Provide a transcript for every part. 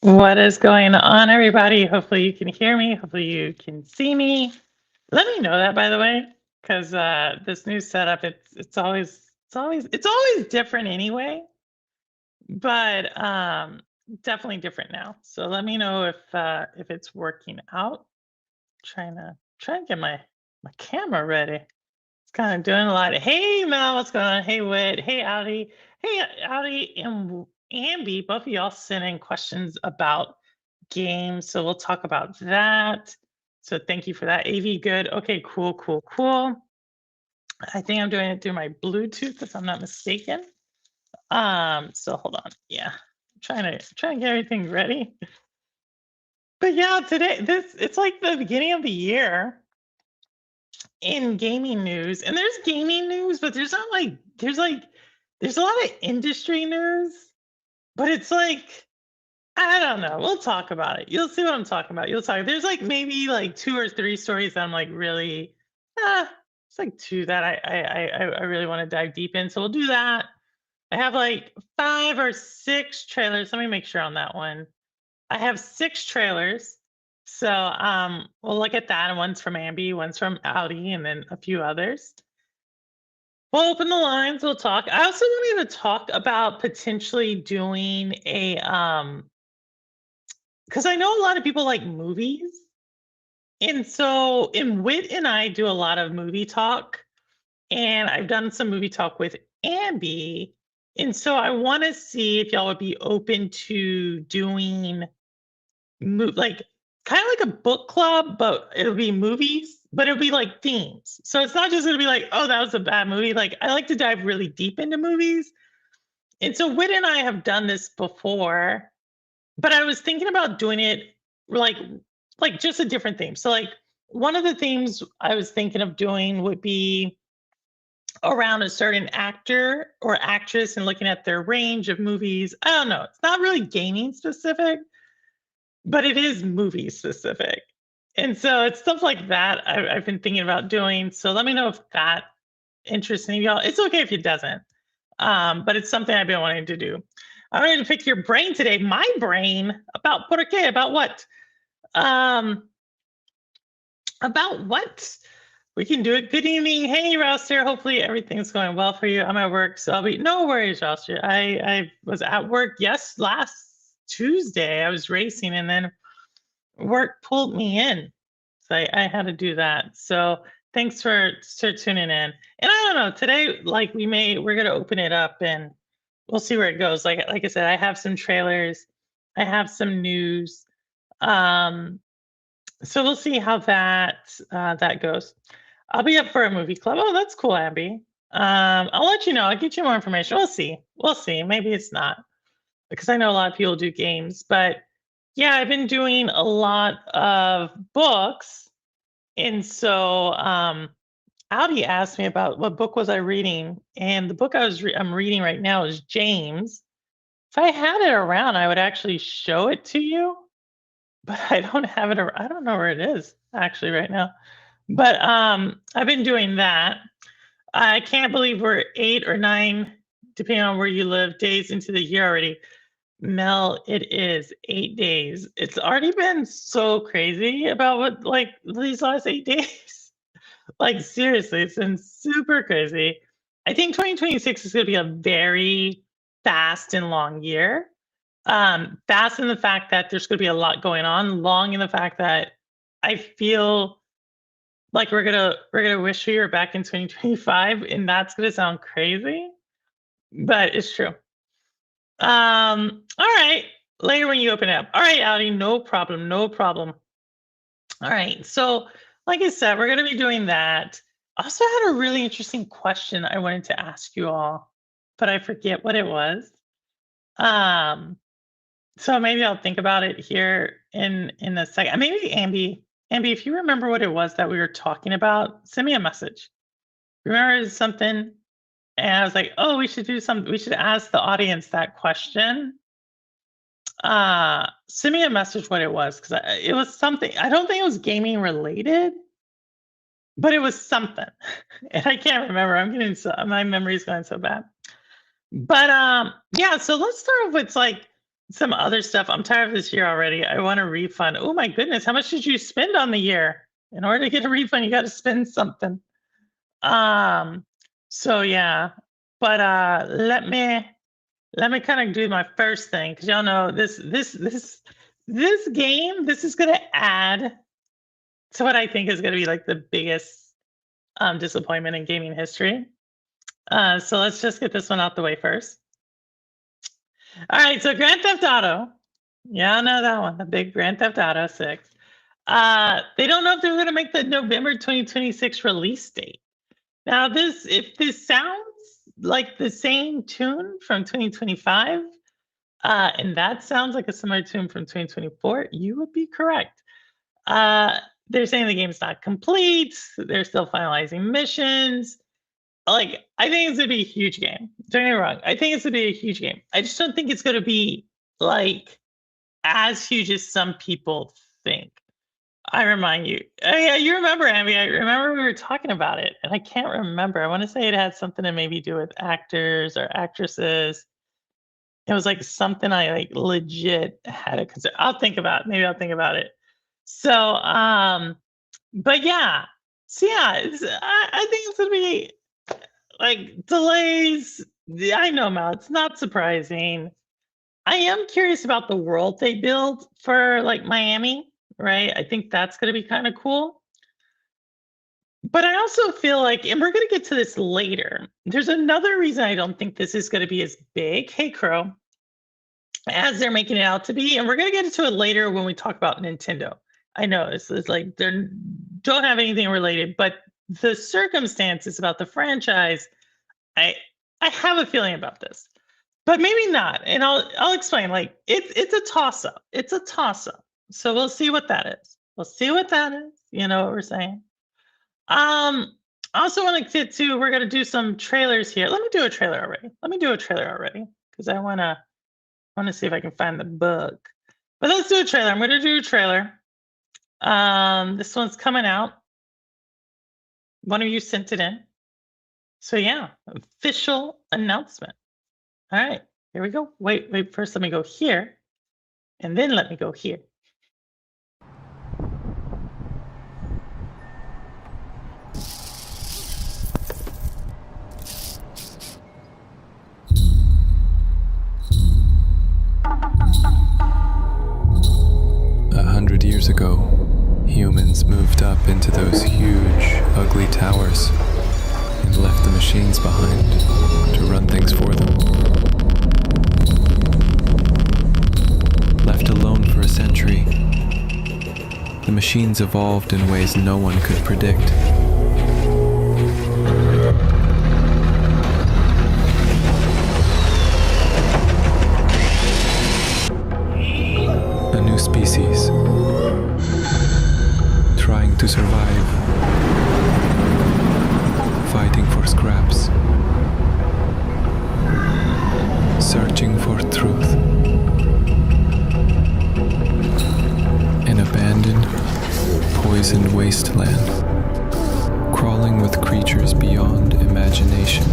What is going on, everybody? Hopefully, you can hear me. Hopefully, you can see me. Let me know that, by the way, because this new setup it's always different anyway, but definitely different now. So let me know if it's working out. Trying to get my camera ready. It's kind of doing a lot. Hey Mel, what's going on? Hey Wit. Hey Audi. Hey Audi and Ambi. Both of y'all sent in questions about games. So we'll talk about that. So thank you for that. AV, good. Okay, cool, cool, cool. I think I'm doing it through my Bluetooth if I'm not mistaken. So hold on. Yeah. I'm trying to get everything ready. But yeah, today it's like the beginning of the year in gaming news. And there's gaming news, but there's not like there's a lot of industry news, but it's like I don't know. We'll talk about it. You'll see what I'm talking about. You'll talk. There's like maybe like two or three stories that I'm like really, it's like two that I really want to dive deep in. So we'll do that. I have like five or six trailers. Let me make sure on that one. I have six trailers. So we'll look at that. And one's from Ambi, one's from Audi, and then a few others. We'll open the lines. We'll talk. I also wanted to talk about potentially doing a because I know a lot of people like movies. And so, and Wit and I do a lot of movie talk, and I've done some movie talk with Ambi. And so, I want to see if y'all would be open to doing like kind of like a book club, but it'll be movies, but it'll be like themes. So, it's not just going to be like, oh, that was a bad movie. Like, I like to dive really deep into movies. And so, Wit and I have done this before, but I was thinking about doing it like just a different theme. So like one of the themes I was thinking of doing would be around a certain actor or actress and looking at their range of movies. I don't know. It's not really gaming specific, but it is movie specific. And so it's stuff like that I've been thinking about doing. So let me know if that interests any of y'all. It's okay if it doesn't, but it's something I've been wanting to do. I wanted to pick your brain today. My brain about por qué? About what? Um, about what? We can do it. Good evening. Hey, Rouster. Hopefully everything's going well for you. I'm at work, so I'll be no worries, Rouster. I was at work last Tuesday. I was racing and then work pulled me in. So I had to do that. So thanks for tuning in. And I don't know, today, like we're gonna open it up and we'll see where it goes. Like I said, I have some trailers, I have some news. Um, so we'll see how that goes. I'll be up for a movie club. Oh, that's cool, Abby. I'll let you know. I'll get you more information. We'll see. We'll see. Maybe it's not because I know a lot of people do games, but yeah, I've been doing a lot of books. And so Audi asked me about what book was I reading, and the book I'm reading right now is James. If I had it around, I would actually show it to you, but I don't have it. I don't know where it is actually right now. But I've been doing that. I can't believe we're 8 or 9, depending on where you live, days into the year already. Mel, it is 8 days. It's already been so crazy about what like these last 8 days. Like seriously, it's been super crazy. I think 2026 is going to be a very fast and long year. Fast in the fact that there's going to be a lot going on. Long in the fact that I feel like we're gonna wish we were back in 2025, and that's gonna sound crazy, but it's true. All right. Later when you open it up. All right, Audi, no problem, no problem. All right. So, like I said, we're going to be doing that. I also had a really interesting question I wanted to ask you all, but I forget what it was. Um, so maybe I'll think about it here in a second. Maybe Ambi, if you remember what it was that we were talking about, send me a message. Remember something? And I was like, oh, we should do something. We should ask the audience that question. Send me a message what it was because it was something. I don't think it was gaming related, but it was something, and I can't remember. I'm getting my memory's going so bad. But yeah, so let's start with like some other stuff. I'm tired of this year already. I want a refund. Oh my goodness, how much did you spend on the year? In order to get a refund, you got to spend something. Um, so yeah, but let me kind of do my first thing because y'all know this game. This is gonna add to what I think is gonna be like the biggest disappointment in gaming history. So let's just get this one out the way first. All right, so Grand Theft Auto. Yeah, I know that one, the big Grand Theft Auto 6. They don't know if they're going to make the November 2026 release date. Now, if this sounds like the same tune from 2025, and that sounds like a similar tune from 2024, you would be correct. They're saying the game's not complete. They're still finalizing missions. Like, I think it's gonna be a huge game. Don't get me wrong. I think it's gonna be a huge game. I just don't think it's gonna be like as huge as some people think. I remind you. Oh yeah, you remember, Abby. I remember we were talking about it, and I can't remember. I want to say it had something to maybe do with actors or actresses. It was like something I like legit had to consider. I'll think about it. Maybe I'll think about it. So but yeah. So yeah, I think it's gonna be like delays. I know, Mal, it's not surprising. I am curious about the world they build for like Miami, right? I think that's going to be kind of cool. But I also feel like, and we're going to get to this later, there's another reason I don't think this is going to be as big, hey Crow, as they're making it out to be. And we're going to get into it later when we talk about Nintendo. I know it's like they don't have anything related, but the circumstances about the franchise, I have a feeling about this, but maybe not. And I'll explain. Like it's a toss up. It's a toss up. So we'll see what that is. We'll see what that is. You know what we're saying. I also want to get to. We're gonna do some trailers here. Let me do a trailer already because I wanna see if I can find the book. But let's do a trailer. I'm gonna do a trailer. This one's coming out. One of you sent it in. So yeah, official announcement. All right, here we go. Wait, first let me go here, and then let me go here. Years ago, humans moved up into those huge, ugly towers and left the machines behind to run things for them. Left alone for a century, the machines evolved in ways no one could predict. A new species, trying to survive, fighting for scraps, searching for truth. An abandoned, poisoned wasteland, crawling with creatures beyond imagination.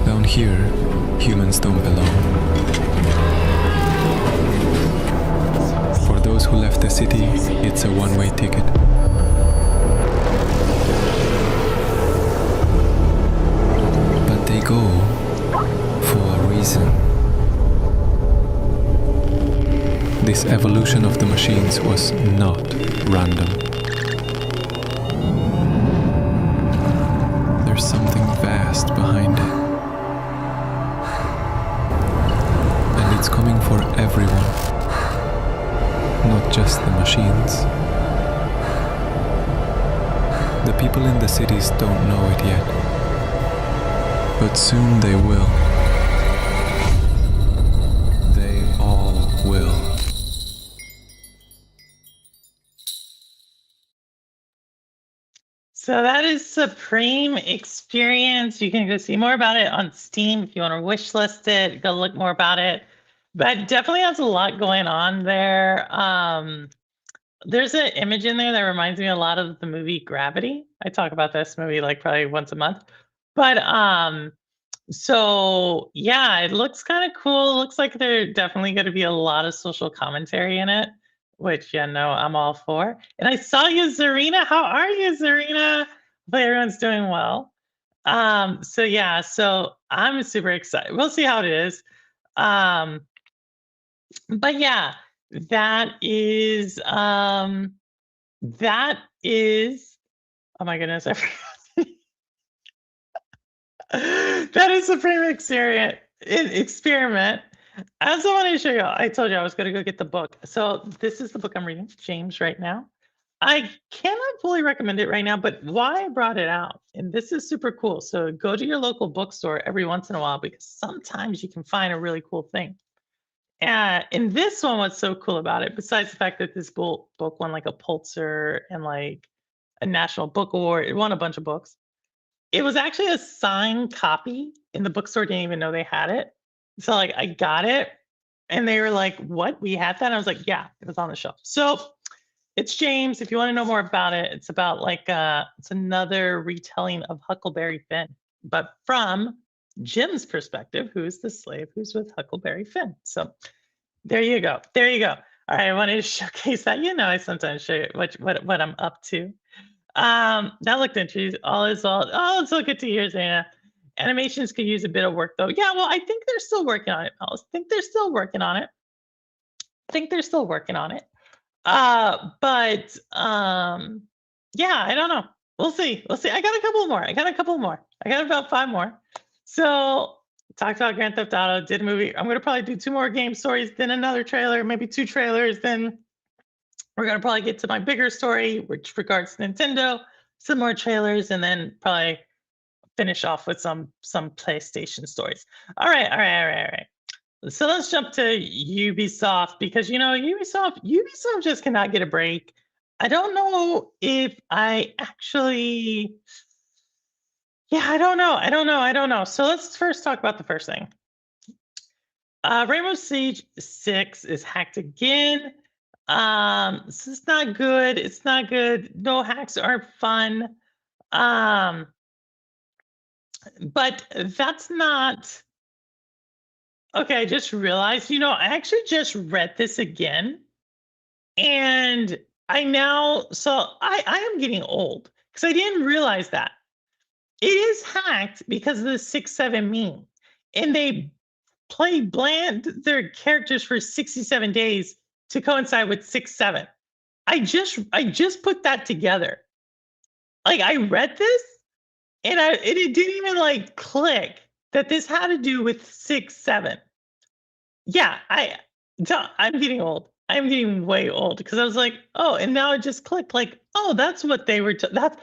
Down here, humans don't belong. For those who left the city, it's a one-way ticket. But they go for a reason. This evolution of the machines was not random. There's something vast behind it. It's coming for everyone, not just the machines. The people in the cities don't know it yet, but soon they will. They all will. So that is Supreme Experience. You can go see more about it on Steam if you want to wishlist it. Go look more about it. But definitely has a lot going on there. There's an image in there that reminds me a lot of the movie Gravity. I talk about this movie like probably once a month. But so yeah, it looks kind of cool. Looks like there definitely going to be a lot of social commentary in it, which yeah, no, I'm all for. And I saw you, Zarina. How are you, Zarina? Hope everyone's doing well. So yeah, so I'm super excited. We'll see how it is. Um, but yeah, that is um that is oh my goodness, I forgot. That is Supreme Experiment. I also want to show you. I told you I was going to go get the book. So this is the book I'm reading, James, right now. I cannot fully recommend it right now, but why I brought it out, and this is super cool. So go to your local bookstore every once in a while because sometimes you can find a really cool thing. And this one, what's so cool about it, besides the fact that this book won like a Pulitzer and like a National Book Award, it won a bunch of books. It was actually a signed copy, and the bookstore didn't even know they had it. So, like, I got it, and they were like, "What? We had that?" And I was like, "Yeah, it was on the shelf." So, it's James. If you want to know more about it, it's about like it's another retelling of Huckleberry Finn, but from Jim's perspective, who's the slave who's with Huckleberry Finn. So, there you go. There you go. All right, I wanted to showcase that. You know, I sometimes show you what I'm up to. That looked interesting. All is all. Oh, it's so good to hear, Zana. Animations could use a bit of work though. Yeah, well, I think they're still working on it. I think they're still working on it. I think they're still working on it. But yeah, I don't know. We'll see. We'll see. I got a couple more. I got a couple more. I got about 5 more. So talked about Grand Theft Auto, did a movie. I'm gonna probably do 2 more game stories, then another trailer, maybe 2 trailers, then we're gonna probably get to my bigger story, which regards Nintendo, some more trailers, and then probably finish off with some PlayStation stories. All right, all right, all right, all right. So let's jump to Ubisoft because you know Ubisoft just cannot get a break. I don't know if I actually yeah, I don't know. So let's first talk about the first thing. Rainbow Siege 6 is hacked again. This is not good. It's not good. No hacks aren't fun. Um, but that's not okay. I just realized, you know, I actually just read this again, and I now so I am getting old because I didn't realize that. It is hacked because of the 6-7 meme. And they play bland their characters for 67 days to coincide with 6-7. I just put that together. Like I read this and it didn't even like click that this had to do with 6-7. Yeah, I'm getting old. I'm getting way old because I was like, oh, and now it just clicked. Like, oh, that's what they were. That's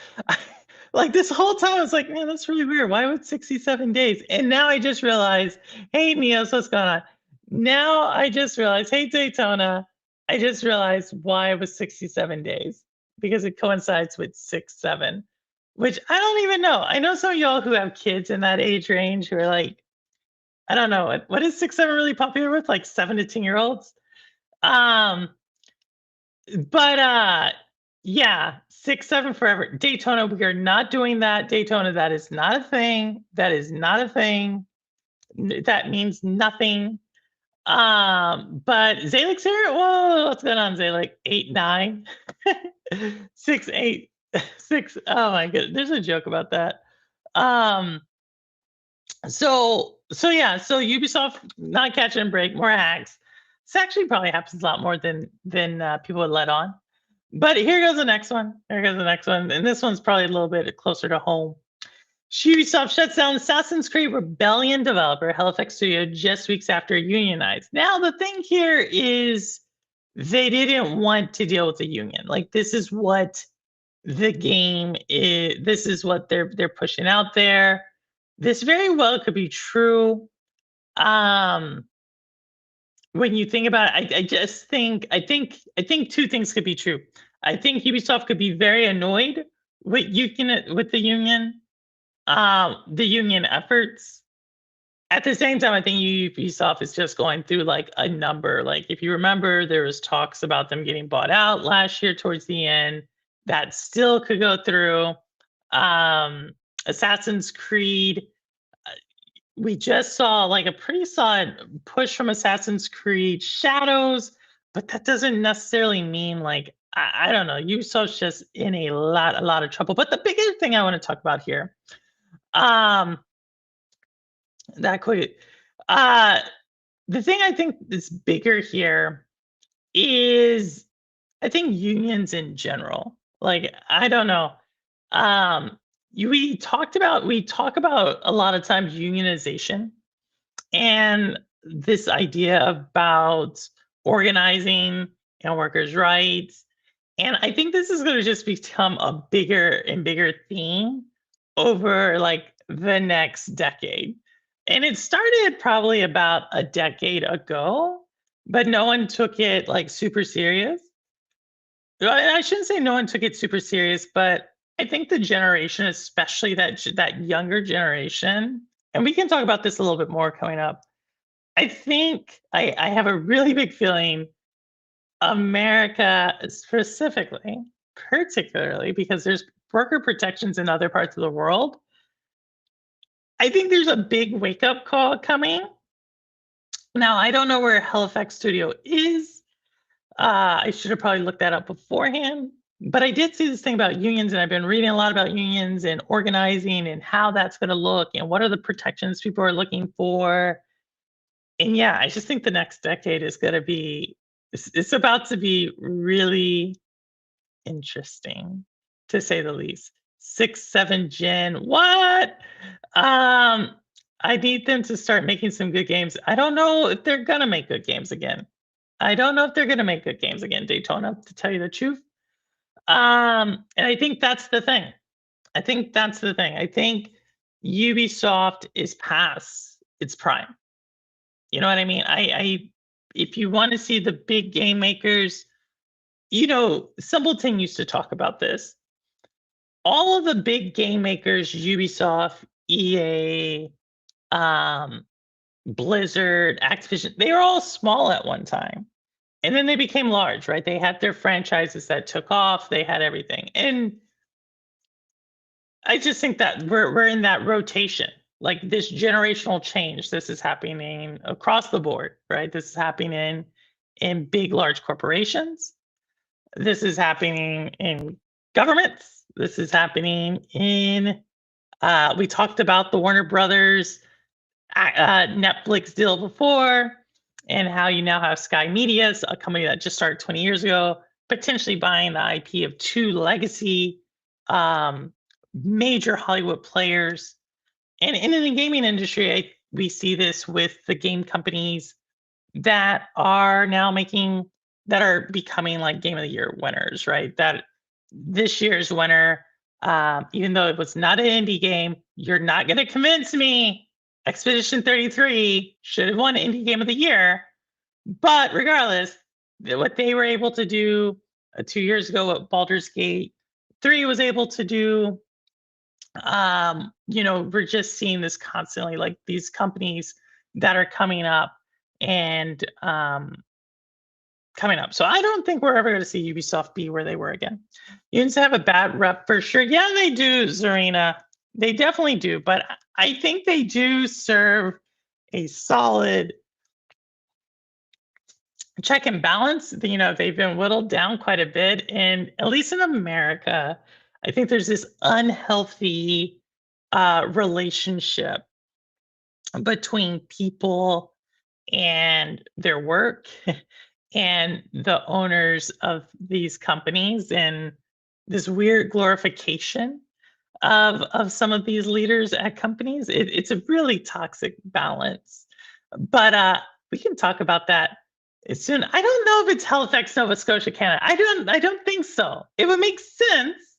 like this whole time. I was like, man, that's really weird. Why would 67 days? And now I just realized, hey, Neos, what's going on? Now I just realized, hey, Daytona, I just realized why it was 67 days because it coincides with 6-7, which I don't even know. I know some of y'all who have kids in that age range who are like, I don't know what is 6-7 really popular with, like 7 to 10 year olds. Um, but yeah, 6-7 forever. Daytona, we are not doing that. Daytona, that is not a thing. That is not a thing. That means nothing. But Zalix here. Whoa, what's going on, Zalix? 8-9, 6-8, 6. Oh my goodness, there's a joke about that. So yeah, so Ubisoft not catching a break, more hacks. This actually probably happens a lot more than people would let on. But here goes the next one. Here goes the next one, and this one's probably a little bit closer to home. Ubisoft shuts down Assassin's Creed Rebellion developer Halifax Studio just weeks after it unionized. Now the thing here is they didn't want to deal with the union. Like this is what the game is. This is what they're pushing out there. This very well could be true. When you think about it, I just think I think 2 things could be true. I think Ubisoft could be very annoyed with the union efforts, At the same time, I think Ubisoft is just going through like a number. Like if you remember, there was talks about them getting bought out last year towards the end. That still could go through. Um, Assassin's Creed. We just saw like a pretty solid push from Assassin's Creed Shadows, but that doesn't necessarily mean like I don't know. Ubisoft's just in a lot of trouble. But the bigger thing I want to talk about here, um, that quick, uh, the thing I think is bigger here is I think unions in general. Like I don't know. Um, we talk about a lot of times unionization and this idea about organizing and workers' rights. And I think this is going to just become a bigger and bigger theme over like the next decade. And it started probably about a decade ago, but no one took it like super serious. I shouldn't say no one took it super serious, but I think the generation, especially that younger generation, and we can talk about this a little bit more coming up. I think I have a really big feeling America specifically, particularly because there's worker protections in other parts of the world. I think there's a big wake up call coming. Now, I don't know where Halifax Studio is. I should have probably looked that up beforehand. But I did see this thing about unions, and I've been reading a lot about unions and organizing and how that's going to look and what are the protections people are looking for. And yeah, I just think the next decade is going to be, it's about to be really interesting, to say the least. 6, 7 gen, what? Um, I need them to start making some good games. I don't know if they're gonna make good games again. I don't know if they're gonna make good games again, Daytona, to tell you the truth. And I think that's the thing. I think that's the thing. I think Ubisoft is past its prime. You know what I mean? I if you want to see the big game makers, Simpleton used to talk about this. All of the big game makers, Ubisoft, EA, um, Blizzard, Activision, they were all small at one time. And then they became large, right? They had their franchises that took off, they had everything. And I just think that we're in that rotation, like this generational change. This is happening across the board, right? This is happening in big, large corporations. This is happening in governments. This is happening in. We talked about the Warner Brothers Netflix deal before, and how you now have Sky Media, a company that just started 20 years ago, potentially buying the IP of two legacy major Hollywood players. And in the gaming industry, we see this with the game companies that are now that are becoming like Game of the Year winners, right? That this year's winner, even though it was not an indie game, you're not going to convince me Expedition 33 should have won Indie Game of the Year. But regardless, what they were able to do 2 years ago, what Baldur's Gate 3 was able to do, we're just seeing this constantly, like these companies that are coming up and coming up. So I don't think we're ever going to see Ubisoft be where they were again. Unions have a bad rep for sure. Yeah, they do, Zarina. They definitely do. But I think they do serve a solid check and balance. They've been whittled down quite a bit. And at least in America, I think there's this unhealthy relationship between people and their work and the owners of these companies, and this weird glorification of some of these leaders at companies. It's a really toxic balance. But we can talk about that soon. I don't know if it's Halifax, Nova Scotia, Canada. I don't think so. It would make sense.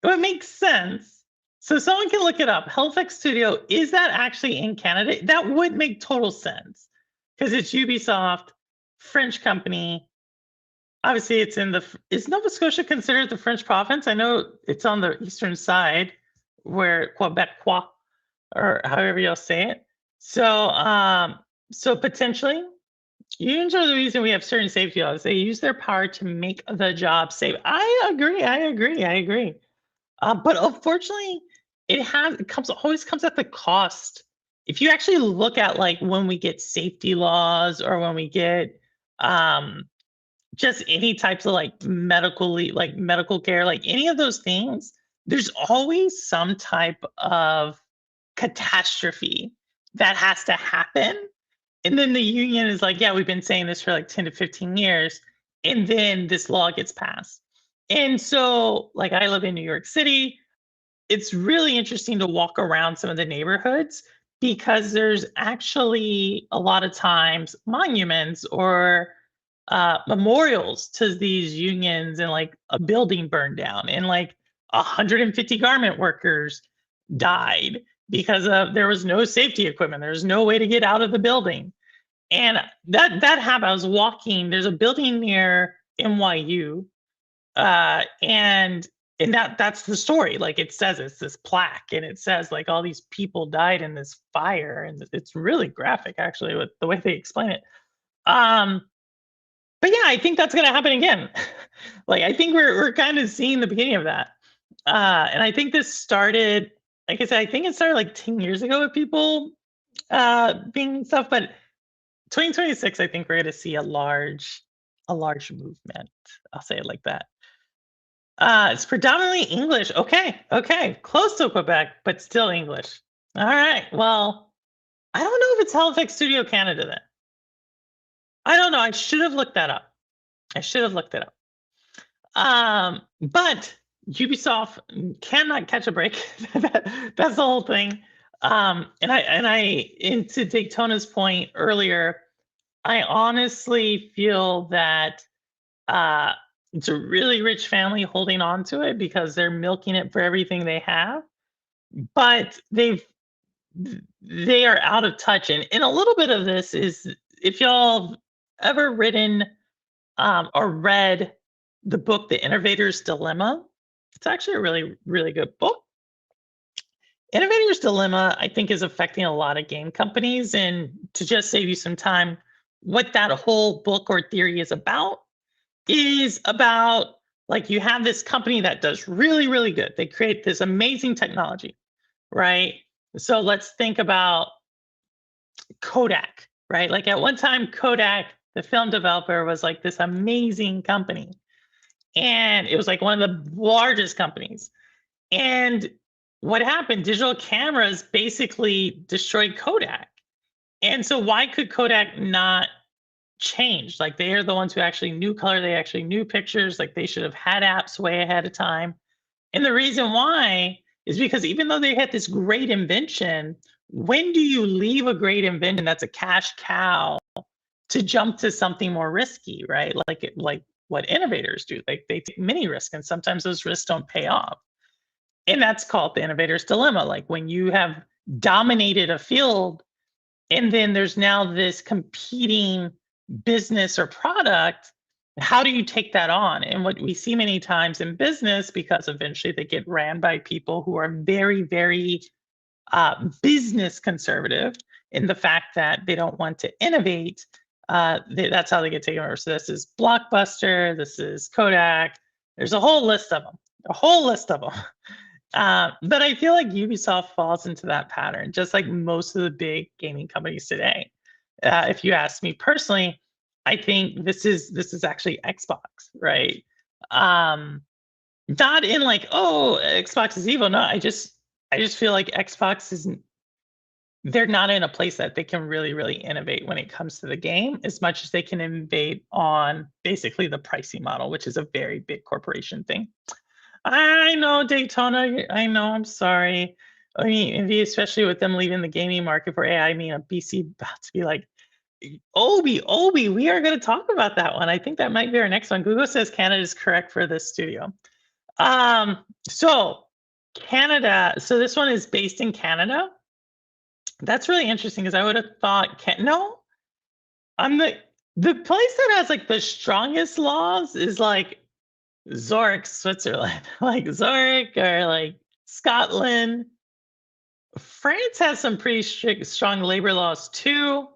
It would make sense. So someone can look it up. Halifax Studio, is that actually in Canada? That would make total sense because it's Ubisoft, French company. Obviously, it's is Nova Scotia considered the French province? I know it's on the eastern side where Quebecois, or however you'll say it. So, so potentially, unions are the reason we have certain safety laws. They use their power to make the job safe. I agree. I agree. I agree. But unfortunately, it comes always comes at the cost. If you actually look at like when we get safety laws or when we get um just any types of like medical care, like any of those things, there's always some type of catastrophe that has to happen. And then the union is like, yeah, we've been saying this for like 10 to 15 years. And then this law gets passed. And so, like, I live in New York City. It's really interesting to walk around some of the neighborhoods because there's actually a lot of times monuments or memorials to these unions, and like a building burned down and like 150 garment workers died because of there was no safety equipment. There's no way to get out of the building. And that happened. I was walking. There's a building near NYU, and that's the story. Like it says, it's this plaque, and it says like all these people died in this fire, and it's really graphic actually with the way they explain it. Um, but yeah, I think that's gonna happen again. Like I think we're kind of seeing the beginning of that. And I think this started, like I said, I think it started like 10 years ago with people being stuff, but 2026, I think we're gonna see a large movement. I'll say it like that. It's predominantly English. Okay, okay, close to Quebec, but still English. All right. Well, I don't know if it's Halifax Studio Canada then. I don't know. I should have looked that up. I should have looked it up. But Ubisoft cannot catch a break. That's the whole thing. And to Daytona's point earlier, I honestly feel that uh, it's a really rich family holding on to it because they're milking it for everything they have. But they are out of touch, and a little bit of this is if y'all ever written or read the book The Innovator's Dilemma. It's actually a really really good book. Innovator's Dilemma, I think, is affecting a lot of game companies. And to just save you some time, what that whole book or theory is about like you have this company that does really, really good. They create this amazing technology, right? So let's think about Kodak, right? Like at one time, Kodak, the film developer, was like this amazing company. And it was like one of the largest companies. And what happened? Digital cameras basically destroyed Kodak. And so why could Kodak not change? Like they are the ones who actually knew color, they actually knew pictures, like they should have had apps way ahead of time. And the reason why is because even though they had this great invention, when do you leave a great invention that's a cash cow to jump to something more risky, right? Like what innovators do. Like they take many risks and sometimes those risks don't pay off. And that's called the innovator's dilemma. Like when you have dominated a field and then there's now this competing business or product, how do you take that on? And what we see many times in business, because eventually they get ran by people who are very, very business conservative in the fact that they don't want to innovate. That's how they get taken over. So this is Blockbuster, this is Kodak. There's a whole list of them, a whole list of them. But I feel like Ubisoft falls into that pattern, just like most of the big gaming companies today. If you ask me personally, I think this is actually Xbox, right? Not in like, oh, Xbox is evil. No, I just feel like Xbox isn't. They're not in a place that they can really, really innovate when it comes to the game as much as they can innovate on basically the pricing model, which is a very big corporation thing. I know Daytona. I know. I'm sorry. I mean, maybe especially with them leaving the gaming market for AI. I mean, a BC about to be like, Obi. We are going to talk about that one. I think that might be our next one. Google says Canada is correct for this studio. So Canada. So this one is based in Canada. That's really interesting because I would have thought, no, I'm the place that has like the strongest laws is like Zurich, Switzerland, like Zurich or like Scotland. France has some pretty strict, strong labor laws too,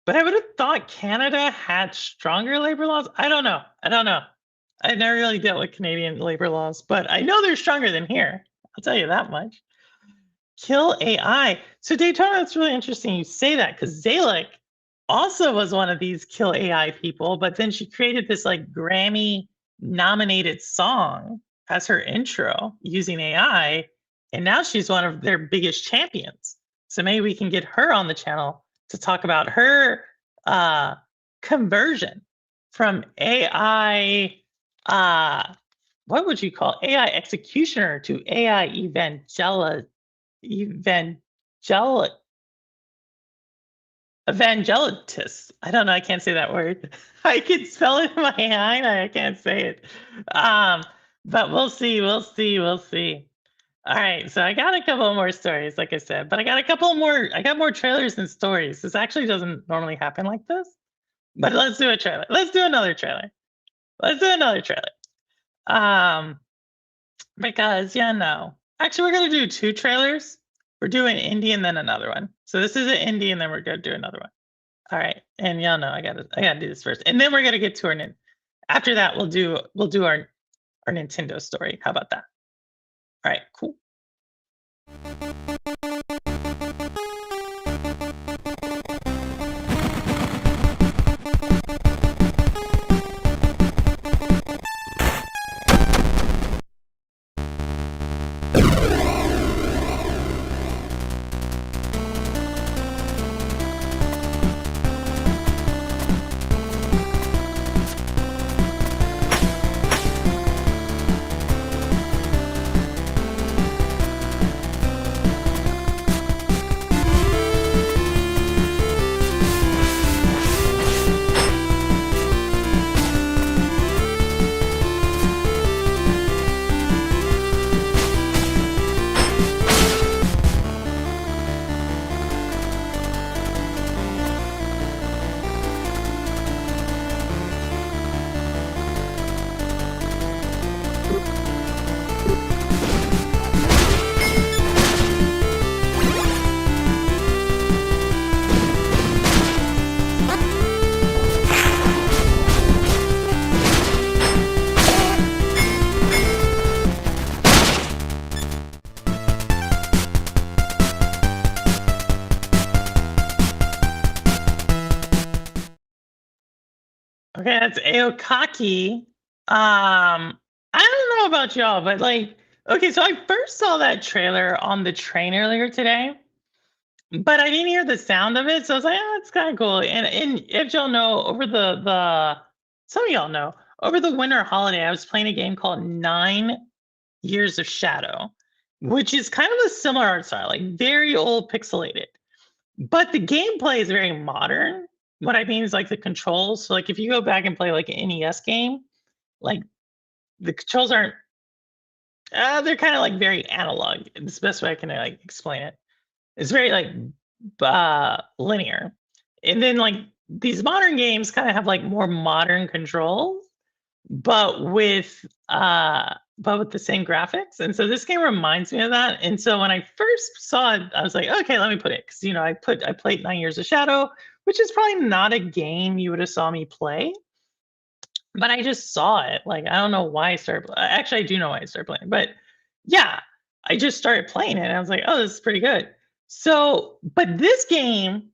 but I would have thought Canada had stronger labor laws. I don't know. I don't know. I never really dealt with Canadian labor laws, but I know they're stronger than here. I'll tell you that much. Kill AI. So Daytona, it's really interesting you say that because Zalek also was one of these kill AI people, but then she created this like Grammy nominated song as her intro using AI, and now she's one of their biggest champions. So maybe we can get her on the channel to talk about her conversion from AI what would you call AI executioner to AI evangel evangelist. I don't know. I can't say that word. I can spell it in my mind. I can't say it. Um, but we'll see. We'll see. We'll see. All right. So I got a couple more stories, like I said, but I got a couple more. I got more trailers than stories. This actually doesn't normally happen like this. But let's do a trailer. Let's do another trailer. Let's do another trailer. Because yeah, no. Actually, we're gonna do two trailers. We're doing indie and then another one. So this is an indie, and then we're gonna do another one. All right, and y'all know I gotta do this first, and then we're gonna get to our after that we'll do our Nintendo story. How about that? All right, cool. Okay, that's Aokaki. I don't know about y'all, but like, okay, so I first saw that trailer on the train earlier today, but I didn't hear the sound of it, so I was like, "Oh, it's kinda cool." And if y'all know, over the some of y'all know, over the winter holiday, I was playing a game called 9 Years of Shadow, which is kind of a similar art style, like very old pixelated. But the gameplay is very modern. What I mean is like the controls. So like if you go back and play like an NES game, like the controls aren't they're kind of like very analog. It's the best way I can like explain it. It's very like linear. And then like these modern games kind of have like more modern controls, but with the same graphics. And so this game reminds me of that. And so when I first saw it, I was like, okay, let me put it. Cause you know, I played 9 Years of Shadow, which is probably not a game you would have saw me play. But I just saw it. Like, I don't know why I started. Actually, I do know why I started playing. But yeah, I just started playing it, and I was like, "Oh, this is pretty good." So, but this game,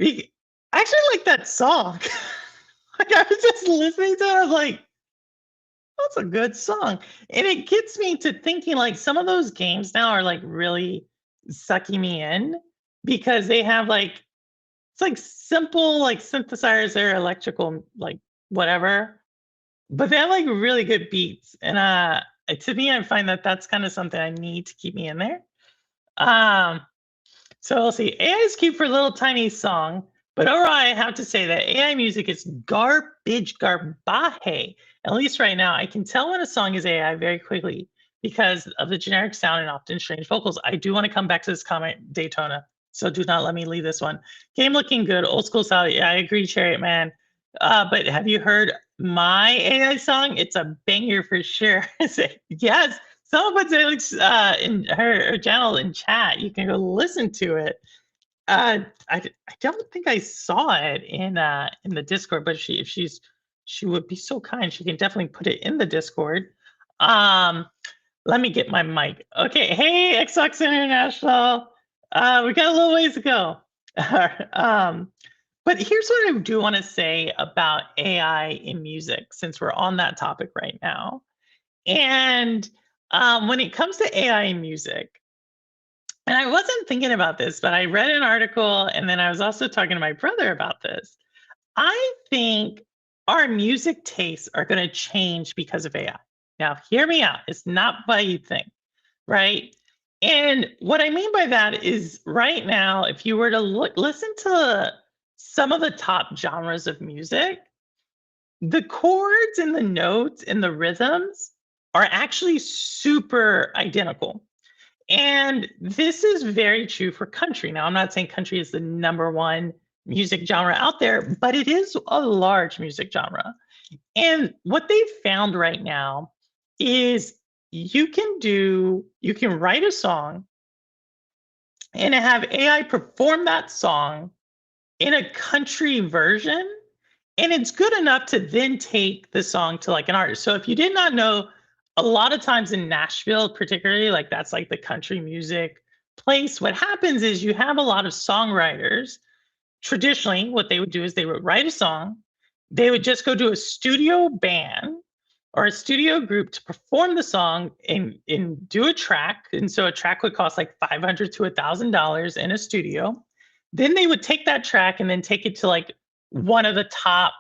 I actually like that song. Like, I was just listening to it. I was like, "That's a good song," and it gets me to thinking. Like, some of those games now are like really sucking me in because they have like it's like simple like synthesizers, they're electrical, like whatever, but they have, like, really good beats, and, to me, I find that that's kinda something I need to keep me in there. Um, so we'll see. AI is cute for a little tiny song, but overall, I have to say that AI music is garbage, garbaje. At least right now, I can tell when a song is AI very quickly because of the generic sound and often strange vocals. I do wanna come back to this comment, Daytona, so do not let me leave this one. Game looking good, old school style. Yeah, I agree, Chariot Man. But have you heard my AI song? It's a banger for sure. Yes. Someone puts Alex in her channel in chat. You can go listen to it. I don't think I saw it in the Discord, but she would be so kind. She can definitely put it in the Discord. Um, Let me get my mic. Okay, hey Xbox International. We got a little ways to go. But here's what I do want to say about AI in music, since we're on that topic right now. And when it comes to AI in music, and I wasn't thinking about this, but I read an article and then I was also talking to my brother about this. I think our music tastes are going to change because of AI. Now, hear me out. It's not what you think, right? And what I mean by that is right now, if you were to listen to some of the top genres of music, the chords and the notes and the rhythms are actually super identical. And this is very true for country. Now, I'm not saying country is the number one music genre out there, but it is a large music genre. And what they've found right now is you can write a song and have AI perform that song in a country version, and it's good enough to then take the song to like an artist. So if you did not know, a lot of times in Nashville, particularly, like that's like the country music place, what happens is you have a lot of songwriters. Traditionally, what they would do is they would write a song, they would just go to a studio band or a studio group to perform the song and do a track. And so a track would cost like $500 to $1,000 in a studio. Then they would take that track and then take it to like one of the top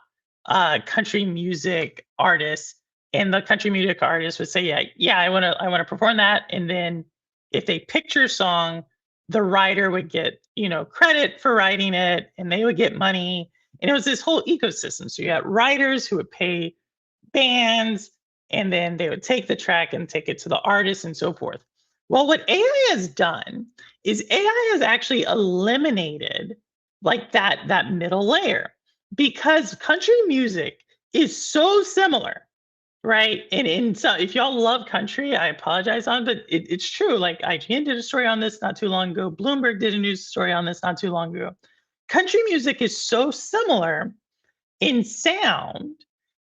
country music artists, and the country music artist would say, yeah, I want to perform that. And then if they picked your song, the writer would get credit for writing it, and they would get money. And it was this whole ecosystem. So you had writers who would pay bands, and then they would take the track and take it to the artist and so forth. Well, what AI has done is AI has actually eliminated like that middle layer, because country music is so similar, right? And so if y'all love country, I apologize on, but it's true. Like IGN did a story on this not too long ago. Bloomberg did a news story on this not too long ago. Country music is so similar in sound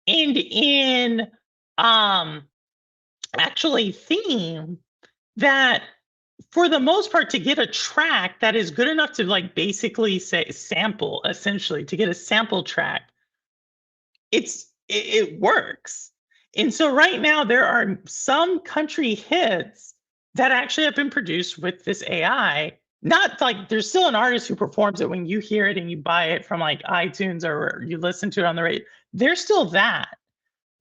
and in actually theme, that for the most part, to get a track that is good enough to like basically say sample, essentially to get a sample track, it works. And so right now there are some country hits that actually have been produced with this AI. Not like there's still an artist who performs it when you hear it and you buy it from like iTunes or you listen to it on the radio. There's still that.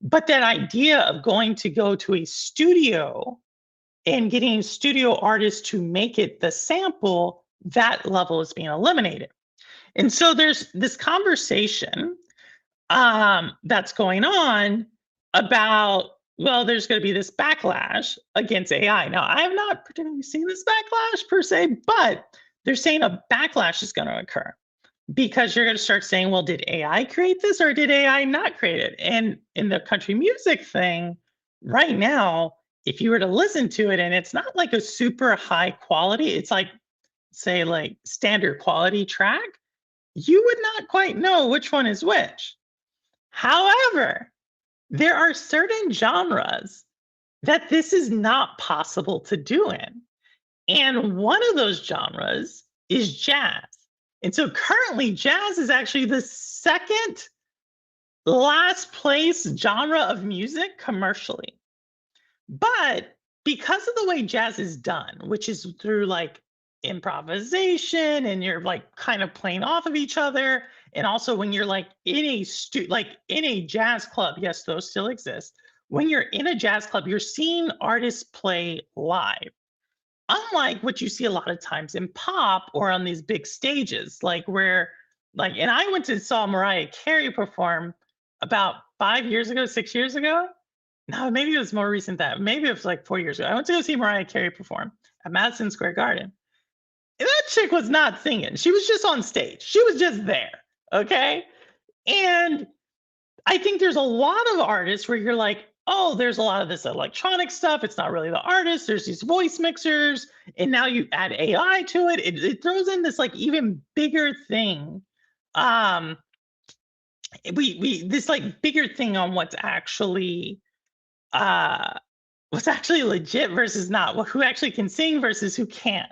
But that idea of going to a studio and getting studio artists to make it the sample, that level is being eliminated. And so there's this conversation that's going on about, well, there's going to be this backlash against AI. Now, I have not particularly seen this backlash per se, but they're saying a backlash is going to occur because you're going to start saying, well, did AI create this or did AI not create it? And in the country music thing, right now, if you were to listen to it and it's not like a super high quality, it's like, say, like standard quality track, you would not quite know which one is which. However, there are certain genres that this is not possible to do in. And one of those genres is jazz. And so currently, jazz is actually the second last place genre of music commercially. But because of the way jazz is done, which is through like improvisation and you're like kind of playing off of each other, and also when you're like in a jazz club, yes, those still exist. When you're in a jazz club, you're seeing artists play live. Unlike what you see a lot of times in pop or on these big stages, like and I went to saw Mariah Carey perform about 5 years ago, 6 years ago. No, maybe it was more recent than that. Maybe it was like 4 years ago. I went to go see Mariah Carey perform at Madison Square Garden. And that chick was not singing. She was just on stage. She was just there. Okay. And I think there's a lot of artists where you're like, oh, there's a lot of this electronic stuff. It's not really the artist. There's these voice mixers, and now you add AI to it. It throws in this like even bigger thing. Um, we this like bigger thing on uh what's actually legit versus not. Who actually can sing versus who can't.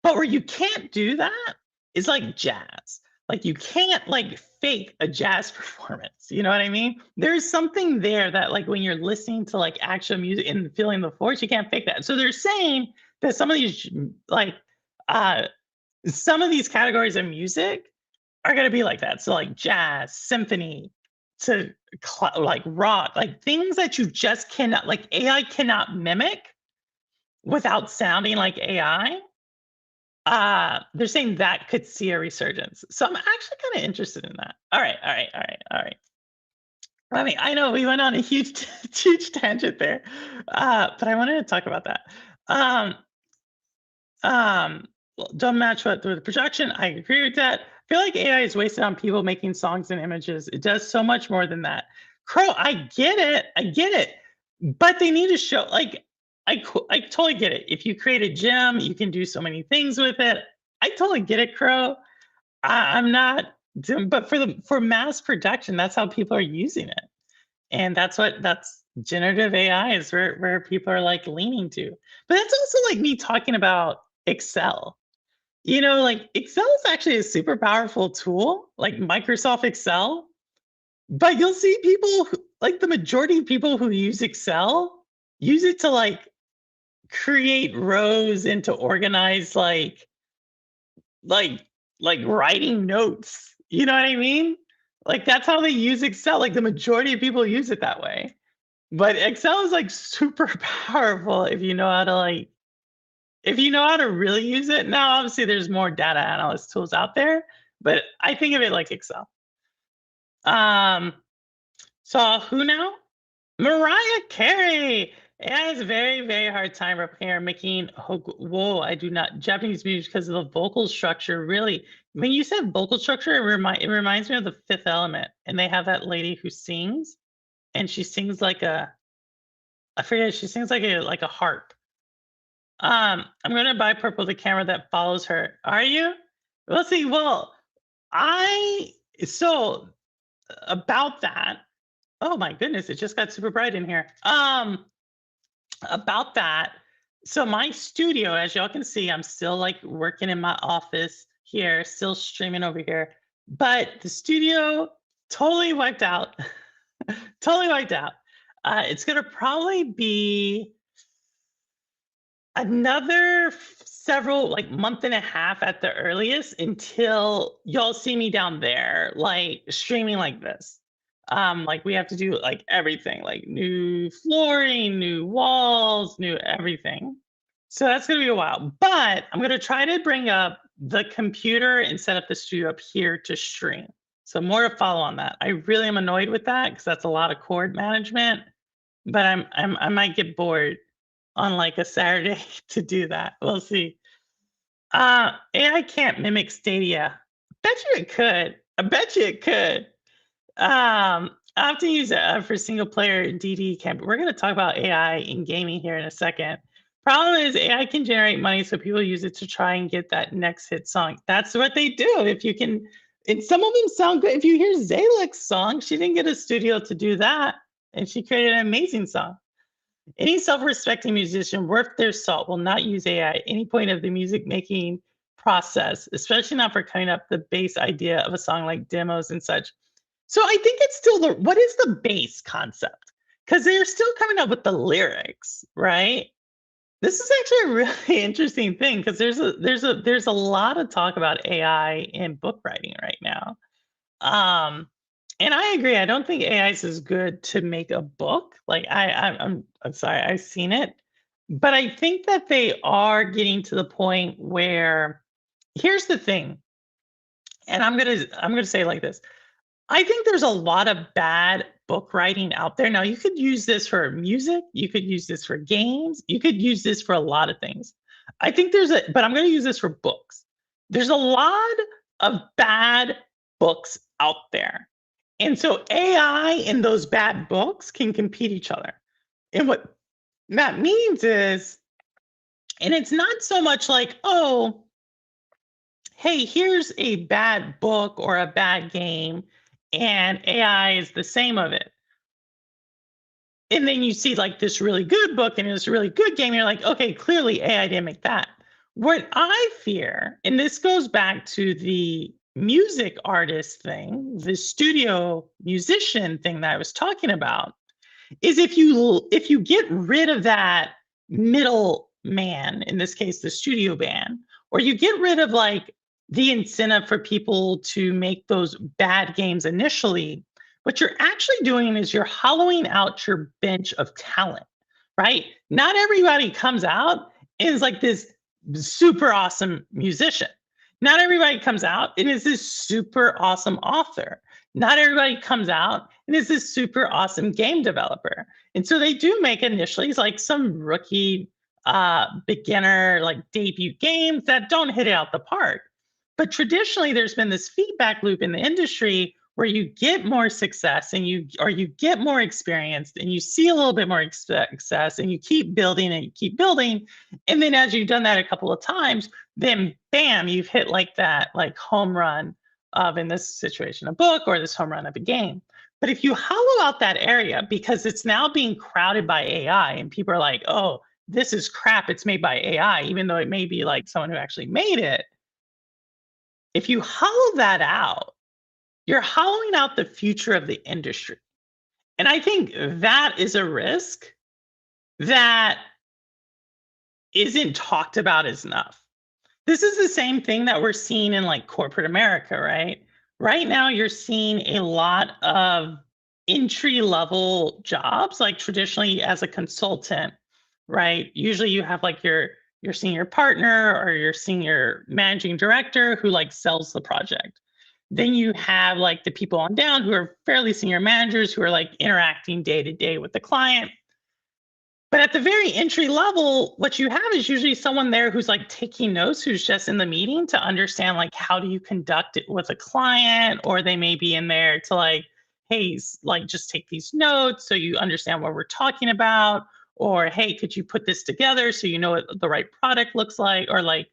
But where you can't do that is like jazz. Like you can't like fake a jazz performance. You know what I mean? There's something there that like when you're listening to like actual music and feeling the voice, you can't fake that. So they're saying that like uh some of these categories of music are going to be like that. So like jazz, symphony, to like rock, like things that you just cannot like AI cannot mimic without sounding like AI. They're saying that could see a resurgence. So I'm actually kind of interested in that. All right, all right, all right, all right. I mean, I know we went on a huge, huge tangent there, but I wanted to talk about that. Um, well, don't match what through the projection. I agree with that. I feel like AI is wasted on people making songs and images. It does so much more than that. Crow, I get it, but they need to show like I totally get it. If you create a gem, you can do so many things with it. I totally get it, Crow. I'm not, but for mass production, that's how people are using it, and that's generative AI is where people are like leaning to. But that's also like me talking about Excel. You know, like Excel is actually a super powerful tool, like Microsoft Excel. But you'll see like the majority of people who use Excel use it to like create rows and to organize like like writing notes. You know what I mean? Like that's how they use Excel. Like the majority of people use it that way. But Excel is like super powerful if you know how to like if you know how to really use it. Now obviously there's more data analyst tools out there, but I think of it like Excel. Um so who now? Mariah Carey. It has a very, very hard time making whoa, I do not Japanese music because of the vocal structure. Really, when you said vocal structure, it reminds me of the Fifth Element, and they have that lady who sings, and she sings like I forget, she sings like a harp. I'm gonna buy purple the camera that follows her. Are you? Let's see. Well, I so about that. Oh my goodness, it just got super bright in here. About that. So my studio, as y'all can see, I'm still like working in my office here, still streaming over here. But the studio totally wiped out. Totally wiped out. It's gonna probably be another several like month and a half at the earliest until y'all see me down there like streaming like this. Like we have to do like everything, like new flooring, new walls, new everything. So that's gonna be a while. But I'm gonna try to bring up the computer and set up the studio up here to stream. So more to follow on that. I really am annoyed with that because that's a lot of cord management. But I might get bored on like a Saturday to do that. We'll see. AI can't mimic Stadia. Bet you it could. I bet you it could. I have to use it for single player DD camp. We're going to talk about AI in gaming here in a second. Problem is AI can generate money, so people use it to try and get that next hit song. That's what they do. If you can, and some of them sound good. If you hear Zalek's song, she didn't get a studio to do that, and she created an amazing song. Any self-respecting musician worth their salt will not use AI at any point of the music making process, especially not for coming up the base idea of a song like demos and such. So I think it's still what is the base concept? Because they're still coming up with the lyrics, right? This is actually a really interesting thing because there's a lot of talk about AI in book writing right now. And I agree. I don't think AI is as good to make a book. Like I'm sorry, I've seen it, but I think that they are getting to the point where here's the thing, and I'm gonna say it like this. I think there's a lot of bad book writing out there. Now, you could use this for music, you could use this for games, you could use this for a lot of things. I think but I'm going to use this for books. There's a lot of bad books out there. And so AI and those bad books can compete each other. And what that means is, and it's not so much like, oh, hey, here's a bad book or a bad game, and AI is the same of it. And then you see like this really good book and this really good game. You're like, okay, clearly AI didn't make that. What I fear, and this goes back to the music artist thing, the studio musician thing that I was talking about, is if you get rid of that middle man, in this case the studio band, or you get rid of like the incentive for people to make those bad games initially, what you're actually doing is you're hollowing out your bench of talent, right? Not everybody comes out and is like this super awesome musician. Not everybody comes out and is this super awesome author. Not everybody comes out and is this super awesome game developer. And so they do make initially like some rookie beginner like debut games that don't hit it out the park. But traditionally there's been this feedback loop in the industry where you get more success and you get more experienced and you see a little bit more success and you keep building and you keep building. And then as you've done that a couple of times, then bam, you've hit like that like home run of, in this situation, a book, or this home run of a game. But if you hollow out that area because it's now being crowded by AI and people are like, oh, this is crap, it's made by AI, even though it may be like someone who actually made it. If you hollow that out, you're hollowing out the future of the industry. And I think that is a risk that isn't talked about as enough. This is the same thing that we're seeing in like corporate America, right? Right now, you're seeing a lot of entry level jobs, like traditionally as a consultant, right? Usually you have like your senior partner or your senior managing director who like sells the project. Then you have like the people on down who are fairly senior managers who are like interacting day to day with the client. But at the very entry level, what you have is usually someone there who's like taking notes, who's just in the meeting to understand like how do you conduct it with a client, or they may be in there to like, hey, like just take these notes so you understand what we're talking about, or hey, could you put this together so you know what the right product looks like, or like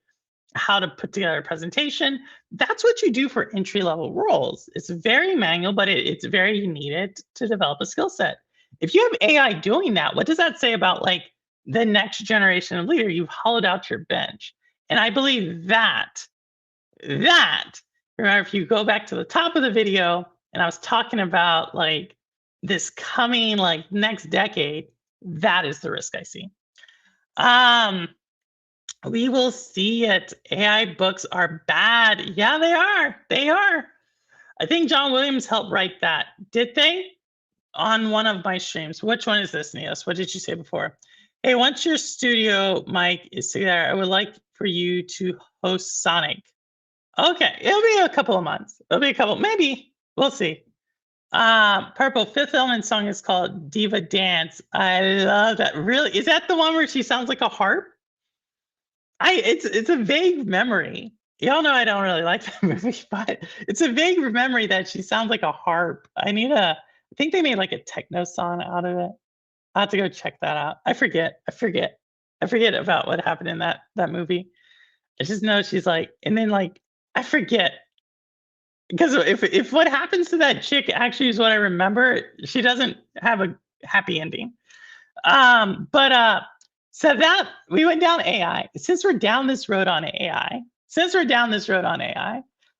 how to put together a presentation. That's what you do for entry level roles. It's very manual, but it's very needed to develop a skill set. If you have AI doing that, what does that say about like the next generation of leader? You've hollowed out your bench. And I believe that, remember, if you go back to the top of the video and I was talking about like this coming like next decade, that is the risk I see. We will see it. AI books are bad. Yeah, they are. They are. I think John Williams helped write that. Did they? On one of my streams. Which one is this, Neos? What did you say before? Hey, once your studio mic is there, I would like for you to host Sonic. Okay, it'll be a couple of months. It'll be a couple, maybe. We'll see. Purple, Fifth Element song is called Diva Dance. I love that. Really? Is that the one where she sounds like a harp? It's a vague memory. Y'all know I don't really like that movie, but it's a vague memory that she sounds like a harp. I think they made like a techno song out of it. I'll have to go check that out. I forget about what happened in that movie. I just know she's like, and then like I forget, because if what happens to that chick actually is what I remember, she doesn't have a happy ending. So that we went down AI. Since we're down this road on AI,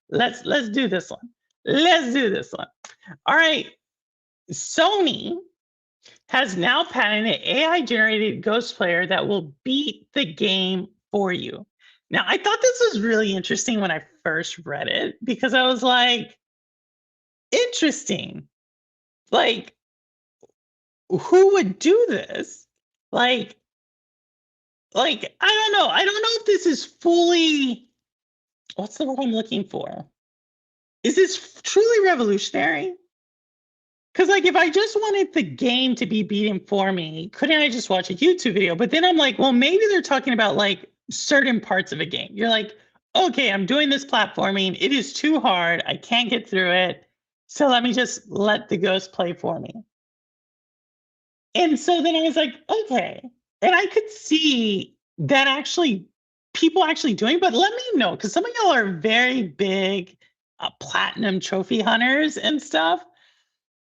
let's do this one. Let's do this one. All right. Sony has now patented an AI-generated ghost player that will beat the game for you. Now, I thought this was really interesting when I first read it, because I was like, interesting. Like, who would do this? Like, I don't know. I don't know if this is fully, what's the word I'm looking for? Is this truly revolutionary? Because like, if I just wanted the game to be beaten for me, couldn't I just watch a YouTube video? But then I'm like, well, maybe they're talking about like certain parts of a game. You're like, okay, I'm doing this platforming. It is too hard. I can't get through it. So let me just let the ghost play for me. And so then I was like, okay. And I could see that actually people actually doing, but let me know because some of y'all are very big platinum trophy hunters and stuff.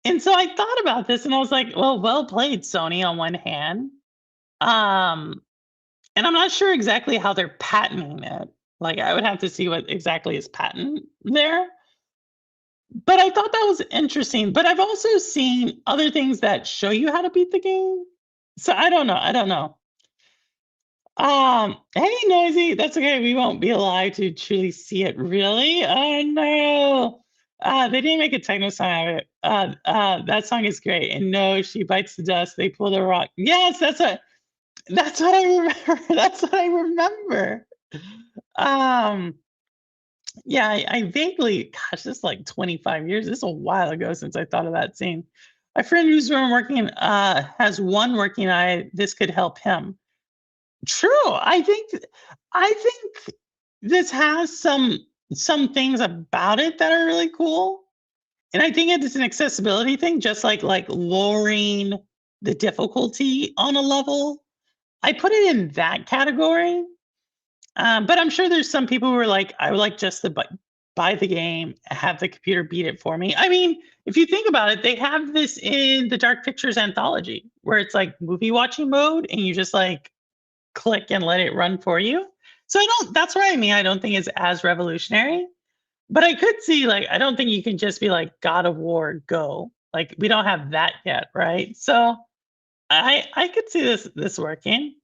And so I thought about this and I was like, well played, Sony, on one hand. Um, and I'm not sure exactly how they're patenting it. Like I would have to see what exactly is patent there. But I thought that was interesting. But I've also seen other things that show you how to beat the game. So I don't know. I don't know. Hey, Noisy. That's okay. We won't be alive to truly see it. Really? Oh no. They didn't make a techno song out of it. That song is great. And no, she bites the dust. They pull the rock. Yes, that's what I remember. That's what I remember. Um, yeah, I vaguely, gosh, this is like 25 years. This is a while ago since I thought of that scene. My friend who's been working has one working eye. This could help him. True. I think this has some things about it that are really cool. And I think it is an accessibility thing, just like lowering the difficulty on a level. I put it in that category. But I'm sure there's some people who are like, I would like just to buy the game, have the computer beat it for me. I mean, if you think about it, they have this in the Dark Pictures anthology where it's like movie watching mode and you just like click and let it run for you. So that's what I mean. I don't think it's as revolutionary, but I could see like, I don't think you can just be like God of War, go. Like we don't have that yet, right? So I could see this working.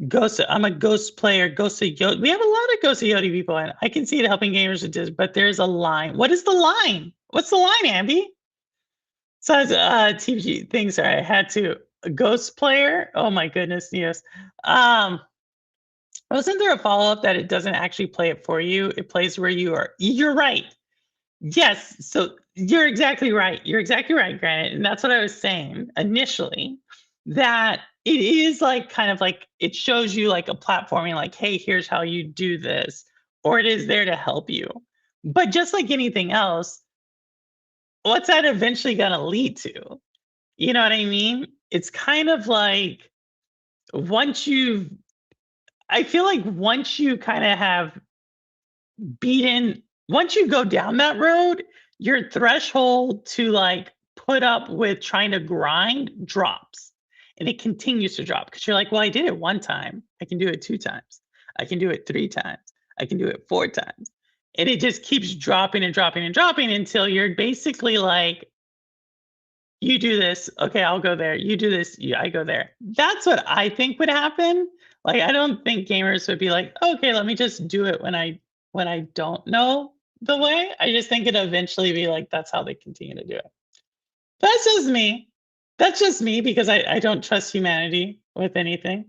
Ghost, I'm a Ghost player. Ghost of Yodi. We have a lot of Ghost of Yodi people, and I can see it helping gamers with this, but there's a line. What is the line? What's the line, Amby? So TVG thing. Sorry, I had to. A Ghost player. Oh my goodness, yes. Wasn't there a follow up that it doesn't actually play it for you? It plays where you are. You're right. Yes. So you're exactly right. You're exactly right, Granite. And that's what I was saying initially, that it is like kind of like it shows you like a platforming, like, hey, here's how you do this, or it is there to help you. But just like anything else, what's that eventually going to lead to? You know what I mean? It's kind of like once you've, I feel like once you kind of have beaten once you go down that road, your threshold to like put up with trying to grind drops. And it continues to drop because you're like, well, I did it one time. I can do it 2 times. I can do it 3 times. I can do it 4 times. And it just keeps dropping and dropping and dropping until you're basically like, you do this, okay, I'll go there. You do this, yeah, I go there. That's what I think would happen. Like, I don't think gamers would be like, okay, let me just do it when I don't know the way. I just think it'll eventually be like that's how they continue to do it. That's just me. That's just me because I don't trust humanity with anything.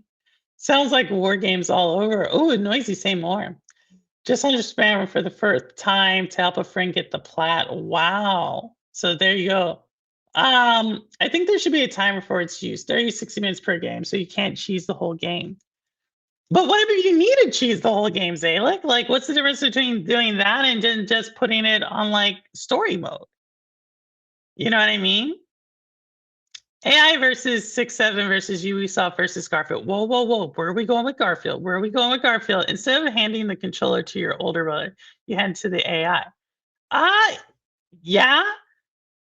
Sounds like war games all over. Oh, Noisy, say more. Just understand for the first time to help a friend get the plat. Wow. So there you go. I think there should be a timer for its use. 30, 60 minutes per game, so you can't cheese the whole game. But what if you need to cheese the whole game, Zalek? Like, what's the difference between doing that and then just putting it on like story mode? You know what I mean? AI versus 6-7 versus Ubisoft versus Garfield. Whoa, whoa, whoa. Where are we going with Garfield? Where are we going with Garfield? Instead of handing the controller to your older brother, you hand to the AI. Yeah.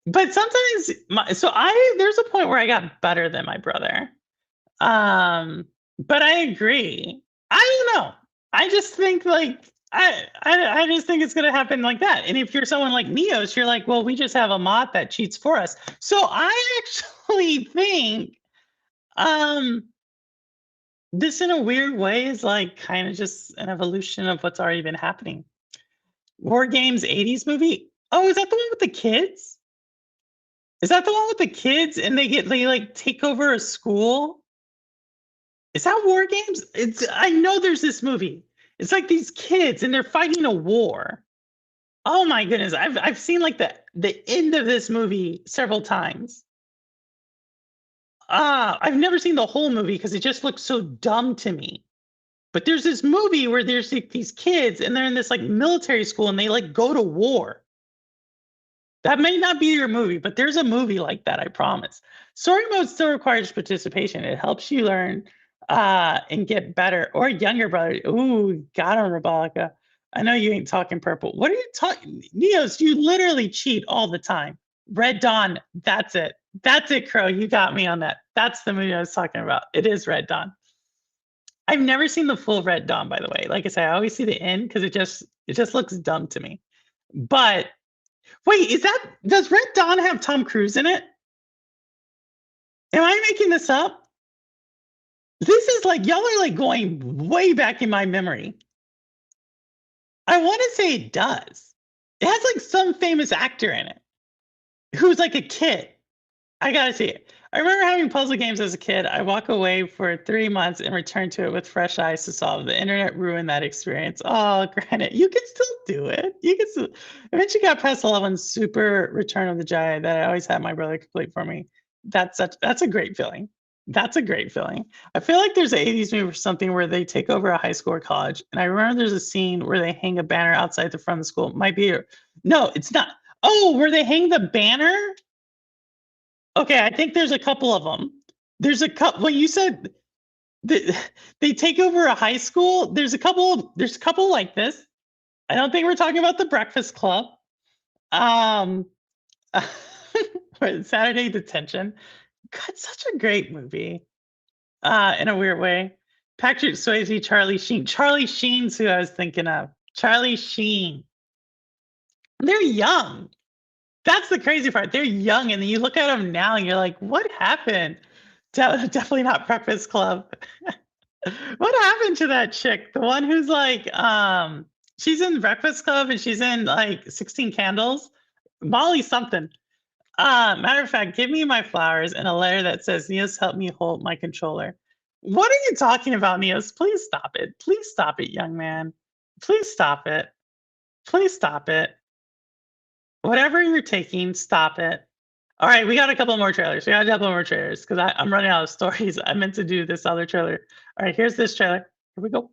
But sometimes there's a point where I got better than my brother. But I agree. I don't know. I just think like I just think it's gonna happen like that. And if you're someone like Neos, you're like, well, we just have a mod that cheats for us. So I actually think this in a weird way is like kind of just an evolution of what's already been happening. War Games 80s movie. Oh, is that the one with the kids? Is that the one with the kids and they like take over a school? Is that War Games? I know there's this movie. It's like these kids and they're fighting a war. Oh my goodness. I've seen like the end of this movie several times. I've never seen the whole movie because it just looks so dumb to me. But there's this movie where there's like, these kids and they're in this like military school and they like go to war. That may not be your movie, but there's a movie like that, I promise. Story mode still requires participation. It helps you learn and get better. Or younger brother. Ooh, got him, Rebecca. I know you ain't talking purple. What are you talking? Neos, you literally cheat all the time. Red Dawn, that's it. That's it, Crow. You got me on that. That's the movie I was talking about. It is Red Dawn. I've never seen the full Red Dawn, by the way. Like I said, I always see the end because it just looks dumb to me. But wait, does Red Dawn have Tom Cruise in it? Am I making this up? This is like y'all are like going way back in my memory. I want to say it does. It has like some famous actor in it who's like a kid. I gotta see it. I remember having puzzle games as a kid. I walk away for 3 months and return to it with fresh eyes to solve. The internet ruined that experience. Oh, granted, you can still do it. You can still. Eventually got past the level in Super Return of the Jedi that I always had my brother complete for me. That's a great feeling. That's a great feeling. I feel like there's an 80s movie or something where they take over a high school or college. And I remember there's a scene where they hang a banner outside the front of the school. It might be, no, it's not. Oh, where they hang the banner? Okay, I think there's a couple of them. There's a couple, when you said they take over a high school, there's a couple like this. I don't think we're talking about The Breakfast Club. Saturday Detention. God, such a great movie. In a weird way. Patrick Swayze, Charlie Sheen. Charlie Sheen's who I was thinking of. Charlie Sheen. They're young. That's the crazy part. They're young, and then you look at them now, and you're like, "What happened?" Definitely not Breakfast Club. What happened to that chick? The one who's like, she's in Breakfast Club, and she's in like 16 Candles. Molly something. Matter of fact, give me my flowers and a letter that says, "Neos, help me hold my controller." What are you talking about, Neos? Please stop it. Please stop it, young man. Please stop it. Please stop it. Whatever you're taking, stop it. All right, we got a couple more trailers. We got a couple more trailers because I'm running out of stories. I meant to do this other trailer. All right, here's this trailer. Here we go.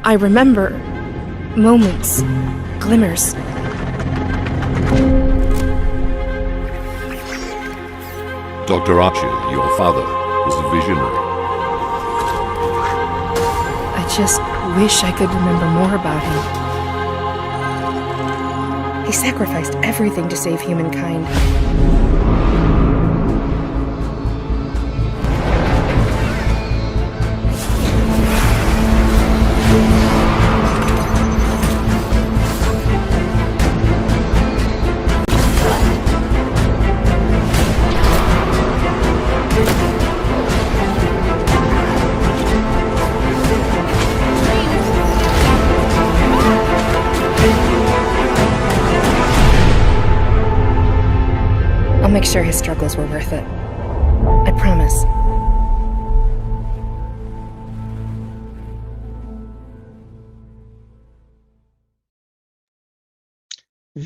I remember moments, glimmers. Dr. Archer, your father, was a visionary. I just wish I could remember more about him. He sacrificed everything to save humankind. I'll make sure his struggles were worth it. I promise.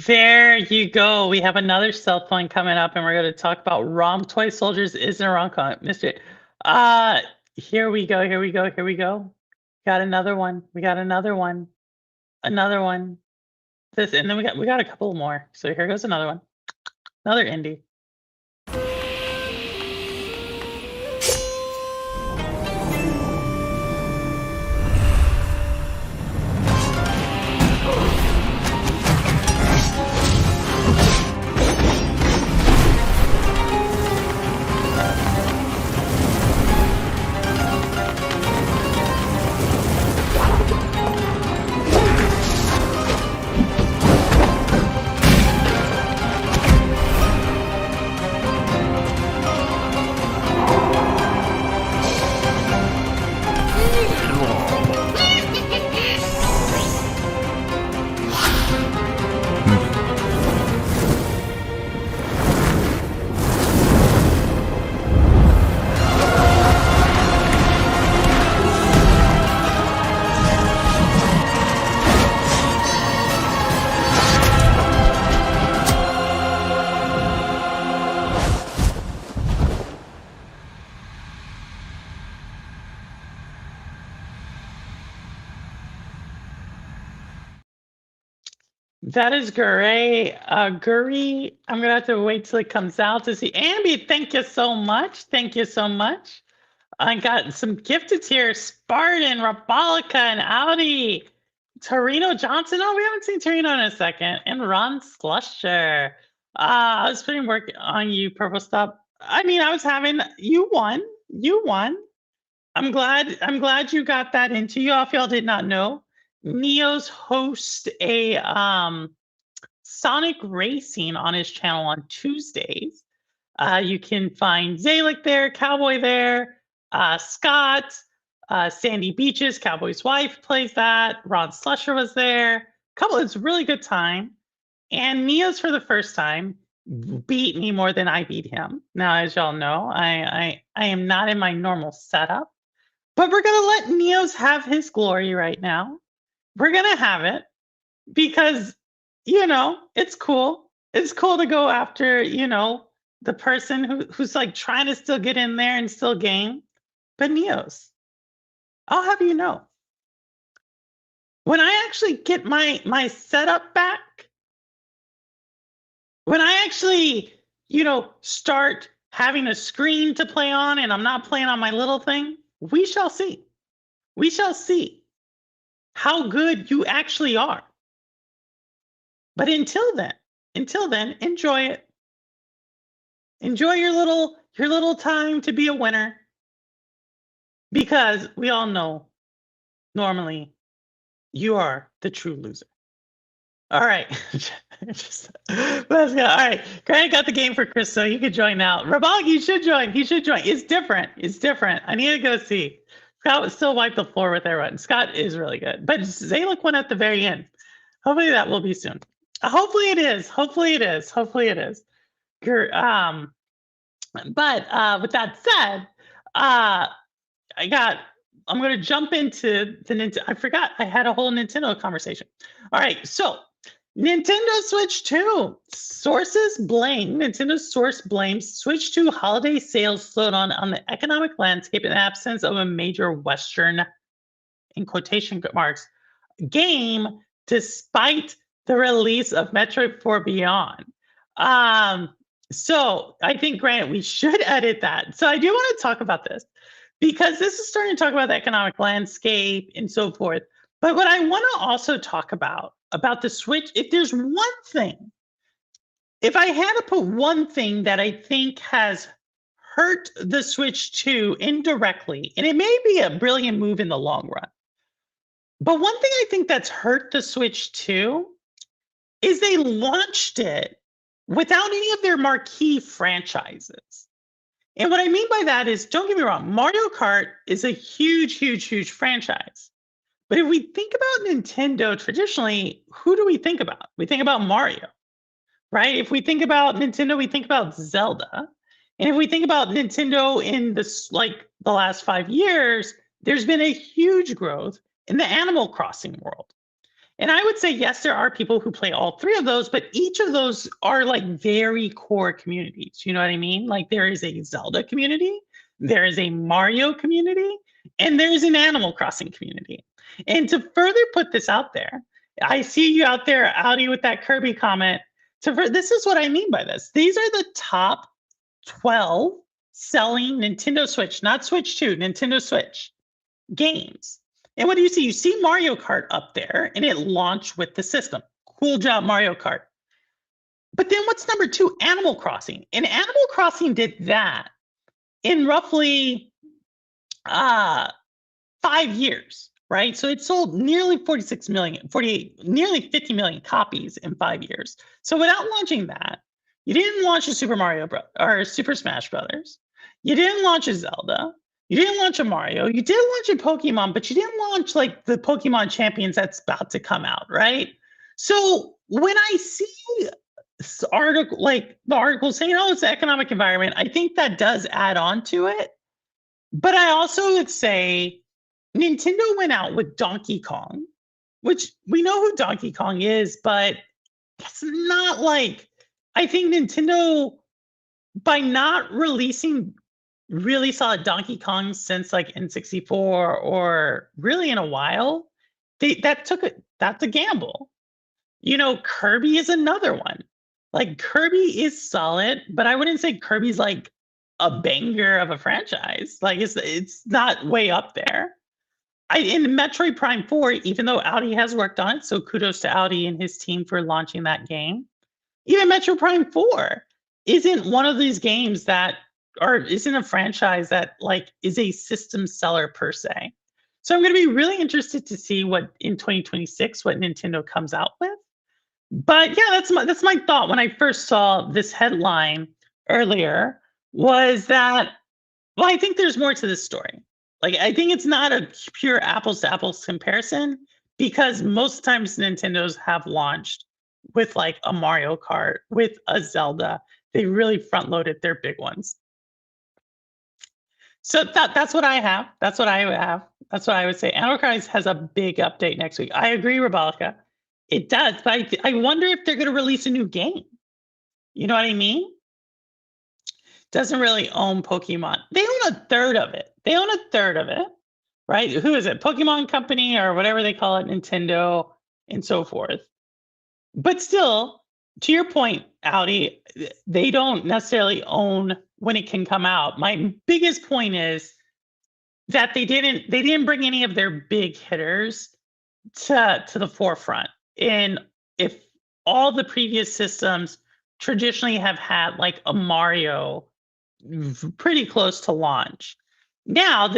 There you go. We have another cell phone coming up, and we're going to talk about Rom Toy Soldiers isn't a rom-com. Mr. Here we go. Here we go. Here we go. Got another one. We got another one. Another one. This, and then we got a couple more. So here goes another one. Another indie. That is great. Guri, I'm gonna have to wait till it comes out to see. Ambi, thank you so much. Thank you so much. I got some gifted here. Spartan, Rapalica, and Audi. Torino Johnson. Oh, we haven't seen Torino in a second. And Ron Slusher. I was putting work on you, Purple Stop. I mean, I was having you won. You won. I'm glad you got that into you. If y'all did not know, Neo's host a Sonic Racing on his channel on Tuesdays. You can find Zalik there, Cowboy there, Scott, Sandy Beaches, Cowboy's wife plays that. Ron Slusher was there. It's a really good time. And Neo's for the first time beat me more than I beat him. Now, as y'all know, I am not in my normal setup, but we're gonna let Neo's have his glory right now. We're gonna have it because it's cool. It's cool to go after the person who's like trying to still get in there and still game. But Neo's, I'll have you know, when I actually get my setup back, when I actually start having a screen to play on and I'm not playing on my little thing, we shall see. We shall see how good you actually are. But until then, enjoy it. Enjoy your little time to be a winner. Because we all know normally you are the true loser. All right. Let's go. All right. Grant got the game for Chris, so you can join now. Rabal, you should join. He should join. It's different. It's different. I need to go see. Scott would still wipe the floor with everyone. Scott is really good. But Zalik won at the very end. Hopefully that will be soon. Hopefully it is. Hopefully it is. Hopefully it is. But with that said, I'm going to jump into the Nintendo. I forgot I had a whole Nintendo conversation. All right, so Nintendo Switch 2. Nintendo source blames Switch 2 holiday sales slowdown on the economic landscape in the absence of a major Western, in quotation marks, game, despite the release of Metroid 4 Beyond. So I think, Grant, we should edit that. So I do want to talk about this because this is starting to talk about the economic landscape and so forth. But what I want to also talk about the Switch, if there's one thing, if I had to put one thing that I think has hurt the Switch 2 indirectly, and it may be a brilliant move in the long run, but one thing I think that's hurt the Switch 2 is they launched it without any of their marquee franchises. And what I mean by that is, don't get me wrong, Mario Kart is a huge, huge, huge franchise. But if we think about Nintendo traditionally, who do we think about? We think about Mario, right? If we think about Nintendo, we think about Zelda. And if we think about Nintendo in the last 5 years, there's been a huge growth in the Animal Crossing world. And I would say, yes, there are people who play all three of those, but each of those are like very core communities. You know what I mean? Like there is a Zelda community, there is a Mario community, and there's an Animal Crossing community. And to further put this out there, I see you out there, Audi, with that Kirby comment. This is what I mean by this. These are the top 12 selling Nintendo Switch, not Switch 2, Nintendo Switch games. And what do you see? You see Mario Kart up there, and it launched with the system. Cool job, Mario Kart. But then what's number 2? Animal Crossing. And Animal Crossing did that in roughly 5 years, right? So it sold nearly 46 million, 48, nearly 50 million copies in 5 years. So without launching that, you didn't launch a Super Mario or Super Smash Brothers. You didn't launch a Zelda. You didn't launch a Mario. You did launch a Pokemon, but you didn't launch like the Pokemon Champions that's about to come out, right? So when I see this article, like the article saying, "Oh, it's the economic environment," I think that does add on to it. But I also would say Nintendo went out with Donkey Kong, which we know who Donkey Kong is, but it's not like, I think Nintendo, by not releasing really solid Donkey Kong since like N64 or really in a while, that's a gamble. Kirby is another one. Like Kirby is solid, but I wouldn't say Kirby's like a banger of a franchise. Like it's not way up there. In Metroid Prime 4, even though Audi has worked on it, so kudos to Audi and his team for launching that game. Even Metroid Prime 4 isn't one of these games that or isn't a franchise that like is a system seller per se. So I'm going to be really interested to see what in 2026 what Nintendo comes out with. But yeah, that's my thought when I first saw this headline earlier was that well, I think there's more to this story. Like I think it's not a pure apples to apples comparison because most times Nintendos have launched with like a Mario Kart, with a Zelda. They really front loaded their big ones. So that's what I have. That's what I have. That's what I would say. Animal Crossing has a big update next week. I agree, Rebecca. It does, but I wonder if they're going to release a new game. You know what I mean? Doesn't really own Pokemon. They own a third of it. Right? Who is it? Pokemon Company or whatever they call it, Nintendo, and so forth. But still, to your point, Audi, they don't necessarily own when it can come out. My biggest point is that they didn't bring any of their big hitters to the forefront. And if all the previous systems traditionally have had like a Mario pretty close to launch. Now,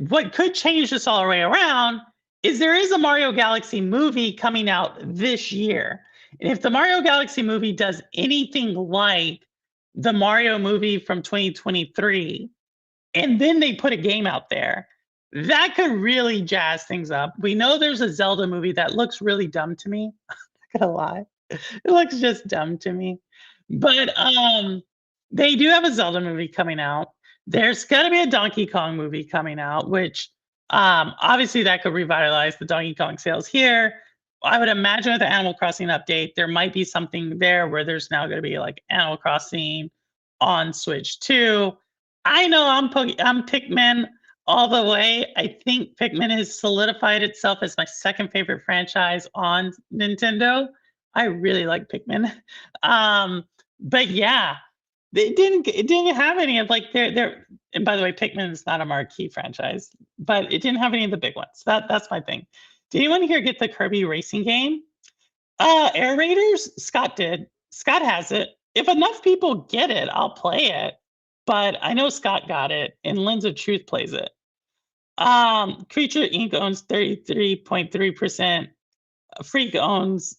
what could change this all the way around is there is a Mario Galaxy movie coming out this year. And if the Mario Galaxy movie does anything like the Mario movie from 2023, and then they put a game out there, that could really jazz things up. We know there's a Zelda movie that looks really dumb to me. I'm not gonna lie. It looks just dumb to me. But they do have a Zelda movie coming out. There's gonna be a Donkey Kong movie coming out, which obviously that could revitalize the Donkey Kong sales here. I would imagine with the Animal Crossing update, there might be something there where there's now going to be like Animal Crossing on Switch 2. I know I'm Pikmin all the way. I think Pikmin has solidified itself as my second favorite franchise on Nintendo. I really like Pikmin. But yeah, it didn't have any of like their and by the way, Pikmin is not a marquee franchise, but it didn't have any of the big ones. That's my thing. Did anyone here get the Kirby racing game? Air Raiders? Scott did. Scott has it. If enough people get it, I'll play it. But I know Scott got it, and Lens of Truth plays it. Creature Inc. owns 33.3%. Freak owns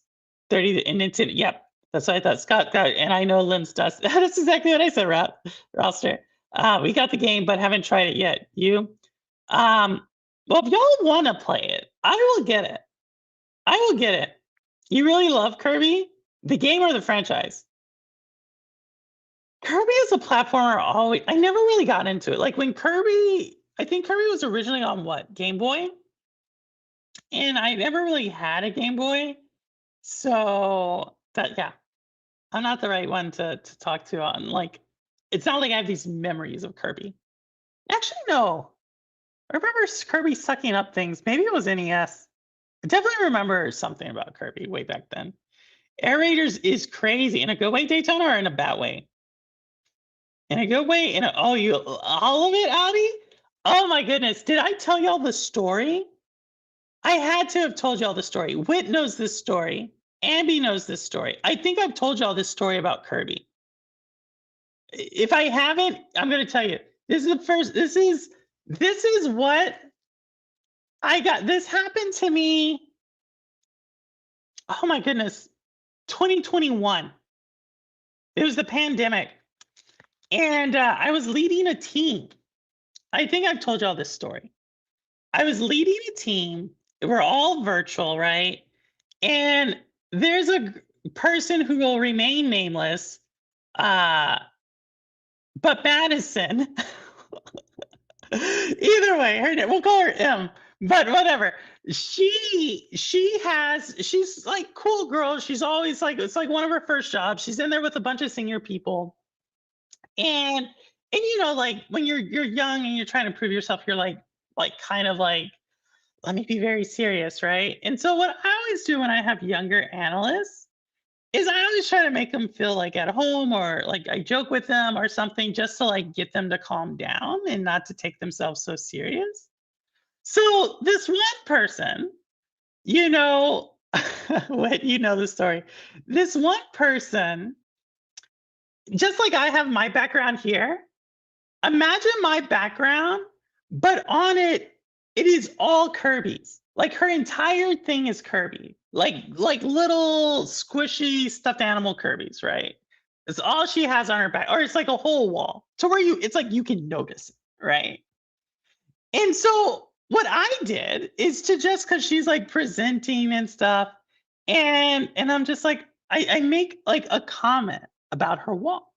30, and it's yep. That's what I thought. Scott got it, and I know Lens does. That's exactly what I said, Roster. We got the game, but haven't tried it yet. You? Well, if y'all want to play it, I will get it. You really love Kirby? The game or the franchise? Kirby as a platformer I never really got into it. Like when I think Kirby was originally on what? Game Boy? And I never really had a Game Boy. So yeah. I'm not the right one to talk to on like it's not like I have these memories of Kirby. Actually, no. I remember Kirby sucking up things. Maybe it was NES. I definitely remember something about Kirby way back then. Air Raiders is crazy in a good way, Daytona, or in a bad way? In a good way? All of it, Audi? Oh my goodness. Did I tell y'all the story? I had to have told y'all the story. Whit knows this story. Ambi knows this story. I think I've told y'all this story about Kirby. If I haven't, I'm going to tell you. This is what I got. This happened to me. Oh my goodness. 2021. It was the pandemic. And I was leading a team. I think I've told y'all this story. I was leading a team. We're all virtual, right? And there's a person who will remain nameless, but Madison. Either way, we'll call her M, but whatever. She's like cool girl. She's always like, it's like one of her first jobs. She's in there with a bunch of senior people. And like when you're young and you're trying to prove yourself, you're like kind of like let me be very serious, right? And so what I always do when I have younger analysts is I always try to make them feel like at home, or like I joke with them or something, just to like get them to calm down and not to take themselves so serious. So this one person, you know, what you know the story. This one person, just like I have my background here, imagine my background, but on it, it is all Kirby's. Like her entire thing is Kirby, like little squishy stuffed animal Kirby's, right? It's all she has on her back, or it's like a whole wall to where it's like you can notice it, right? And so what I did is to, just because she's like presenting and stuff, and I'm just like, I make like a comment about her wall,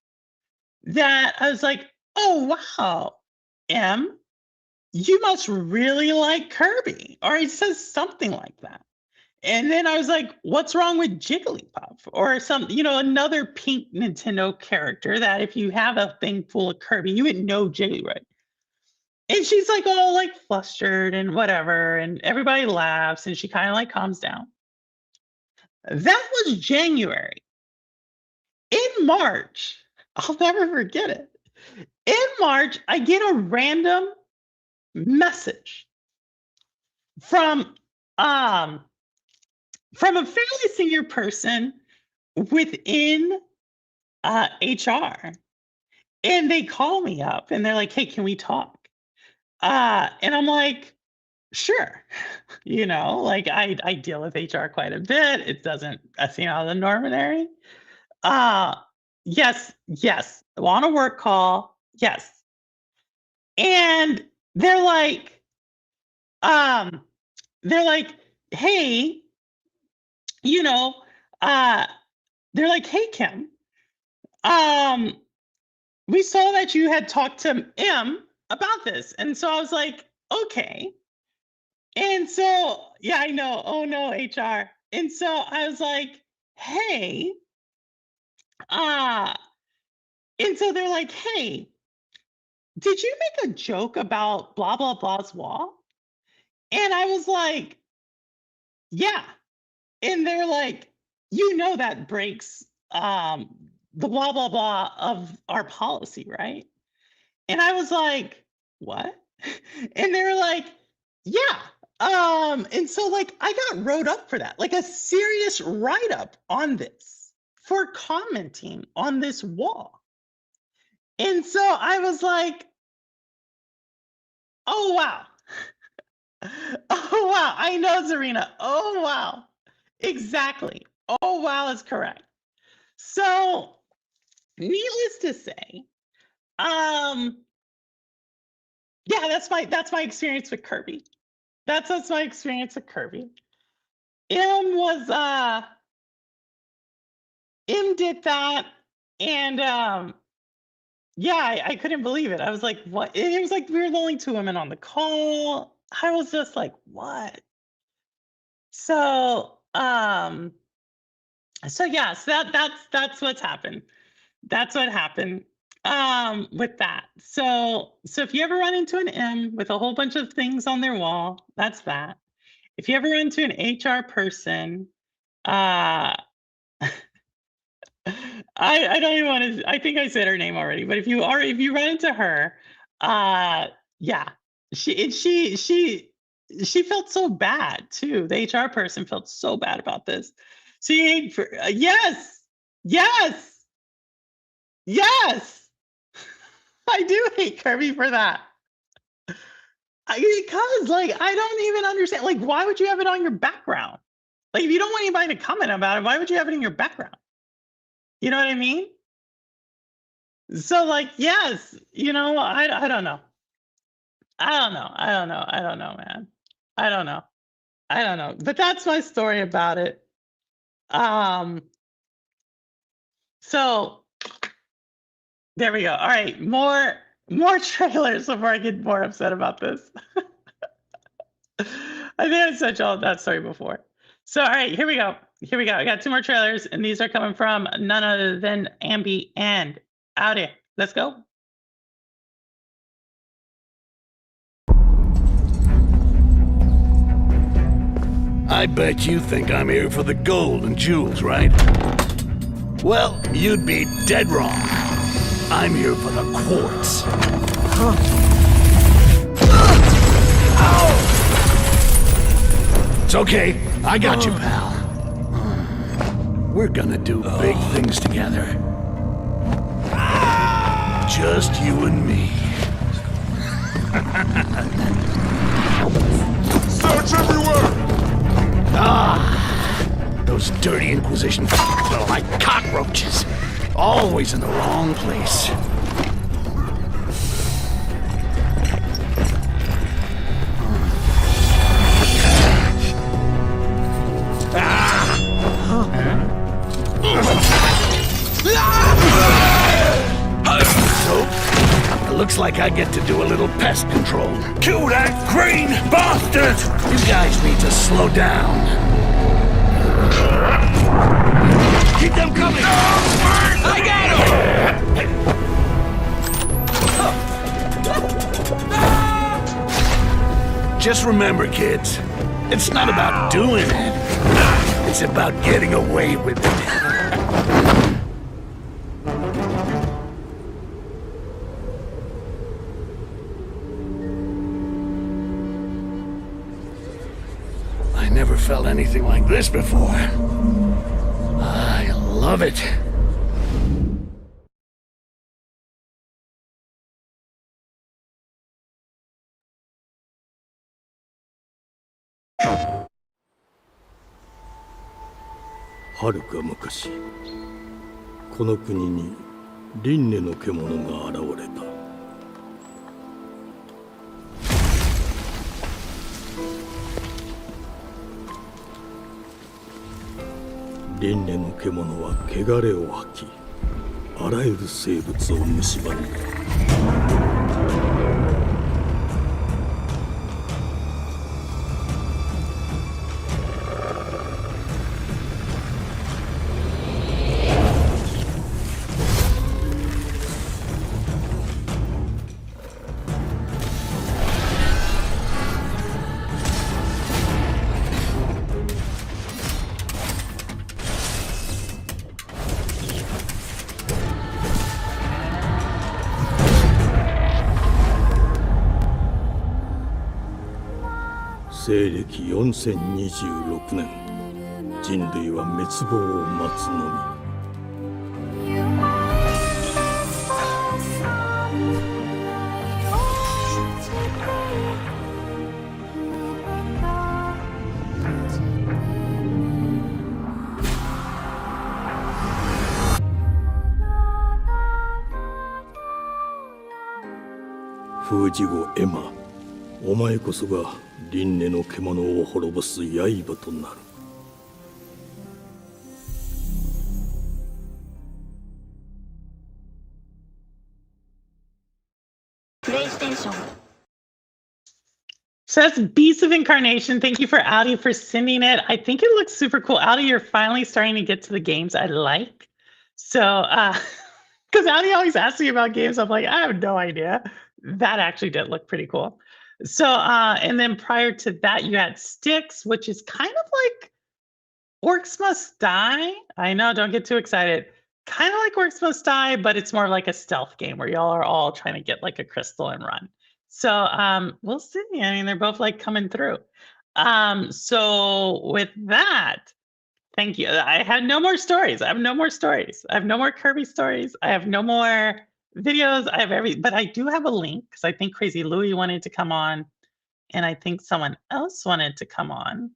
that I was like, oh wow, M, you must really like Kirby. Or he says something like that. And then I was like, what's wrong with Jigglypuff? Or some, another pink Nintendo character that if you have a thing full of Kirby, you would know Jiggly, right? And she's like all like flustered and whatever, and everybody laughs, and she kind of like calms down. That was January. In March, I'll never forget it. In March, I get a random message from a fairly senior person within HR, and they call me up and they're like, "Hey, can we talk?" And I'm like, "Sure." Like I deal with HR quite a bit. It doesn't seem out of the ordinary. Yes, yes. On a work call, yes. And they're like, um, hey, you know, uh, they're like, hey, Kim, um, we saw that you had talked to M about this. And so I was like, okay. And so, yeah, I know. Oh no, HR. And so I was like, hey, uh, and so they're like, hey, did you make a joke about blah, blah, blah's wall? And I was like, yeah. And they're like, that breaks the blah, blah, blah of our policy, right? And I was like, what? And they were like, yeah. And so like I got wrote up for that, like a serious write-up on this for commenting on this wall. And so I was like, oh wow. Oh wow. I know, Zarina. Oh wow. Exactly. Oh wow is correct. So needless to say, yeah, that's my experience with Kirby. That's my experience with Kirby. M was M did that, and yeah, I couldn't believe it. I was like, what? It was like we were the only two women on the call. I was just like, what? So so yes, that's what's happened. That's what happened with that. So if you ever run into an M with a whole bunch of things on their wall, that's that. If you ever run into an HR person, I don't even want to. I think I said her name already. But if you run into her, yeah, she felt so bad too. The HR person felt so bad about this. See, yes, yes, yes. I do hate Kirby for that. Because like I don't even understand. Like, why would you have it on your background? Like, if you don't want anybody to comment about it, why would you have it in your background? You know what I mean? So like, yes, I don't know. I don't know. I don't know. I don't know, man. I don't know. I don't know. But that's my story about it. So there we go. All right, more trailers before I get more upset about this. I think I said y'all that story before. So all right, here we go. Here we go. I got 2 more trailers, and these are coming from none other than Ambi and Audi. Let's go. I bet you think I'm here for the gold and jewels, right? Well, you'd be dead wrong. I'm here for the quartz. It's okay. I got you, pal. We're gonna do big things together. Just you and me. Search everywhere! Those dirty Inquisition are like cockroaches. Always in the wrong place. So, it looks like I get to do a little pest control. Kill that green bastard! You guys need to slow down. Keep them coming! I got him! Just remember, kids, it's not about doing it. It's about getting away with it. I never felt anything like this before. I love it.はるか昔、この国に輪廻の獣が現れた。輪廻の獣は汚れを吐き、あらゆる生物を蝕んだ。西暦4026年、人類は滅亡を待つのみ。封じ子エマ、お前こそが輪廻の獣を滅ぼす刃となる。So that's Beast of Incarnation. Thank you for Audi for sending it. I think it looks super cool. Audi, you're finally starting to get to the games I like. So, because Audi always asks me about games, I'm like, I have no idea. That actually did look pretty cool. So, and then prior to that, you had Styx, which is kind of like Orcs Must Die. I know, don't get too excited. Kind of like Orcs Must Die, but it's more like a stealth game where y'all are all trying to get like a crystal and run. So, we'll see. I mean, they're both like coming through. So with that, thank you. I had no more stories. I have no more stories. I have no more Kirby stories. I have no more videos. I have but I do have a link because I think Crazy Louie wanted to come on, and I think someone else wanted to come on.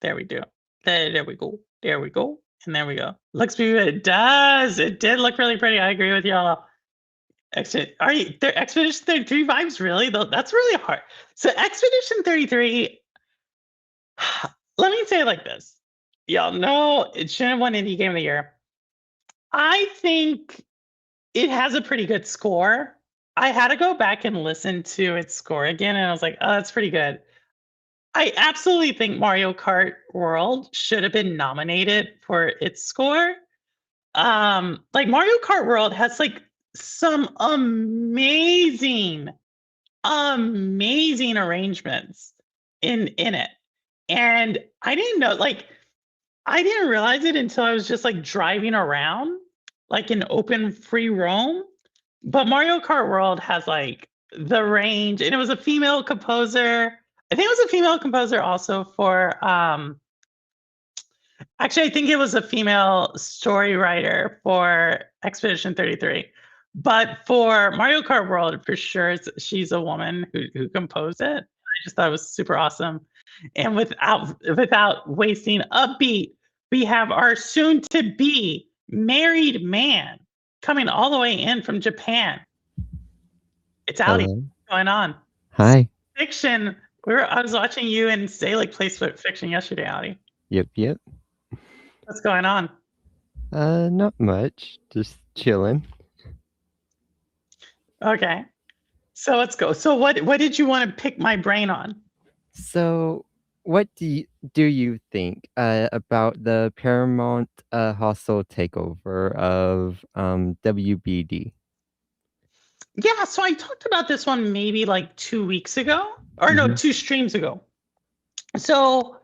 There we do. There we go. There we go. And there we go. Looks beautiful. It does. It did look really pretty. I agree with y'all. Expedition 33 vibes, really? That's really hard. So Expedition 33, let me say it like this. Y'all know it shouldn't have won Indie Game of the Year. I think it has a pretty good score. I had to go back and listen to its score again, and I was like, oh, that's pretty good. I absolutely think Mario Kart World should have been nominated for its score. Like Mario Kart World has like some amazing arrangements. in it. And I didn't know, like, I didn't realize it until I was just like driving around, like in open free roam. But Mario Kart World has like the range, and it was a female composer. I think it was a female composer also for actually I think it was a female story writer for Expedition 33. But for Mario Kart World, for sure, she's a woman who composed it. I just thought it was super awesome. And without wasting a beat, we have our soon to be married man coming all the way in from Japan. It's Audi. Hello. What's going on? Hi. Fiction. I was watching you and Stalic play Fiction yesterday, Audi. Yep. What's going on? Not much. Just chilling. Okay. So let's go. So what did you want to pick my brain on? So, what do you think about the Paramount hostile takeover of WBD? Yeah, so I talked about this one maybe like 2 weeks ago, or no, 2 streams ago. So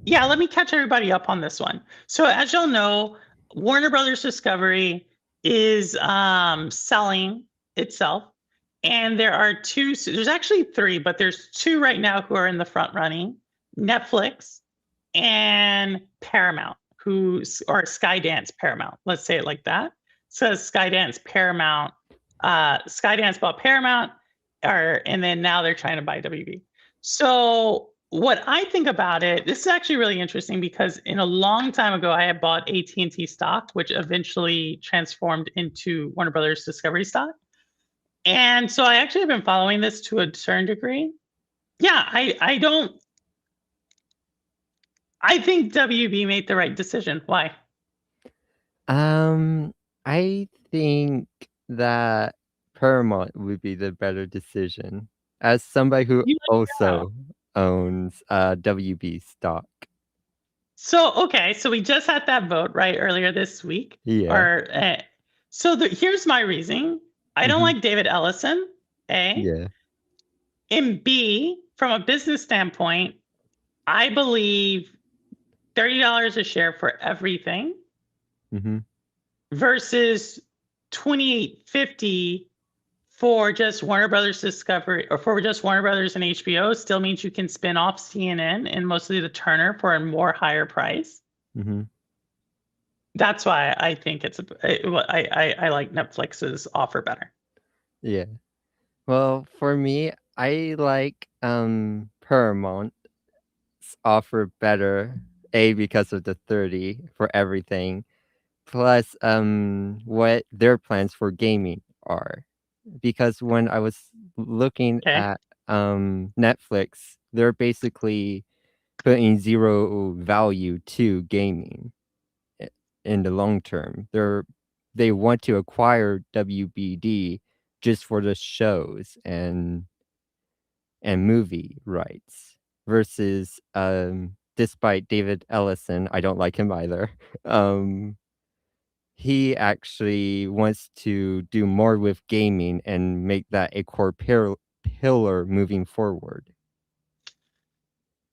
yeah, let me catch everybody up on this one. So as y'all know, Warner Brothers Discovery is selling itself, and there are there's actually 3, but there's 2 right now who are in the front running: Netflix and Paramount, or Skydance Paramount. Let's say it like that. So Skydance Paramount. Skydance bought Paramount, and then now they're trying to buy WB. So what I think about it, this is actually really interesting because in a long time ago, I had bought AT&T stock, which eventually transformed into Warner Brothers Discovery stock. And so I actually have been following this to a certain degree. Yeah, I think WB made the right decision. Why? I think that Paramount would be the better decision as somebody who also owns WB stock. So okay, so we just had that vote right earlier this week. Yeah. So here's my reasoning. I don't like David Ellison. A. Yeah. And B, from a business standpoint, I believe $30 a share for everything versus $28.50 for just Warner Brothers Discovery, or for just Warner Brothers and HBO, still means you can spin off CNN and mostly the Turner for a more higher price. That's why I think I like Netflix's offer better. Yeah. Well, for me, I like Paramount's offer better. A, because of the 30 for everything, plus what their plans for gaming are. Because when I was looking at Netflix, they're basically putting zero value to gaming in the long term. They want to acquire WBD just for the shows and movie rights versus despite David Ellison, I don't like him either. He actually wants to do more with gaming and make that a core pillar moving forward.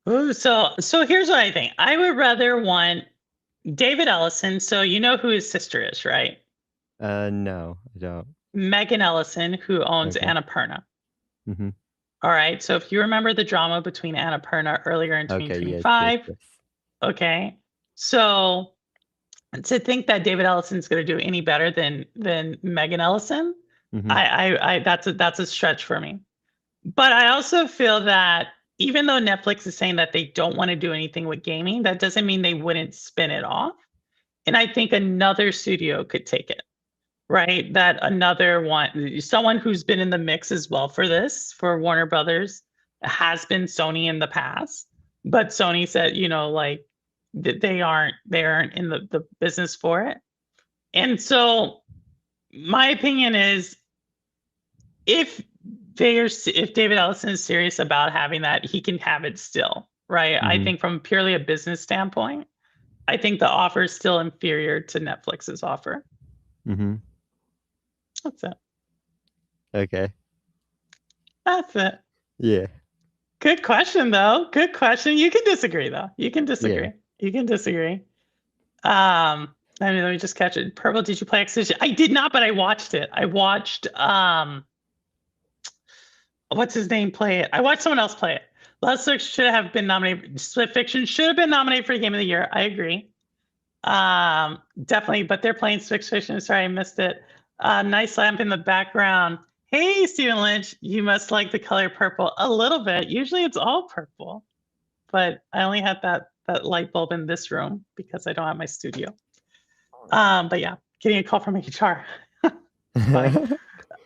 Ooh, so here's what I think. I would rather want David Ellison. So you know who his sister is, right? No, I don't. Megan Ellison, who owns Annapurna. All right. So if you remember the drama between Annapurna earlier in 2025, okay. So to think that David Ellison's going to do any better than Megan Ellison, that's a stretch for me. But I also feel that even though Netflix is saying that they don't want to do anything with gaming, that doesn't mean they wouldn't spin it off. And I think another studio could take it. Right, that another one, someone who's been in the mix as well for Warner Brothers, has been Sony in the past, but Sony said, like they aren't in the business for it. And so my opinion is, if David Ellison is serious about having that, he can have it still, right? I think from purely a business standpoint, I think the offer is still inferior to Netflix's offer. That's it. Okay. That's it. Yeah. Good question, though. Good question. You can disagree, though. You can disagree. Yeah. You can disagree. I mean, let me just catch it. Purple, did you play Exhibition? I did not, but I watched it. I watched what's his name play it? I watched someone else play it. Last Six should have been nominated. Split Fiction should have been nominated for Game of the Year. I agree. Definitely, but they're playing Split Fiction. Sorry, I missed it. Nice lamp in the background. Hey, Stephen Lynch, you must like the color purple a little bit. Usually it's all purple, but I only had that light bulb in this room because I don't have my studio. But yeah, getting a call from HR.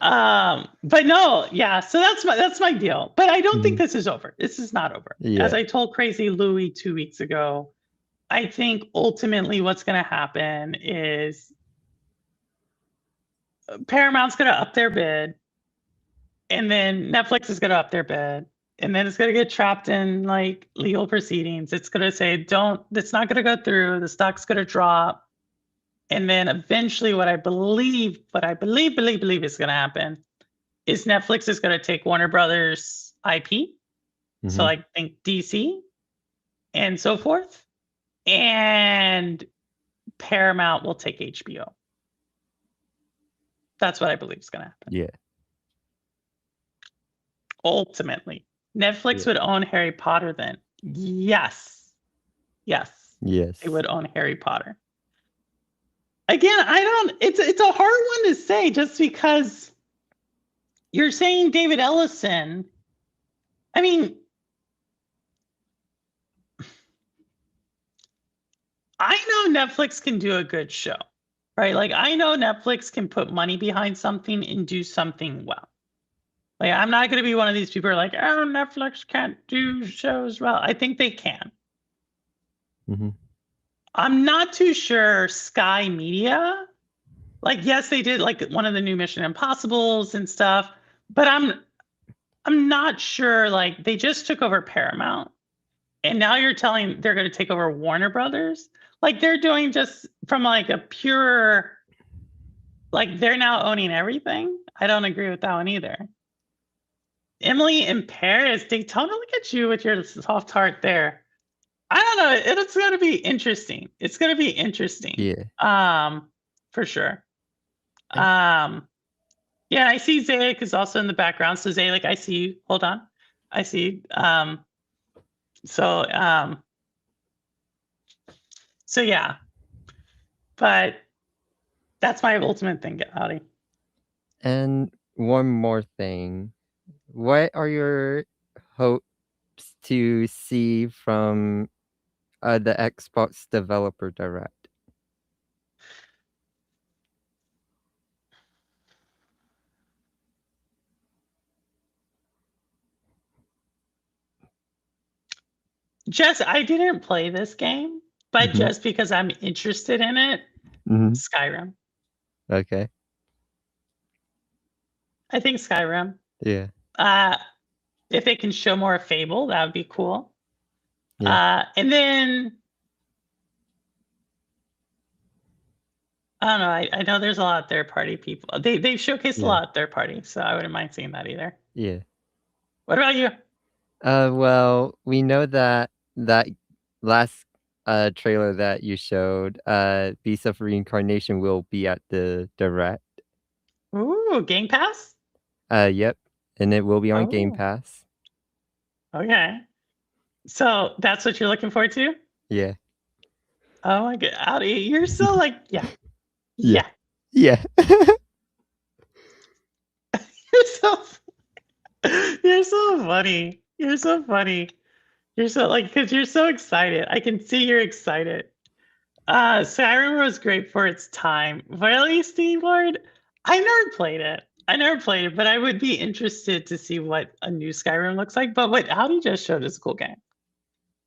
But no, yeah, so that's my deal. But I don't think this is over. This is not over. Yeah. As I told Crazy Louie 2 weeks ago, I think ultimately what's going to happen is Paramount's going to up their bid, and then Netflix is going to up their bid, and then it's going to get trapped in like legal proceedings. It's going to say, it's not going to go through. The stock's going to drop. And then eventually what I believe is going to happen is Netflix is going to take Warner Brothers IP. So I think DC and so forth. And Paramount will take HBO. That's what I believe is going to happen. Yeah. Ultimately, Netflix would own Harry Potter then. Yes. Yes. They would own Harry Potter. Again, it's a hard one to say just because you're saying David Ellison. I mean, I know Netflix can do a good show, right? Like, I know Netflix can put money behind something and do something well. Like, I'm not going to be one of these people who are like, oh, Netflix can't do shows well. I think they can. I'm not too sure Sky Media, like, yes, they did like one of the new Mission Impossibles and stuff, but I'm not sure, like, they just took over Paramount and now you're telling they're going to take over Warner Brothers. Like, they're doing just from like a pure, like, they're now owning everything. I don't agree with that one either. Emily in Paris, Daytona, look at you with your soft heart there. I don't know. It's going to be interesting. It's going to be interesting. Yeah. For sure. Yeah, I see Zayek is also in the background. So Zayek, I see you. Hold on. I see. So yeah. But that's my ultimate thing, Audi. And one more thing. What are your hopes to see from the Xbox Developer Direct? Just, I didn't play this game, but just because I'm interested in it, Skyrim. Okay. I think Skyrim. Yeah. If they can show more of Fable, that would be cool. Yeah. And then I don't know. I know there's a lot of third-party people. They've showcased a lot of third-party, so I wouldn't mind seeing that either. Yeah. What about you? Well, we know that last trailer that you showed, Beast of Reincarnation will be at the Direct. Ooh, Game Pass? Yep. And it will be on Game Oh. Pass. Okay. So that's what you're looking forward to? Yeah. Oh my god, Audi, you're so like, yeah. Yeah. You're so you're so funny. You're so funny. You're so like, because you're so excited. I can see you're excited. Skyrim was great for its time. Really, Steve Lord? I never played it, but I would be interested to see what a new Skyrim looks like. But what Audi just showed is a cool game.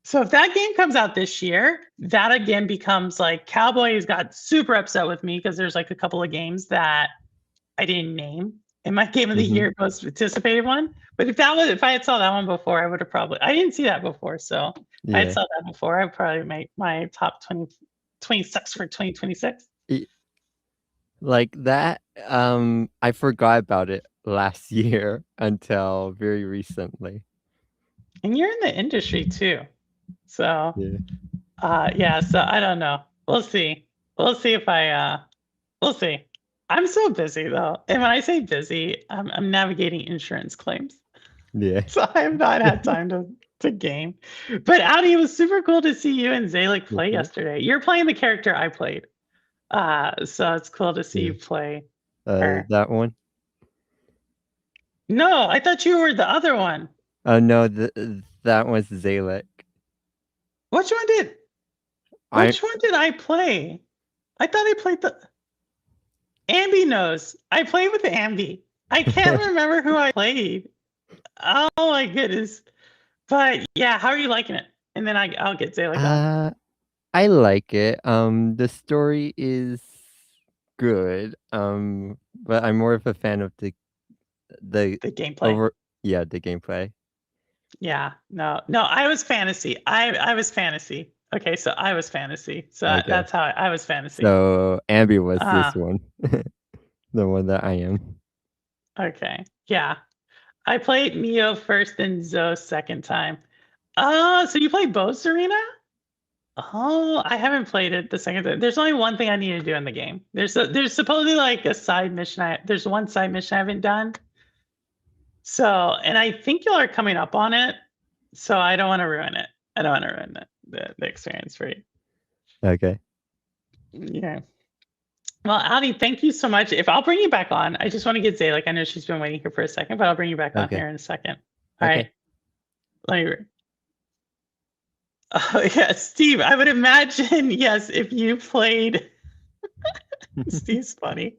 So if that game comes out this year, that again becomes like, Cowboys got super upset with me because there's like a couple of games that I didn't name in my Game of the Year most anticipated one. But if I had saw that one before, I would have probably, I didn't see that before. So if I had saw that before, I would probably make my top 26 for 2026. Like that, I forgot about it last year until very recently. And you're in the industry too. So Yeah. yeah, so I don't know. We'll see. We'll see if we'll see. I'm so busy though. And when I say busy, I'm navigating insurance claims. Yeah. So I have not had time to game. But Audi, it was super cool to see you and Zalik play Mhm. yesterday. You're playing the character I played. So it's cool to see you play her. That one. No, I thought you were the other one. Oh no, that was Zalek. Which one did I play? I thought I played the Ambi knows. I played with Ambi. I can't remember who I played. Oh my goodness. But yeah, how are you liking it? And then I'll get Zalek on. I like it. The story is good. But I'm more of a fan of the The gameplay. the gameplay. Yeah, no, I was fantasy. I was fantasy. Okay, so I was fantasy. So Okay. that's how I was fantasy. So Ambi was this one, the one that I am. Okay, yeah, I played Mio first and Zoe second time. Oh, so you played both, Serena? Oh, I haven't played it the second time. There's only one thing I need to do in the game. There's supposedly like a side mission. There's one side mission I haven't done. So, and I think y'all are coming up on it. So I don't want to ruin it. I don't want to ruin the experience for you. Okay. Yeah. Well, Audi, thank you so much. If I'll bring you back on, I just want to get Zalek. I know she's been waiting here for a second, but I'll bring you back on Okay. here in a second. All Okay. right. Let me. Oh yeah, Steve. I would imagine yes, if you played. Steve's funny.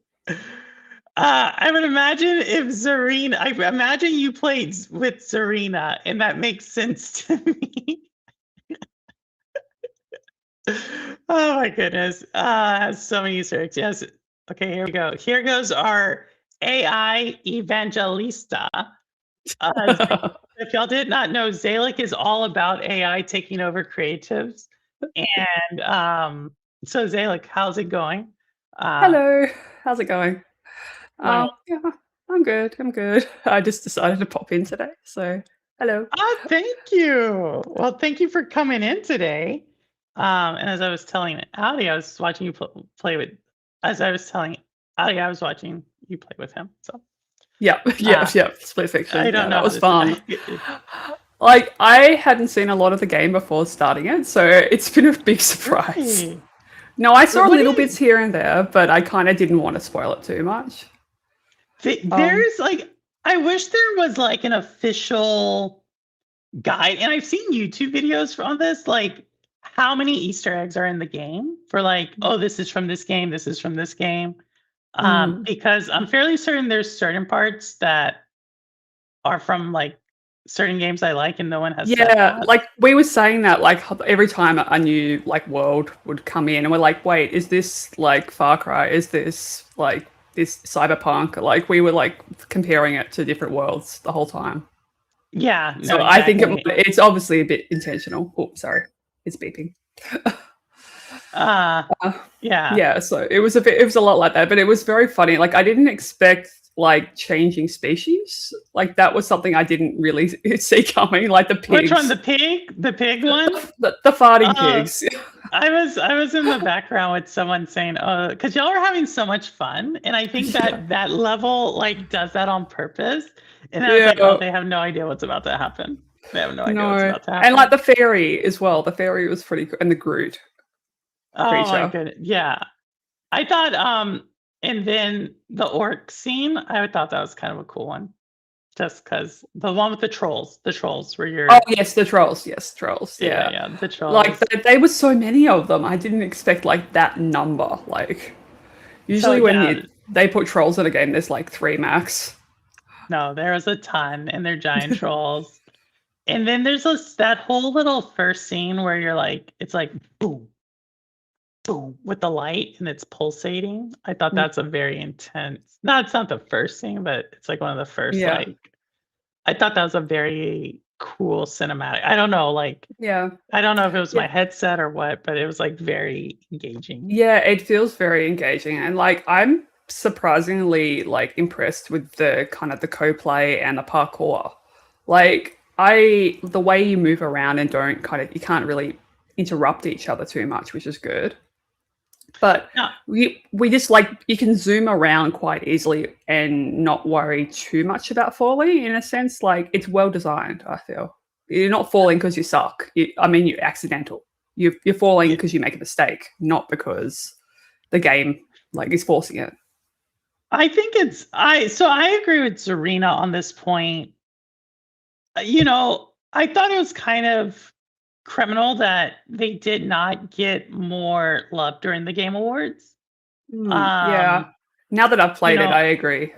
I would imagine if Zarina. I imagine you played with Zarina, and that makes sense to me. Oh my goodness. So many Easter eggs. Yes. Okay, here we go. Here goes our AI Evangelista. If y'all did not know, Zalek is all about AI taking over creatives. And so Zalek, how's it going? Hello, how's it going? Well- Yeah, I'm good. I'm good. I just decided to pop in today, so hello. Thank you. Well, thank you for coming in today. And as I was telling Audi, I was watching you play with. As I was telling Audi, I was watching you play with him. So Yeah, Split Fiction. I don't yeah, know. that was this- fun. Like I hadn't seen a lot of the game before starting it, so it's been a big surprise. Really? No, I saw What do little you- bits here and there, but I kind of didn't want to spoil it too much. There's like, I wish there was like an official guide, and I've seen YouTube videos on this, like how many Easter eggs are in the game for like, oh, this is from this game, this is from this game. Because I'm fairly certain there's certain parts that are from like certain games I like, and no one has said Yeah, that. like we were saying that like every time a new like world would come in, and we're like, wait, is this like Far Cry? Is this like this Cyberpunk? Like we were like comparing it to different worlds the whole time. Yeah. So no, I think exactly. it's obviously a bit intentional. Oh, sorry, it's beeping. Yeah. Yeah, so it was a lot like that, but it was very funny. Like I didn't expect like changing species. Like that was something I didn't really see coming. Like the pigs. Which one? The pig? The pig one? The farting Oh. pigs. I was in the background with someone saying, "Oh, because y'all are having so much fun," and I think that level like does that on purpose. And I was like, Yeah. "Oh, they have no idea what's about to happen. They have no idea what's No, about to happen." and like the fairy as well. The fairy was pretty good, and the Groot. oh my creature. goodness, yeah. I thought, and then the orc scene, I thought that was kind of a cool one, just because the one with the trolls where you're. Oh yes, the trolls. Yes, trolls. Yeah. yeah, the trolls. Like there were so many of them. I didn't expect like that number. Like usually when they put trolls in a game, there's like 3 max. No, there was a ton, and they're giant trolls. And then there's that whole little first scene where you're like, it's like boom, boom with the light, and it's pulsating. I thought that's a very intense. No, it's not the first scene, but it's like one of the first. Yeah. Like, I thought that was a very cool cinematic. I don't know, like Yeah. I don't know if it was my headset or what, but it was like very engaging. Yeah, it feels very engaging, and like I'm surprisingly like impressed with the kind of the co-play and the parkour. Like the way you move around and you can't really interrupt each other too much, which is good. But No. we just like you can zoom around quite easily and not worry too much about falling. In a sense, like it's well designed. I feel you're not falling because you suck. You're accidental. You're falling because you make a mistake, not because the game like is forcing it. I think I agree with Zarina on this point. I thought it was kind of criminal that they did not get more love during the Game Awards. Yeah. Now that I've played it, I agree.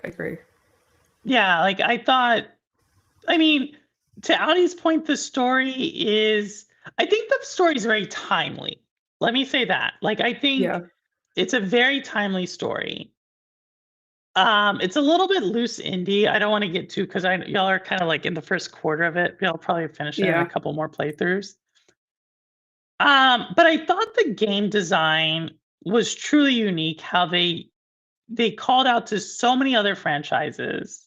Yeah, like I thought, to Audi's point, I think the story is very timely. Let me say that. Like, I think it's a very timely story. It's a little bit loose indie. I don't want to get too, because y'all are kind of like in the first quarter of it. Y'all probably finish it in a couple more playthroughs. But I thought the game design was truly unique. How they called out to so many other franchises,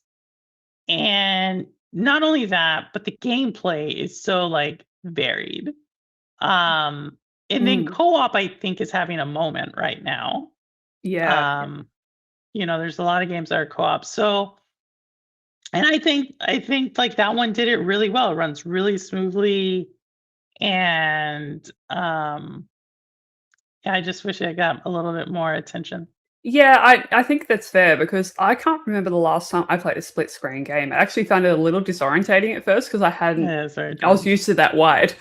and not only that, but the gameplay is so like varied. And then co-op, I think, is having a moment right now. Yeah. There's a lot of games that are co-op. So, and I think like that one did it really well. It runs really smoothly. And I just wish I got a little bit more attention. Yeah, I think that's fair because I can't remember the last time I played a split screen game. I actually found it a little disorientating at first because I was used to that wide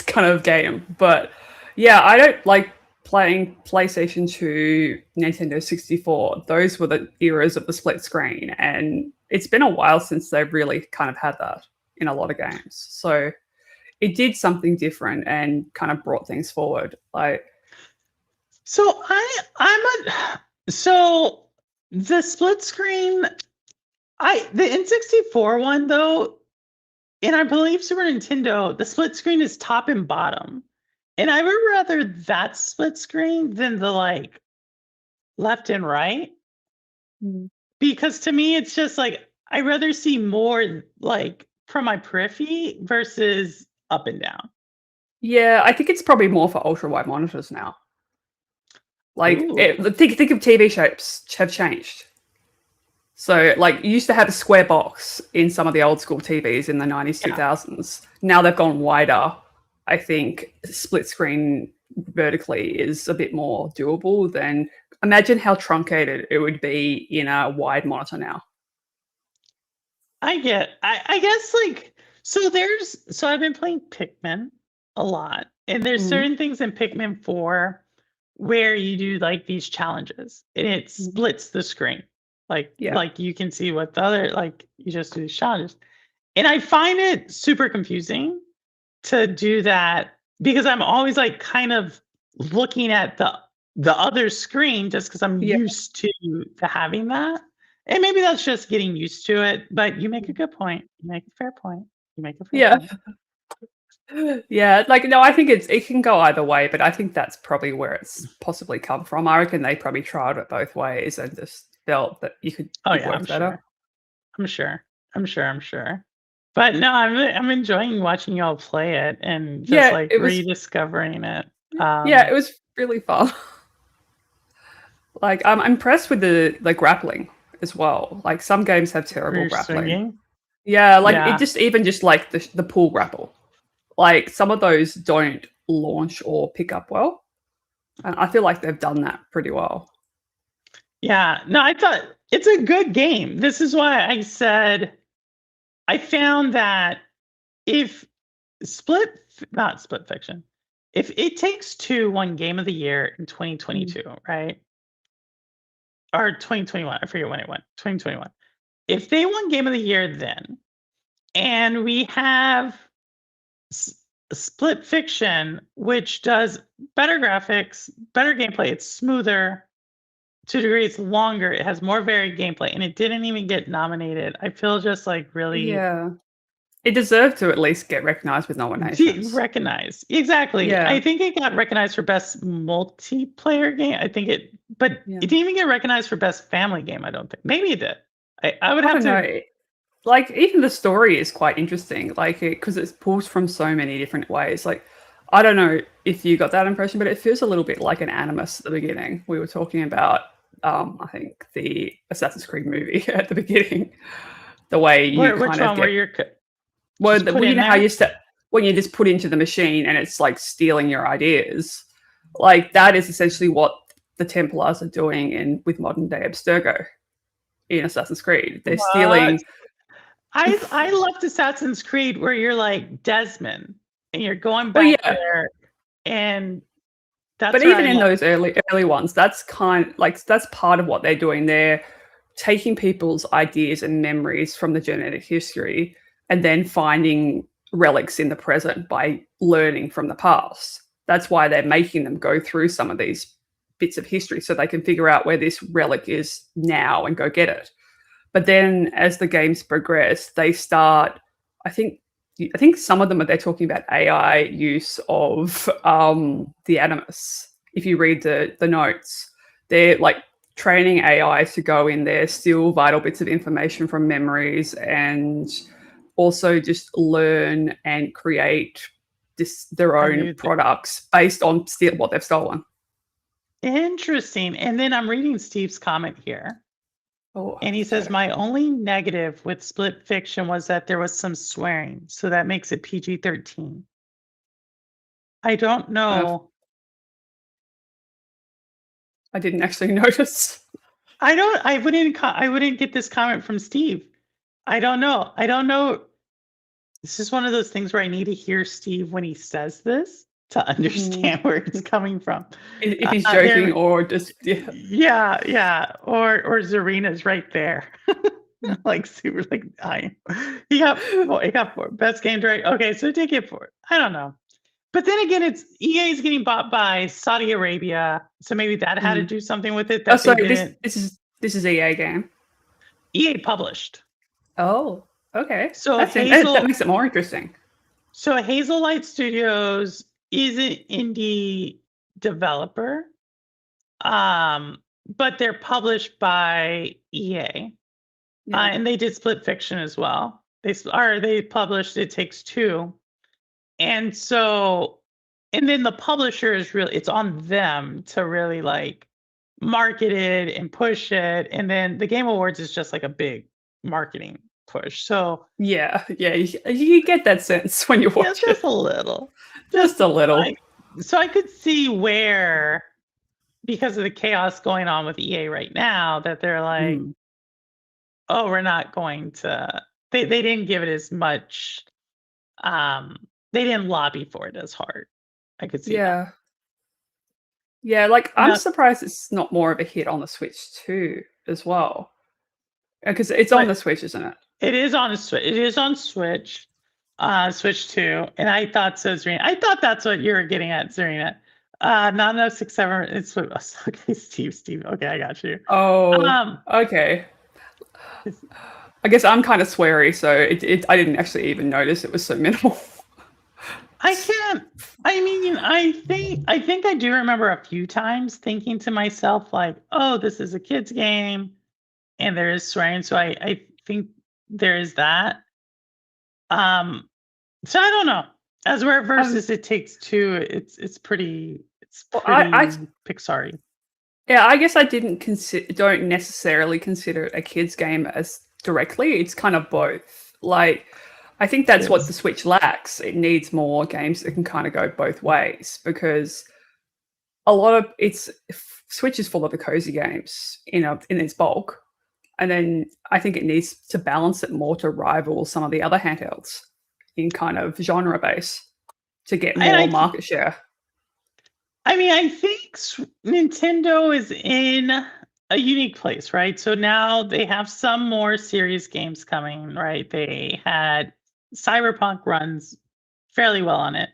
kind of game. But yeah, I don't like playing PlayStation 2, Nintendo 64. Those were the eras of the split screen. And it's been a while since they've really kind of had that in a lot of games. So it did something different and kind of brought things forward. So so the split screen, the N64 one though, and I believe Super Nintendo, the split screen is top and bottom. And I would rather that split screen than the like left and right. Because to me, it's just like, I'd rather see more like from my periphery versus up and down. Yeah, I think it's probably more for ultra wide monitors now. Like, think of TV shapes have changed. So, like, you used to have a square box in some of the old school TVs in the 90s, 2000s. Now they've gone wider. I think split screen vertically is a bit more doable than imagine how truncated it would be in a wide monitor now. I guess like, so I've been playing Pikmin a lot, and there's certain things in Pikmin 4 where you do like these challenges and it splits the screen. Like you can see what the other, like you just do these challenges. And I find it super confusing to do that because I'm always like kind of looking at the other screen just because I'm used to having that. And maybe that's just getting used to it. But you make a good point. You make a fair point. Yeah, like no, I think it can go either way, but I think that's probably where it's possibly come from. I reckon they probably tried it both ways and just felt that you could work better. I'm sure. But no, I'm enjoying watching y'all play it and just rediscovering it. Yeah, it was really fun. Like I'm impressed with the grappling as well. Like some games have terrible grappling. Swinging? Yeah, like it even like the pool grapple. Like some of those don't launch or pick up well. And I feel like they've done that pretty well. Yeah, no, I thought it's a good game. This is why I said I found that if not Split Fiction, if It Takes Two won Game of the Year in 2022, right? Or 2021, I forget when it went, 2021. If they won Game of the Year then, and we have Split Fiction, which does better graphics, better gameplay, it's smoother, to a degree it's longer, it has more varied gameplay, and it didn't even get nominated. I feel just like really... Yeah. It deserved to at least get recognized with nominations. Recognized. Exactly. Yeah. I think it got recognized for best multiplayer game. I think it didn't even get recognized for best family game, I don't think. Maybe it did. I would have to know. like even the story is quite interesting, like because it's pulled from so many different ways. Like I don't know if you got that impression, but it feels a little bit like an Animus at the beginning. We were talking about, I think the Assassin's Creed movie at the beginning, the way you Which kind of one? Where get, you're well, just put you in know how there? you step when you just put into the machine and it's like stealing your ideas. Like that is essentially what the Templars are doing with modern day Abstergo in Assassin's Creed. They're stealing. I loved Assassin's Creed where you're like Desmond and you're going Well, back yeah. there, and that's. But where even I in love- those early ones, that's that's part of what they're doing. They're taking people's ideas and memories from the genetic history and then finding relics in the present by learning from the past. That's why they're making them go through some of these bits of history so they can figure out where this relic is now and go get it. But then as the games progress, they start, I think some of them they're talking about AI use of the Animus. If you read the notes, they're like training AI to go in there, steal vital bits of information from memories, and also just learn and create their own products based on what they've stolen. Interesting. And then I'm reading Steve's comment here. Oh, And he says, my only negative with Split Fiction was that there was some swearing. So that makes it PG-13. I don't know. I didn't actually notice. I wouldn't get this comment from Steve. I don't know. This is one of those things where I need to hear Steve when he says this to understand where it's coming from. If he's joking or just Yeah. Or Zarina's right there. Like super like he got 4. Best game direct. Okay, so take it for it. I don't know. But then again, it's EA is getting bought by Saudi Arabia, so maybe that had to do something with it. Oh, sorry, this is EA game. EA published. Oh, okay. So that makes it more interesting. So Hazelight Studios is an indie developer, but they're published by EA, and they did Split Fiction as well. They published It Takes Two. And so, and then the publisher is it's on them to really like market it and push it. And then the Game Awards is just like a big marketing push. So yeah, you get that sense when you watch it. Just a little. So I could see where, because of the chaos going on with EA right now, that they're like, oh, we're not going to, they didn't give it as much, they didn't lobby for it as hard. I could see that. Yeah, like I'm surprised it's not more of a hit on the Switch too, as well. Because it's on the Switch, isn't it? It is on Switch. It is on Switch, Switch 2. And I thought so, Zarina. I thought that's what you were getting at, Zarina. Not enough 6-7. It's okay, Steve. Okay, I got you. Oh, okay. I guess I'm kind of sweary, so I didn't actually even notice it was so minimal. I think I do remember a few times thinking to myself, like, oh, this is a kid's game and there is swearing. So I think there is that. So I don't know. As where versus It Takes Two, it's pretty Pixar-y. Yeah, I guess I don't necessarily consider it a kid's game as directly. It's kind of both. Like, I think that's what the Switch lacks. It needs more games that can kind of go both ways, because a lot of Switch is full of the cozy games in its bulk, and then I think it needs to balance it more to rival some of the other handhelds in kind of genre base to get more market share. I mean, I think Nintendo is in a unique place, right? So now they have some more serious games coming, right? They had Cyberpunk runs fairly well on it.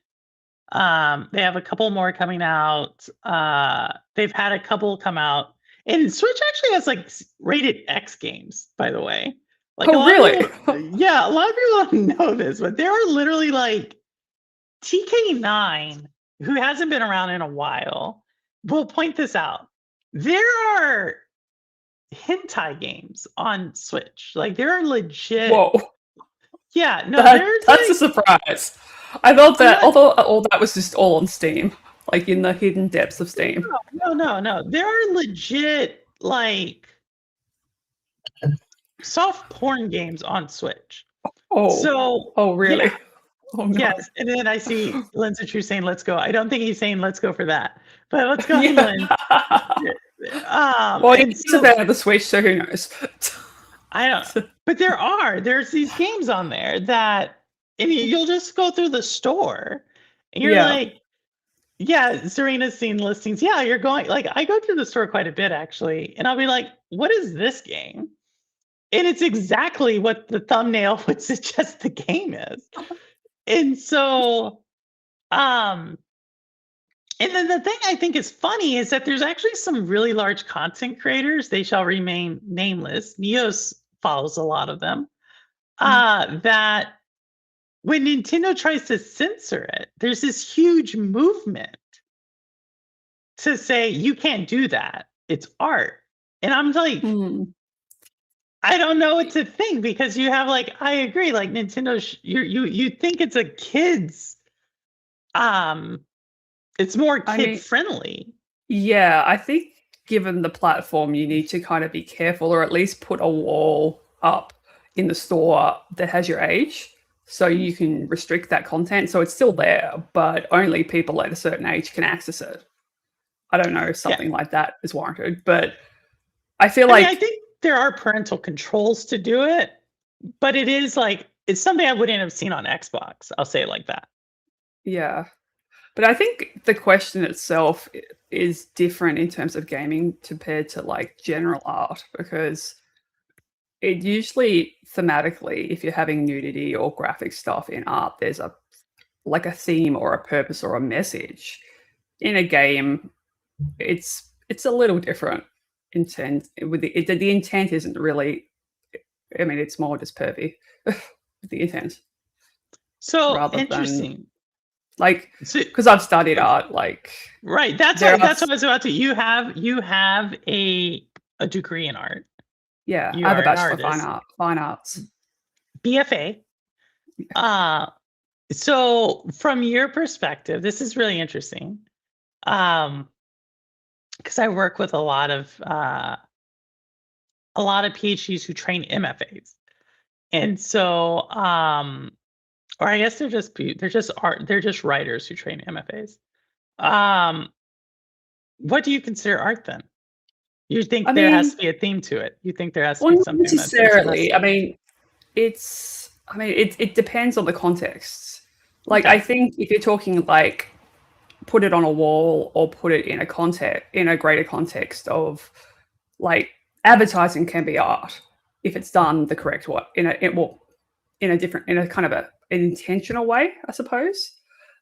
They have a couple more coming out. They've had a couple come out. And Switch actually has like rated X games, by the way. Like, really? Yeah, a lot of people don't know this, but there are literally like TK9, who hasn't been around in a while, will point this out. There are hentai games on Switch. Like there are legit. Whoa, Yeah, no, there's that's a like surprise. I thought that, yeah, although all that was just all on Steam, like in the hidden depths of Steam. no. There are legit like soft porn games on Switch. Oh, So oh, really? yeah, Oh no. yes. And then I see Lindsay True saying let's go. I don't think he's saying let's go for that. But let's go, Yeah. England. Well, And it's so about the Switch, so who knows? I don't but there's these games on there that and you'll just go through the store and you're Yeah. like, yeah, Serena's seen listings. Yeah, you're going like I go to the store quite a bit actually, and I'll be like, what is this game? And it's exactly what the thumbnail would suggest the game is. And so, um, and then the thing I think is funny is that there's actually some really large content creators, they shall remain nameless. Neos follows a lot of them. That when Nintendo tries to censor it, there's this huge movement to say you can't do that. It's art. And I'm like, Hmm. I don't know what to think because you have like I agree like Nintendo you think it's a kids it's more I kid mean, friendly. yeah, I think given the platform, you need to kind of be careful, or at least put a wall up in the store that has your age, so you can restrict that content. So it's still there, but only people at a certain age can access it. I don't know if Yeah. something like that is warranted, but I feel I mean, like I think there are parental controls to do it, but it is like it's something I wouldn't have seen on Xbox. I'll say it like that. yeah. But I think the question itself is different in terms of gaming compared to like general art, because it usually thematically, if you're having nudity or graphic stuff in art, there's a like a theme or a purpose or a message. In a game, it's a little different intent. With the intent isn't really. I mean, it's more just pervy with the intent So rather than interesting. like So, because I've studied art. Like right. That's there what are that's what I was about to. You have a degree in art. yeah, You I have are a an bachelor of artist. fine arts. BFA. So from your perspective, this is really interesting. Because I work with a lot of PhDs who train MFAs. And so or I guess they're just writers who train MFAs. What do you consider art then? You think I there has mean, to be a theme to it? You think there has to well, be not something that's necessarily. I expressive? mean, it depends on the context. Like, Okay. I think if you're talking like put it on a wall or put it in a greater context of like advertising can be art if it's done the correct way in a kind of an intentional way, I suppose.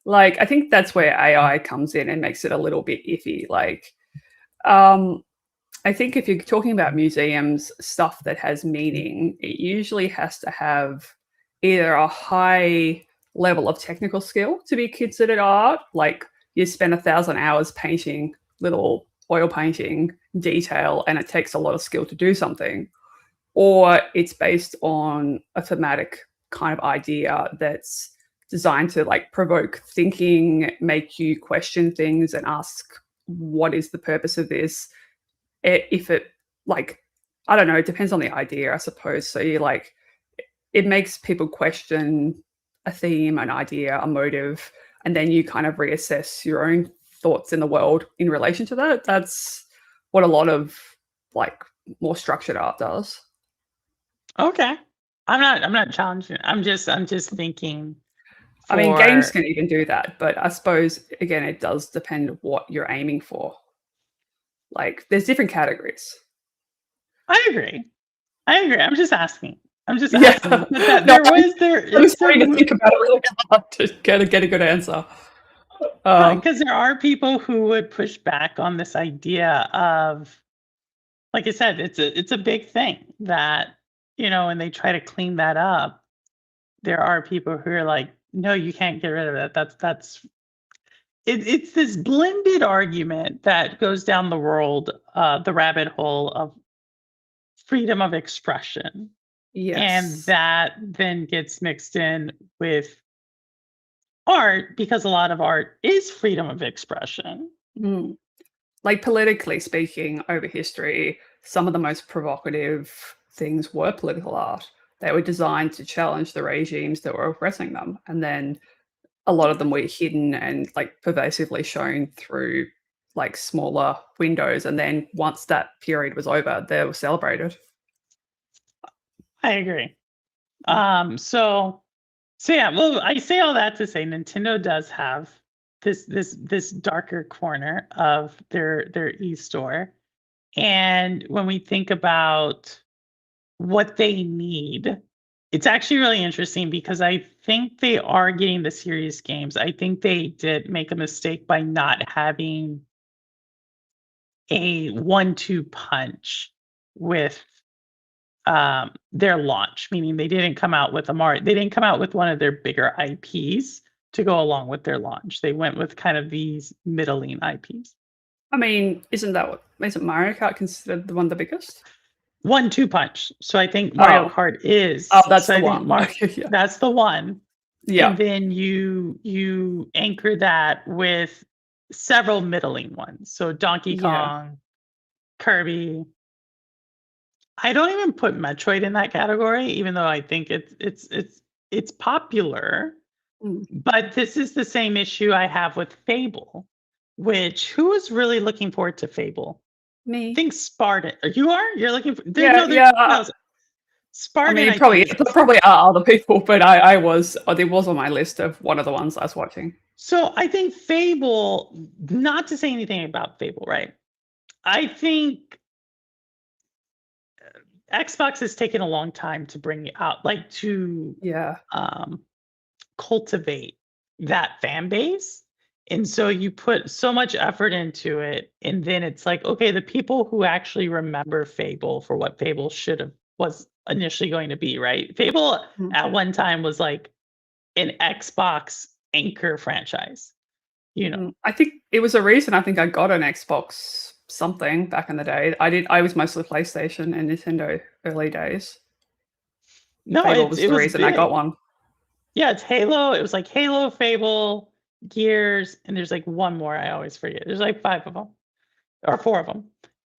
Like, I think that's where AI comes in and makes it a little bit iffy. Like, I think if you're talking about museums, stuff that has meaning, it usually has to have either a high level of technical skill to be considered art, like you spend 1,000 hours painting little oil painting detail and it takes a lot of skill to do something, or it's based on a thematic kind of idea that's designed to like provoke thinking, make you question things and ask what is the purpose of this. If it like, I don't know, it depends on the idea, I suppose. So you like, it makes people question a theme, an idea, a motive, and then you kind of reassess your own thoughts in the world in relation to that. That's what a lot of like more structured art does. Okay. I'm not challenging it. I'm just thinking I mean, games for can even do that, but I suppose again, it does depend what you're aiming for. Like, there's different categories. I agree. I'm just asking. I'm just Yeah, asking. But that, no, there I'm is starting to some think about it really hard to get a good answer. because there are people who would push back on this idea of, like I said, it's a big thing that when they try to clean that up, there are people who are like, no, you can't get rid of that. It's this blended argument that goes down the rabbit hole of freedom of expression. Yes. And that then gets mixed in with art because a lot of art is freedom of expression. Mm. Like politically speaking, over history, some of the most provocative things were political art. They were designed to challenge the regimes that were oppressing them. And then a lot of them were hidden and like pervasively shown through like smaller windows. And then once that period was over, they were celebrated. I agree. So yeah, well, I say all that to say Nintendo does have this darker corner of their e-store. And when we think about what they need, it's actually really interesting because I think they are getting the serious games. I think they did make a mistake by not having a 1-2 punch with their launch, meaning they didn't come out with they didn't come out with one of their bigger IPs to go along with their launch. They went with kind of these middling IPs. I mean, isn't Mario Kart considered the one of the biggest? 1-2 punch. So I think Mario Kart is. Oh, that's so the one. Yeah. That's the one. Yeah. And then you anchor that with several middling ones. So Donkey Kong, Kirby. I don't even put Metroid in that category, even though I think it's popular. But this is the same issue I have with Fable, which who is really looking forward to Fable? Me. I think Spartan. You are? You're looking for? Spartan. I mean, probably are other people, but I was. It was on my list of one of the ones I was watching. So I think Fable. Not to say anything about Fable, right? I think Xbox has taken a long time to bring out, like to cultivate that fan base. And so you put so much effort into it, and then it's like, okay, the people who actually remember Fable for what Fable was initially going to be, right? Fable at one time was like an Xbox anchor franchise. You know, I think it was a reason I think I got an Xbox something back in the day. I was mostly PlayStation and Nintendo early days. No, Fable was the reason I got one. Yeah, it's Halo. It was like Halo, Fable, Gears, and there's like one more I always forget. There's like 5 of them or 4 of them.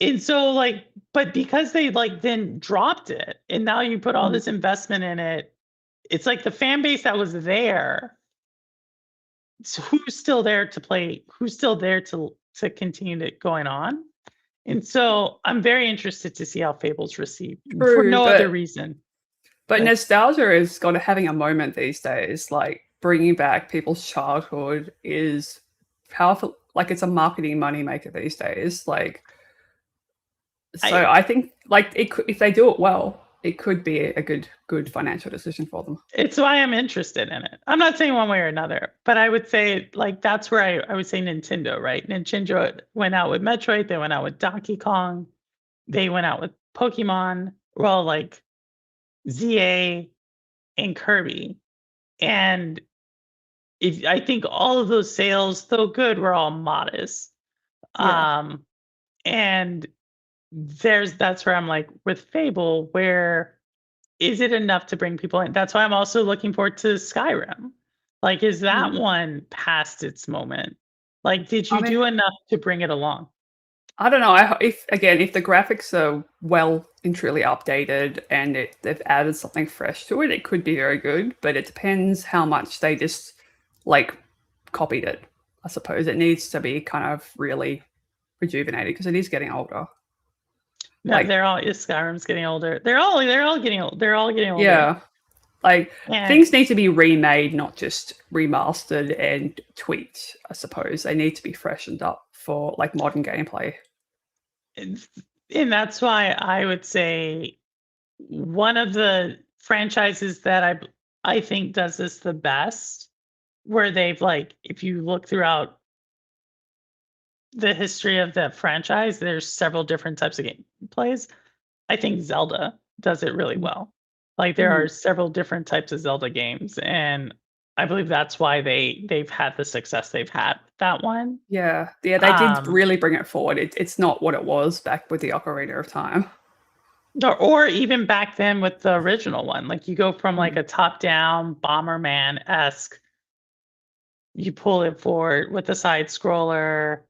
And so like, but because they like then dropped it and now you put all this investment in it, it's like the fan base that was there. So who's still there to play? Who's still there to continue it going on? And so I'm very interested to see how Fable's received for no other reason. But nostalgia is kind of having a moment these days. Like bringing back people's childhood is powerful. Like it's a marketing moneymaker these days. Like, so I think like if they do it well, it could be a good financial decision for them. It's why I'm interested in it. I'm not saying one way or another, but I would say like that's where I would say Nintendo, right? Nintendo went out with Metroid, they went out with Donkey Kong, they went out with Pokemon, well, like ZA and Kirby. And I think all of those sales, though good, were all modest. And that's where I'm like with Fable, where is it enough to bring people in? That's why I'm also looking forward to Skyrim. Like, is that one past its moment? Like, did you do enough to bring it along? I don't know. If the graphics are well and truly updated and they've added something fresh to it, it could be very good. But it depends how much they just like copied it. I suppose it needs to be kind of really rejuvenated because it is getting older. No, Skyrim's getting older. They're all getting old. They're all getting older. Yeah. Like things need to be remade, not just remastered and tweaked, I suppose. They need to be freshened up for like modern gameplay. And that's why I would say one of the franchises that I think does this the best, where they've like, if you look throughout the history of the franchise, there's several different types of gameplays. I think Zelda does it really well. Like there are several different types of Zelda games, and I believe that's why they've had the success they've had with that one. Yeah, they did really bring it forward. It's not what it was back with the Ocarina of Time. Or even back then with the original one, like you go from like a top-down Bomberman-esque, you pull it forward with a side scroller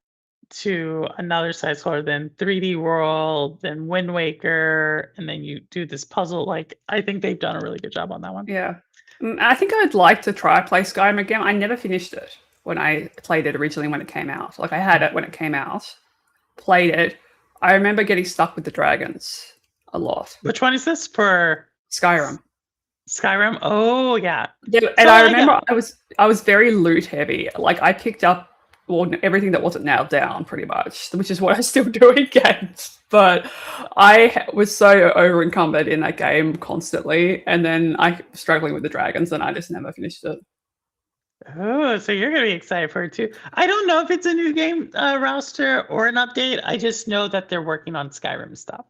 to another side scroller, then 3D World, then Wind Waker, and then you do this puzzle. Like I think they've done a really good job on that one. Yeah. I think I'd like to try play Skyrim again. I never finished it when I played it originally when it came out. Like I had it when it came out, played it. I remember getting stuck with the dragons a lot. Which one is this for? Skyrim. Skyrim? Oh yeah. Yeah, and I remember I was very loot heavy. Like I picked up everything that wasn't nailed down pretty much, which is what I still do in games. But I was so over encumbered in that game constantly, and then I was struggling with the dragons, and I just never finished it. Oh, so you're gonna be excited for it too. I don't know if it's a new game roster or an update. I just know that they're working on Skyrim stuff.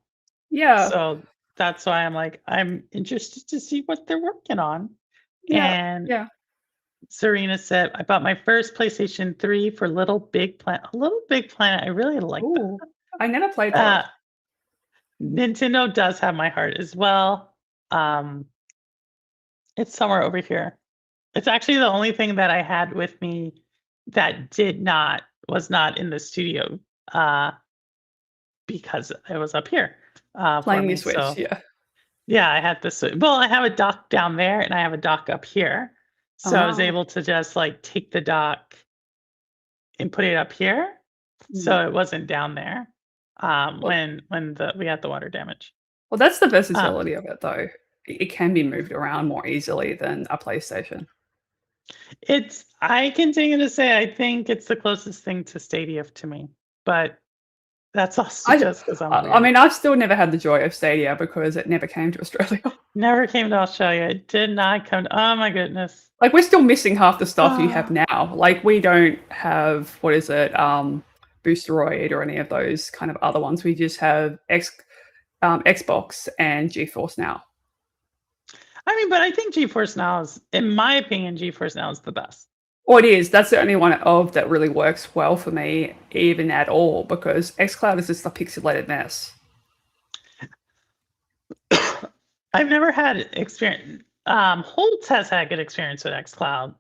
Yeah. So that's why I'm like, I'm interested to see what they're working on. Yeah. And Yeah. Serena said, I bought my first PlayStation 3 for Little Big Planet. Little Big Planet, I really like that. I never played that. Nintendo does have my heart as well. It's somewhere over here. It's actually the only thing that I had with me that was not in the studio because it was up here. Playing the Switch, yeah. Yeah, I had this. Well, I have a dock down there and I have a dock up here. So I was able to just like take the dock and put it up here. So it wasn't down there when we had the water damage. Well, that's the versatility of it, though. It can be moved around more easily than a PlayStation. I continue to say I think it's the closest thing to Stadia to me, but that's also just because I'm weird. I mean, I've still never had the joy of Stadia because it never came to Australia. Never came to Australia. It did not come to, oh my goodness. Like we're still missing half the stuff you have now. Like we don't have, what is it, Boosteroid or any of those kind of other ones. We just have Xbox and GeForce Now. I mean, but I think GeForce Now is, in my opinion, GeForce Now is the best. Well, it is. That's the only one of that really works well for me, even at all, because xCloud is just a pixelated mess. I've never had experience. Holtz has had good experience with xCloud.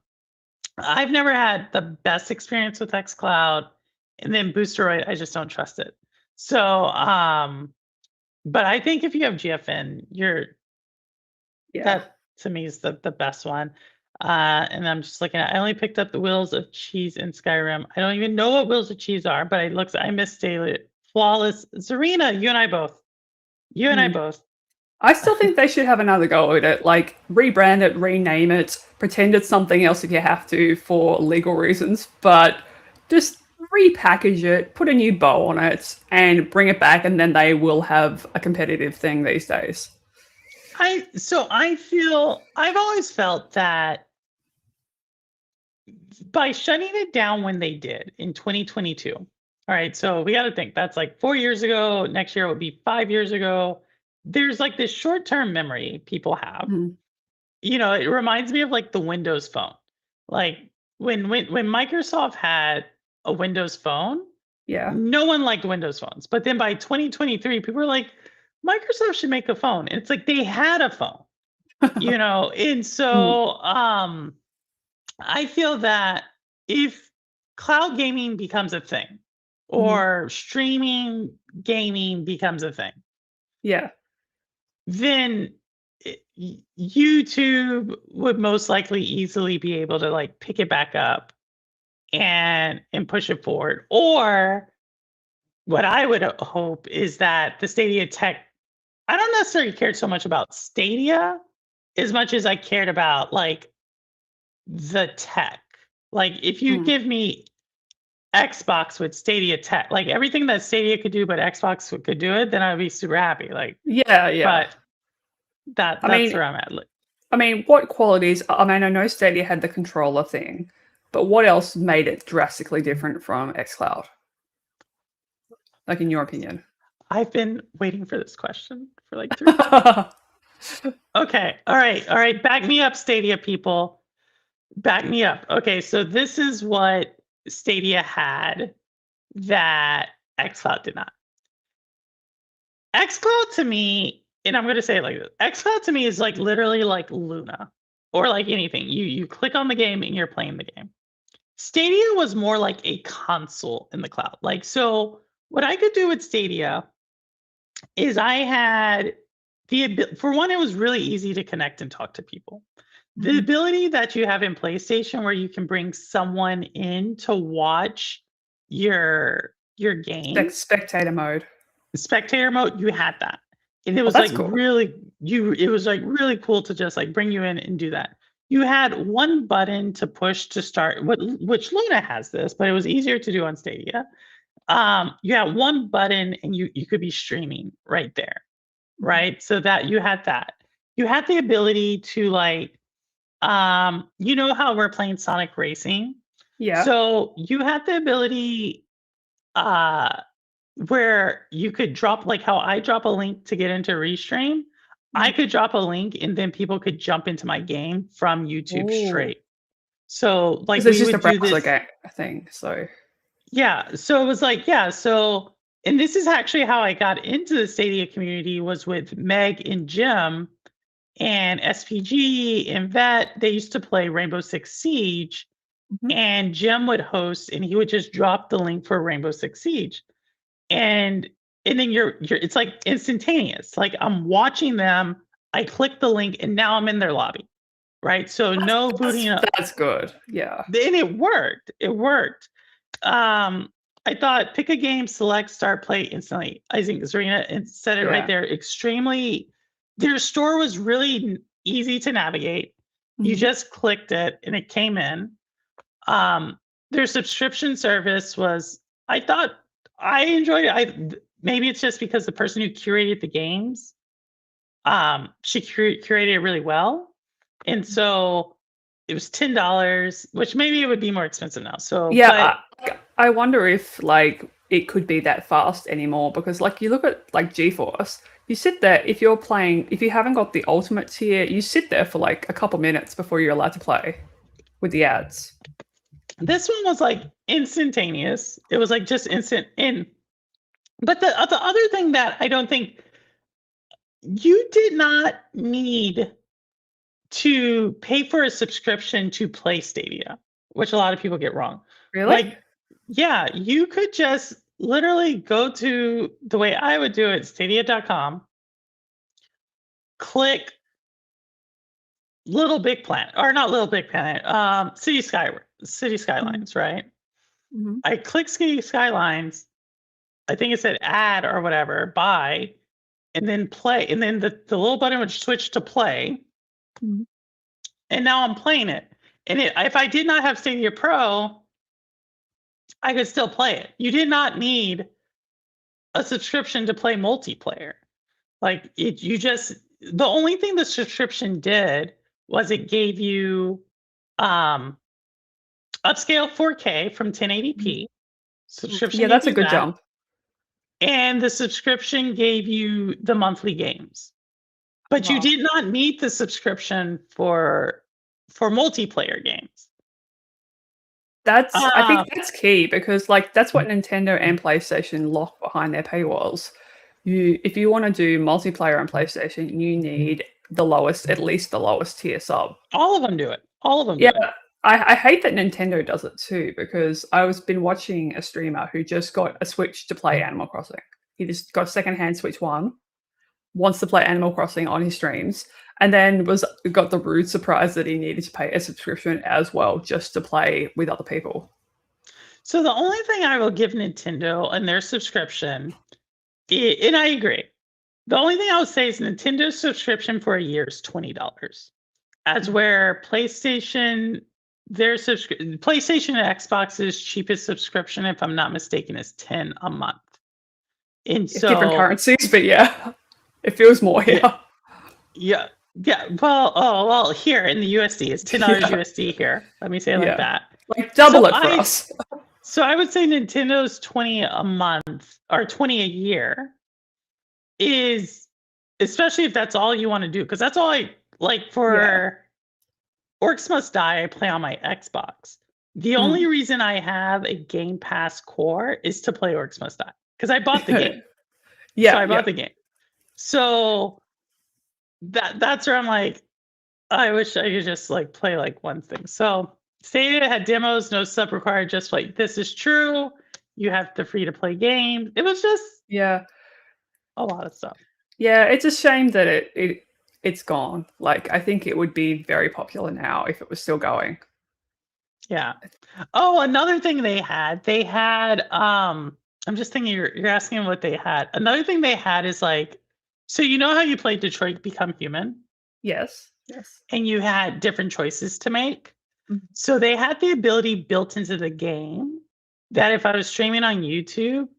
I've never had the best experience with xCloud, and then Boosteroid, I just don't trust it. So, but I think if you have GFN, that to me is the best one. And I'm just looking at, I only picked up the Wheels of Cheese in Skyrim. I don't even know what Wheels of Cheese are, but I miss Daily Flawless. Serena, you and I both. I still think they should have another go at it. Like rebrand it, rename it, pretend it's something else if you have to for legal reasons, but just repackage it, put a new bow on it, and bring it back, and then they will have a competitive thing these days. I've always felt that by shutting it down when they did in 2022. All right, so we got to think that's like 4 years ago. Next year would be 5 years ago. There's like this short-term memory people have. Mm-hmm. You know, it reminds me of like the Windows Phone. Like when Microsoft had a Windows Phone, no one liked Windows phones. But then by 2023, people were like, Microsoft should make a phone. And it's like they had a phone, you know? And so I feel that if cloud gaming becomes a thing or streaming gaming becomes a thing, then YouTube would most likely easily be able to like pick it back up and push it forward. Or what I would hope is that the Stadia tech, I don't necessarily care so much about Stadia as much as I cared about like the tech. Like if you give me Xbox with Stadia tech, like everything that Stadia could do, but Xbox could do it, then I'd be super happy. Like, but that's where I'm at. I mean, what qualities? I mean, I know Stadia had the controller thing, but what else made it drastically different from xCloud? Like, in your opinion? I've been waiting for this question for like 3 years. Okay. All right. Back me up, Stadia people. Back me up. Okay. So this is what Stadia had that xCloud did not. xCloud to me and I'm gonna say it like this. xCloud to me is like literally like Luna or like anything. You click on the game and you're playing the game. Stadia was more like a console in the cloud. Like, so what I could do with Stadia is I had for one, it was really easy to connect and talk to people. The ability that you have in PlayStation where you can bring someone in to watch your game. Spectator mode. Spectator mode, you had that. And it was that's like cool. it was like really cool to just like bring you in and do that. You had one button to push to start, which Luna has this, but it was easier to do on Stadia. You had one button and you could be streaming right there, right? So that you had that. You had the ability to like, you know how we're playing Sonic Racing? Yeah. So you had the ability where you could drop, like how I drop a link to get into Restream, I could drop a link and then people could jump into my game from YouTube straight. So like it's we just a would do browser this. thing. So Yeah. So it was like, yeah. So, and this is actually how I got into the Stadia community was with Meg and Jim and SPG and Vet. They used to play Rainbow Six Siege and Jim would host and he would just drop the link for Rainbow Six Siege. And then you're it's like instantaneous. Like I'm watching them, I click the link and now I'm in their lobby. Right. So no booting up. That's good. Yeah. And it worked. It worked. I thought pick a game, select, start, play instantly. I think Zarina and said it right there. Extremely, their store was really easy to navigate. You just clicked it and it came in. Their subscription service was, I thought I enjoyed it. Maybe it's just because the person who curated the games, she curated it really well. And so it was $10, which maybe it would be more expensive now. So yeah, I wonder if like it could be that fast anymore because like you look at like GeForce, you sit there if you haven't got the ultimate tier, you sit there for like a couple minutes before you're allowed to play with the ads. This one was like instantaneous. It was like just instant in. But the other thing that I don't think you did not need to pay for a subscription to play Stadia, which a lot of people get wrong. Really? Like, yeah, you could just literally go to the way I would do it, stadia.com, click Little Big Planet, or not Little Big Planet, City Skylines, right? I click City Skylines. I think it said add or whatever, buy, and then play. And then the little button would switch to play. And now I'm playing it. And if I did not have Stadia Pro, I could still play it. You did not need a subscription to play multiplayer. Like the only thing the subscription did was it gave you upscale 4K from 1080p. Subscription. Yeah, that's a good jump. And the subscription gave you the monthly games. But you did not need the subscription for multiplayer games. I think that's key because like that's what Nintendo and PlayStation lock behind their paywalls. If you want to do multiplayer on PlayStation, you need at least the lowest tier sub. All of them do it. All of them do it. I hate that Nintendo does it too because I've been watching a streamer who just got a Switch to play Animal Crossing. He just got a secondhand Switch 1, wants to play Animal Crossing on his streams, and then got the rude surprise that he needed to pay a subscription as well just to play with other people. So the only thing I will give Nintendo and their subscription, and I agree, the only thing I would say is Nintendo's subscription for a year is $20. As where PlayStation, PlayStation and Xbox's cheapest subscription, if I'm not mistaken, is $10 a month. And It's so different currencies, but yeah, it feels more here. Yeah. Well, here in the USD, it's $10 USD here. Let me say it like that. Like double it for us. So I would say Nintendo's $20 a month or $20 a year is, especially if that's all you want to do, because that's all I like for Orcs Must Die, I play on my Xbox. The only reason I have a Game Pass Core is to play Orcs Must Die, because I bought the game. So I bought the game. So that's where I'm like, I wish I could just like play like one thing. So Stadia had demos, no sub required, just like this is true. You have the free to play game. It was just Yeah. a lot of stuff. Yeah, it's a shame that it's gone. Like, I think it would be very popular now if it was still going. Yeah. Oh, another thing they had, I'm just thinking you're asking what they had. Another thing they had is like, so you know how you played Detroit Become Human? Yes. Yes. And you had different choices to make. Mhm. So they had the ability built into the game that if I was streaming on YouTube,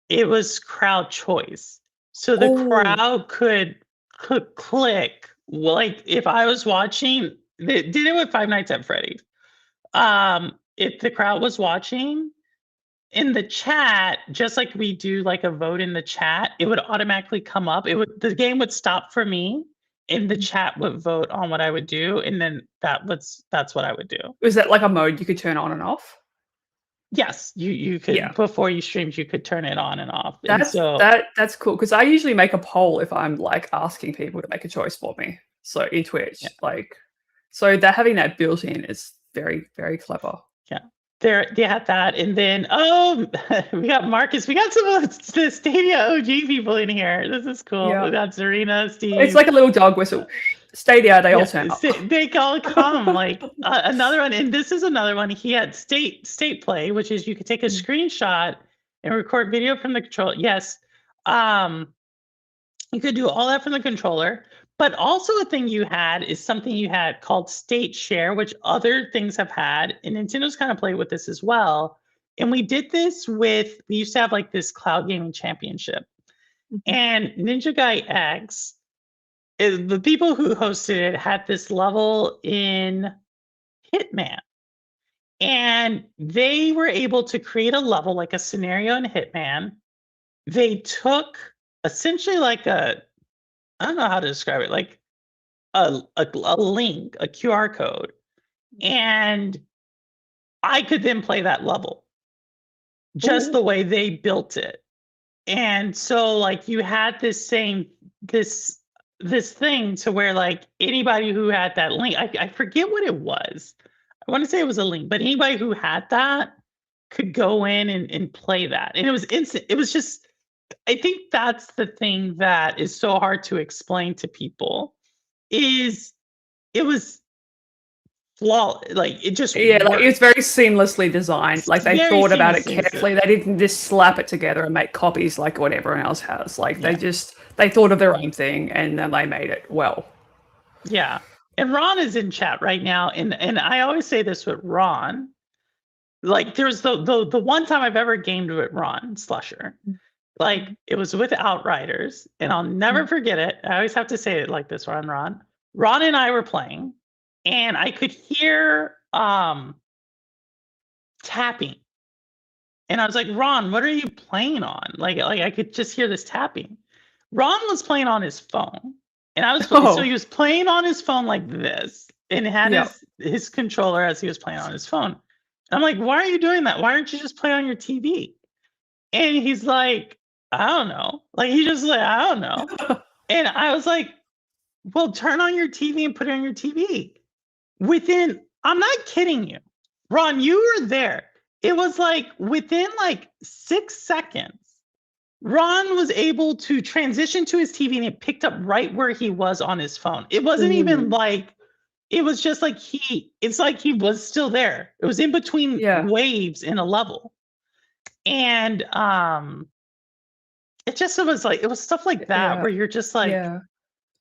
it was crowd choice. So the Oh. crowd could click. Like if I was watching, they did it with Five Nights at Freddy's. If the crowd was watching in the chat, just like we do like a vote in the chat, it would automatically come up. The game would stop for me and the chat would vote on what I would do. And then that's what I would do. Was that like a mode you could turn on and off? Yes, you could Yeah. before you streamed, you could turn it on and off. And That's so that's cool because I usually make a poll if I'm like asking people to make a choice for me. So in Twitch, Yeah. like, so that having that built in is very, very clever. they had that, and then we got Marcus. We got some of the Stadia OG people in here. This is cool. Yeah. We got Serena, Steve. It's like a little dog whistle. Stadia, they all turn up. They all come. Like another one, and this is another one. He had state play, which is you could take a screenshot and record video from the controller. Yes, you could do all that from the controller. But also a thing you had is something you had called State Share, which other things have had, and Nintendo's kind of played with this as well. And we did this we used to have like this cloud gaming championship, and Ninja Guy X. The people who hosted it had this level in Hitman. And they were able to create a level like a scenario in Hitman. They took essentially like I don't know how to describe it, like a link, a QR code. And I could then play that level just the way they built it. And so like you had this thing to where like anybody who had that link, I forget what it was. I want to say it was a link, but anybody who had that could go in and play that. And it was instant. It was just, I think that's the thing that is so hard to explain to people is it was flawless. Like it just Yeah, like worked. it was very seamlessly designed. Like they Very thought about it seamlessly carefully. They didn't just slap it together and make copies like what everyone else has. Like they thought of their own thing and then they made it well. Yeah. And Ron is in chat right now. And I always say this with Ron. Like there's the one time I've ever gamed with Ron Slusher. Like it was with Outriders, and I'll never forget it. I always have to say it like this, Ron. Ron and I were playing, and I could hear tapping. And I was like, Ron, what are you playing on? Like I could just hear this tapping. Ron was playing on his phone. And I was so he was playing on his phone like this and had his controller as he was playing on his phone. And I'm like, why are you doing that? Why aren't you just playing on your TV? And he's like, I don't know. Like he just like, I don't know. And I was like, well, turn on your TV and put it on your TV. I'm not kidding you. Ron, you were there. It was like within like 6 seconds, Ron was able to transition to his TV and it picked up right where he was on his phone. It wasn't even like, it was just like it's like he was still there. It was in between waves in a level. And it just was like, it was stuff like that where you're just like. Yeah.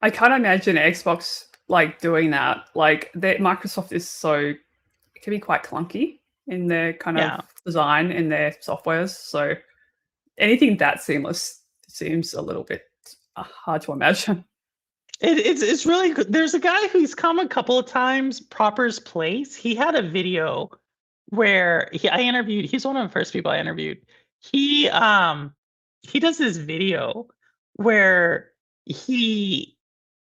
I can't imagine Xbox like doing that. Like Microsoft is it can be quite clunky in their kind of design in their softwares. So anything that seamless seems a little bit hard to imagine. It's really good. There's a guy who's come a couple of times, Proper's Place. He had a video where I interviewed. He's one of the first people I interviewed. He does this video where he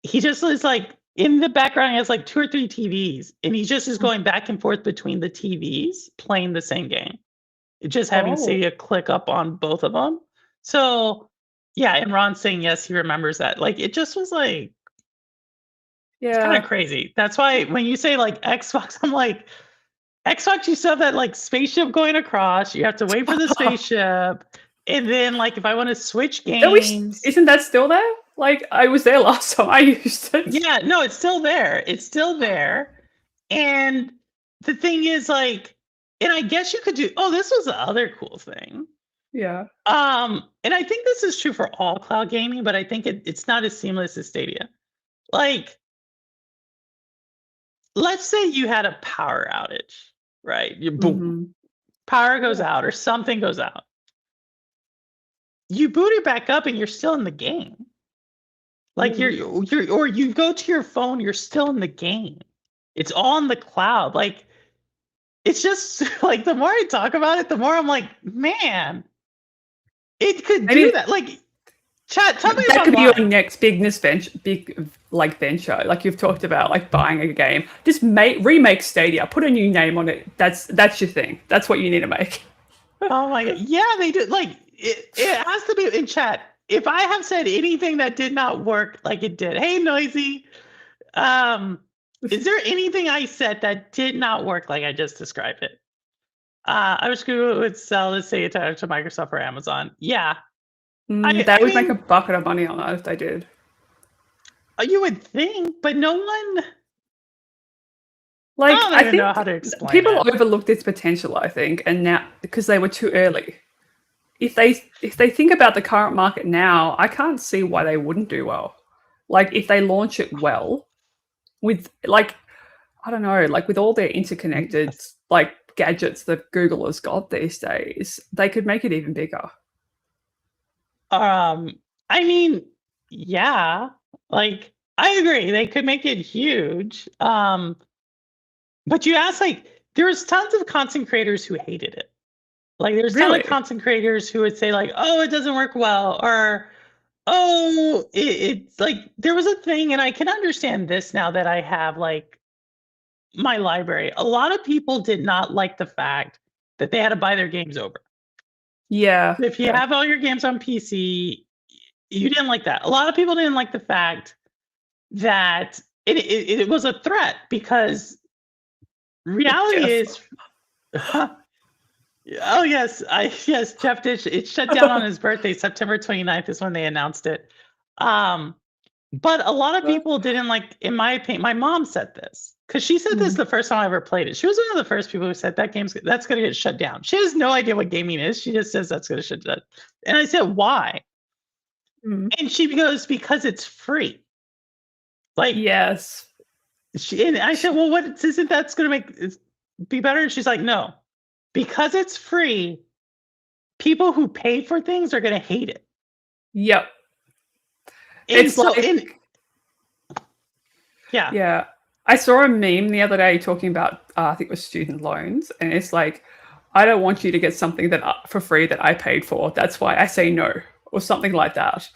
just is like in the background. He has like 2 or 3 TVs, and he just is going back and forth between the TVs playing the same game. Just having Stadia click up on both of them. So yeah, and Ron's saying yes, he remembers that. Like it just was like It's kind Yeah. of crazy. That's why when you say like Xbox, I'm like, Xbox, you still have that like spaceship going across. You have to wait for the spaceship. And then like if I want to switch Are we, games. isn't that still there? Like I was there last time I used it. Yeah, no, it's still there. It's still there. And the thing is like, and I guess you could do, oh, this was the other cool thing. Yeah. And I think this is true for all cloud gaming, but I think it's not as seamless as Stadia. Like, let's say you had a power outage, right? You boom, Mhm. power goes out or something goes out. You boot it back up and you're still in the game. Like you're or you go to your phone, you're still in the game. It's all in the cloud. Like it's just like the more I talk about it, the more I'm like, man, it could do that. Like chat, tell me if That I'm could be your lying. next big like venture. Like you've talked about, like buying a game. Just remake Stadia. Put a new name on it. That's your thing. That's what you need to make. Oh my god. Yeah, they do. Like it has to be in chat. If I have said anything that did not work like it did, hey Noisy, is there anything I said that did not work like I just described it? I was going to sell this data to Microsoft or Amazon. Yeah. They would make a bucket of money on that if they did. You would think, but no one. Like I don't I even think know how to explain people it. overlooked its potential. I think, and now because they were too early. If they think about the current market now, I can't see why they wouldn't do well. Like if they launch it well, with like I don't know, like with all their interconnected like gadgets that Google has got these days, they could make it even bigger. I mean, yeah, like I agree, they could make it huge. But you ask, like, there's tons of content creators who hated it. Like, there's tons Really? of content creators who would say, like, oh, it doesn't work well, or oh, it's like there was a thing, and I can understand this now that I have like my library. A lot of people did not like the fact that they had to buy their games over. Yeah. If you have all your games on PC, you didn't like that. A lot of people didn't like the fact that it was a threat because reality is. Oh yes, yes, Jeff Ditch. It shut down on his birthday, September 29th is when they announced it. But a lot of people didn't like, in my opinion, my mom said this because she said this the first time I ever played it. She was one of the first people who said that's going to get shut down. She has no idea what gaming is. She just says that's going to shut down. And I said, why? And she goes, because it's free. Like, yes. And I said, well, what isn't that's going to make it be better? And she's like, no, because it's free. People who pay for things are going to hate it. Yep. And It's so, like, yeah. Yeah. I saw a meme the other day talking about, I think it was student loans. And it's like, I don't want you to get something that for free that I paid for. That's why I say no, or something like that.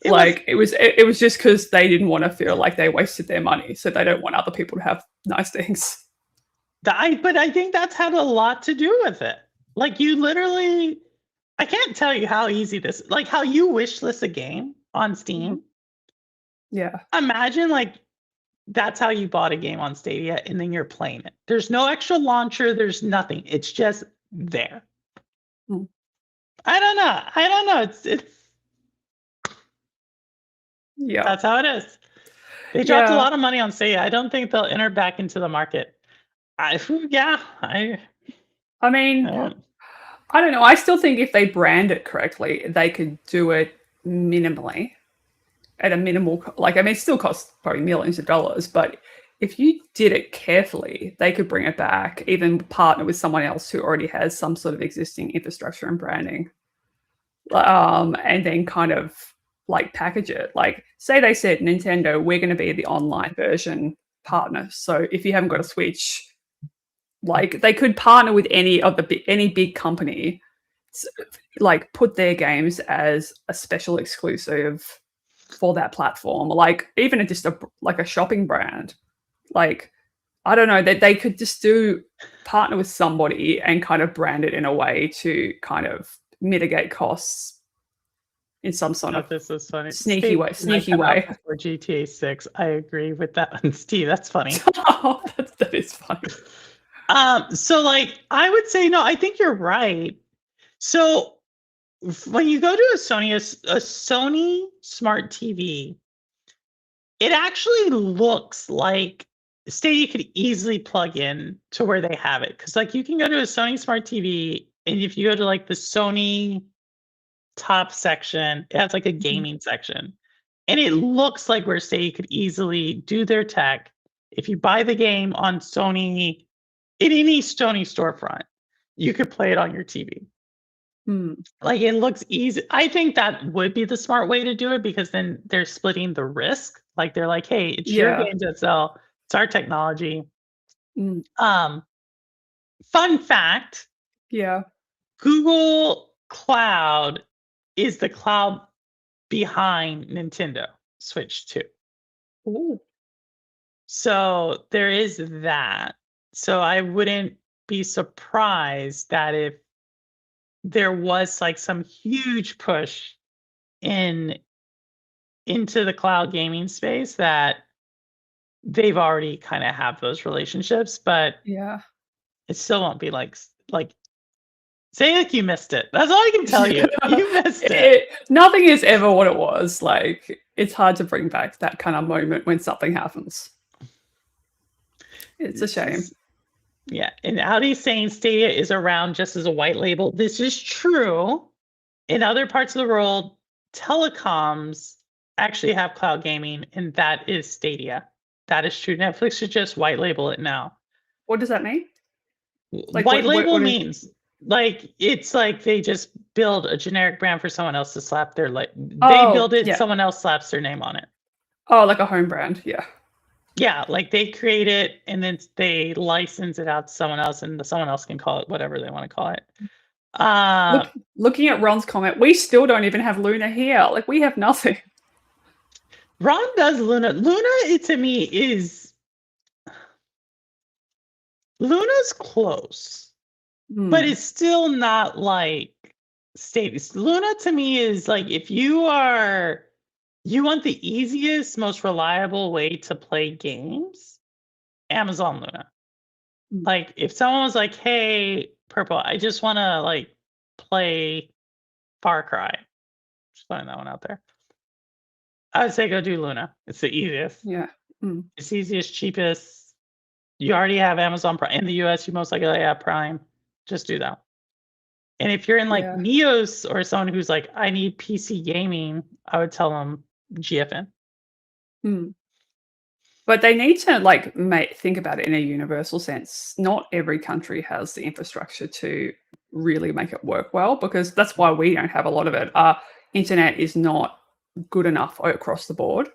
It was just because they didn't want to feel like they wasted their money. So they don't want other people to have nice things. But I think that's had a lot to do with it. Like you literally, I can't tell you how easy this, like how you wish list a game on Steam. Yeah. Imagine like that's how you bought a game on Stadia and then you're playing it. There's no extra launcher. There's nothing. It's just there. I don't know. It's yeah. That's how it is. They dropped a lot of money on Stadia. I don't think they'll enter back into the market. I mean, I don't know. I still think if they brand it correctly, they could do it minimally at a minimal, like, I mean, it still costs probably millions of dollars, but if you did it carefully, they could bring it back, even partner with someone else who already has some sort of existing infrastructure and branding. And then kind of like package it. Like, say they said, Nintendo, we're going to be the online version partner. So if you haven't got a Switch, like they could partner with any big company, like put their games as a special exclusive for that platform, like even just a shopping brand. Like, I don't know, that they could just partner with somebody and kind of brand it in a way to kind of mitigate costs in some sort Oh, of this is funny. sneaky way. Stadia might Sneaky come out way. before GTA 6. I agree with that one, Steve. That's funny. Oh, that is funny. So like I would say no, I think you're right. So when you go to a Sony smart TV, it actually looks like Stadia could easily plug in to where they have it. Because like you can go to a Sony smart TV, and if you go to like the Sony top section, it has like a gaming section. And it looks like where Stadia could easily do their tech. If you buy the game on Sony, in any Sony storefront, you could play it on your TV. Hmm. Like it looks easy. I think that would be the smart way to do it because then they're splitting the risk. Like they're like, hey, it's your Yeah. games that sell. It's our technology. Mm. Fun fact: Yeah. Google Cloud is the cloud behind Nintendo Switch 2. Ooh. So there is that. So I wouldn't be surprised that if there was like some huge push into the cloud gaming space that they've already kind of have those relationships, but Yeah. it still won't be like say like you missed it. That's all I can tell you. You missed it. Nothing is ever what it was. Like it's hard to bring back that kind of moment when something happens. It's a shame. Yeah, and Audi's saying Stadia is around just as a white label. This is true. In other parts of the world, telecoms actually have cloud gaming, and that is Stadia. That is true. Netflix should just white label it now. What does that mean? Like, white what label is- means like it's like they just build a generic brand for someone else to slap their they build it, yeah. someone else slaps their name on it. Oh, like a home brand. Yeah. Yeah, like they create it and then they license it out to someone else, and someone else can call it whatever they want to call it. Looking at Ron's comment, we still don't even have Luna here. Like we have nothing. Ron does Luna. Luna, to me, is Luna's close, but it's still not like Stadia. Luna to me is like if you want the easiest, most reliable way to play games, Amazon Luna. Like if someone was like, "Hey, Purple, I just want to like play Far Cry," just throwing that one out there, I would say go do Luna. It's the easiest. Yeah. Mm. It's easiest, cheapest. You already have Amazon Prime in the US. You most likely have Prime. Just do that. And if you're in like Neos or someone who's like, I need PC gaming, I would tell them GFN. But they need to like think about it in a universal sense. Not every country has the infrastructure to really make it work well, because that's why we don't have a lot of it. Our internet is not good enough across the board.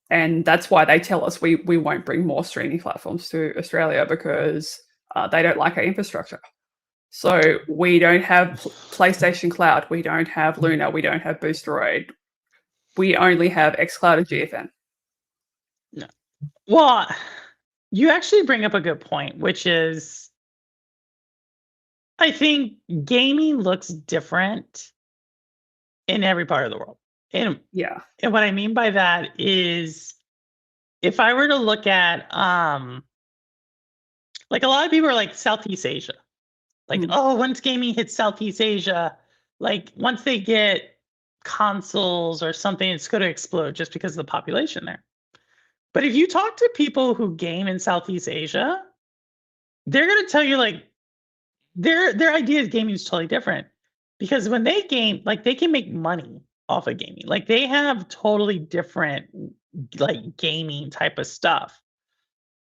And that's why they tell us we won't bring more streaming platforms to Australia, because they don't like our infrastructure. So we don't have PlayStation Cloud, we don't have Luna, we don't have Boosteroid. We only have xCloud and GFN. No. Well, you actually bring up a good point, which is I think gaming looks different in every part of the world. And what I mean by that is if I were to look at like a lot of people are like Southeast Asia. Like, oh, once gaming hits Southeast Asia, like once they get consoles or something, it's going to explode just because of the population there. But if you talk to people who game in Southeast Asia, they're going to tell you like their idea of gaming is totally different, because when they game, like they can make money off of gaming. Like they have totally different like gaming type of stuff.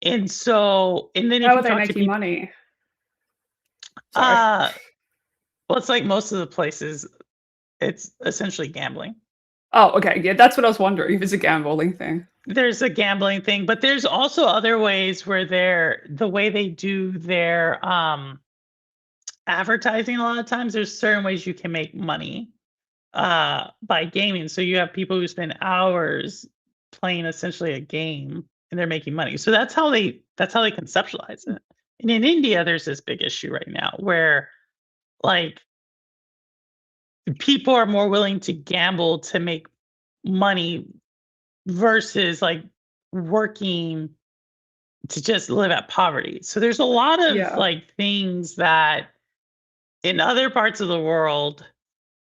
And so, and then how if are they making money? Well, it's like most of the places, it's essentially gambling. Oh, okay. Yeah, that's what I was wondering, if it's a gambling thing. There's a gambling thing, but there's also other ways where the way they do their advertising, a lot of times there's certain ways you can make money by gaming. So you have people who spend hours playing essentially a game and they're making money. So that's how they conceptualize it. And in India, there's this big issue right now where like people are more willing to gamble to make money versus like working to just live at poverty. So there's a lot of Yeah. like things that in other parts of the world,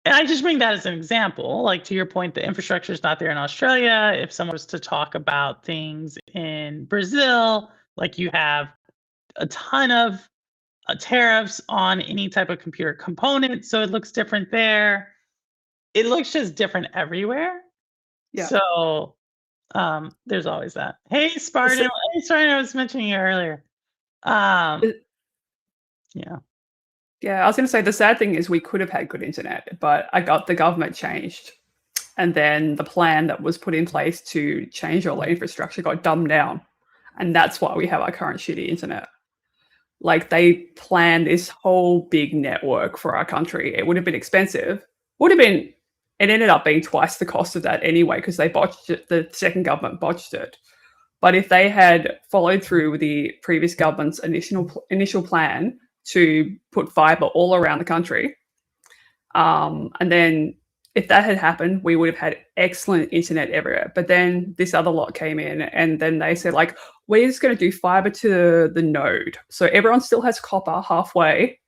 and I just bring that as an example. Like to your point, the infrastructure is not there in Australia. If someone was to talk about things in Brazil, like you have a ton of tariffs on any type of computer component, so it looks different there. It looks just different everywhere. Yeah. So there's always that. Hey, Spartan. Hey, sorry, I was mentioning you earlier. Yeah. Yeah, I was going to say the sad thing is we could have had good internet, but the government changed, and then the plan that was put in place to change all the infrastructure got dumbed down, and that's why we have our current shitty internet. Like they planned this whole big network for our country. It would have been expensive. It ended up being twice the cost of that anyway because they botched it. The second government botched it. But if they had followed through with the previous government's initial plan to put fiber all around the country, and then if that had happened, we would have had excellent internet everywhere. But then this other lot came in, and then they said, like, we're just going to do fiber to the node, so everyone still has copper halfway,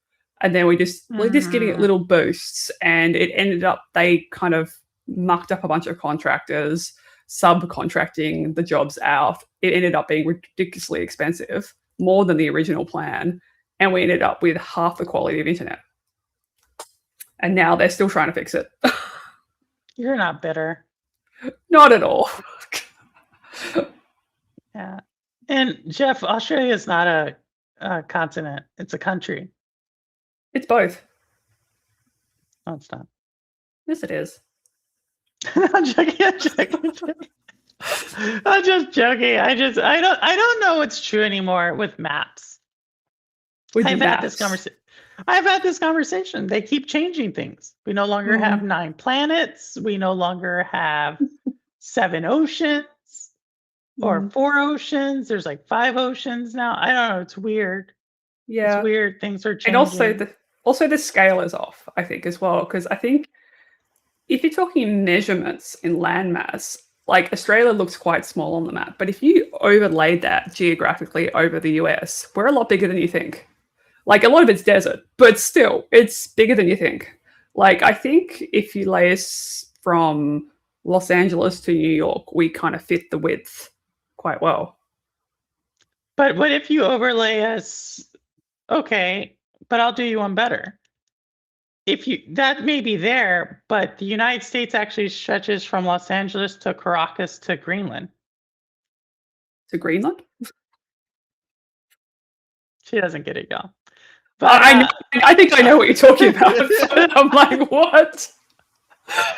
and then we're just giving it little boosts. And it ended up they kind of mucked up a bunch of contractors, subcontracting the jobs out. It ended up being ridiculously expensive, more than the original plan, and we ended up with half the quality of internet. And now they're still trying to fix it. You're not bitter. Not at all. Yeah. And Jeff, Australia is not a continent. It's a country. It's both. No, it's not. Yes, it is. I'm joking. I'm just joking. I don't know what's true anymore with maps. I've had this conversation. They keep changing things. We no longer have 9 planets. We no longer have 7 oceans or 4 oceans. There's like 5 oceans now. I don't know. It's weird. Yeah. It's weird. Things are changing. And also the scale is off, I think, as well. Because I think if you're talking measurements in landmass, like Australia looks quite small on the map. But if you overlaid that geographically over the US, we're a lot bigger than you think. Like a lot of it's desert, but still, it's bigger than you think. Like I think if you lay us from Los Angeles to New York, we kind of fit the width quite well. But what if you overlay us? Okay, but I'll do you one better. That may be there, but the United States actually stretches from Los Angeles to Caracas to Greenland. To Greenland? She doesn't get it, y'all. But I think I know what you're talking about. I'm like, what?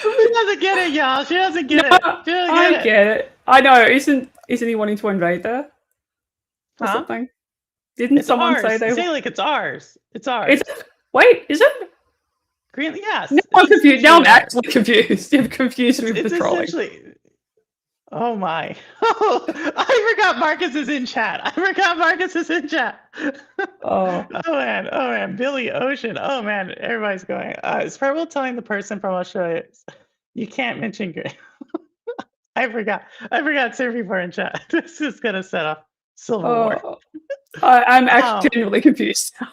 She doesn't get it, y'all. She doesn't get it. I get it. I know. Isn't he wanting to invade there? Or something? Didn't someone say they? Say like it's ours. It's ours. Wait, is it? Greenland? Yes. Now I'm confused. Now I'm actually confused. You've confused me with the trolling. Oh my. Oh, I forgot Marcus is in chat. Oh man. Billy Ocean. Oh man, everybody's going. Is Farewell telling the person from Australia you can't mention Green? I forgot certain people are in chat. This is gonna set off civil war. I'm actually genuinely confused now.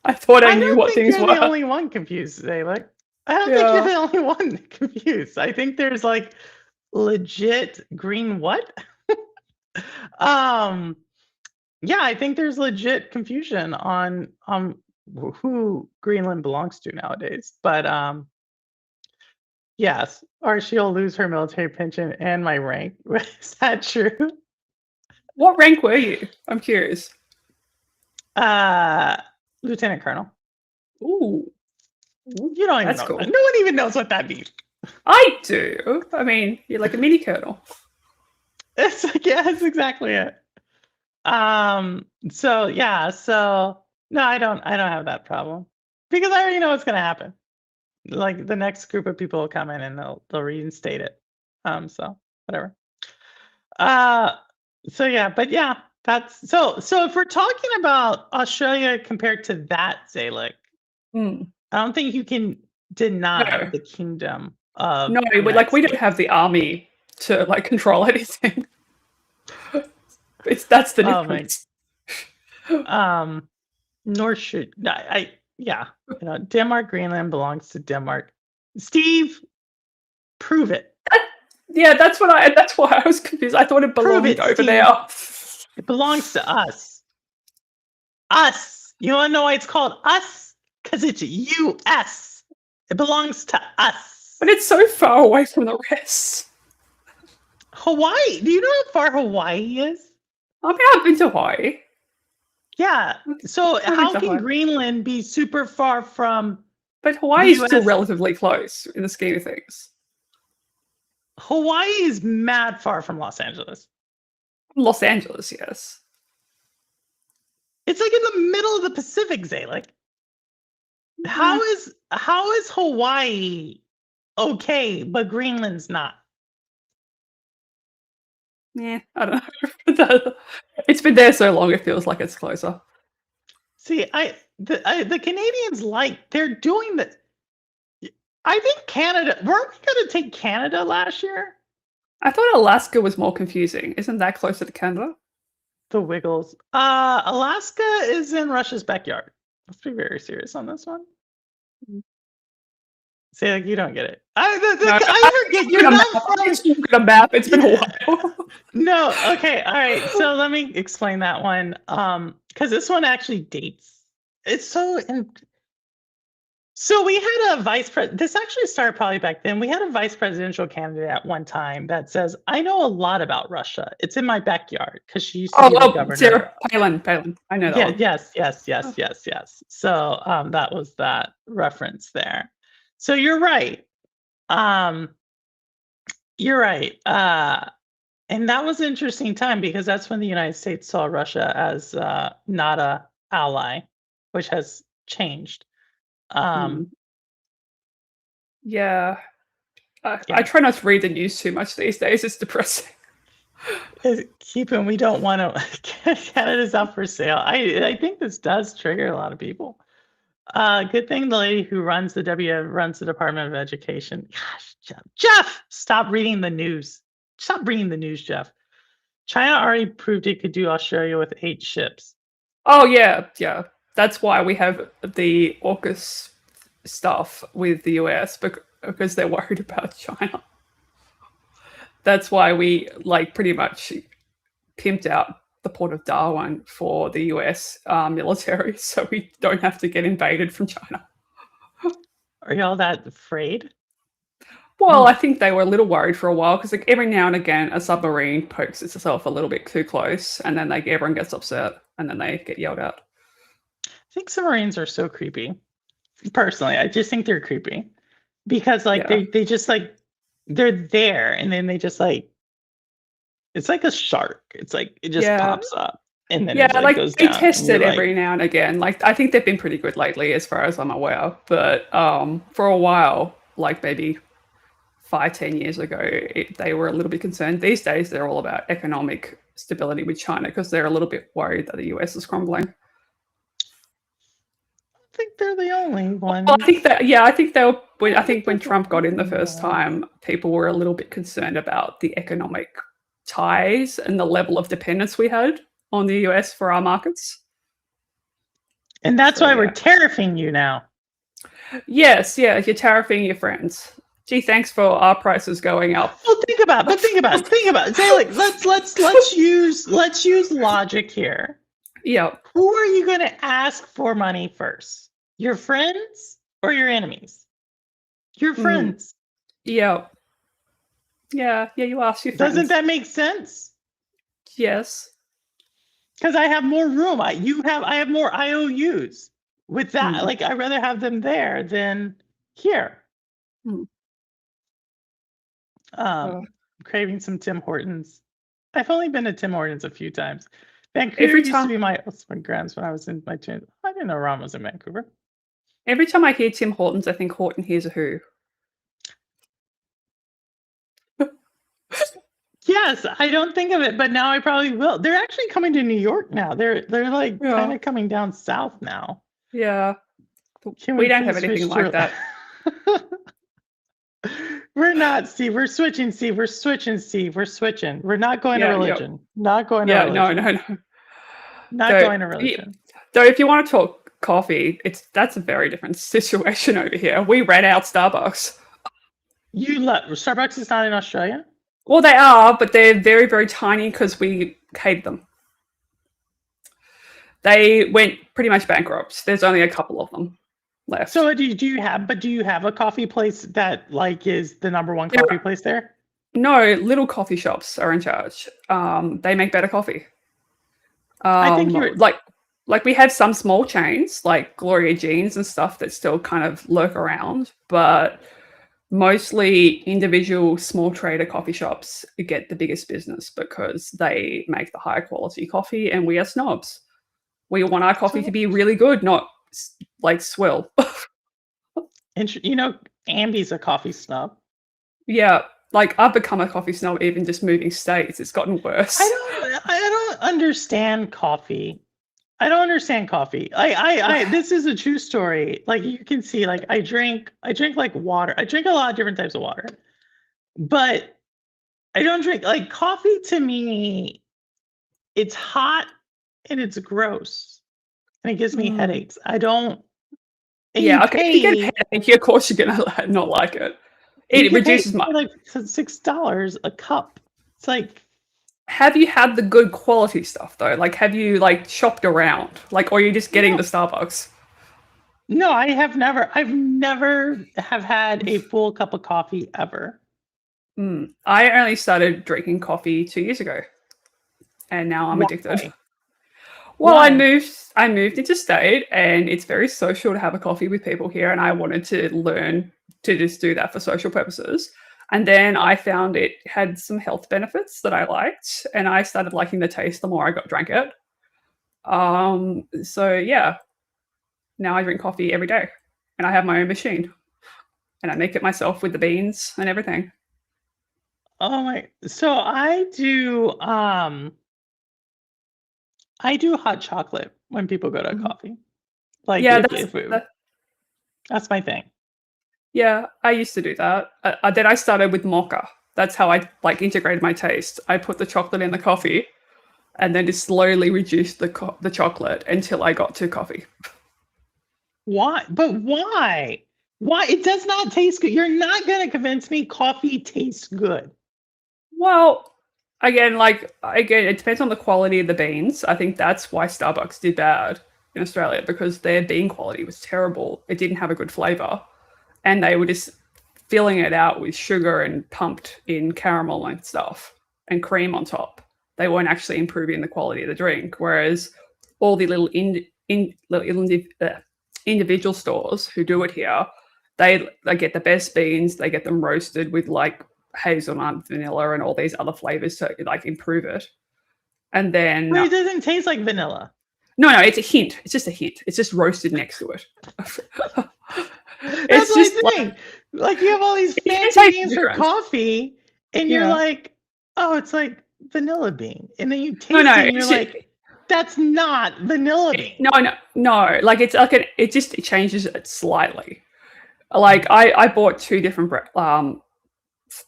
I thought I knew what things were. You're the only one confused today. Like, I don't think you're the only one confused. I think there's like legit green what? Yeah, I think there's legit confusion on who Greenland belongs to nowadays. But yes, or she'll lose her military pension and my rank. Is that true? What rank were you? I'm curious. Lieutenant Colonel. Ooh. You don't even know. Cool. No one even knows what that means. I do. I mean, you're like a mini colonel. It's like, yeah, that's exactly it. So no, I don't have that problem because I already know what's gonna happen. Like the next group of people will come in and they'll reinstate it. So whatever. So yeah, but yeah, that's so if we're talking about Australia compared to that, Zalik, I don't think you can deny No. the kingdom of No, the we United like we don't States. have the army to like control anything. That's the Oh my difference. Nor should yeah, Denmark, Greenland belongs to Denmark. Steve, prove it. Yeah, that's why I was confused. I thought it Prove belonged it, over Steve. there. It belongs to us. Us. You want to know why it's called us? Because it's U.S. It belongs to us. But it's so far away from the rest. Hawaii. Do you know how far Hawaii is? I mean, I've been to Hawaii. Yeah. So I've been how to can Hawaii. Greenland be super far from But Hawaii is The still US. relatively close in the scheme of things. Hawaii is mad far from Los Angeles. Los Angeles, yes. It's like in the middle of the Pacific, Zalek. How is Hawaii okay, but Greenland's not? Yeah, I don't know. It's been there so long, it feels like it's closer. See, the Canadians they're doing the. I think Canada. Weren't we going to take Canada last year? I thought Alaska was more confusing. Isn't that closer to Canada? The Wiggles. Alaska is in Russia's backyard. Let's be very serious on this one. Say like you don't get it. I forget you're not from. A map. It's been a while. No, okay, all right. So let me explain that one. Because this one actually dates. It's so we had a vice president. This actually started probably back then. We had a vice presidential candidate at one time that says, "I know a lot about Russia. It's in my backyard," because she used to be the governor. Sarah Palin. I know that. Yeah, one. yes. So that was that reference there. So you're right. You're right. And that was an interesting time because that's when the United States saw Russia as not a ally, which has changed. Yeah. Yeah. I try not to read the news too much these days. It's depressing. We don't want to. Canada's up for sale. I think this does trigger a lot of people. Good thing the lady who runs the Department of Education. Gosh, Jeff, stop reading the news. Stop reading the news, Jeff. China already proved it could do Australia with 8 ships. Oh yeah. That's why we have the AUKUS stuff with the US because they're worried about China. That's why we pretty much pimped out the port of Darwin for the US military, so we don't have to get invaded from China. Are y'all that afraid? Well, I think they were a little worried for a while because every now and again a submarine pokes itself a little bit too close, and then everyone gets upset, and then they get yelled at. I think submarines are so creepy. Personally, I just think they're creepy because they just they're there, and then they just it's like a shark. It's like it just pops up and then it goes they down. test it every now and again. I think they've been pretty good lately, as far as I'm aware. But for a while, maybe 5-10 years ago, they were a little bit concerned. These days, they're all about economic stability with China because they're a little bit worried that the US is crumbling. I think they're the only one. Well, I think that I think when Trump got in the first time, people were a little bit concerned about the economic ties and the level of dependence we had on the US for our markets. And that's why we're tariffing you now. Yes, you're tariffing your friends. Gee, thanks for our prices going up. Well, think about it. Say let's use logic here. Yeah. Who are you going to ask for money first? Your friends or your enemies? Your friends. Yeah. Yeah, you ask your friends. Doesn't that make sense? Yes. Because I have more room. I have more IOUs. With that, I'd rather have them there than here. Craving some Tim Hortons. I've only been to Tim Hortons a few times. Vancouver used to be my grams when I was in my teen. I didn't know Ron was in Vancouver. Every time I hear Tim Hortons, I think Horton Hears a Who. Yes, I don't think of it, but now I probably will. They're actually coming to New York now. They're kind of coming down south now. Yeah. Can we don't have please anything switch like to- that. We're not, Steve. We're switching, Steve. We're switching, Steve. We're switching. We're not going to Yeah, yeah. religion. Not going to Yeah, religion. no. Not So, going to religion. Though if you want to talk coffee, that's a very different situation over here. We ran out Starbucks. Starbucks is not in Australia? Well, they are, but they're very, very tiny because we catered them. They went pretty much bankrupt. There's only a couple of them left. So do you have a coffee place that like is the number one coffee place there? No, little coffee shops are in charge. They make better coffee. I think you're like we have some small chains like Gloria Jeans and stuff that still kind of lurk around, but mostly individual small trader coffee shops get the biggest business because they make the higher quality coffee, and we are snobs. We want our coffee to be really good, not like swill. And Ambi's a coffee snob. Yeah, like I've become a coffee snob even just moving states. It's gotten worse. I don't understand coffee. I don't understand coffee. This is a true story. Like you can see, like I drink like water. I drink a lot of different types of water, but I don't drink like coffee. To me, it's hot and it's gross, and it gives me headaches. I don't. Yeah, okay. If you get a headache, of course you're gonna not like it. It reduces my like $6 a cup. It's like. Have you had the good quality stuff though? Like, have you like shopped around? Like, or are you just getting the Starbucks? No, I have never. I've never have had a full cup of coffee ever. I only started drinking coffee 2 years ago, and now I'm addicted. Well, I moved interstate, and it's very social to have a coffee with people here, and I wanted to learn to just do that for social purposes. And then I found it had some health benefits that I liked, and I started liking the taste the more I drank it. So yeah, now I drink coffee every day, and I have my own machine, and I make it myself with the beans and everything. Oh my! So I do hot chocolate when people go to coffee. Like Yeah, that's my thing. Yeah, I used to do that. Then I started with mocha. That's how I like integrated my taste. I put the chocolate in the coffee, and then just slowly reduced the chocolate until I got to coffee. Why? But why? Why? It does not taste good. You're not going to convince me coffee tastes good. Well, again, it depends on the quality of the beans. I think that's why Starbucks did bad in Australia, because their bean quality was terrible. It didn't have a good flavor. And they were just filling it out with sugar and pumped in caramel and stuff and cream on top. They weren't actually improving the quality of the drink. Whereas all the little individual stores who do it here, they get the best beans. They get them roasted with like hazelnut, vanilla, and all these other flavors to like improve it. And then But it doesn't taste like vanilla. No, it's a hint. It's just a hint. It's just roasted next to it. That's just my thing. Like you have all these fancy names for coffee, and you're like, oh, it's like vanilla bean, and then you taste it, and you're like, that's not vanilla bean. No. Like it's like it changes it slightly. Like I bought 2 different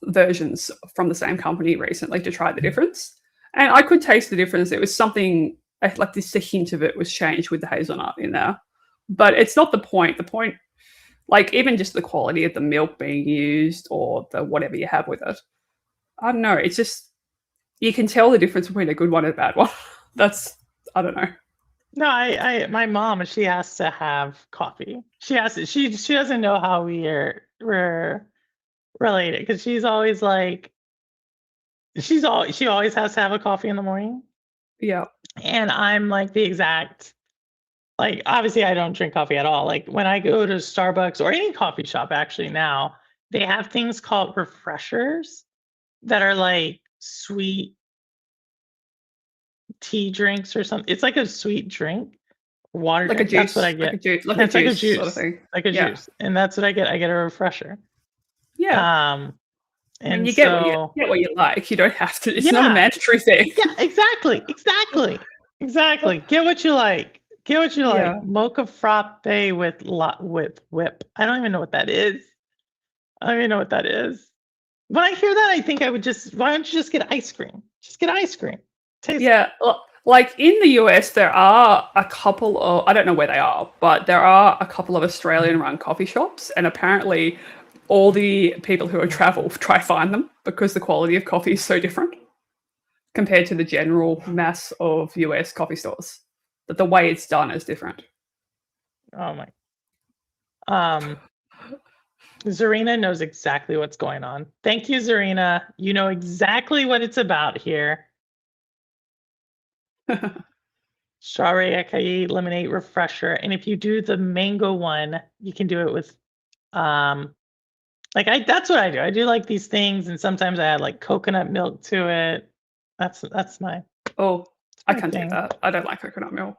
versions from the same company recently to try the difference, and I could taste the difference. It was something like this. The hint of it was changed with the hazelnut in there, but it's not the point. The point. Like even just the quality of the milk being used or the whatever you have with it. I don't know. It's just, you can tell the difference between a good one and a bad one. I don't know. No, my mom, she has to have coffee. She doesn't know how we're related, because she's always like, she always has to have a coffee in the morning. Yeah. And I'm like the exact, like, obviously I don't drink coffee at all. Like when I go to Starbucks or any coffee shop, actually now, they have things called refreshers that are like sweet tea drinks or something. It's like a sweet drink, water like drink. A juice. That's what I get. Like a juice sort of thing. Like a juice. And that's what I get. I get a refresher. Yeah. And you get what you like. You don't have to. It's not a mandatory thing. Yeah, exactly. Get what you like. Get what you Yeah. like. Mocha frappe with whip. I don't even know what that is. I don't even know what that is. When I hear that, I think I would just. Why don't you just get ice cream? Just get ice cream. Taste. Yeah, like in the US, there are a couple of, I don't know where they are, but there are a couple of Australian run coffee shops. And apparently, all the people who have traveled try to find them because the quality of coffee is so different compared to the general mass of US coffee stores. That the way it's done is different. Oh my. Zarina knows exactly what's going on. Thank you, Zarina. You know exactly what it's about here. Strawberry acai lemonade refresher. And if you do the mango one, you can do it with that's what I do. I do like these things, and sometimes I add like coconut milk to it. That's my Oh, I my can't do thing. that. I don't like coconut milk.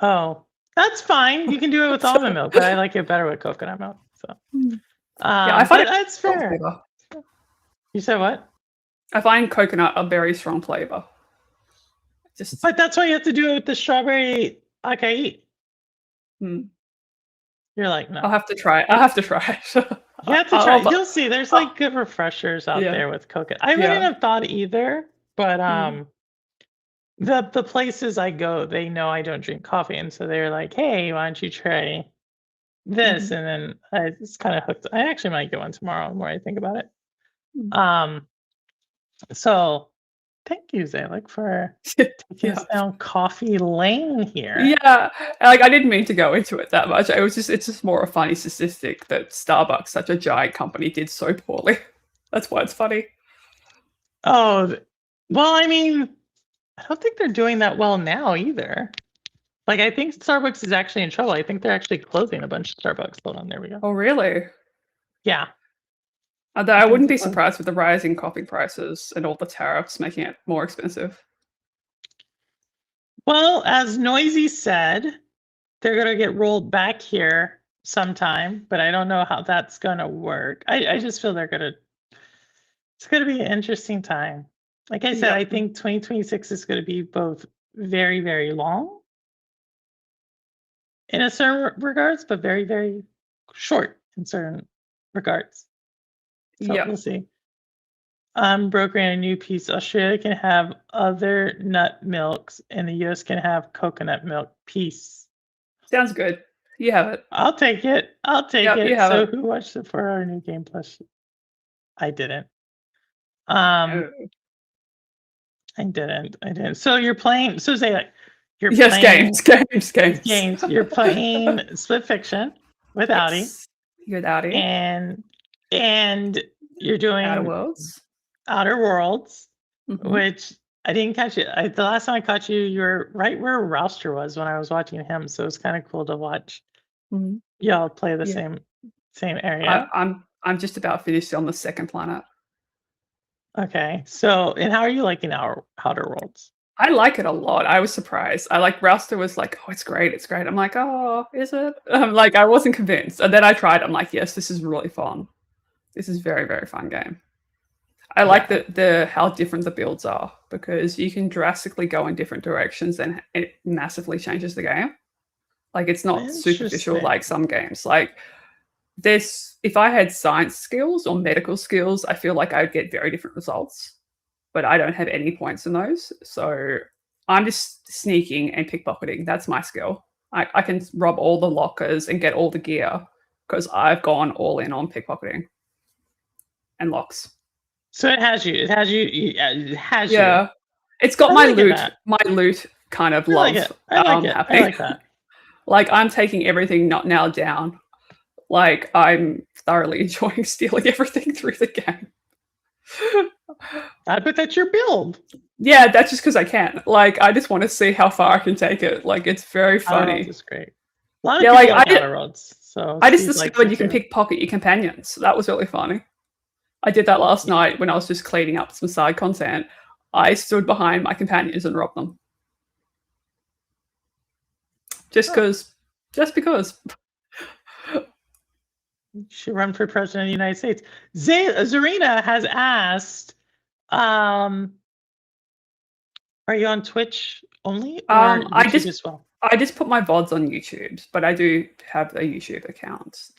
Oh, that's fine. You can do it with almond milk, but I like it better with coconut milk. So Yeah, I find but that's strong fair. flavor. You said what? I find coconut a very strong flavor. Just But that's why you have to do it with the strawberry acai. Hmm. You're like, no. I'll have to try it. I'll have to try it. You have to try it. You'll see. There's like good refreshers out Yeah. there with coconut. I Yeah. wouldn't have thought either, but Mhm. the places I go, they know I don't drink coffee, and so they're like, "Hey, why don't you try this?" Mhm. And then I just kind of hooked. I actually might get one tomorrow. The more I think about it. Mhm. So thank you, Zalik, for taking us Yeah. down coffee lane here. Yeah, like I didn't mean to go into it that much. It's just more a funny statistic that Starbucks, such a giant company, did so poorly. That's why it's funny. Oh, well, I mean, I don't think they're doing that well now either. Like, I think Starbucks is actually in trouble. I think they're actually closing a bunch of Starbucks. Hold on, there we go. Oh, really? Yeah. Although I wouldn't be so. surprised with the rising coffee prices and all the tariffs making it more expensive. Well, as Noisy said, they're going to get rolled back here sometime, but I don't know how that's going to work. I just feel it's going to be an interesting time. Like I said, Yeah. I think 2026 is going to be both very, very long in a certain regards, but very, very short in certain regards. So Yeah. we'll see. I'm brokering a new piece. Australia can have other nut milks, and the US can have coconut milk piece. Sounds good. You have it. I'll take it. I'll take Yep, you it. have So it. who watched the 4-hour new game plus? I didn't. Oh. I didn't. So you're playing. So say like you're Yes, playing games. You're playing Split Fiction with Audi, Yes. With Audi. and you're doing Outer Worlds. Outer Worlds, Mhm. which I didn't catch it. The last time I caught you, you were right where Rouster was when I was watching him. So it's kind of cool to watch Mhm. y'all play the Yeah. same area. I'm just about finished on the second planet. Okay. So, and how are you liking Outer Worlds? I like it a lot. I was surprised. Rouster was like, "Oh, it's great, it's great." I'm like, "Oh, is it?" Like, I wasn't convinced, and then I tried. I'm like, "Yes, this is really fun. This is very, very fun game." I like the how different the builds are because you can drastically go in different directions, and it massively changes the game. Like, it's not superficial Interesting. like some games. Like, if I had science skills or medical skills, I feel like I would get very different results. But I don't have any points in those. So I'm just sneaking and pickpocketing. That's my skill. I can rob all the lockers and get all the gear because I've gone all in on pickpocketing and locks. So it has you. It has you. It has you. Yeah. It's got I my like loot, that. my loot kind of I love like it. I like it. I happening. like that. Like, I'm taking everything not now down. Like, I'm thoroughly enjoying stealing everything through the game. I bet that's your build. Yeah, that's just because I can. Like, I just want to see how far I can take it. Like, it's very Outer funny. Worlds is great. A lot of Yeah, people like, like I did- Outer Worlds. So I just Steve likes discovered it you can too. pickpocket your companions. That was really funny. I did that last night when I was just cleaning up some side content. I stood behind my companions and robbed them. Just because. You should run for president of the United States. Zarina has asked, are you on Twitch only or I YouTube just- as well? I just put my VODs on YouTube, but I do have a YouTube account.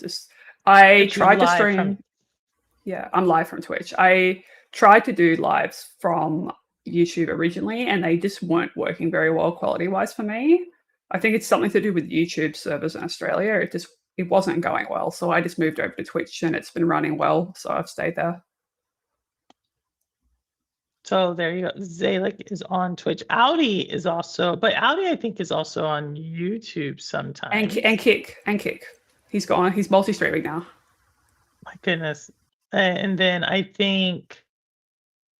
I But you tried to live stream. from- Yeah, I'm live from Twitch. I tried to do lives from YouTube originally, and they just weren't working very well quality-wise for me. I think it's something to do with YouTube servers in Australia. It wasn't going well, so I just moved over to Twitch, and it's been running well, so I've stayed there. So there you go. Zalik is on Twitch. Audi is also, but Audi I think is also on YouTube sometimes. And Kick. He's gone. He's multi-streaming now. My goodness. And then I think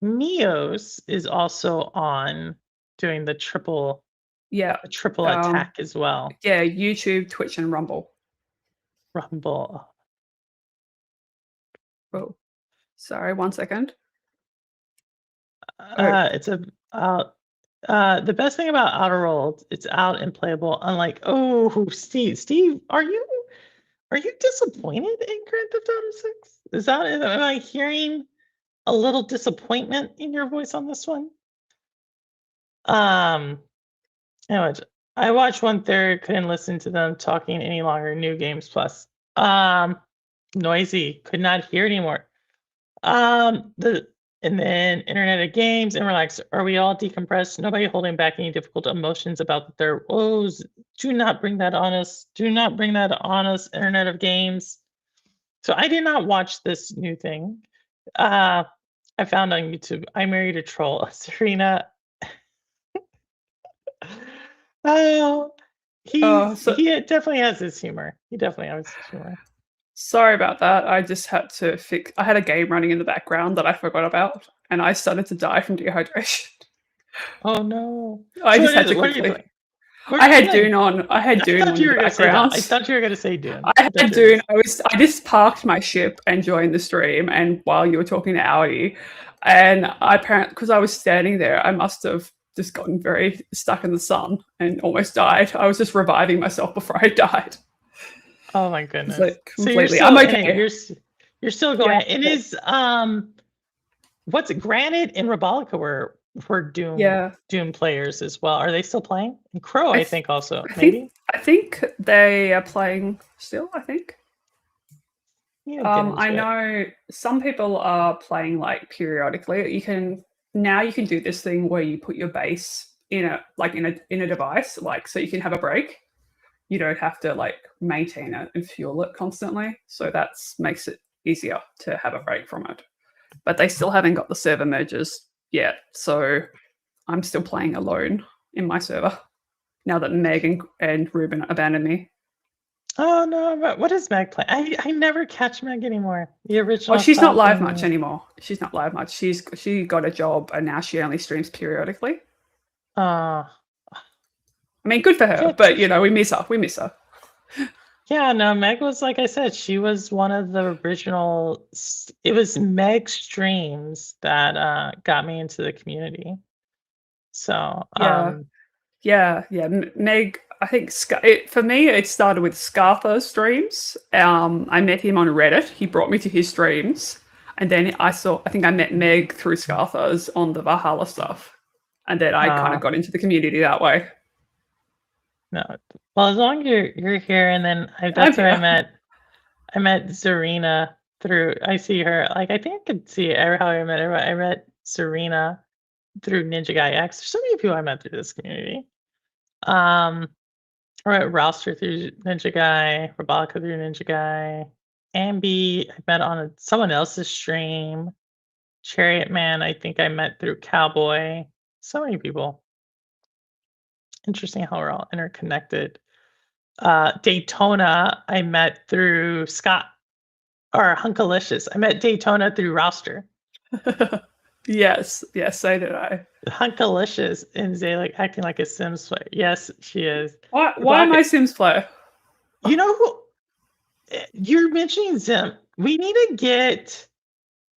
Neos is also on doing the triple Yeah, attack as well. yeah. YouTube, Twitch, and Rumble. Rumble. Oh, sorry. 1 second. It's the best thing about Outer Worlds, it's out and playable. Unlike Steve, are you disappointed in Grand Theft Auto 6? Am I hearing a little disappointment in your voice on this one? Anyways, I watched 1/3, couldn't listen to them talking any longer. New Games Plus. Noisy, could not hear anymore. And then Internet of Games and Relax. Are we all decompressed? Nobody holding back any difficult emotions about their woes. Do not bring that on us. Do not bring that on us, Internet of Games. So I did not watch this new thing. I found on YouTube, I Married a Troll. Serena. He definitely has his humor. He definitely has his humor. Sorry about that. I just had to fix. I had a game running in the background that I forgot about, and I started to die from dehydration. Oh no! I just had to quickly. I had Dune on. I had Dune on in the background. I thought you were going to say Dune. I had Dune. I just parked my ship and joined the stream, and while you were talking to Audi, and because I was standing there, I must have just gotten very stuck in the sun and almost died. I was just reviving myself before I died. Oh my goodness! Like, completely. So I'm okay. You're still going. Yeah. It is what's it? Granted, and Rebolica were Doom players as well. Are they still playing? And Crow, I think also maybe. I think they are playing still. I think. Yeah, I know some people are playing like periodically. You can do this thing where you put your base in a device, like so you can have a break. You don't have to like maintain it and fuel it constantly. So that makes it easier to have a break from it. But they still haven't got the server merges yet. So I'm still playing alone in my server now that Meg and Ruben abandoned me. Oh no, but what is Meg playing? I never catch Meg anymore. The original. Oh, she's not live much anymore. She's not live much. She got a job and now she only streams periodically. I mean, good for her, but we miss her. Yeah, no, Meg was, like I said, she was one of the original. It was Meg streams that got me into the community. So yeah. Meg, I think for me it started with Scartha streams. I met him on Reddit. He brought me to his streams, and then I think I met Meg through Scartha's on the Valhalla stuff, and then I kind of got into the community that way. No, well, as long as you're here, and then that's where I met Zarina through. I see her, like I think I could see how I met her. I met Serena through Ninja Guy X. There's so many people I met through this community. I met Rouster through Ninja Guy, Rebolica through Ninja Guy, Ambi I met on someone else's stream. Chariot Man, I think I met through Cowboy. So many people. Interesting how we're all interconnected. Daytona, I met through Scott or Hunkalicious. I met Daytona through Rouster. Yes, so did I. Hunkalicious and Zalik acting like a Sims player. Yes, she is. Why am I Sims player? You know who? You're mentioning Zim. We need to get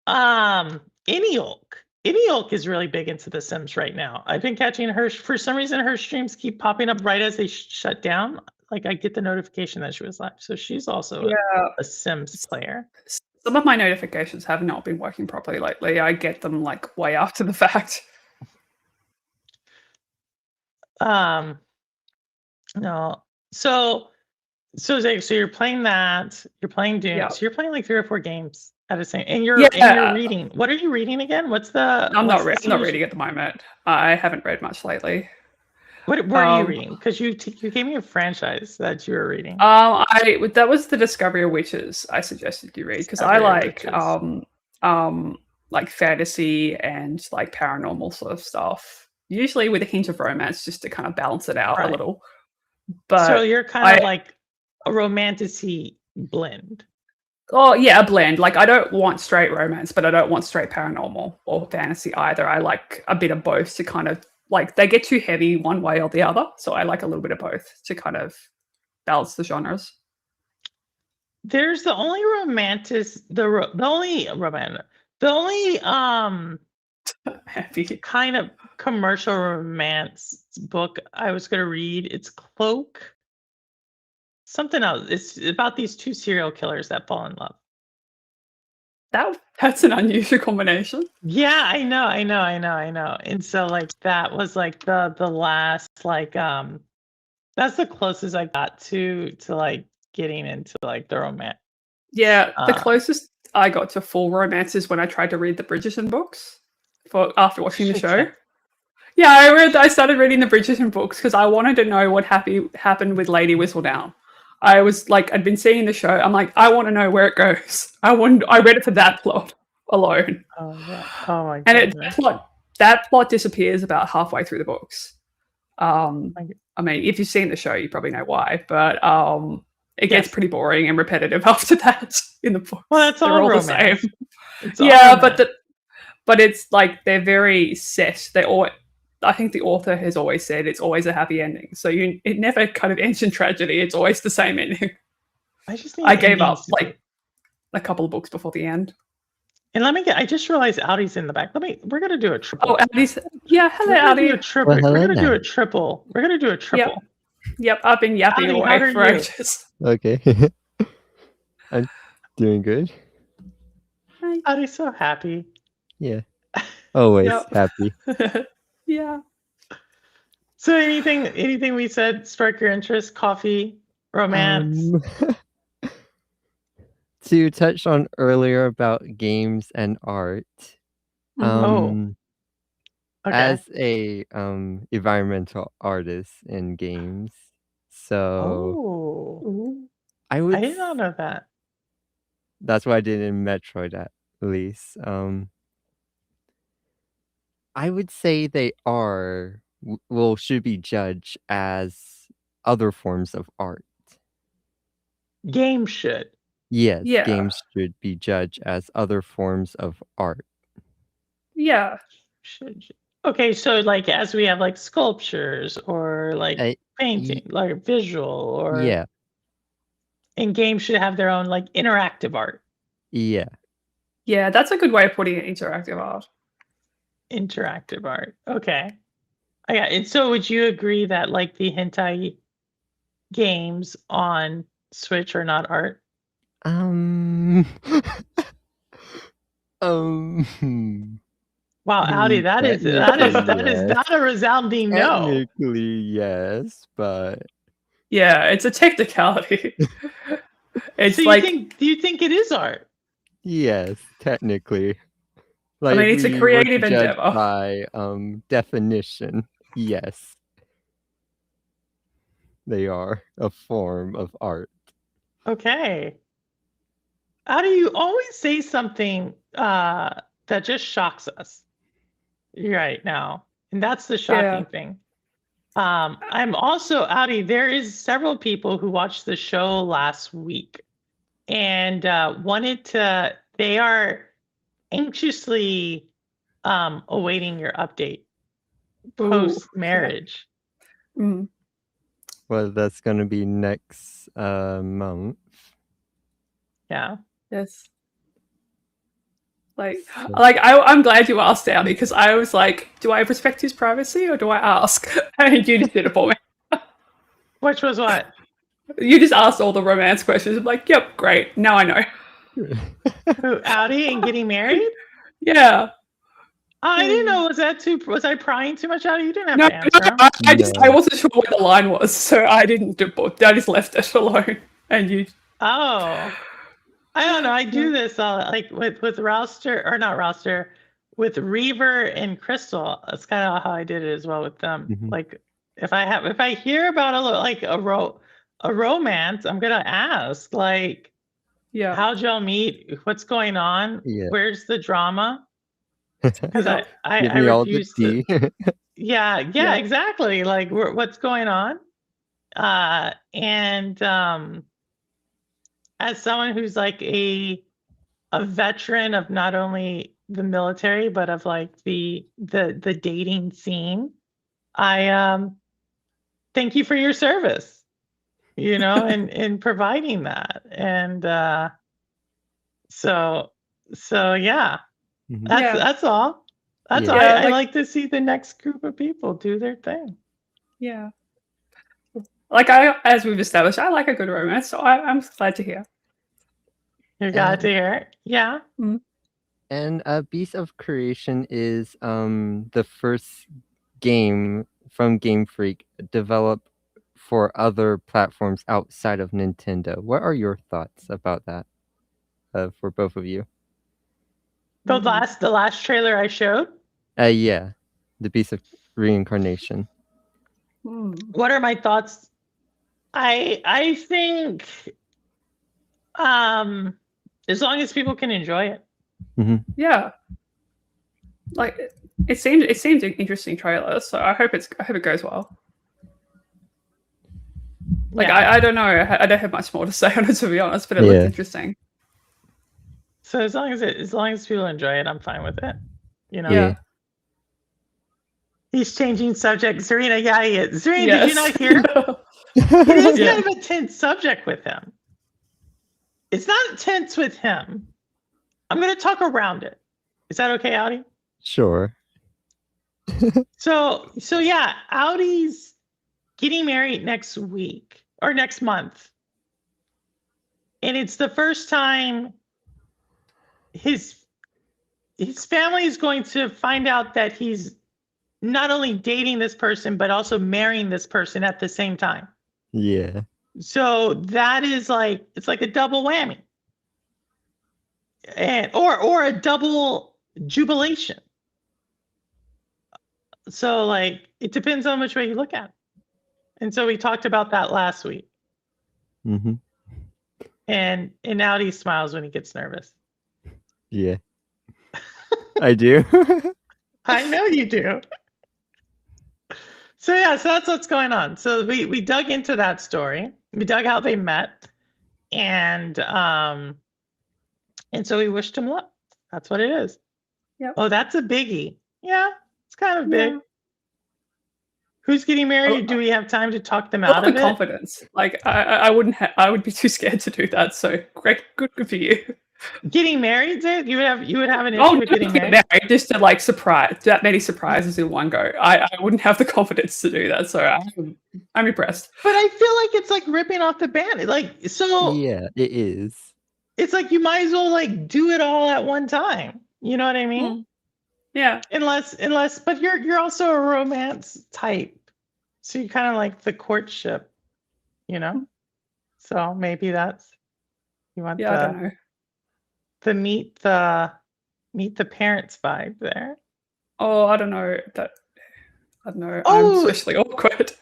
Eniolk. Eniolk is really big into The Sims right now. I've been catching her. For some reason, her streams keep popping up right as they shut down. Like I get the notification that she was live. So she's also a Sims player. Some of my notifications have not been working properly lately. I get them like way after the fact. No. So Zach, so you're playing that. You're playing Dune. Yeah. So you're playing like 3 or 4 games at the same. And you're reading. What are you reading again? What's the? I'm not what's the I'm not series- reading at the moment. I haven't read much lately. What are you Um, reading? Because you gave me a franchise that you were reading. That was the Discovery of Witches I suggested you read because I Discovery of like fantasy and like paranormal sort of stuff. Usually with a hint of romance just to kind of balance it out a Right. little. But So you're kind of like a romantic-y blend. oh yeah, a blend. Like I don't want straight romance, but I don't want straight paranormal or fantasy either. I like a bit of both to kind of like they get too heavy one way or the other. So I like a little bit of both to kind of balance the genres. There's the only Happy. kind of commercial romance book I was going to read. It's Cloak. Something else. It's about these 2 serial killers that fall in love. That's an unusual combination. Yeah, I know. And so like that was like the last like that's the closest I got to like getting into like the romance. Yeah, the Uh, closest I got to full romance is when I tried to read the Bridgerton books after watching the Shit, show. yeah. Yeah, I started reading the Bridgerton books because I wanted to know what happened with Lady Whistledown. I was like, I'd been seeing the show. I'm like, I want to know where it goes. I read it for that plot alone. Oh yeah. Oh my And goodness. that plot disappears about halfway through the books. I Like- mean, if you've seen the show, you probably know why. But it gets Yes. pretty boring and repetitive after that in the books. Well, that's They're all all the romance. same. It's all Yeah, romance. but it's like they're very set. I think the author has always said it's always a happy ending. So it never kind of ends in tragedy. It's always the same ending. I gave up like a couple of books before the end. And I just realized Audie's in the back. We're gonna do a triple. Oh, Addie's, yeah, hello, We're gonna do Addie. a triple. Well, We're hello gonna do there. a triple. We're gonna do a triple. Yep, I've been yapping Addie, how away are for you? ages. Okay. I'm doing good. Audie's so happy. Yeah. Always Yep. happy. Yeah. So anything we said spark your interest? Coffee, romance. To touch on earlier about games and art. Oh. Okay. As a environmental artist in games, so Oh, I would I did not know that. that's what I did in Metroid at least. I would say they should be judged as other forms of art. Game should. Yes, Yeah. games should be judged as other forms of art. Yeah. Should. Okay, so like as we have like sculptures or like I- painting, like visual, or Yeah, and games should have their own like interactive art. yeah. Yeah, that's a good way of putting it, interactive art. Interactive art. Okay. Yeah. And so would you agree that like the hentai games on Switch are not art? Wow, Audi, that is not a resounding no. Technically, yes, but Yeah, it's a technicality. It's So like do you think it is art? yes, technically. mean, it's a if we were to creative judge endeavor. by definition, yes. They are a form of art. Okay. Audi, you always say something that just shocks us right now. And that's the shocking thing. I'm also, Audi, there is several people who watched the show last week and they are anxiously awaiting your update post marriage. Mm. Well, that's going to be next month. Yeah. Yes. I'm glad you asked, Downey, because I was like, do I respect his privacy or do I ask? And you just did it for me. Which was what? You just asked all the romance questions. I'm like, yep, great. Now I know. Who, Audi and getting married? Yeah. I didn't know. Was I prying too much out of you? You didn't have No, to answer him. I wasn't sure what the line was, so I didn't do both. I just left it alone. And you Oh, I don't know. I do this like with Rouster, or not Rouster, with Reaver and Crystal. That's kind of how I did it as well with them. Mhm. Like if I hear about a romance, I'm gonna ask like, yeah. how'd y'all meet? What's going on? Yeah. Where's the drama? Because I Give me all the refuse to. tea. Yeah, Yeah. exactly. Like what's going on? And as someone who's like a veteran of not only the military but of like the dating scene, I thank you for your service, in providing that. And so yeah, Mhm. that's all. That's Yeah. all. Yeah, I like- like to see the next group of people do their thing. Yeah. Like as we've established, I like a good romance, so I'm glad to hear. You got And- to hear it. Yeah. And Beast of Creation is the first game from Game Freak developed for other platforms outside of Nintendo. What are your thoughts about that for both of you? The last trailer I showed. Yeah, the Beast of Reincarnation. What are my thoughts? I think as long as people can enjoy it. Yeah. Like it seems an interesting trailer, so I hope it goes well. Like Yeah. I don't know, I don't have much more to say on it, to be honest, but it Yeah. looked interesting. So as long as people enjoy it, I'm fine with it. Yeah. He's changing subject. Zarina, yeah, he is. Zarina, Yes. did you not hear? It is Yeah. kind of a tense subject with him. It's not tense with him. I'm going to talk around it. Is that okay, Audi? Sure. So yeah, Audi's getting married next week or next month. And it's the first time his family is going to find out that he's not only dating this person, but also marrying this person at the same time. Yeah. So that is like, it's like a double whammy. And or a double jubilation. So like it depends on which way you look at it. And so we talked about that last week. Mm-hmm. And Audi smiles when he gets nervous. Yeah. I do. I know you do. So yeah, so that's what's going on. So we dug into that story. We dug how they met, and so we wished him luck. That's what it is. Yep. Oh, that's a biggie. Yeah, it's kind of big. Yeah. Who's getting married? Oh, Do we have time to talk them I out love of the it? confidence. Like I wouldn't I would be too scared to do that. So great, good for you. Getting married, Dave? You would have an issue Oh, with getting married? just to like surprise that many surprises in one go. I wouldn't have the confidence to do that. So I'm impressed. But I feel like it's like ripping off the band. Like so. Yeah, it is. It's like you might as well like do it all at one time. You know what I mean? Yeah. Unless, but you're also a romance type, so you kind of like the courtship, So maybe that's you want Yeah, I don't know. the meet the parents vibe there. Oh, I don't know that. I don't know. Oh! I'm socially awkward,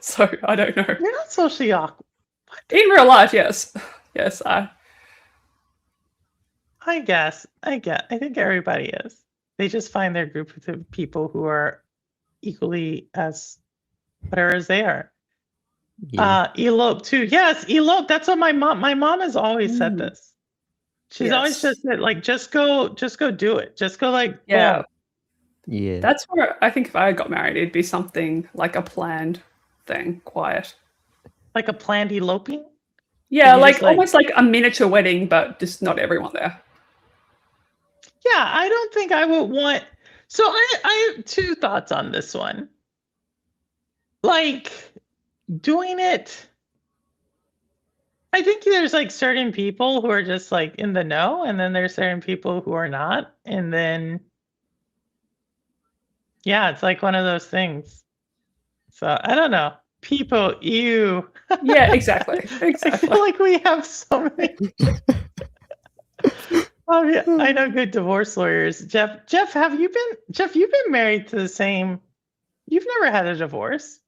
so I don't know. You're not socially awkward. In real life, yes, yes. I guess. I think everybody is. They just find their group of people who are equally as whatever as they are. Yeah. Elope too. Yes, elope. That's what my mom has always said this. She's always Yes. just said, like, just go do it. Just go like, Yeah. boom. Yeah. That's where I think if I got married, it'd be something like a planned thing, quiet. Like a planned eloping. Yeah, you like just, like- almost like a miniature wedding, but just not everyone there. Yeah, I don't think I would want. So I have two thoughts on this one. Like doing it. I think there's like certain people who are just like in the know, and then there's certain people who are not. And then Yeah, it's like one of those things. So I don't know. People, you. Yeah, exactly. I Exactly. feel like we have so many. Oh yeah, I know good divorce lawyers. Jeff, you've been married to the same. You've never had a divorce.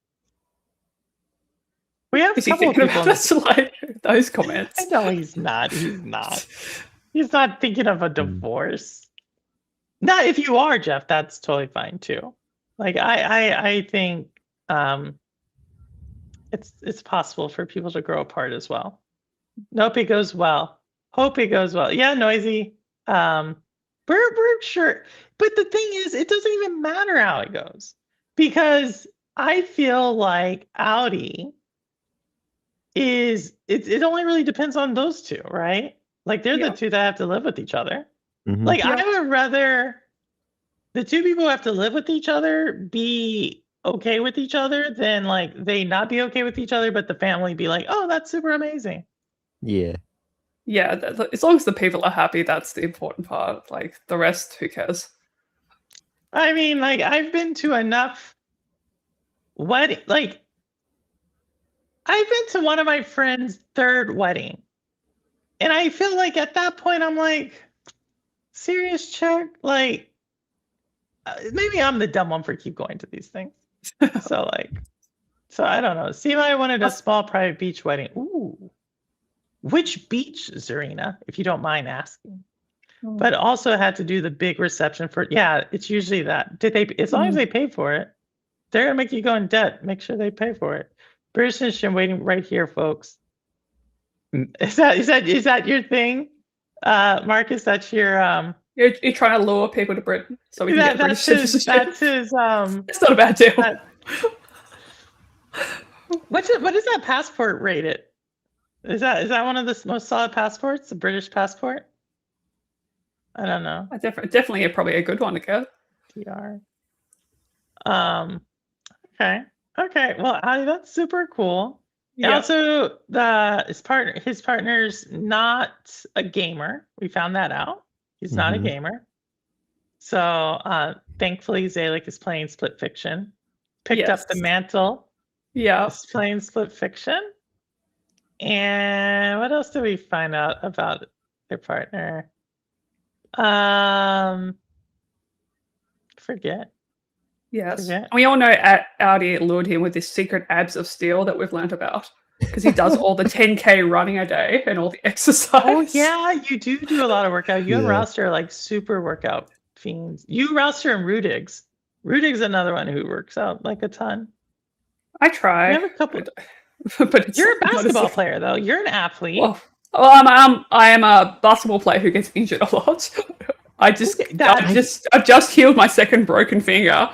We have a Is he couple of thinking people. about us like those comments? I know he's not. He's not. He's not thinking of a divorce. Not if you are, Jeff. That's totally fine too. Like I think it's possible for people to grow apart as well. Nope, it goes well. Hope it goes well. Yeah, noisy. We're sure, but the thing is, it doesn't even matter how it goes because I feel like Audi it only really depends on those two, right? Like they're Yeah. the two that have to live with each other. Mhm. Like Yeah. I would rather the two people who have to live with each other be okay with each other than like they not be okay with each other, but the family be like, oh, that's super amazing. Yeah. Yeah, as long as the people are happy, that's the important part. Like the rest, who cares? I mean, like I've been to enough wedding, like I've been to one of my friend's third wedding. And I feel like at that point I'm like, serious check? Like maybe I'm the dumb one for keep going to these things. So I don't know. See, I wanted a small private beach wedding. Ooh. Which beach, Zarina, if you don't mind asking? But also had to do the big reception for it's usually that. Did they as long as they pay for it, they're gonna make you go in debt. Make sure they pay for it. British Institution waiting right here, folks. Is that your thing? Marcus, that's your You're trying to lure people to Britain so we can get British citizenship. that's his It's not a bad deal. what is that passport rated? Is that one of the most solid passports? The British passport? I don't know. Definitely probably a good one to get. TR. Okay. Well, Ali, that's super cool. Yeah. Also, his partner's not a gamer. We found that out. He's not a gamer. So thankfully, Zalek is playing Split Fiction. Picked up the mantle. Yeah. Is playing Split Fiction. And what else did we find out about their partner? Forget. Yes. Forget. And we all know Audi lured him with this secret abs of steel that we've learnt about because he does all the 10K running a day and all the exercise. Oh yeah, you do a lot of workout. You and Yeah. Rouster are like super workout fiends. You, Rouster, and Rudigs. Rudig's another one who works out like a ton. I You try. have a couple. But it's You're a not as- basketball player though. You're an athlete. Well, I am a basketball player who gets injured a lot. I've just healed my second broken finger.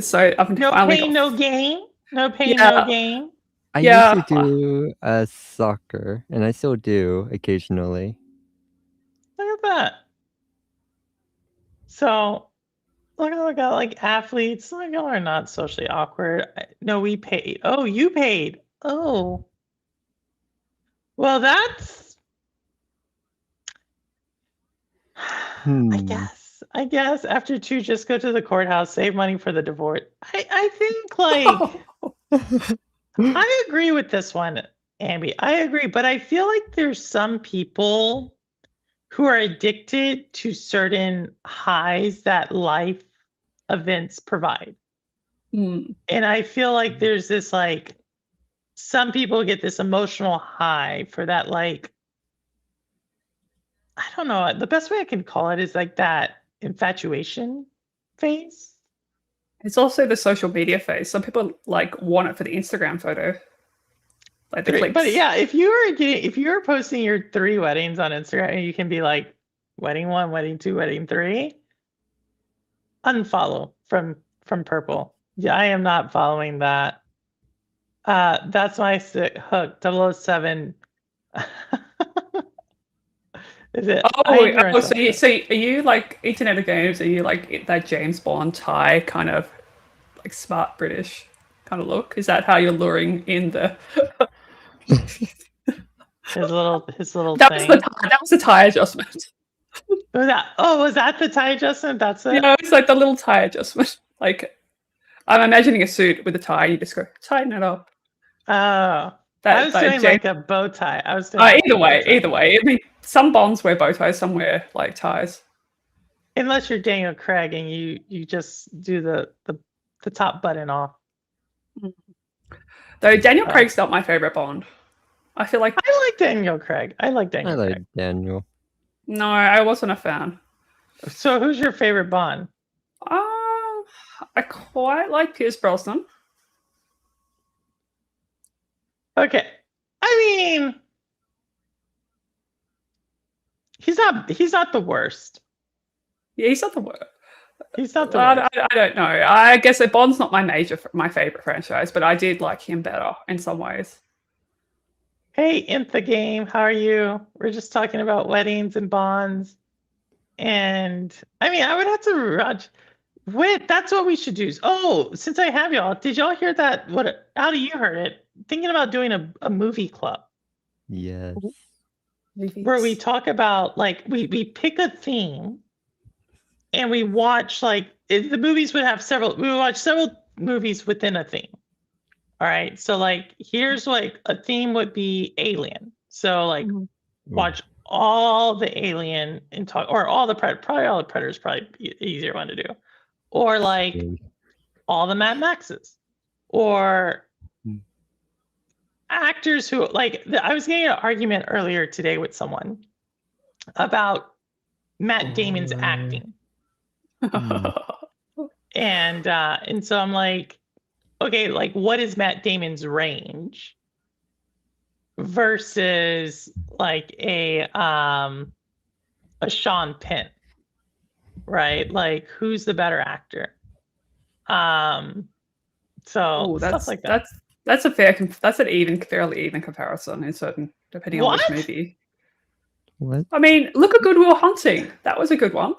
So I've no finally pain, got- no gain. No pain, Yeah. no gain. I Yeah. used to do soccer, and I still do occasionally. Look at that. So look at like athletes. Like y'all are not socially awkward. No, we paid. Oh, you paid. Oh. Well, that's I guess after two, just go to the courthouse, save money for the divorce. I think like I agree with this one, Ambi. I agree, but I feel like there's some people who are addicted to certain highs that life events provide. Mm. And I feel like there's this like some people get this emotional high for that, like I don't know. The best way I can call it is like that infatuation phase. It's also the social media phase. Some people like want it for the Instagram photo. Like the clicks. But yeah, if you're posting your 3 weddings on Instagram, you can be like wedding 1, wedding 2, wedding 3. Unfollow from Purple. Yeah, I am not following that. That's my hook. 007. Is it? So are you like Internet of Games? Are you like that James Bond Thai kind of like smart British kind of look? Is that how you're luring in the? his little That thing. was the Thai adjustment. Was that the tie adjustment? That's it? Yeah, it's like the little tie adjustment. Like, I'm imagining a suit with a tie, and you just go, tighten it up. Oh. I That, was that doing Jane- like a bow tie. I was doing like a either bow way, tie. either way. I mean, some Bonds wear bow ties, some wear like ties. Unless you're Daniel Craig and you just do the top button off. Though Daniel Uh, Craig's not my favorite Bond. I feel like I like Daniel Craig. I like I Daniel like Craig. Daniel. no, I wasn't a fan. So who's your favorite Bond? I quite like Pierce Brosnan. Okay. I mean, he's not the worst. Yeah, he's not the worst. He's not the I, worst. I don't know. I guess that Bond's not my favorite franchise, but I did like him better in some ways. Hey, Inth the Game, how are you? We're just talking about weddings and bonds. And I mean, I would have to watch. Wait, that's what we should do. Oh, since I have y'all, did y'all hear that? How do you heard it? Thinking about doing a movie club Yes. where we talk about like we pick a theme and we watch like the movies would have several. We would watch several movies within a theme. All right, so like here's like a theme would be Alien. So like watch all the Alien and talk, or all the probably all the Predators, probably easier one to do, or like all the Mad Maxes, or actors who like I was getting an argument earlier today with someone about Matt Damon's acting, and so I'm like, okay, like what is Matt Damon's range versus like a Sean Penn, right? Like who's the better actor? So stuff like that. That's a fairly even comparison in certain, depending on which movie. What? I mean, look at Good Will Hunting. That was a good one.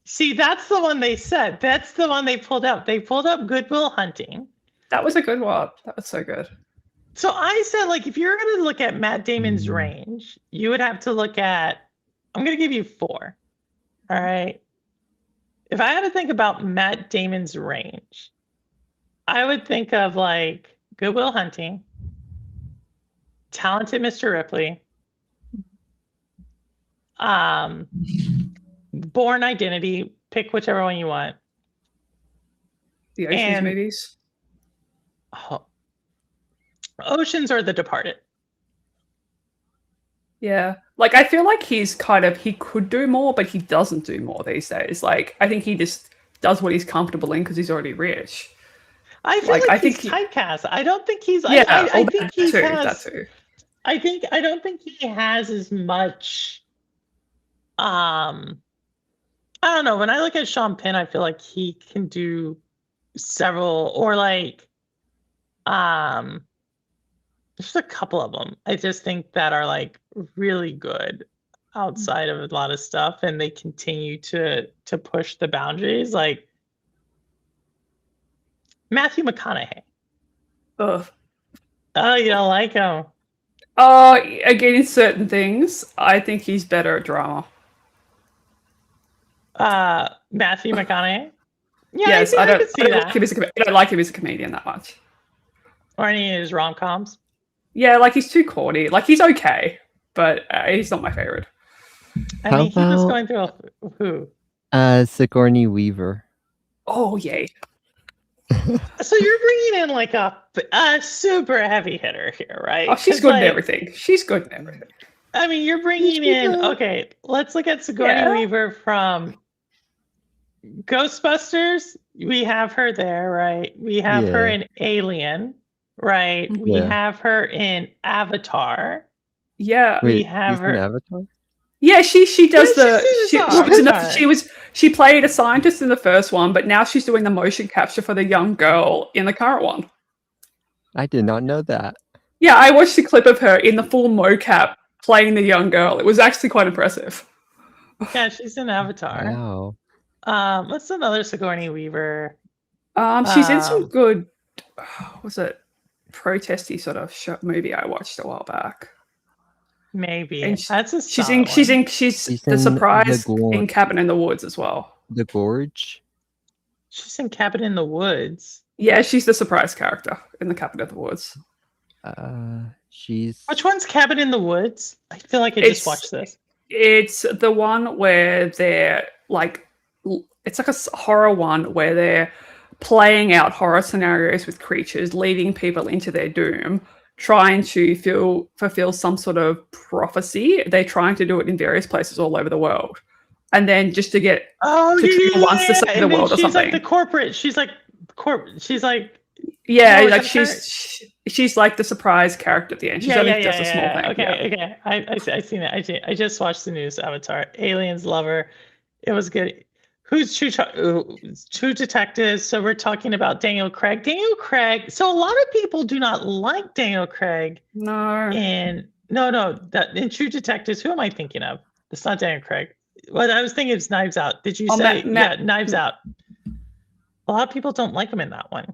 See, that's the one they said. That's the one they pulled up. They pulled up Good Will Hunting. That was a good one. That was so good. So I said, like, if you're going to look at Matt Damon's range, you would have to look at, I'm going to give you 4. All right. If I had to think about Matt Damon's range, I would think of like Good Will Hunting, Talented Mr. Ripley, Born Identity, pick whichever one you want. The Ocean's movies. Oh, Oceans or The Departed. Yeah. Like, I feel like he could do more, but he doesn't do more these days. Like, I think he just does what he's comfortable in because he's already rich. I feel like he's typecast. I don't think he's. Yeah, I think he has. that too. I don't think he has as much. I don't know. When I look at Sean Penn, I feel like he can do several, or like, there's a couple of them. I just think that are like really good outside of a lot of stuff, and they continue to push the boundaries. Like Matthew McConaughey. Ugh. Oh, you don't like him? Again, in certain things, I think he's better at drama. Matthew McConaughey. Yeah, Yes, I can see that. I don't like him as a comedian that much. Or any of his rom-coms. Yeah, like he's too corny. Like he's okay, but he's not my favorite. I mean, he was going through who? Sigourney Weaver. Oh, yay. So you're bringing in like a super heavy hitter here, right? Oh, she's good in everything. She's good in everything. I mean, you're bringing in, okay, let's look at Sigourney Weaver from Ghostbusters. We have her there, right? We have her in Alien, right? We have her in Avatar. Yeah. Wait, we have her in Avatar? Yeah, she does she played a scientist in the first one, but now she's doing the motion capture for the young girl in the current one. I did not know that. Yeah, I watched a clip of her in the full mocap playing the young girl. It was actually quite impressive. Yeah, she's in Avatar. Wow. What's another Sigourney Weaver? She's in some good, was it protesty sort of movie I watched a while back. Maybe And that's a she's solid she's one. in she's She's the in surprise the Gorge. in Cabin in the Woods as well. The Gorge. She's in Cabin in the Woods. Yeah, she's the surprise character in the Cabin in the Woods. She's Which one's Cabin in the Woods? I feel like I just watched this. It's the one where they're like, it's like a horror one where they're playing out horror scenarios with creatures, leading people into their doom, trying to fulfill some sort of prophecy. They're trying to do it in various places all over the world. And then just to get to kill once to save the world or she's something. like the corporate. She's like she's like yeah, Oh, like is that she's like the surprise character at the end. She's only just a small thing. Okay, Yeah. okay. I seen it. I just watched the news Avatar. Aliens Lover. It was good. Who's True Detectives? So we're talking about Daniel Craig. Daniel Craig. So a lot of people do not like Daniel Craig. No. And that in True Detectives, who am I thinking of? It's not Daniel Craig. What I was thinking is Knives Out. Did you say Knives Out? A lot of people don't like him in that one.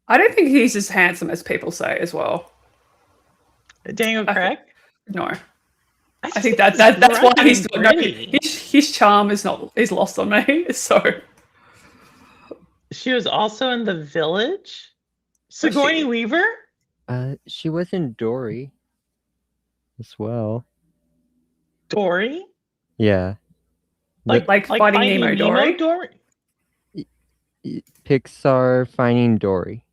I don't think he's as handsome as people say as well. Daniel Craig? No. I think he's that's why bright he's and no, pretty. his charm is lost on me. So She was also in The Village. Sigourney Weaver? she was in Dory as well. Dory? Yeah. like Finding Nemo, Dory. Pixar Finding Dory.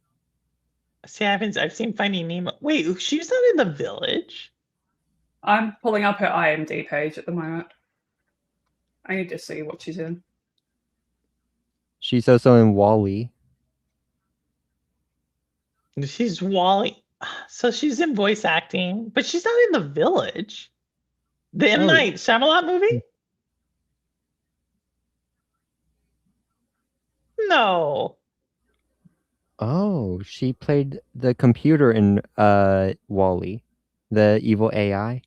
See, I've seen Finding Nemo. Wait, she's not in The Village? I'm pulling up her IMDb page at the moment. I need to see what she's in. She's also in Wall-E. She's Wall-E. So she's in voice acting, but she's not in The Village. The M. Night Shyamalan movie? No. Oh, she played the computer in Wall-E, the evil AI.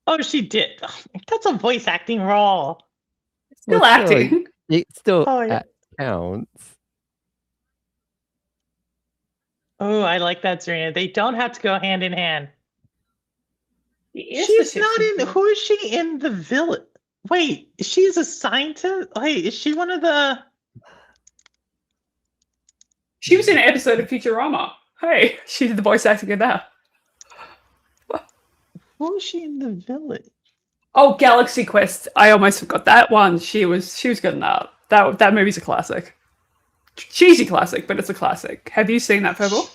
Oh, she did. Oh, that's a voice acting role. Still Well, acting. It still Oh, yeah. counts. Oh, I like that, Serena. They don't have to go hand in hand. Yes, She's the not chick- in. Who is she in The Village? Wait, she's a scientist. Wait, is she one of the? She was in an episode of Futurama. Hey, she did the voice acting in that. Who is she in The Village? Oh, Galaxy Quest. I almost forgot that one. She was good in that. That movie's a classic. Cheesy classic, but it's a classic. Have you seen that, Purple?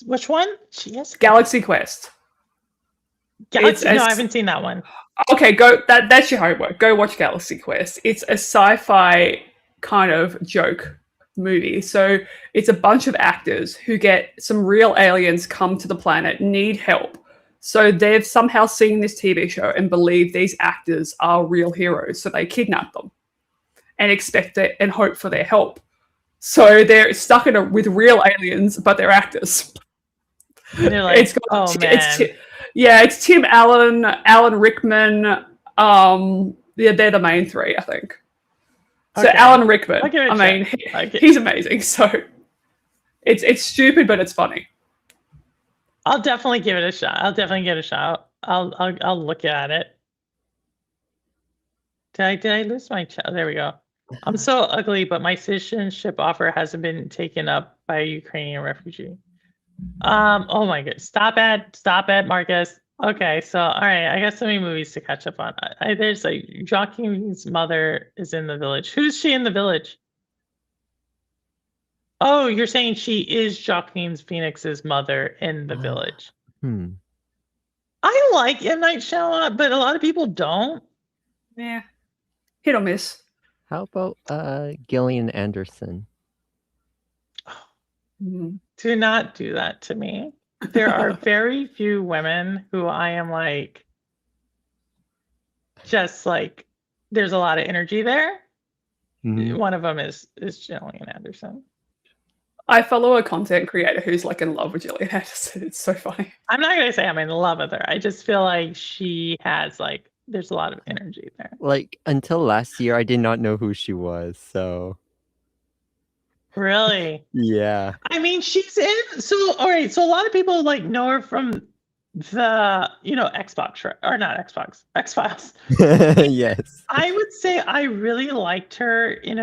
Which one? She is Galaxy Quest. Galaxy. No, I haven't seen that one. Okay, go. That's your homework. Go watch Galaxy Quest. It's a sci-fi kind of joke movie. So it's a bunch of actors who get some real aliens come to the planet, need help. So they've somehow seen this TV show and believe these actors are real heroes. So they kidnap them and expect it and hope for their help. So they're stuck with real aliens, but they're actors. They're like, it's Tim Allen, Alan Rickman. They're the main three, I think. So Okay. Alan Rickman, I'll give it a I mean, shot. he's amazing. So it's stupid, but it's funny. I'll definitely give it a shot. I'll definitely give it a shot. I'll look at it. Did I lose my child? There we go. I'm so ugly, but my citizenship offer hasn't been taken up by a Ukrainian refugee. Oh my god. Stop it, Marcus. Okay, so all right, I got so many movies to catch up on. There's like Joaquin's mother is in The Village. Who's she in The Village? Oh, you're saying she is Joaquin Phoenix's mother in The Village. I like M. Night Shyamalan, but a lot of people don't. Yeah. Hit or miss. How about Gillian Anderson? Do not do that to me. There are very few women who I am like, just like, there's a lot of energy there. One of them is Gillian Anderson. I follow a content creator who's like in love with Gillian Anderson. It's so funny. I'm not gonna say I'm in love with her. I just feel like she has like, there's a lot of energy there. Like until last year, I did not know who she was. So Really? yeah. I mean, she's in. So all right. So a lot of people like know her from Xbox or not Xbox, X-Files. Yes. I would say I really liked her in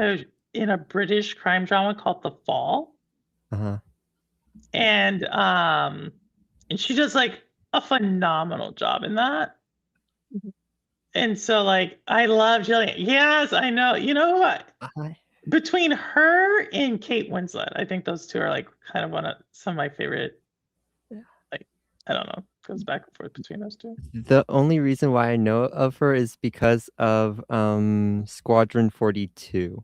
a British crime drama called The Fall. Uh-huh. And she does like a phenomenal job in that. And so like I love Jillian. Yes, I know. You know what? Between her and Kate Winslet, I think those two are like kind of some of my favorite. Like, I don't know, goes back and forth between those two. The only reason why I know of her is because of Squadron 42.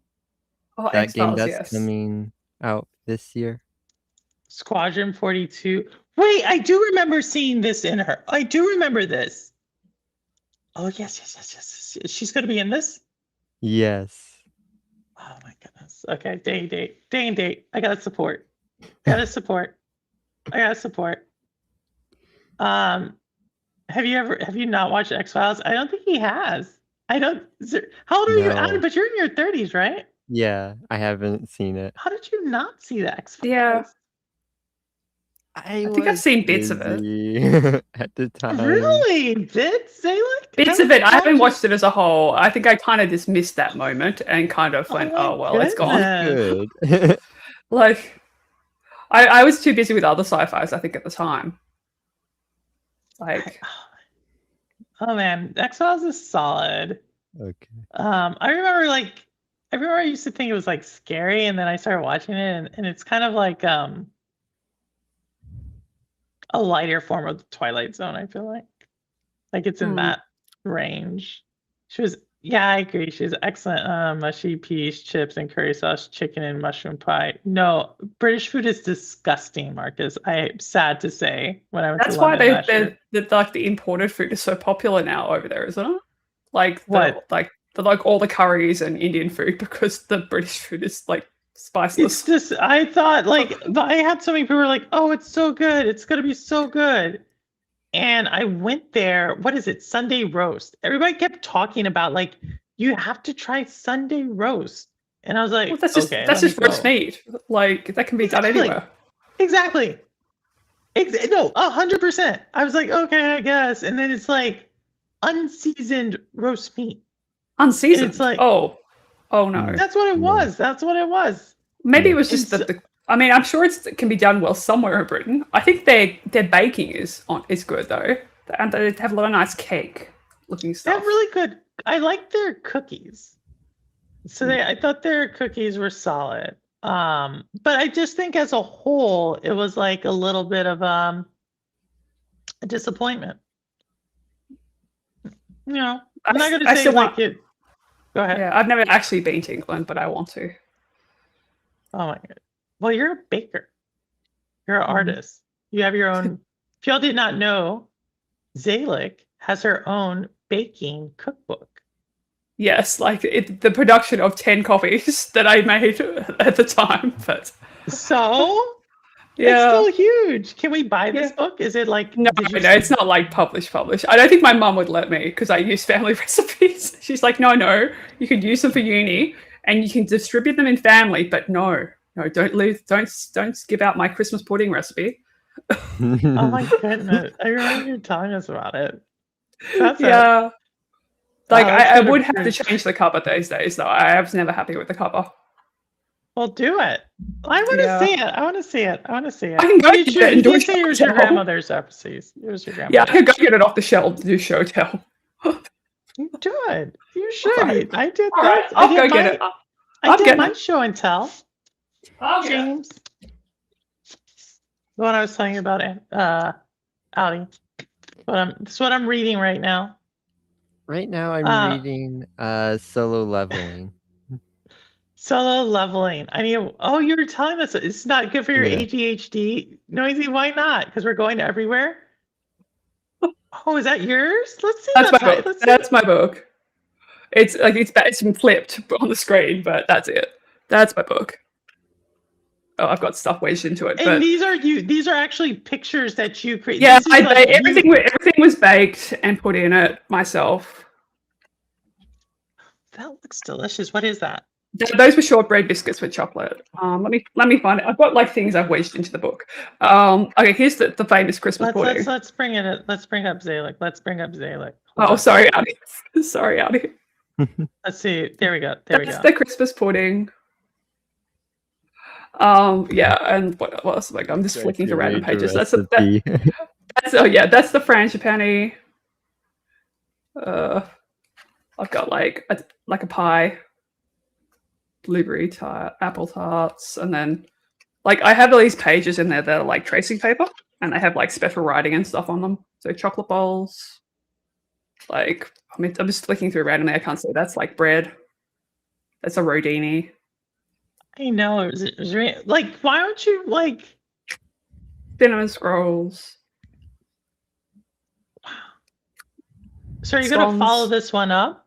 Oh, That game X-Files, that's yes. coming out this year. Squadron 42. Wait, I do remember seeing this in her. I do remember this. Oh, yes. She's going to be in this? Yes. Oh, my goodness. Okay, day and date. I got to support. I got to support. Have you not watched X-Files? I don't think he has. How old are you, Adam? No. But you're in your 30s, right? Yeah, I haven't seen it. How did you not see the X-Files? Yeah. I think I've was seen bits of it. busy at the time. Really? Bits? Say like Bits of it. I haven't watched it as a whole. I think I kind of just missed that moment and kind of went, my oh, well, it's gone. Good. Like, I was too busy with other sci-fis, I think, at the time. Like, oh man, X-Files is solid. Okay. I remember I used to think it was like scary, and then I started watching it, and it's kind of like a lighter form of the Twilight Zone. I feel like it's in that range. Yeah, I agree. She was excellent. Mushy peas, chips, and curry sauce, chicken, and mushroom pie. No, British food is disgusting, Marcus. I'm sad to say. When I went that's to why London last year. the imported food is so popular now over there, isn't it? Like What? like all the curries and Indian food, because the British food is like spiceless. It's just, I thought I had so many people were like, oh, it's so good. It's going to be so good. And I went there. What is it? Sunday roast. Everybody kept talking about like, you have to try Sunday roast. And I was like, Well, that's just okay, that's let just me roast go. meat. Like that can be done Exactly. anywhere. Exactly. No, 100%. I was like, okay, I guess. And then it's like unseasoned roast meat. Unseasoned. It's like- oh no. That's what it was. That's what it was. Maybe it was just It's- that I mean, I'm sure it can be done well somewhere in Britain. I think their baking is good though, and they have a lot of nice cake looking They're stuff. really good. I like their cookies. So I thought their cookies were solid. But I just think as a whole, it was like a little bit of a disappointment. I'm not going to I say still like it. Go ahead. Yeah, I've never actually been to England, but I want to. Oh my god. Well, you're a baker. You're an artist. You have your own. If y'all did not know, Zalik has her own baking cookbook. Yes, like the production of 10 coffees that I made at the time, but So yeah. it's still huge. Can we buy this book? Is it like No, it's not like published. I don't think my mum would let me because I use family recipes. She's like, no, you can use them for uni and you can distribute them in family, but no, don't give out my Christmas pudding recipe. Oh my goodness. I remember you telling us about it. That's Yeah. Like that's I kind of would have to weird. change the cover these days though. I was never happy with the cover. Well, do it. I want to Yeah. see it. I want to see it. I can go You get should- it and you do can a say show yours your tell. grandmother's recipes. Yours your Yeah, I grandmother's. could go get it off the shelf to do show tell. Do it. You should. Alright. I did All right, that. I'll go get it. I I'm did getting my it. show and tell. James. The one I was telling you about, Audi. It's what I'm reading right now. Right now, I'm reading Solo Leveling. Solo Leveling. Oh, you were telling us it's not good for your Yeah. ADHD. Noisy, why not? Because we're going everywhere. Oh, is that yours? Let's see. That's my how- book. let's see. That's my book. It's like it's been flipped on the screen, but that's it. That's my book. Oh, I've got stuff wedged into it. And But these are actually pictures that you create. yeah, This is like everything was baked and put in it myself. That looks delicious. What is that? Those were shortbread biscuits with chocolate. Let me find it. I've got like things I've wedged into the book. Okay, here's the famous Christmas pudding. Let's bring it. Let's bring up Zalek. Let's bring up Zalek. Oh, sorry, Audi. Sorry, Audi. Let's see. There we go. There we That's go. the Christmas pudding. Yeah, and what else? Like, I'm just flicking through random pages. That's the frangipani. I've got like a pie, blueberry tart, apple tarts, and then like I have all these pages in there that are like tracing paper, and they have like special writing and stuff on them. So chocolate bowls. Like, I mean, I'm just flicking through randomly. I can't say that's like bread. That's a Rodini. I know. Like, why don't you like Cinnamon scrolls? So you're gonna follow this one up?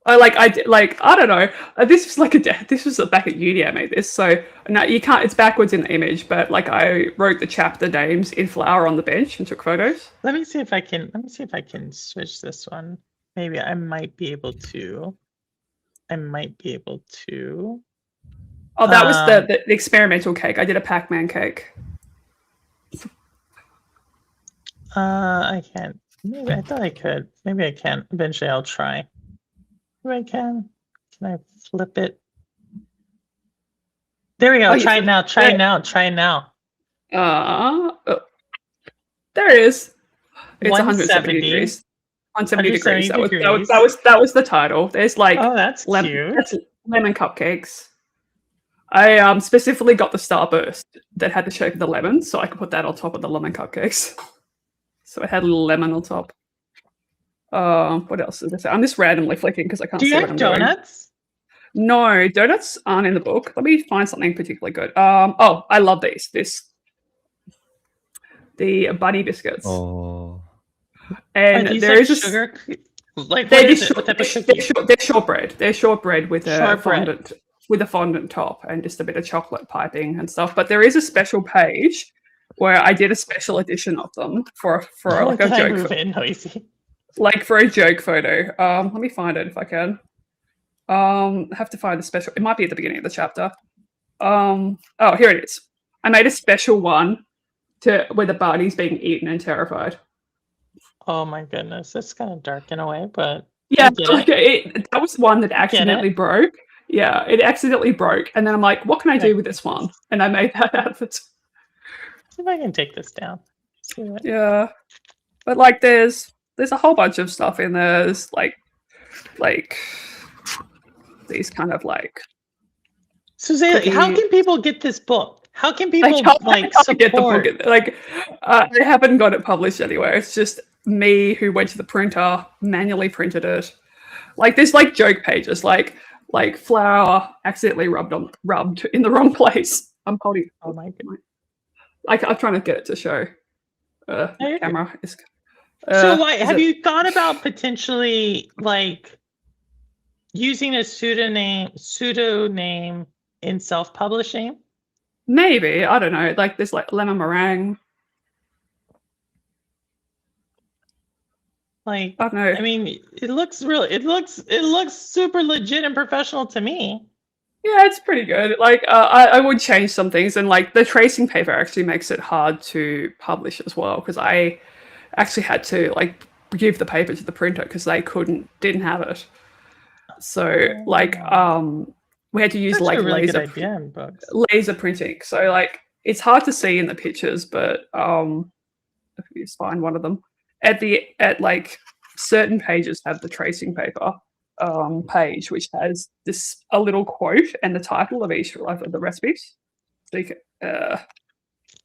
I don't know. This was this was back at uni. I made this, so no, you can't. It's backwards in the image, but like I wrote the chapter names in flour on the bench and took photos. Let me see if I can switch this one. Maybe I might be able to. Oh, that was the experimental cake. I did a Pac-Man cake. I can't. Maybe I thought I could. Maybe I can. Eventually, I'll try. Maybe I can. Can I flip it? There we go. Oh, try it now. Try it now. Try it now. There it is. It's 170 degrees. 170 degrees. 170 That was the title. There's like that's cute. That's lemon cupcakes. I specifically got the Starburst that had the shape of the lemon, so I could put that on top of the lemon cupcakes. So it had a little lemon on top. What else is this? I'm just randomly flicking because I can't see what I'm doing. Do you have donuts? No, donuts aren't in the book. Let me find something particularly good. Oh, I love these. The bunny biscuits. Oh. And there is sugar. Like they're shortbread. They're shortbread with a fondant top and just a bit of chocolate piping and stuff. But there is a special page where I did a special edition of them for like a joke. Like for a joke photo. Let me find it if I can. I have to find the special. It might be at the beginning of the chapter. Oh, here it is. I made a special one where the bunny's being eaten and terrified. Oh my goodness, that's kind of dark in a way, but yeah, that was one that accidentally broke. Yeah, it accidentally broke, and then I'm like, what can I do with this one? And I made that out of it. See if I can take this down. Yeah, but like, there's a whole bunch of stuff in there. There's like these kind of like. So Zayla, how can people get this book? How can people support? Get the book? Like, I haven't got it published anywhere. It's just me who went to the printer, manually printed it. Like, there's like joke pages, like flour accidentally rubbed in the wrong place. I'm holding. Oh my goodness! I'm trying to get it to show. Camera is. So why have you thought about potentially like using a pseudonym in self-publishing? Maybe, I don't know. Like there's like lemon meringue. Like, I don't know. I mean, it looks super legit and professional to me. Yeah, it's pretty good. Like, I would change some things, and like the tracing paper actually makes it hard to publish as well, because I actually had to like give the paper to the printer because they didn't have it. So like, we had to use like laser printing. So like, it's hard to see in the pictures, but if you just find one of them at like certain pages have the tracing paper page, which has a little quote and the title of each of the recipes. So you can,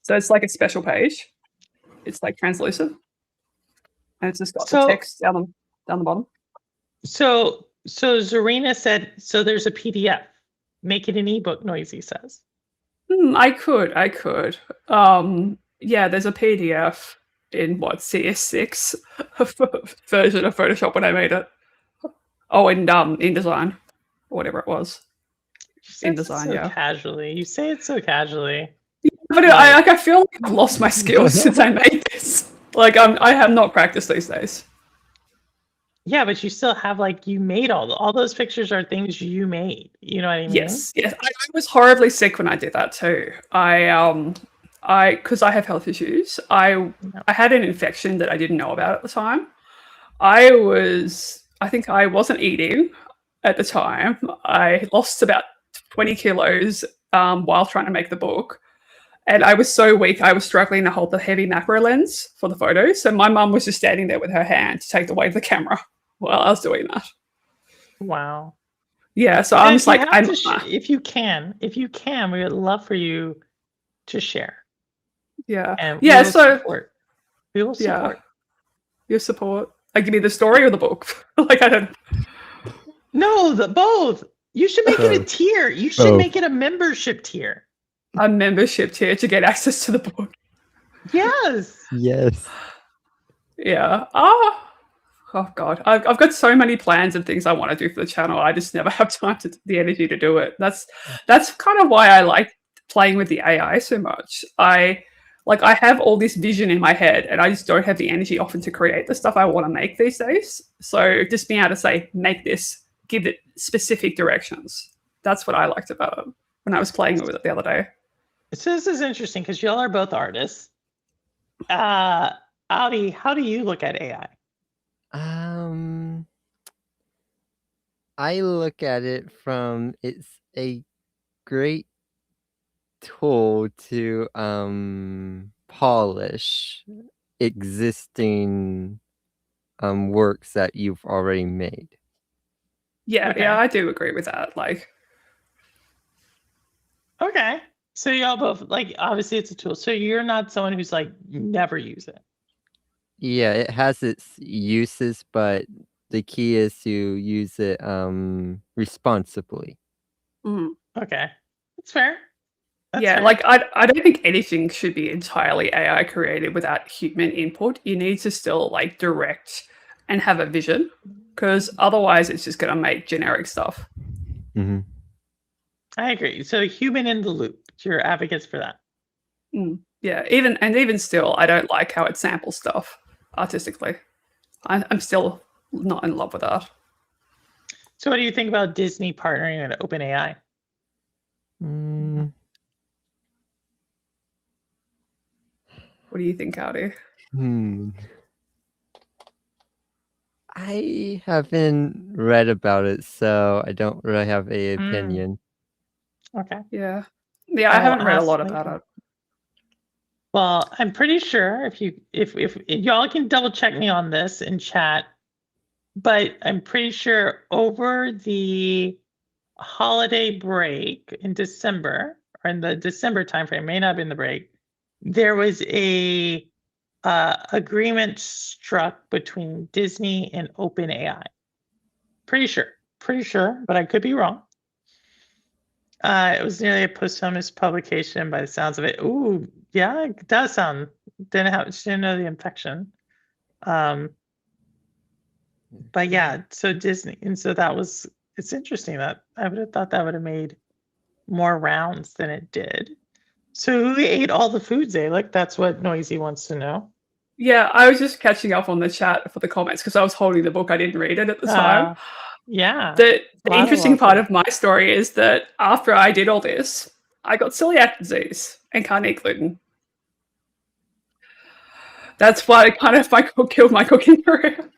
so it's like a special page. It's like translucent, and it's just got the text down the bottom. So Zarina said, so there's a PDF. Make it an ebook, Noisy says. I could. Yeah, there's a PDF in CS6 version of Photoshop when I made it. Oh, in InDesign, or whatever it was. InDesign, yeah. Casually, you say it so casually. Yeah, but I feel like I've lost my skills since I made this. Like I have not practiced these days. Yeah, but you still have like you made all those pictures are things you made. You know what I mean? Yes, yes. I was horribly sick when I did that too. Because I have health issues. I had an infection that I didn't know about at the time. I think I wasn't eating at the time. I lost about 20 kilos while trying to make the book. And I was so weak, I was struggling to hold the heavy macro lens for the photos. So my mum was just standing there with her hand to take away the camera while I was doing that. Wow. Yeah, so And I'm just you like, have to if you can, we would love for you to share. yeah. And Yeah, we will so support. We will yeah. support. Your support. Like, give me the story or the book. Like, I don't. No, both. You should make it a Both. tier. You should Both. make it a membership tier. A membership tier to get access to the book. Yes. Yes. Yeah. Oh God. I've got so many plans and things I want to do for the channel. I just never have time the energy to do it. That's kind of why I like playing with the AI so much. I have all this vision in my head and I just don't have the energy often to create the stuff I want to make these days. So just being able to say, make this, give it specific directions. That's what I liked about it when I was playing with it the other day. So this is interesting because y'all are both artists. Audi, how do you look at AI? I look at it from it's a great tool to polish existing works that you've already made. Yeah, Okay. yeah, I do agree with that. Like, Okay. So y'all both like obviously it's a tool. So you're not someone who's like never use it. Yeah, it has its uses, but the key is to use it responsibly. Okay. That's fair. That's yeah, fair. like I don't think anything should be entirely AI created without human input. You need to still like direct and have a vision, because otherwise it's just going to make generic stuff. Mm-hmm. I agree. So human in the loop. You're advocates for that. Yeah, even still, I don't like how it samples stuff artistically. I'm still not in love with that. So what do you think about Disney partnering with OpenAI? What do you think, Audi? I haven't read about it, so I don't really have a opinion. Okay. Yeah. Yeah, I haven't read a lot about it. Well, I'm pretty sure if y'all can double check me on this in chat, but I'm pretty sure over the holiday break in December or in the December timeframe, may not have been the break, there was a agreement struck between Disney and OpenAI. Pretty sure, but I could be wrong. It was nearly a posthumous publication by the sounds of it. Ooh, yeah, it does sound. Didn't know the infection. But yeah, so Disney, and so it's interesting that I would have thought that would have made more rounds than it did. So who ate all the foods, Alec? That's what Noisy wants to know. Yeah, I was just catching up on the chat for the comments because I was holding the book. I didn't read it at the time. Yeah. The interesting part of my story is that after I did all this, I got celiac disease and can't eat gluten. That's why it kind of killed my cooking career.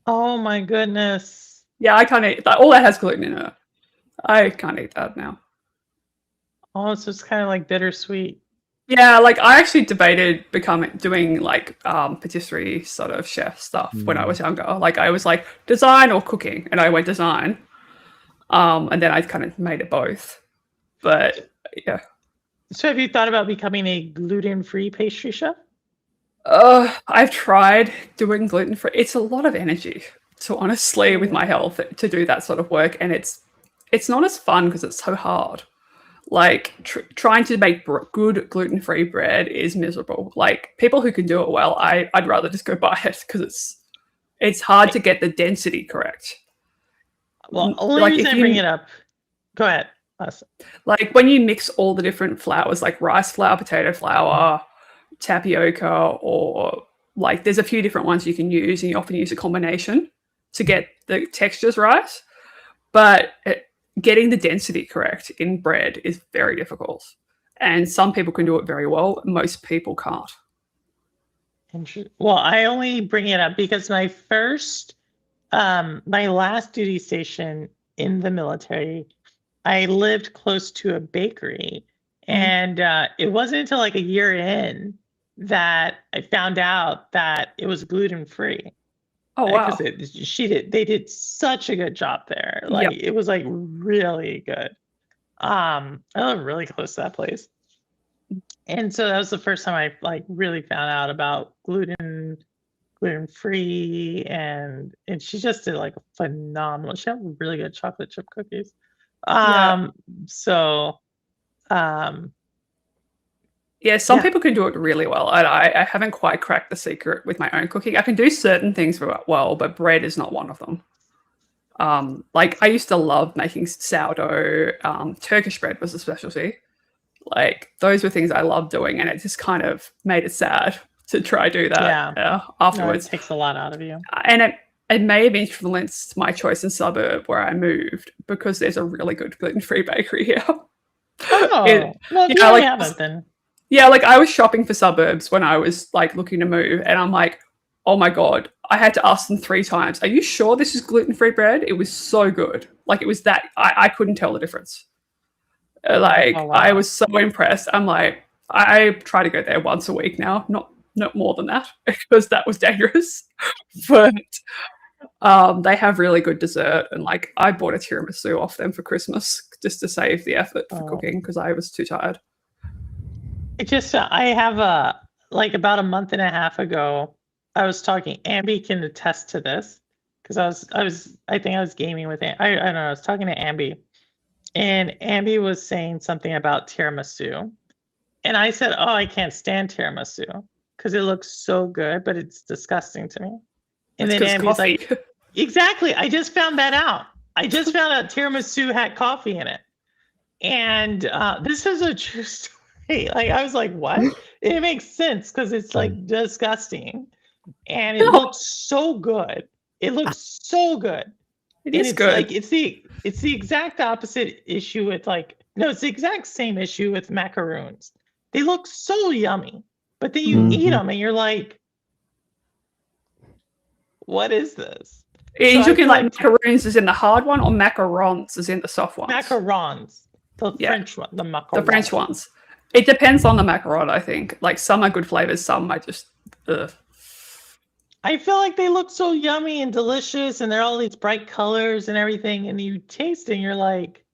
Oh my goodness. Yeah, I can't eat that. All that has gluten in it. I can't eat that now. Oh, so it's kind of like bittersweet. Yeah, like I actually debated doing like patisserie sort of chef stuff when I was younger. Like I was like design or cooking, and I went design. And then I kind of made it both. But yeah. So have you thought about becoming a gluten-free pastry chef? I've tried doing gluten-free. It's a lot of energy, so honestly, with my health, to do that sort of work, and it's not as fun because it's so hard. Like trying to make good gluten-free bread is miserable. Like people who can do it well, I'd rather just go buy it because it's hard to get the density correct. Well, only reason I bring it up. Go ahead. Like when you mix all the different flours, like rice flour, potato flour, tapioca, or like there's a few different ones you can use, and you often use a combination. to get the textures right, but getting the density correct in bread is very difficult. And some people can do it very well. Most people can't. Well, I only bring it up because my last duty station in the military, I lived close to a bakery, and it wasn't until like a year in that I found out that it was gluten-free. Oh wow! They did such a good job there. Like it was like really good. I live really close to that place. And so that was the first time I like really found out about gluten-free, and she just did like a phenomenal. She had really good chocolate chip cookies. Some people can do it really well. I haven't quite cracked the secret with my own cooking. I can do certain things well, but bread is not one of them. Like I used to love making sourdough. Turkish bread was a specialty. Like those were things I loved doing, and it just kind of made it sad to try do that afterwards. No, it takes a lot out of you. And it may have influenced my choice in suburb where I moved, because there's a really good gluten-free bakery here. Oh, well, you like, have it then. Yeah, like I was shopping for suburbs when I was like looking to move, and I'm like, oh my God, I had to ask them 3 times, are you sure this is gluten-free bread? It was so good. Like it was that, I couldn't tell the difference. Like I was so impressed. I'm like, I try to go there once a week now, not more than that, because that was dangerous. But they have really good dessert, and like I bought a tiramisu off them for Christmas just to save the effort for cooking because I was too tired. I have about a month and a half ago, I was talking, Ambi can attest to this, because I think I was gaming with I don't know, I was talking to Ambi, and Ambi was saying something about tiramisu, and I said, oh, I can't stand tiramisu because it looks so good, but it's disgusting to me. And then Ambi's like, exactly, I just found that out. I just found out tiramisu had coffee in it. And this is a true story. Like I was like, what? It makes sense because it's like disgusting, and it looks so good. It looks so good. It's good. Like it's the exact opposite issue with it's the exact same issue with macaroons. They look so yummy, but then you eat them and you're like, what is this? You talking like macaroons is in the hard one, or macarons is in the soft ones? Macarons, the French one, the macarons. The French ones. It depends on the macaron, I think. Like some are good flavors, some are just ugh. I feel like they look so yummy and delicious, and they're all these bright colors and everything, and you taste it and you're like,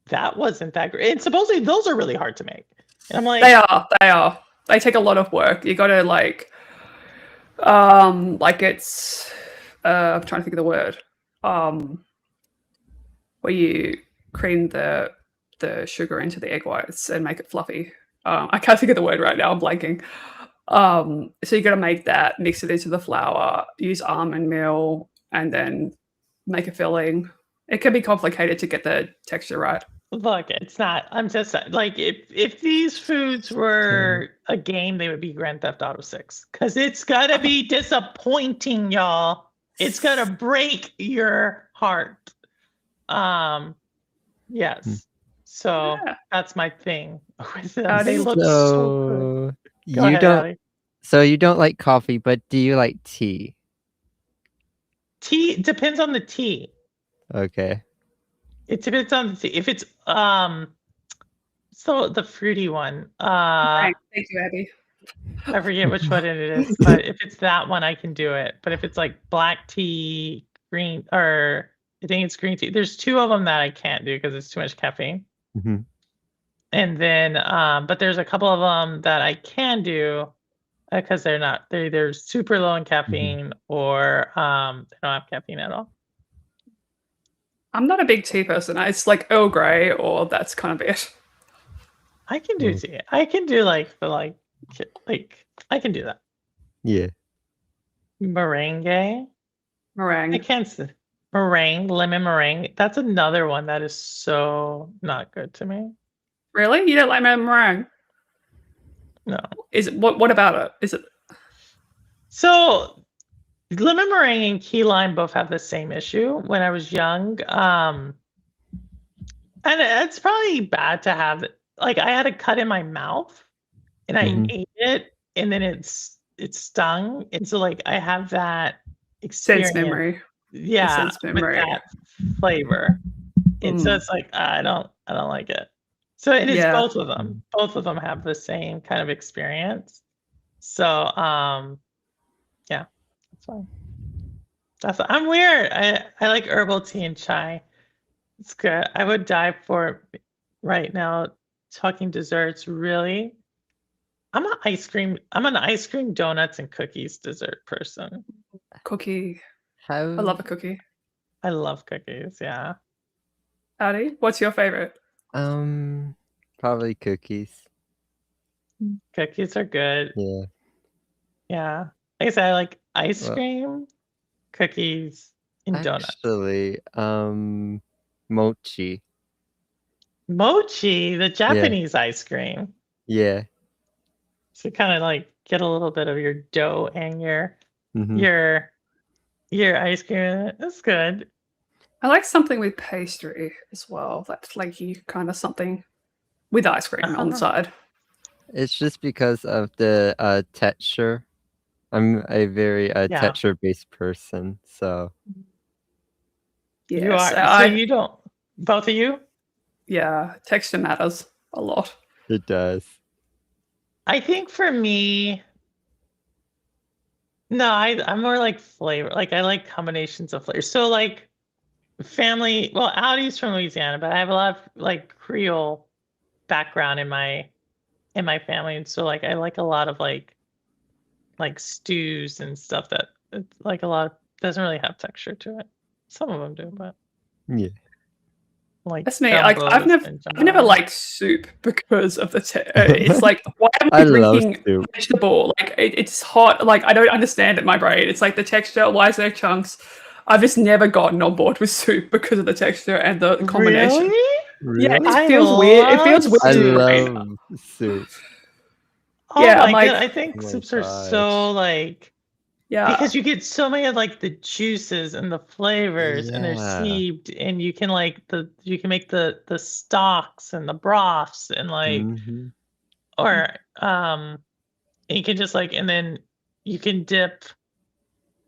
that wasn't that great. And supposedly those are really hard to make. And I'm like, they are. They take a lot of work. You gotta like it's I'm trying to think of the word. Where you cream the sugar into the egg whites and make it fluffy. I can't think of the word right now. I'm blanking. So you got to make that, mix it into the flour, use almond meal, and then make a filling. It can be complicated to get the texture right. Look, it's not. I'm just like, if these foods were a game, they would be Grand Theft Auto 6, because it's gotta be disappointing, y'all. It's gonna break your heart. Yes. So that's my thing with them. They look so good. You don't like coffee, but do you like tea? Tea depends on the tea. Okay. It depends on the tea. If it's so the fruity one. Thank you, Abby. I forget which one it is, but if it's that one, I can do it. But if it's like black tea, green, or I think it's green tea. There's 2 of them that I can't do because it's too much caffeine. Mm-hmm. And then, but there's a couple of them that I can do because they're super low in caffeine, or they don't have caffeine at all. I'm not a big tea person. It's like Earl Grey, or that's kind of it. I can do tea. I can do I can do that. Yeah. Meringue. Meringue. I can't say meringue, lemon meringue. That's another one that is so not good to me. Really? You don't like meringue? No. Is it what about it? Is it? So lemon meringue and key lime both have the same issue when I was young. And it's probably bad to have like I had a cut in my mouth and I Mhm. ate it and then it stung. And so like I have that Sense experience. memory. Yeah, sense with memory. that flavor. And so Mm. it's like I don't like it. So and it's Yeah. both of them. Both of them have the same kind of experience. So yeah, that's fine. I'm weird. I like herbal tea and chai. It's good. I would die for it right now. Talking desserts, really. I'm an ice cream donuts and cookies dessert person. Cookie. Have I love a cookie. I love cookies, yeah. Addie, what's your favorite? Probably cookies. Cookies are good. Yeah. Yeah. Like I said, I like ice Well, cream, cookies, and donuts. actually, mochi. Mochi, the Japanese ice cream. Yeah. So kind of like get a little bit of your dough and Mhm. your ice cream in it. That's good. I like something with pastry as well. That's flaky kind of something with ice cream on the side. It's just because of the texture. I'm a very Yeah. texture-based person, so You Yes, are. So you don't both of you? yeah, texture matters a lot. it does. I think for me, no, I'm more like flavor. Like I like combinations of flavors. So like family, well, Audie's from Louisiana, but I have a lot of like Creole background in my family. And so like I like a lot of like stews and stuff that it's like a lot doesn't really have texture to it. Some of them do, but Yeah. like That's me. Like I've gumbos and never jam. liked soup because of the it's like why am I I love drinking soup. vegetable? Like it's hot. Like I don't understand it in my brain. It's like the texture. Why is there chunks? I've just never gotten on board with soup because of the texture and the combination. Really? Yeah, it Really? just feels weird. It feels weird. I to me. love soup. Oh Yeah, my I'm like- god, I think Oh my soups are so like Yeah. because you get so many of like the juices and the flavors and they're Yeah. seeped and you can like you can make the stocks and the broths and like Mhm. or you can just like and then you can dip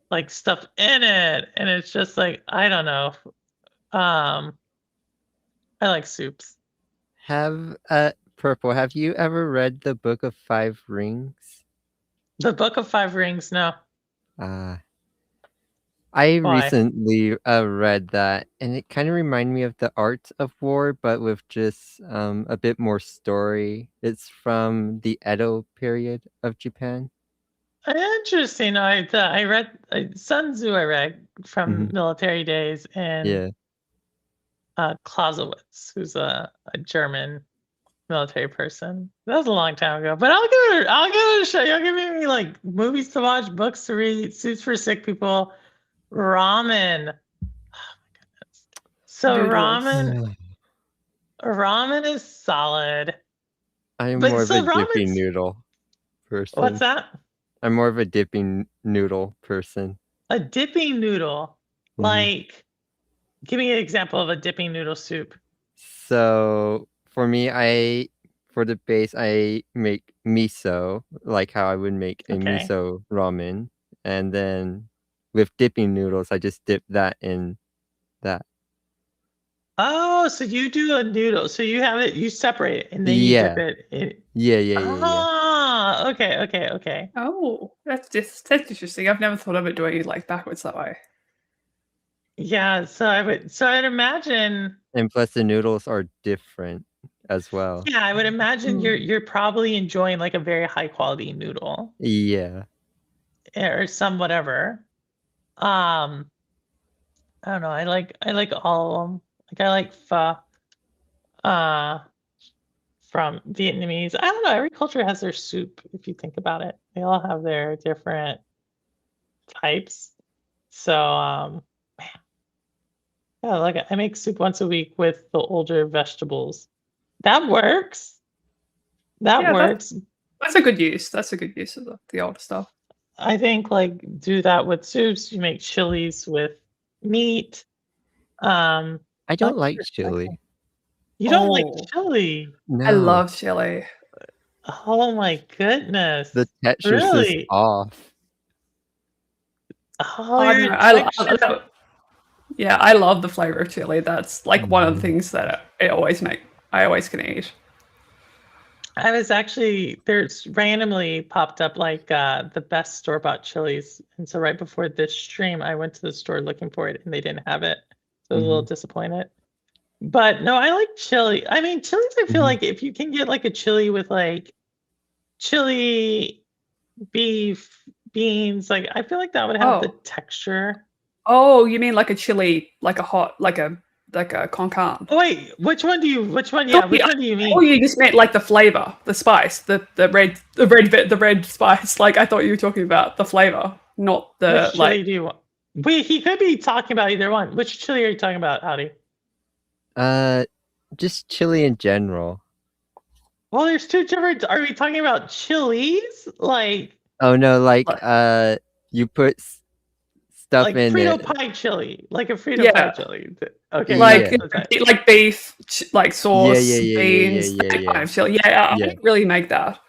like stuff in it and it's just like I don't know. I like soups. Purple, have you ever read the Book of Five Rings? The Book of Five Rings, no. I Why? recently read that, and it kind of reminded me of The Art of War, but with just a bit more story. It's from the Edo period of Japan. Interesting. I read Sun Tzu. I read from Mhm. military days, and Yeah. Clausewitz, who's a German military person. That was a long time ago, but I'll give it a shot. Y'all giving me like movies to watch, books to read, suits for sick people, ramen. Oh my goodness. So Noodles. ramen is solid. I'm But more of so a dipping ramen's- noodle person. What's that? I'm more of a dipping noodle person. A dipping noodle. Mhm. Like, give me an example of a dipping noodle soup. So for me, for the base, I make miso, like how I would make a Okay. miso ramen, and then with dipping noodles, I just dip that in that. Oh, so you do a noodle. So you have it, you separate it, and then you Yeah. dip it in. Yeah. Ah, okay. Oh, that's interesting. I've never thought of it doing it like backwards that way. Yeah, so I'd imagine, And plus the noodles are different as well. yeah, I would imagine you're probably enjoying like a very high quality noodle Yeah. or some whatever. I don't know. I like all of them. Like I like pho, from Vietnamese. I don't know. Every culture has their soup. If you think about it, they all have their different types. So, man, yeah, like I make soup once a week with the older vegetables. That works. That Yeah, works. That's a good use. That's a good use of the older stuff. I think like do that with soups. You make chilies with meat. Um, I I don't like like your chili. second. You don't like Oh, chili? No. I love chili. Oh my goodness! The texture's just Really? off. Oh, Oh you're no, a I texture. yeah, I love the flavor of chili. That's like one of the Mhm. things that I always can eat. I was actually there's randomly popped up like the best store-bought chilies, and so right before this stream, I went to the store looking for it, and they didn't have it. So I was a little Mhm. disappointed. But no, I like chili. I mean, chilies. I feel Mhm. like if you can get like a chili with like chili, beef, beans, like I feel like that would have the Oh, texture. oh, you mean like a chili, like a hot, like a con carne? Oh wait, which one do you? Which one? I Yeah, thought you, which one do you I thought mean? you just meant like the flavor, the spice, the red spice. Like I thought you were talking about the flavor, not the Which like. chili do you want? Wait, he could be talking about either one. Which chili are you talking about, Howdy? Just chili in general. Well, there's two different. Are we talking about chilies? Oh no, like Like- you put stuff Like in Frito it. pie chili, like a Frito Yeah. pie chili. Okay, Like okay. like beef, like sauce, yeah, beans, yeah, that yeah. kind of chili. Yeah, I Yeah. didn't really make that,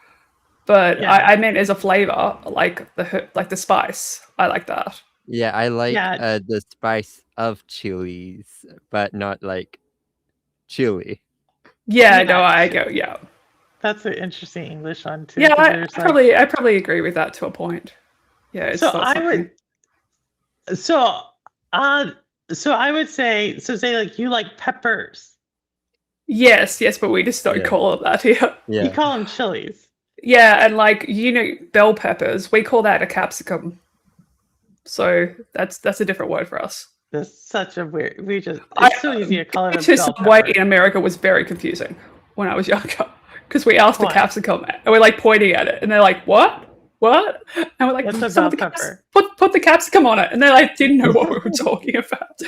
but Yeah. I meant as a flavor, like the spice. I like that. Yeah, I like Yeah. the spice of chilies, but not like chili. Yeah, Yeah, no, I sure. go. Yeah, That's an interesting English one too. yeah. 'cause I there's, like- probably agree with that to a point. Yeah, it's So not I something. would. So I would say. So say like you like peppers. Yes, but we just don't Yeah. call it that here. You Yeah. call them chilies. Yeah, and like bell peppers, we call that a capsicum. So that's a different word for us. That's such a weird. We just. I- It's so easy to call it a To bell Subway pepper. in America was very confusing when I was younger because we asked Why? a capsicum and we're like pointing at it and they're like, "What? What?" And we're like, What's a "Some of bell the pepper?" Put the capsicum on it," and they like didn't know what we were talking about.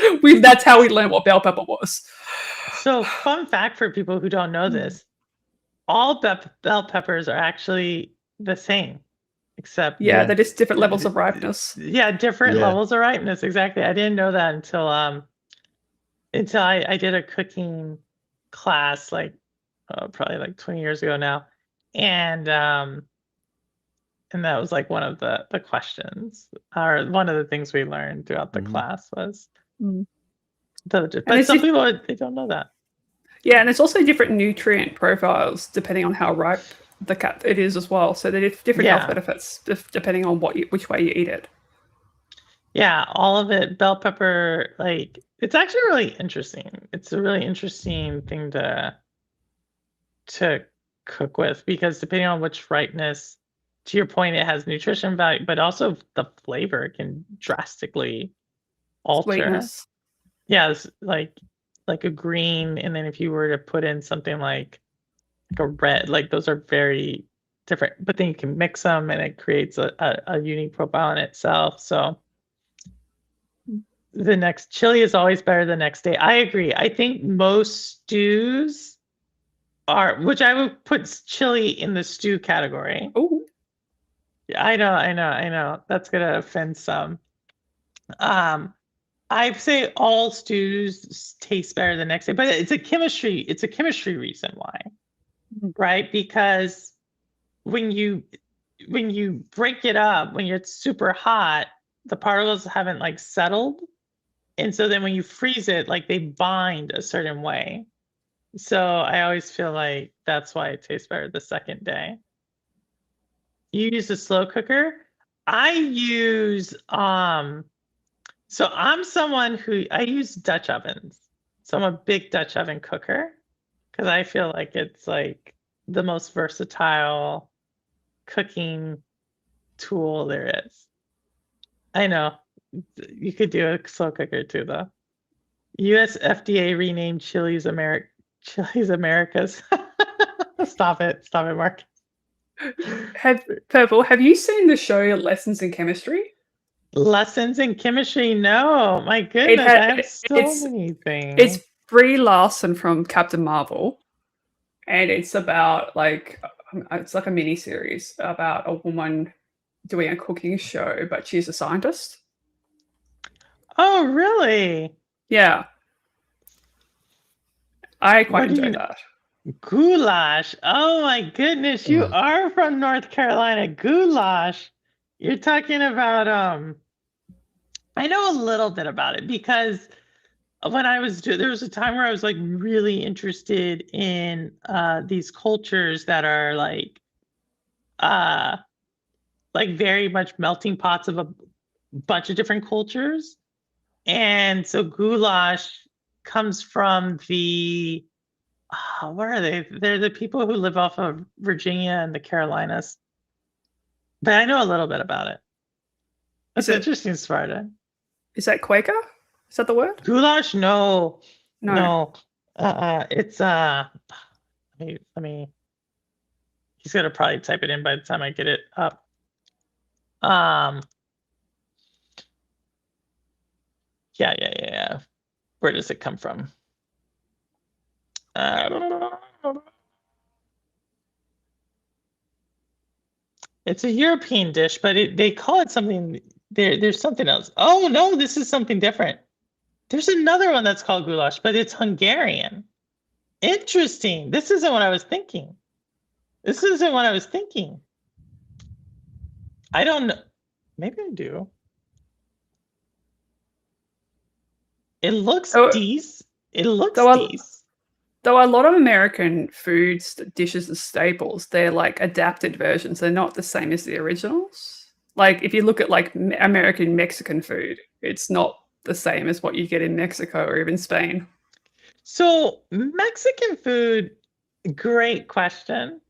That's how we learned what bell pepper was. So fun fact for people who don't know this: all bell peppers are actually the same, except Yeah, they're just different levels of ripeness. yeah, different Yeah. levels of ripeness. Exactly. I didn't know that until I did a cooking class probably like 20 years ago now, and that was like one of the questions or one of the things we learned throughout the Mhm. class was Mm. but it's some just- people they don't know that. Yeah, and it's also different nutrient profiles depending on how ripe it is as well. So there's different Yeah. health benefits depending on which way you eat it. Yeah, all of it. Bell pepper, like it's actually really interesting. It's a really interesting thing to cook with because depending on which ripeness, to your point, it has nutrition value, but also the flavor can drastically alter. Sweetness. Yeah, it's like a green, and then if you were to put in something like a red, like those are very different. But then you can mix them, and it creates a unique profile in itself. So the next chili is always better the next day. I agree. I think most stews are, which I would put chili in the stew category. Oh, I know. That's gonna offend some. I'd say all stews taste better the next day, but it's a chemistry reason why, right? Because when you break it up, when it's super hot, the particles haven't like settled. And so then when you freeze it, like they bind a certain way. So I always feel like that's why it tastes better the second day. You use a slow cooker. I use so I'm someone who I use Dutch ovens. So I'm a big Dutch oven cooker because I feel like it's like the most versatile cooking tool there is. I know. You could do a slow cooker too, though. U.S. FDA renamed Chili's Americas. Stop it, Mark. Purple, have you seen the show Lessons in Chemistry? Lessons in chemistry? No, my goodness, I have so many things. It's Brie Larson from Captain Marvel, and it's about it's like a mini series about a woman doing a cooking show, but she's a scientist. Oh, really? Yeah, I quite What do enjoy you- that. Goulash. Oh my goodness, you are from North Carolina. Goulash. You're talking about I know a little bit about it because when I was there was a time where I was like really interested in these cultures that are like very much melting pots of a bunch of different cultures. And so goulash comes from the what are they? They're the people who live off of Virginia and the Carolinas. But I know a little bit about it. That's Is it- interesting, Sparta. Is that Quaker? Is that the word? Goulash? No. No. No. It's let me he's gonna probably type it in by the time I get it up. Yeah. Where does it come from? It's a European dish, but they call it something. There's something else. Oh no, this is something different. There's another one that's called goulash, but it's Hungarian. Interesting. This isn't what I was thinking. I don't know. Maybe I do. It looks Oh, decent. It looks though decent. Though a lot of American foods, dishes and staples, they're like adapted versions. They're not the same as the originals. Like if you look at like American Mexican food, it's not the same as what you get in Mexico or even Spain. So Mexican food, great question.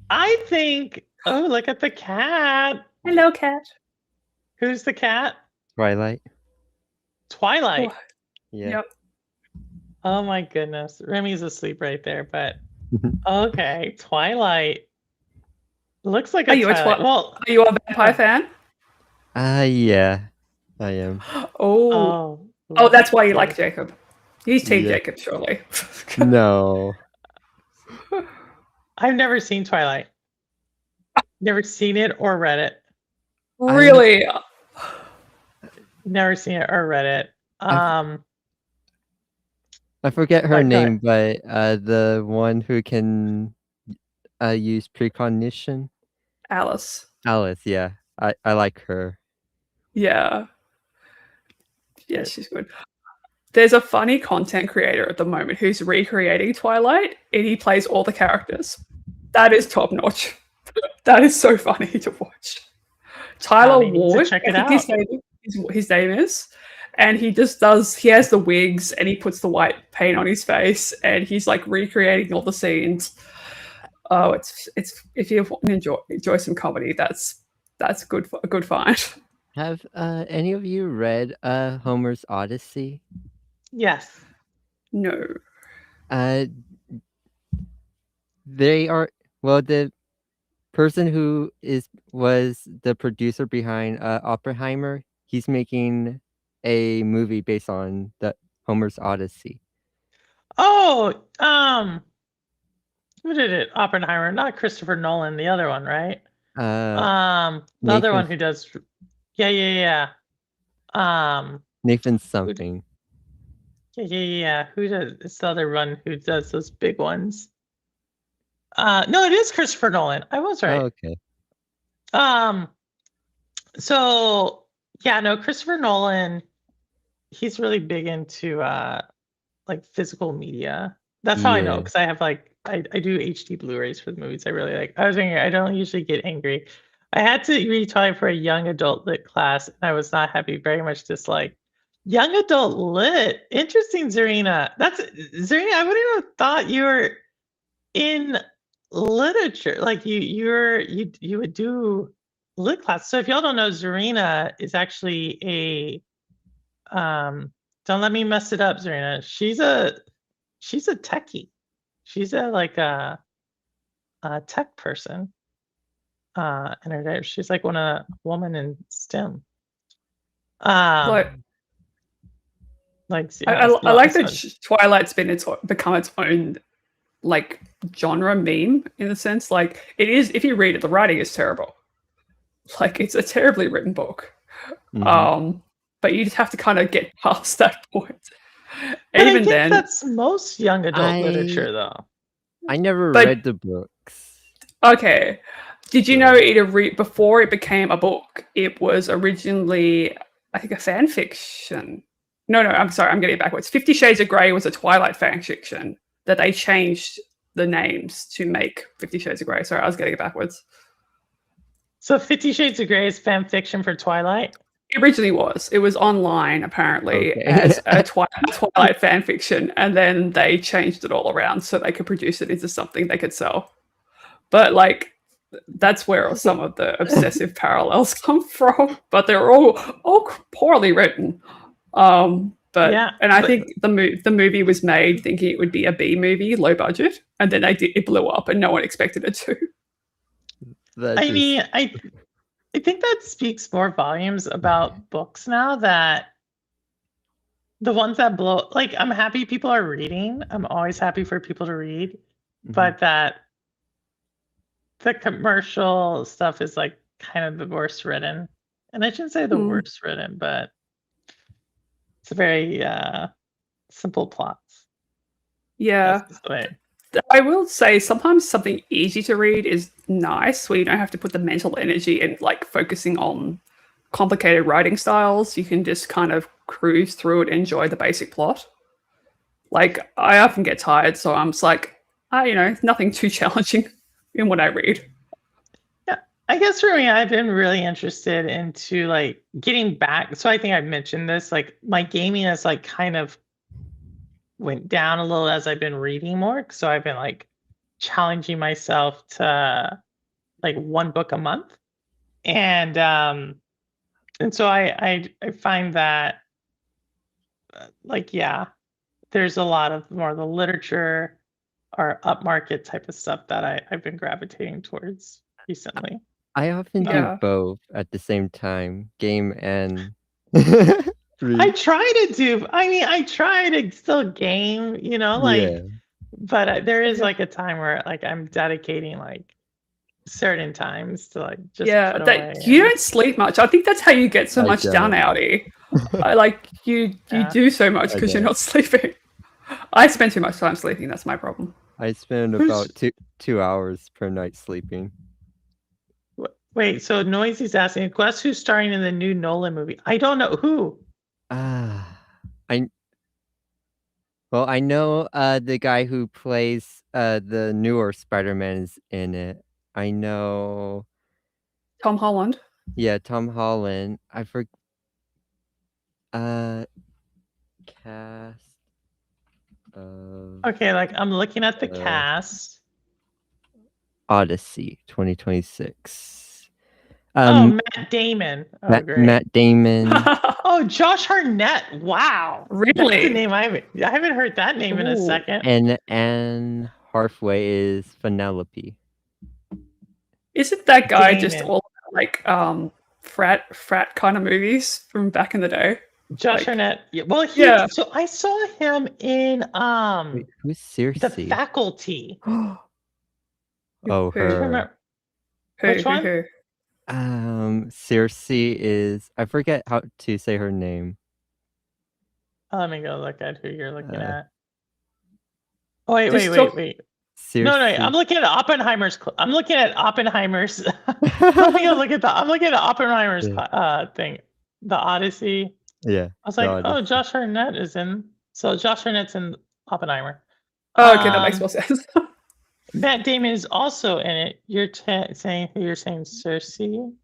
I think, oh, look at the cat. Hello, cat. Who's the cat? Twilight. Twilight. Yeah. Yep. Oh my goodness. Remy's asleep right there, but okay. Twilight. Looks like Are you a Twilight. Are you a vampire fan? Yeah, I am. Oh. Oh, That's why you like Jacob. He's Team Yeah. Jacob, surely. No. I've never seen Twilight. Never seen it or read it. Really? Never seen it or read it. I forget her Okay. name, but the one who can use precognition. Alice. Alice, yeah. I like her. Yeah. Yeah, she's good. There's a funny content creator at the moment who's recreating Twilight and he plays all the characters. That is top notch. That is so funny to watch. Tyler we need to Ward, check it I think his name is, and he has the wigs and he puts the white paint on his face and he's like recreating all the scenes. Oh, it's if you want to enjoy some comedy, that's a good find. Have any of you read Homer's Odyssey? Yes. No. They are the person who was the producer behind Oppenheimer. He's making a movie based on the Homer's Odyssey. Oh, who did it? Oppenheimer, not Christopher Nolan, the other one, right? The other Nathan- one who does yeah. Nathan something. Yeah. Who does it's the other one who does those big ones? No, it is Christopher Nolan. I was right. Oh, okay. So yeah, no, Christopher Nolan, he's really big into like physical media. That's how I know Yeah. because I have like I do HD Blu-rays for the movies I really like. I was thinking I don't usually get angry. I had to read Twilight for a young adult lit class, and I was not happy. Very much disliked. Young adult lit. Interesting, Zarina. That's Zarina. I wouldn't have thought you were in literature. Like you would do lit class. So if y'all don't know, Zarina is actually a don't let me mess it up, Zarina. She's a techie. She's a tech person. In her day. She's like a woman in STEM. Like, Like I like that Twilight's become its own like genre meme in the sense like it is. If you read it, the writing is terrible. Like it's a terribly written book. Mhm. But you just have to kind of get past that point. But I Even think then, that's most young adult I literature, though. I never But- read the books. okay. Did you Yeah. know before it became a book, it was originally, I think, a fan fiction? No, I'm sorry, I'm getting it backwards. 50 Shades of Grey was a Twilight fan fiction that they changed the names to make 50 Shades of Grey. Sorry, I was getting it backwards. So 50 Shades of Grey is fan fiction for Twilight? It originally was. It was online, apparently, Okay. as a Twilight fan fiction, and then they changed it all around so they could produce it into something they could sell. But like, that's where some of the obsessive parallels come from. But they're all poorly written. But Yeah, and I but- think the movie was made thinking it would be a B movie, low budget, and then it blew up, and no one expected it to. That I just- mean, I think that speaks more volumes about books now, that the ones that blow, like, I'm happy people are reading. I'm always happy for people to read, Mhm. but that the commercial stuff is like kind of the worst written. And I shouldn't say the Hmm. worst written, but it's a very simple plots. Yeah. That's just the way. I will say sometimes something easy to read is nice, where you don't have to put the mental energy and like focusing on complicated writing styles. You can just kind of cruise through it, enjoy the basic plot. Like I often get tired, so I'm just like, nothing too challenging in what I read. I guess for me, I've been really interested into like getting back. So I think I mentioned this, like my gaming has like kind of went down a little as I've been reading more. So I've been like challenging myself to like one book a month. And so I find that like, yeah, there's a lot of more of the literature or upmarket type of stuff that I've been gravitating towards recently. I often Yeah. do both at the same time, game and I read. try to still game, like, Yeah. but there is like a time where like I'm dedicating like certain times to like just put away. You don't sleep much. I think that's how you get so I much done, don't. Audi. You Yeah. do so much because you're don't. not sleeping. I spend too much time sleeping. That's my problem. I spend Who's- about 2 hours per night sleeping. Wait, so Noisy's asking, guess who's starring in the new Nolan movie? I don't know who. I know the guy who plays the newer Spider-Man is in it. I know, Tom Holland. yeah, Tom Holland. I forget cast of Okay, like I'm looking at the Uh, cast. Odyssey 2026. Oh, Matt Damon. Oh, great. Matt Damon. Oh, Josh Hartnett. Wow. That's the Really? name I haven't heard that name in a Ooh. second. And Anne Hathaway is Penelope. Isn't that guy just Damon. all like frat kind of movies from back in the day? Josh like- Hartnett. Yeah, well, Yeah. so I saw him in Wait, who's The Circe? Faculty. Oh, Who- Do you her. remember? Who, Which who, one? who? Circe is, I forget how to say her name. Let me go look at who you're looking Uh, at. Oh, wait. Circe. No, I'm looking at Oppenheimer's. I'm looking at Oppenheimer's. Let me go look at I'm looking at Oppenheimer's thing, the Odyssey. Yeah. I was like, The oh, Odyssey. Josh Hartnett is in. So Josh Hartnett's in Oppenheimer. Oh, okay, that makes Um, more sense. Matt Damon is also in it. You're saying who you're saying, Circe?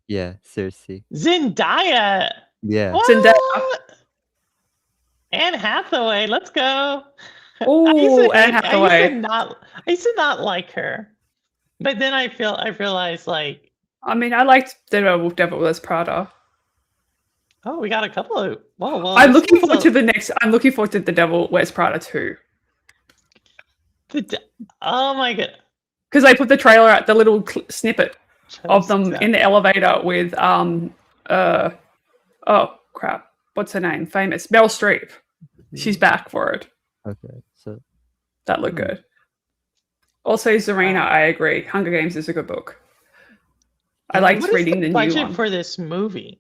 Yeah, Circe. Zendaya. Yeah. What? Zendaya. Anne Hathaway. Let's go. Oh, Anne Hathaway. I used to not like her, but then I realized like, I mean, I liked Devil Wears Prada. oh, we got a couple of. Whoa. I'm looking forward to the next. I'm looking forward to the Devil Wears Prada 2 Oh my god. because they put the trailer out, the little snippet of them in the elevator with oh crap, what's her name? Famous Meryl Streep. She's back for it. Okay. So That looked good. Also, Zarina, I agree. Hunger Games is a good book. I liked What is reading the the new budget one. for this movie?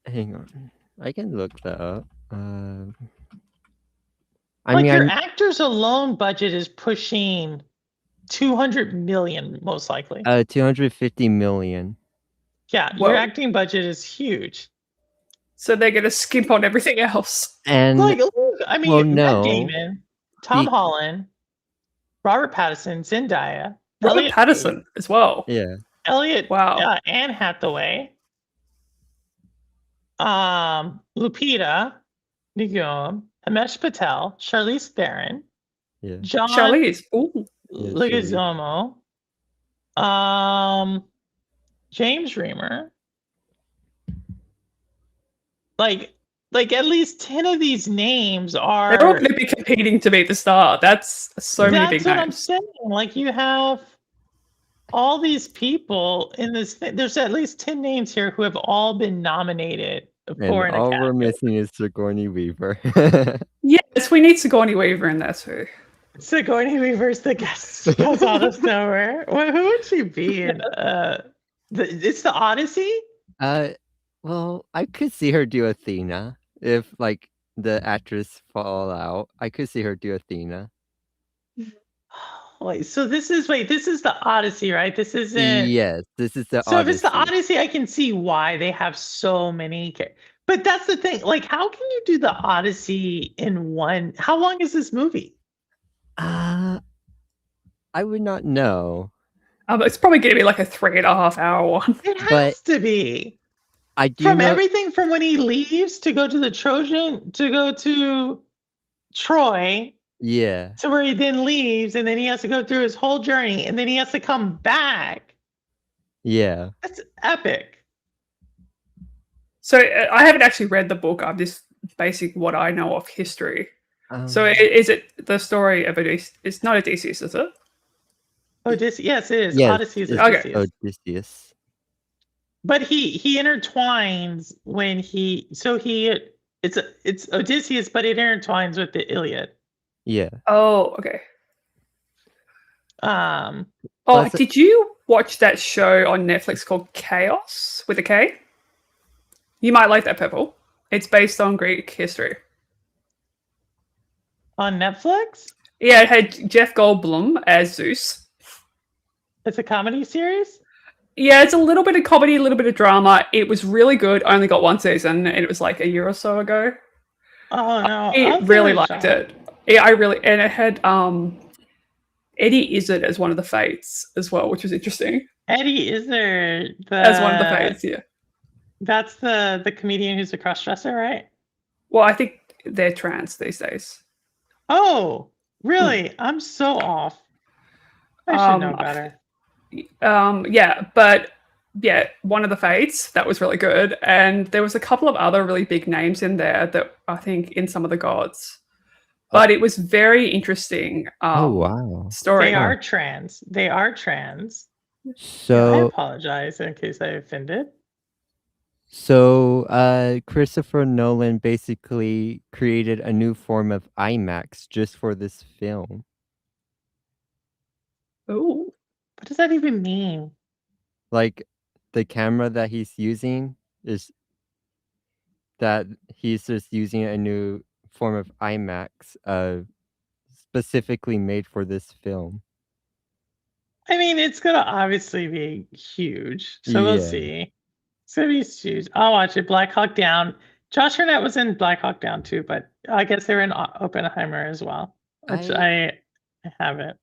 Hang on, I can look that up. I Like mean, your I'm, actors alone budget is pushing 200 million, most likely. 250 million. Yeah, your Whoa. acting budget is huge. So they're gonna skimp on everything else. And Like, look, I mean, well, Matt no. Damon, Tom The- Holland, Robert Pattinson, Zendaya, Robert Elliot Patterson as well. yeah, Elliot, Wow. Anne Hathaway, Lupita Nyong'o, Himesh Patel, Charlize Theron, yeah. John Charlize. Ooh. Leguizamo, James Reamer. Like at least 10 of these names are. They're all going to be competing to be the star. That's so many big That's what I'm names. saying. Like you have all these people in this. There's at least 10 names here who have all been nominated And for an all Academy. we're missing is Sigourney Weaver. Yes, we need Sigourney Weaver in there too. Sigourney Weaver's the guest comes out of nowhere. Well, who would she be in? It's the Odyssey. Well, I could see her do Athena if like the actress fall out. I could see her do Athena. Wait, so this is the Odyssey, right? This isn't. Yes, this is the So if it's the Odyssey. Odyssey, I can see why they have so many. But that's the thing. Like, how can you do the Odyssey in one? How long is this movie? I would not know. It's probably going to be like a 3.5 hour one. It has But to be. I do From know. everything from when he leaves to go to the Trojan to go to Troy Yeah, to where he then leaves and then he has to go through his whole journey and then he has to come back. yeah. That's epic. So I haven't actually read the book. I'm just basic what I know of history. So is it the story of Odysseus? It's not Odysseus, is it? Odysseus, yes, it is. Yes, Odyssey is it's Odysseus. Odysseus. But he intertwines when it's Odysseus, but it intertwines with the Iliad. Yeah. Oh, okay. Um, Oh, That's- did you watch that show on Netflix called Chaos with a K? You might like that, Purple. It's based on Greek history. on Netflix, Yeah, it had Jeff Goldblum as Zeus. it's a comedy series. Yeah, it's a little bit of comedy, a little bit of drama. It was really good. I only got one season, and it was like a year or so ago. Oh no, I I'll really give it a liked shot. it. Yeah, and it had Eddie Izzard as one of the Fates as well, which was interesting. Eddie Izzard, As one of the Fates, yeah. That's the comedian who's a crossdresser, right? Well, I think they're trans these days. Oh, really? I'm so off. I should know better. Yeah, but yeah, one of the Fates that was really good, and there was a couple of other really big names in there that I think in some of the gods. But it was very interesting. Oh wow. Story. They are trans. They are trans. I So apologize in case I offended. Christopher Nolan basically created a new form of IMAX just for this film. Ooh. What does that even mean? Like the camera that he's using is that he's just using a new form of IMAX specifically made for this film. I mean, it's gonna obviously be huge, so we'll Yeah. see. It's gonna be huge. I'll watch it. Black Hawk Down. Josh Hartnett was in Black Hawk Down too, but I guess they were in Oppenheimer as well, which I haven't.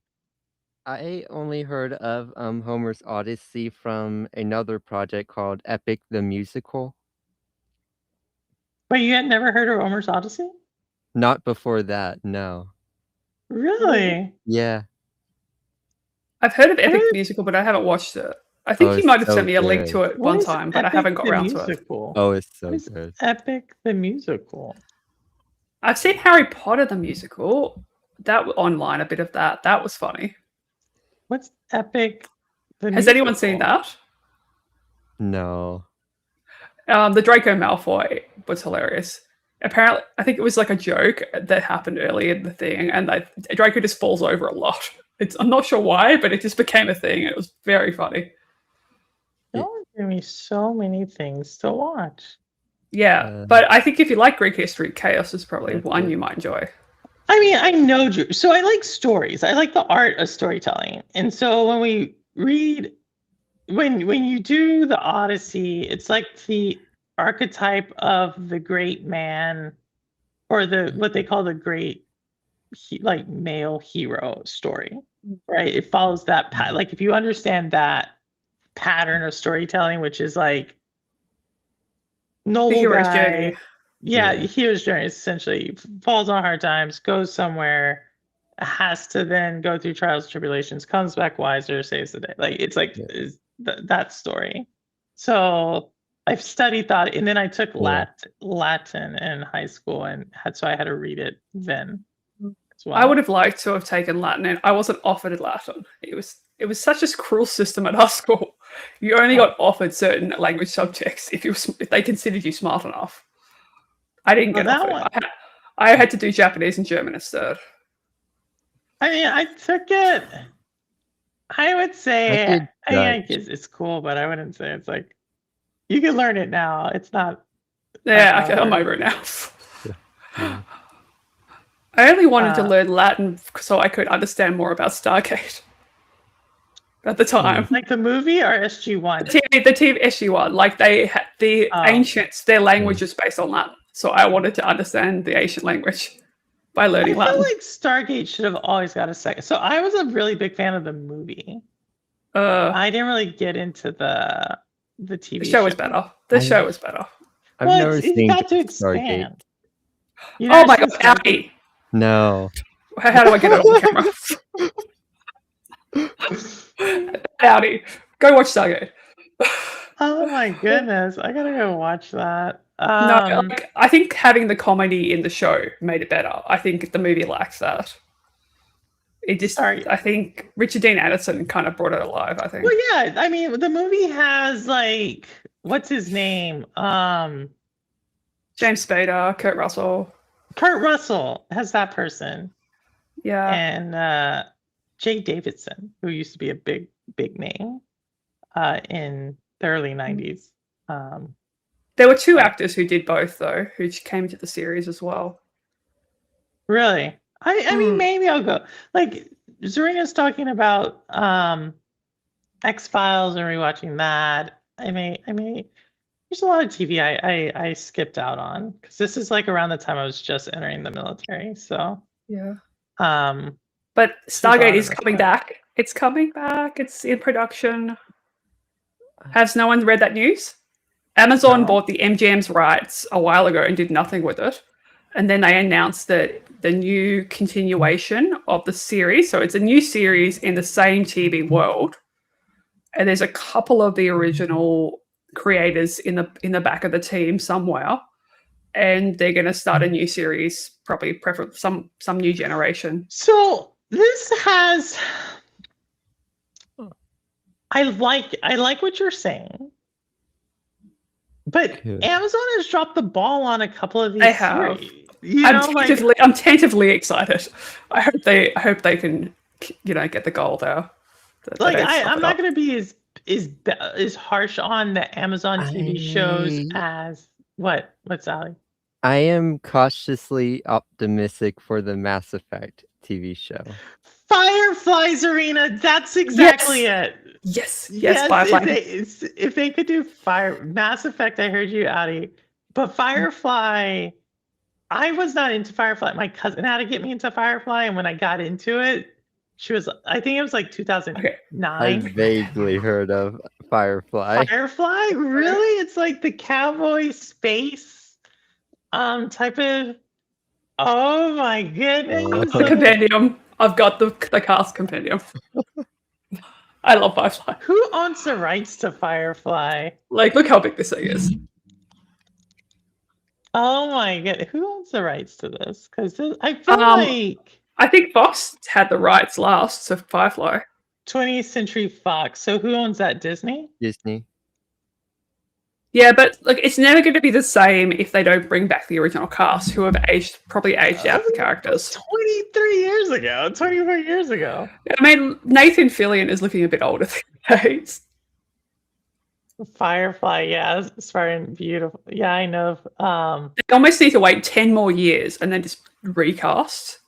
I only heard of Homer's Odyssey from another project called Epic the Musical. But you had never heard of Homer's Odyssey? Not before that, no. Really? Yeah. I've heard of Epic What? Musical, but I haven't watched it. I think Oh, you it's might have so sent me a link good. to it What one is time, but I Epic haven't got the around to it. Musical? Oh, it's so What is good. Epic the Musical? I've seen Harry Potter the musical. That online, a bit of that. That was funny. What's Epic the Has anyone seen Musical? that? No. The Draco Malfoy was hilarious. Apparently, I think it was like a joke that happened early in the thing, and Draco just falls over a lot. I'm not sure why, but it just became a thing. It was very funny. No one giving me so many things to watch. Yeah, but I think if you like Greek history, Chaos is probably one you might enjoy. I mean, I know so I like stories. I like the art of storytelling. And so when we read when you do the Odyssey, it's like the archetype of the great man, or the what they call the great like male hero story, right? It follows that like if you understand that pattern of storytelling, which is like noble hero's guy, journey. yeah, hero's journey essentially falls on hard times, goes somewhere, has to then go through trials, tribulations, comes back wiser, saves the day. Like it's like that story. So I've studied that, and then I took Latin in high school, and so I had to read it then as well. I would have liked to have taken Latin, and I wasn't offered Latin. It was such a cruel system at our school. You only got offered certain language subjects if they considered you smart enough. I didn't get offered. I had to do Japanese and German instead. I mean, I took it. I would say I guess it's cool, but I wouldn't say it's like you can learn it now. It's not. Yeah, okay, I'm over it now. I only wanted to learn Latin so I could understand more about Stargate at the time. Like the movie or SG-1? The TV SG-1. Like the ancients, their language is based on Latin. So I wanted to understand the ancient language by learning Latin. I feel like Stargate should have always got a second. So I was a really big fan of the movie. I didn't really get into the TV. The show was better. The show was better. I've never seen got to Stargate. expand. Oh my god, Abby! No. How do I get it on camera? Howdy. Go watch Stargate. Oh my goodness. I gotta go watch that. No, I think having the comedy in the show made it better. I think the movie lacks that. I think Richard Dean Anderson kind of brought it alive, I think. Well, yeah. I mean, the movie has like, what's his name? James Spader, Kurt Russell. Kurt Russell has that person. Yeah. And Jay Davidson, who used to be a big name in the early 90s. There were two actors who did both, though, who came to the series as well. Really? I mean, maybe I'll go. Like, Zarina's talking about X-Files and rewatching that. I mean, there's a lot of TV I skipped out on, because this is like around the time I was just entering the military. So yeah. But Stargate is coming back. It's coming back. It's in production. Has no one read that news? Amazon bought the MGM's rights a while ago and did nothing with it. And then they announced that the new continuation of the series, so it's a new series in the same TV world. And there's a couple of the original creators in the back of the team somewhere. And they're going to start a new series, probably some new generation. So this has... I like what you're saying. But Amazon has dropped the ball on a couple of these series. I'm tentatively excited. I hope they can, get the goal there. Like I'm not going to be as harsh on the Amazon TV shows as what's Sally? I am cautiously optimistic for the Mass Effect TV show. Firefly, Zarina, that's exactly it. Yes, Firefly. If they could do Mass Effect, I heard you, Addie. But Firefly, I was not into Firefly. My cousin had to get me into Firefly, and when I got into it, I think it was like 2009. I vaguely heard of Firefly. Firefly? Really? It's like the cowboy space type of... Oh my goodness. The compendium. I've got the cast compendium. I love Firefly. Who owns the rights to Firefly? Like, look how big this thing is. Oh my god, who owns the rights to this? Because I feel like... I think Fox had the rights last to Firefly. 20th Century Fox. So who owns that? Disney? Disney. Yeah, but it's never going to be the same if they don't bring back the original cast, who have probably aged out the characters. 23 years ago, 24 years ago. I mean, Nathan Fillion is looking a bit older these days. Firefly, yeah, Spartan, beautiful. Yeah, I know. They almost need to wait 10 more years and then just recast.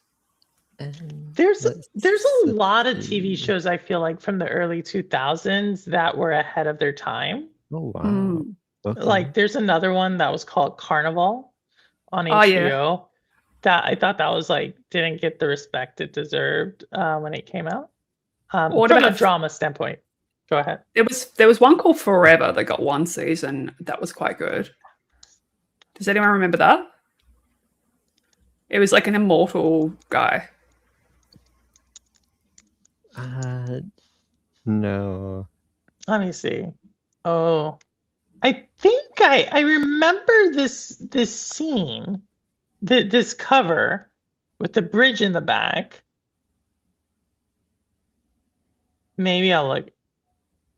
There's Let's a lot of TV see. shows I feel like from the early 2000s that were ahead of their time. Oh wow. Mm. Okay. Like there's another one that was called Carnival on Oh, yeah. HBO that I thought that was like didn't get the respect it deserved when it came out. What From a about- drama standpoint. Go ahead. There was one called Forever that got one season. That was quite good. Does anyone remember that? It was like an immortal guy. No. Let me see. Oh, I think I remember this scene, this cover with the bridge in the back. Maybe I'll look.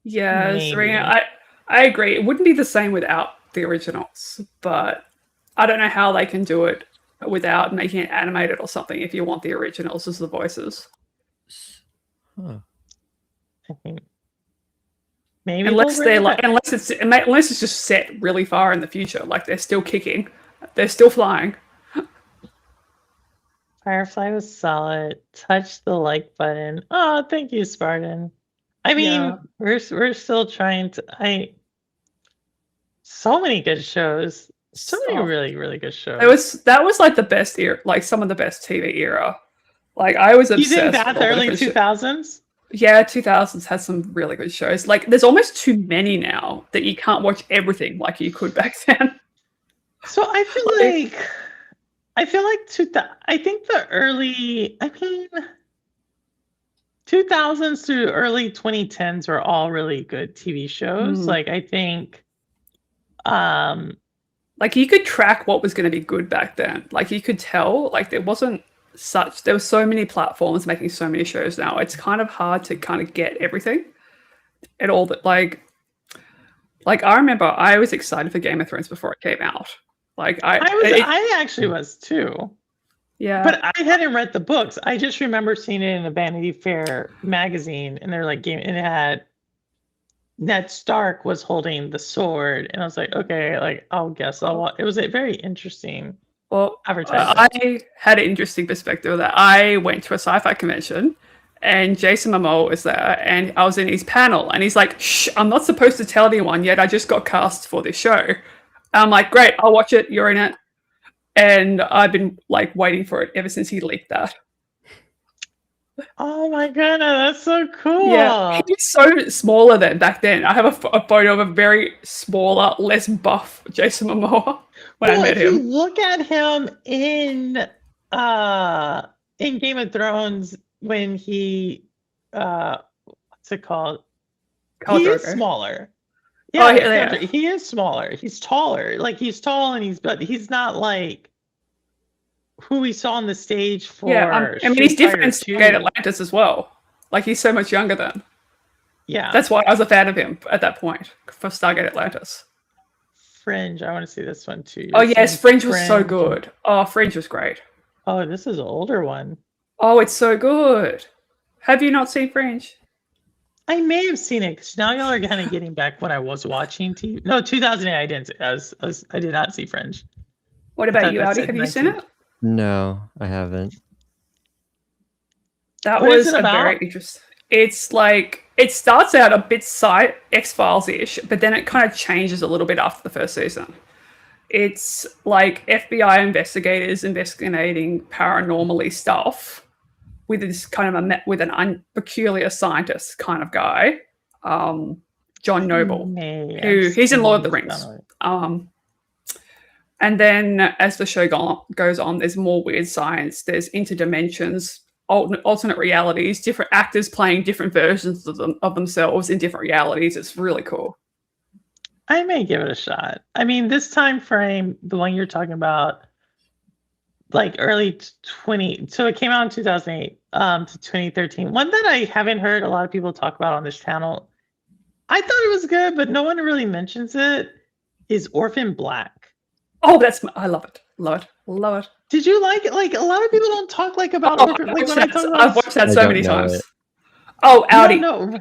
Yeah, Maybe. Serena, I agree. It wouldn't be the same without the originals, but I don't know how they can do it without making it animated or something if you want the originals as the voices. Huh. I think maybe Unless they'll they're bring it like, back. unless it's just set really far in the future, like they're still kicking, they're still flying. Firefly was solid. Touch the like button. Oh, thank you, Spartan. I mean, Yeah. we're still trying to. So many good shows. So many Oh. really, really good shows. That was like the best era, like some of the best TV era. Like I was You obsessed. think that with the all the early different 2000s? Yeah, 2000s has some really good shows. Like, there's almost too many now that you can't watch everything like you could back then. So I feel like I think the early, 2000s to early 2010s were all really good TV shows. Mm. Like I think, Like, you could track what was going to be good back then. Like, you could tell, like, there were so many platforms making so many shows now. It's kind of hard to kind of get everything at all. That like I remember I was excited for Game of Thrones before it came out. Like, I actually was too. yeah. But I hadn't read the books. I just remember seeing it in a Vanity Fair magazine, and they're like, and it had Ned Stark was holding the sword, and I was like, okay, like I'll guess I'll watch. It was a very interesting Well, advertisement. I had an interesting perspective of that. I went to a sci-fi convention and Jason Momoa was there and I was in his panel and he's like, shh, I'm not supposed to tell anyone yet. I just got cast for this show. And I'm like, great, I'll watch it. You're in it. And I've been like waiting for it ever since he leaked that. Oh my goodness, that's so cool. Yeah, he was so smaller than back then. I have a photo of a very smaller, less buff Jason Momoa when I met if you him. look at him in Game of Thrones when he what's it called? Khal He is Drogo. smaller. Oh, Yeah, yeah. he is smaller. He's taller. Like he's tall and but he's not like who we saw on the stage for. Yeah, I mean, he's Street different in Fighter 2. Stargate Atlantis as well. Like, he's so much younger then. Yeah, That's why I was a fan of him at that point for Stargate Atlantis. Fringe. I want to see this one too. Oh, You're yes, saying Fringe was so good. Oh, Fringe was great. Oh, this is an older one. Oh, it's so good. Have you not seen Fringe? I may have seen it because now y'all are kind of getting back when I was watching TV. No, 2008. I didn't. I did not see Fringe. What I about thought you, that Audi? said Have you seen 19. it? No, I haven't. That What is was it a very about? interesting. It's like it starts out a bit X-Files ish, but then it kind of changes a little bit after the first season. It's like FBI investigators investigating paranormally stuff with this kind of with an peculiar scientist kind of guy, John Noble. He's in Lord of the Rings. And then as the show goes on, there's more weird science. There's interdimensions, alternate realities, different actors playing different versions of themselves in different realities. It's really cool. I may give it a shot. I mean, this time frame, the one you're talking about, like early 20. So it came out in 2008 to 2013. One that I haven't heard a lot of people talk about on this channel. I thought it was good, but no one really mentions it. Is Orphan Black. Oh, I love it. Love it. Did you like it? Like a lot of people don't talk like about Oh, Orphan. I've Like watched when I that- talk about, I've watched that I so don't many know times. it. Oh, Audi. No,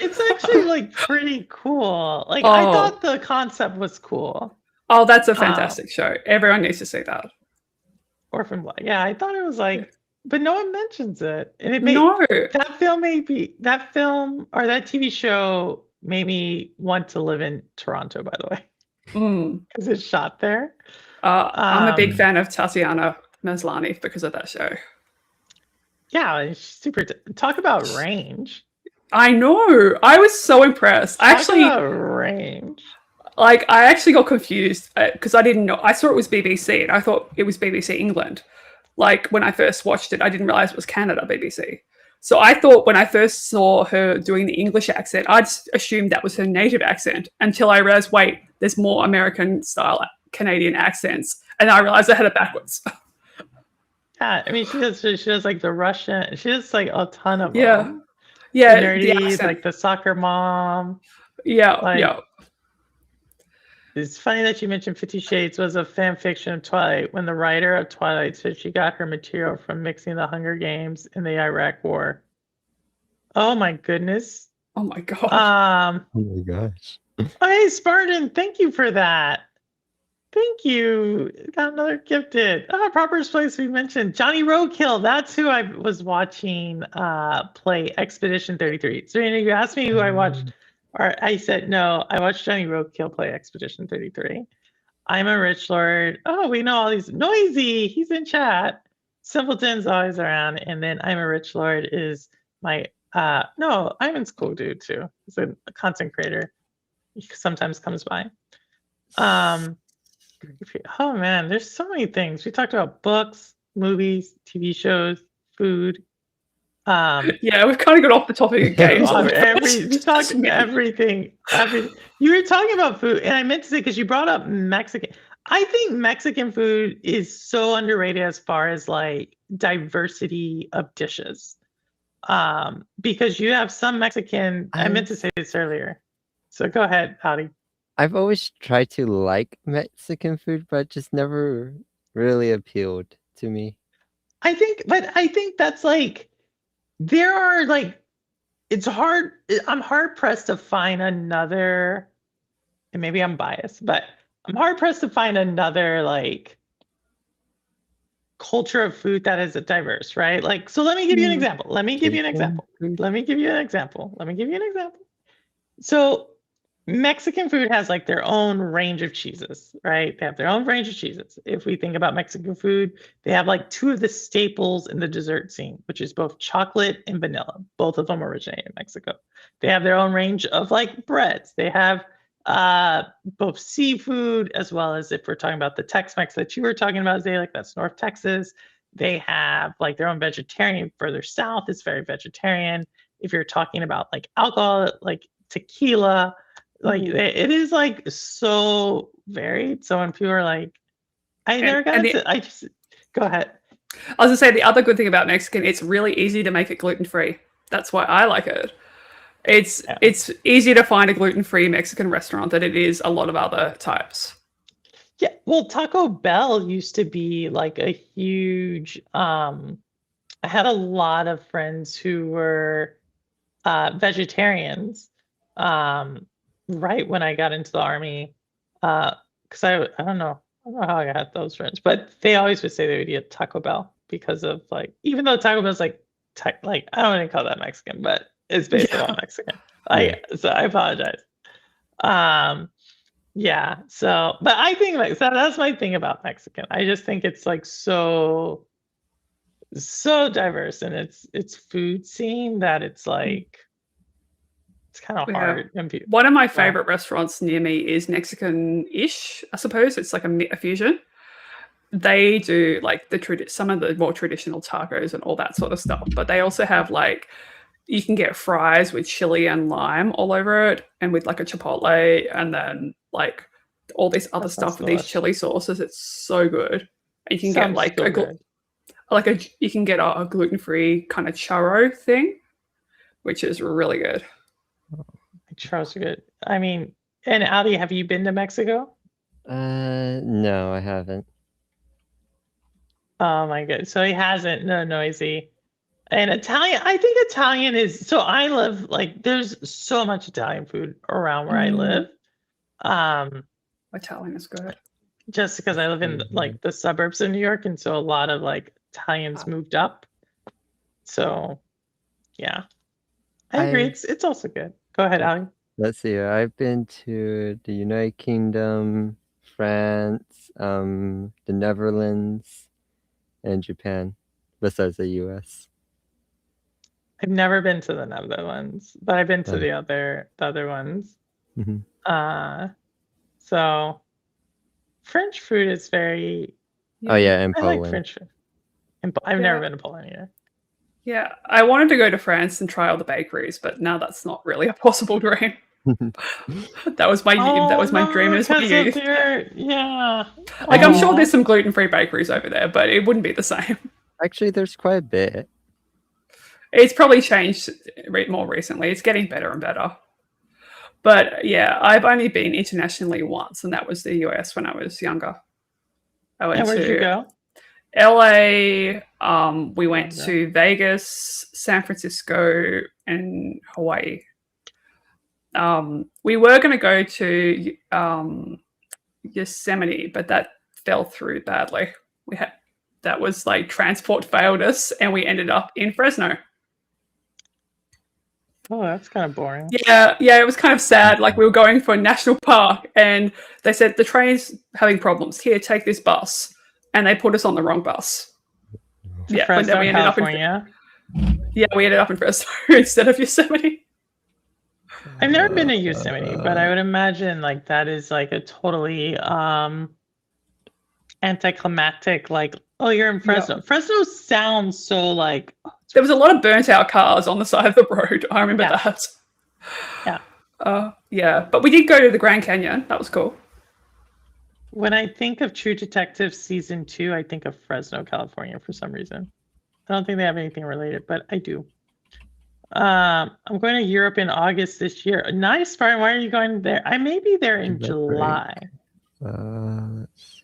it's actually like pretty cool. Like I Oh. thought the concept was cool. Oh, that's a fantastic show. Everyone needs to see that. Orphan Black. Yeah, I thought it was like, but no one mentions it, and it made No. that film or that TV show made me want to live in Toronto. By the way, Mm. because it's shot there. I'm a big fan of Tatiana Maslany because of that show. Yeah, it's super. Talk about range. I know. I was so impressed. I Talk actually about range. I actually got confused because I didn't know. I saw it was BBC and I thought it was BBC England. Like when I first watched it, I didn't realize it was Canada BBC. So I thought when I first saw her doing the English accent, I'd assumed that was her native accent until I realized, wait, there's more American style Canadian accents, and I realized I had it backwards. Yeah, I mean, she does like the Russian. She does like a ton of Yeah. them. Yeah, The the nerdy, accent. like the soccer mom. Yeah, like- yeah. It's funny that you mentioned 50 Shades was a fan fiction of Twilight when the writer of Twilight said she got her material from mixing the Hunger Games and the Iraq War. Oh my goodness. Oh my god. Oh my gosh. Hey, Spartan, thank you for that. Thank you. Got another gifted. Proper's Place we mentioned. Johnny Roadkill. That's who I was watching play Expedition 33. So you asked me who I watched. Or I said, no, I watched Johnny Roadkill play Expedition 33. I'm a Rich Lord. Oh, we know all these. Noisy, he's in chat. Simpleton's always around. And then I'm a Rich Lord is my, no, Ivan's cool dude too. He's a content creator. He sometimes comes by. Oh man, there's so many things. We talked about books, movies, TV shows, food. Yeah, we've kind of got off the topic of games. We talked everything. You were talking about food, and I meant to say because you brought up Mexican. I think Mexican food is so underrated as far as like diversity of dishes. Because you have some Mexican. I meant to say this earlier. So go ahead, Patty. I've always tried to like Mexican food, but it just never really appealed to me. I think that's like there are like it's hard. I'm hard pressed to find another, and maybe I'm biased, but I'm hard pressed to find another like culture of food that is diverse, right? Like, so let me give you an example. So Mexican food has like their own range of cheeses, right? They have their own range of cheeses. If we think about Mexican food, they have like two of the staples in the dessert scene, which is both chocolate and vanilla. Both of them originate in Mexico. They have their own range of like breads. They have both seafood as well as if we're talking about the Tex-Mex that you were talking about, Zay, like that's North Texas. They have like their own vegetarian. Further south, it's very vegetarian. If you're talking about like alcohol, like tequila, like it is like so varied. So when people are like, I never got into, I just go ahead. I was gonna say the other good thing about Mexican, it's really easy to make it gluten-free. That's why I like it. It's easier to find a gluten-free Mexican restaurant than it is a lot of other types. Yeah, well, Taco Bell used to be like a huge. I had a lot of friends who were vegetarians. Right when I got into the army, because I don't know how I got those friends, but they always would say they would eat Taco Bell because of like, even though Taco Bell's like I don't want to call that Mexican, but it's basically all Mexican. So I apologize. Yeah. So, but I think like that's my thing about Mexican. I just think it's like so diverse in its food scene that it's like. It's kind of hard. One of my favorite restaurants near me is Mexican-ish, I suppose. It's like a fusion. They do like some of the more traditional tacos and all that sort of stuff, but they also have like you can get fries with chili and lime all over it, and with like a chipotle, and then like all this other stuff with these chili sauces. It's so good. And you can get like you can get a gluten-free kind of churro thing, which is really good. Churros are good. I mean, and Audi, have you been to Mexico? No, I haven't. Oh my god. So he hasn't. No, Noisy. And Italian, I think Italian is so I live like there's so much Italian food around where I live. Italian is good. Just because I live in like the suburbs of New York, and so a lot of like Italians moved up. So yeah. I agree. It's also good. Go ahead, Ali. Let's see. I've been to the United Kingdom, France, the Netherlands, and Japan, besides the US. I've never been to the Netherlands, but I've been to the other ones. So French food is very. Oh yeah, and I Poland. like French food. I've never been to Poland either. Yeah, I wanted to go to France and try all the bakeries, but now that's not really a possible dream. That was my dream as my youth. Yeah. Like I'm sure there's some gluten-free bakeries over there, but it wouldn't be the same. Actually, there's quite a bit. It's probably changed more recently. It's getting better and better. But yeah, I've only been internationally once, and that was the US when I was younger. I went where'd you go? LA. We went to Vegas, San Francisco, and Hawaii. We were going to go to Yosemite, but that fell through badly. That was like transport failed us, and we ended up in Fresno. Oh, that's kind of boring. Yeah, it was kind of sad. Like we were going for a national park, and they said the train's having problems. Here, take this bus, and they put us on the wrong bus. Yeah, Fresno, but then we ended California. we ended up in Fresno instead of Yosemite. I've never been to Yosemite, but I would imagine like that is like a totally anticlimactic. Like, oh, you're in Fresno. Yeah. Fresno sounds so like. There was a lot of burnt out cars on the side of the road. I remember that. Yeah. Yeah, but we did go to the Grand Canyon. That was cool. When I think of True Detective season 2, I think of Fresno, California for some reason. I don't think they have anything related, but I do. I'm going to Europe in August this year. Nice, Brian. Why are you going there? I may be there in July. Let's see.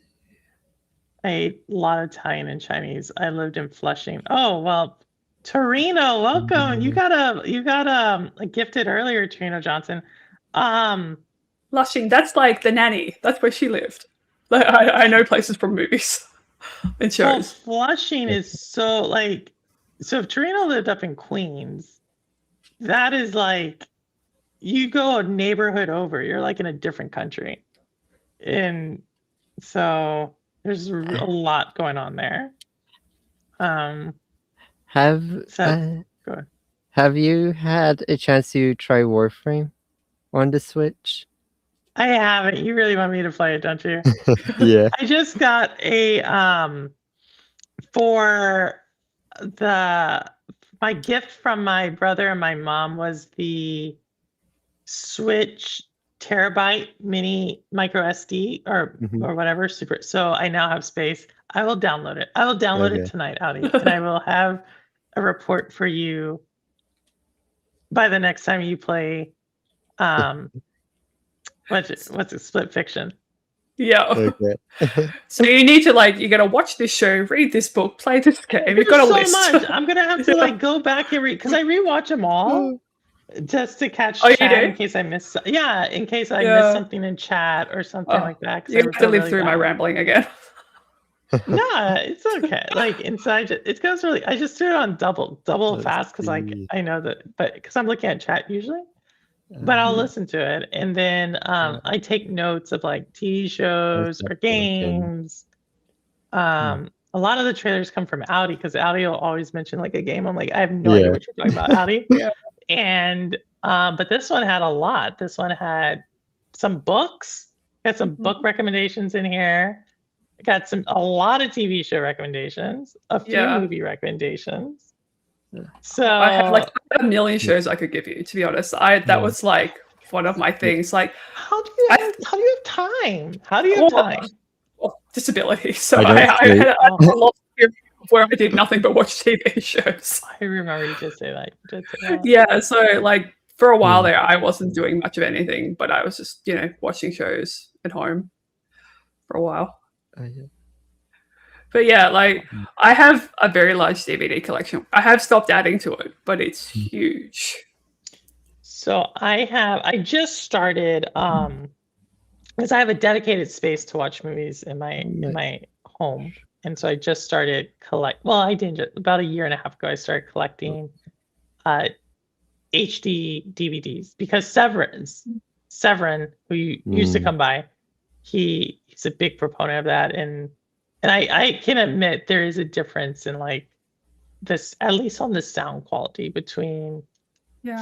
I ate a lot of Italian and Chinese. I lived in Flushing. Oh well, Torino, welcome. You got a gifted earlier, Torino Johnson. Flushing, that's like the nanny. That's where she lived. Like, I know places from movies and shows. Well, Flushing is so like. So if Torino lived up in Queens, that is like you go a neighborhood over, you're like in a different country. And so there's a lot going on there. Have you had a chance to try Warframe on the Switch? I haven't. You really want me to play it, don't you? Yeah. I just got a for my gift from my brother and my mom was the Switch terabyte mini micro SD or whatever super. So I now have space. I will download it. I will download it tonight, Audi, and I will have a report for you by the next time you play. What's it? Split Fiction. Yeah. Okay. So you need to you gotta watch this show, read this book, play this game. You've got a list. Much. I'm gonna have to go back and read because I rewatch them all just to catch chat in case I miss. Yeah, in case I miss something in chat or something like that. You have to live through my rambling again. No, it's okay. Like inside, it goes really. I just do it on double fast because I know that, but because I'm looking at chat usually. But I'll listen to it, and then I take notes of like TV shows or games. A lot of the trailers come from Audi because Audi will always mention like a game. I'm like, I have no idea what you're talking about, Audi. And but this one had a lot. This one had some books. Got some book recommendations in here. Got a lot of TV show recommendations. A few movie recommendations. So I have like a million shows I could give you, to be honest. That was like one of my things. Like, how do you have time? How do you have time? Well, disability. So I had a lot of period where I did nothing but watch TV shows. I remember you just say that. Yeah. So like for a while there, I wasn't doing much of anything, but I was just watching shows at home for a while. But yeah, like I have a very large DVD collection. I have stopped adding to it, but it's huge. So I just started because I have a dedicated space to watch movies in my home. And so I just started I didn't about a year and a half ago I started collecting HD DVDs because Severin, who used to come by, he's a big proponent of that, and I can admit there is a difference in like this, at least on the sound quality between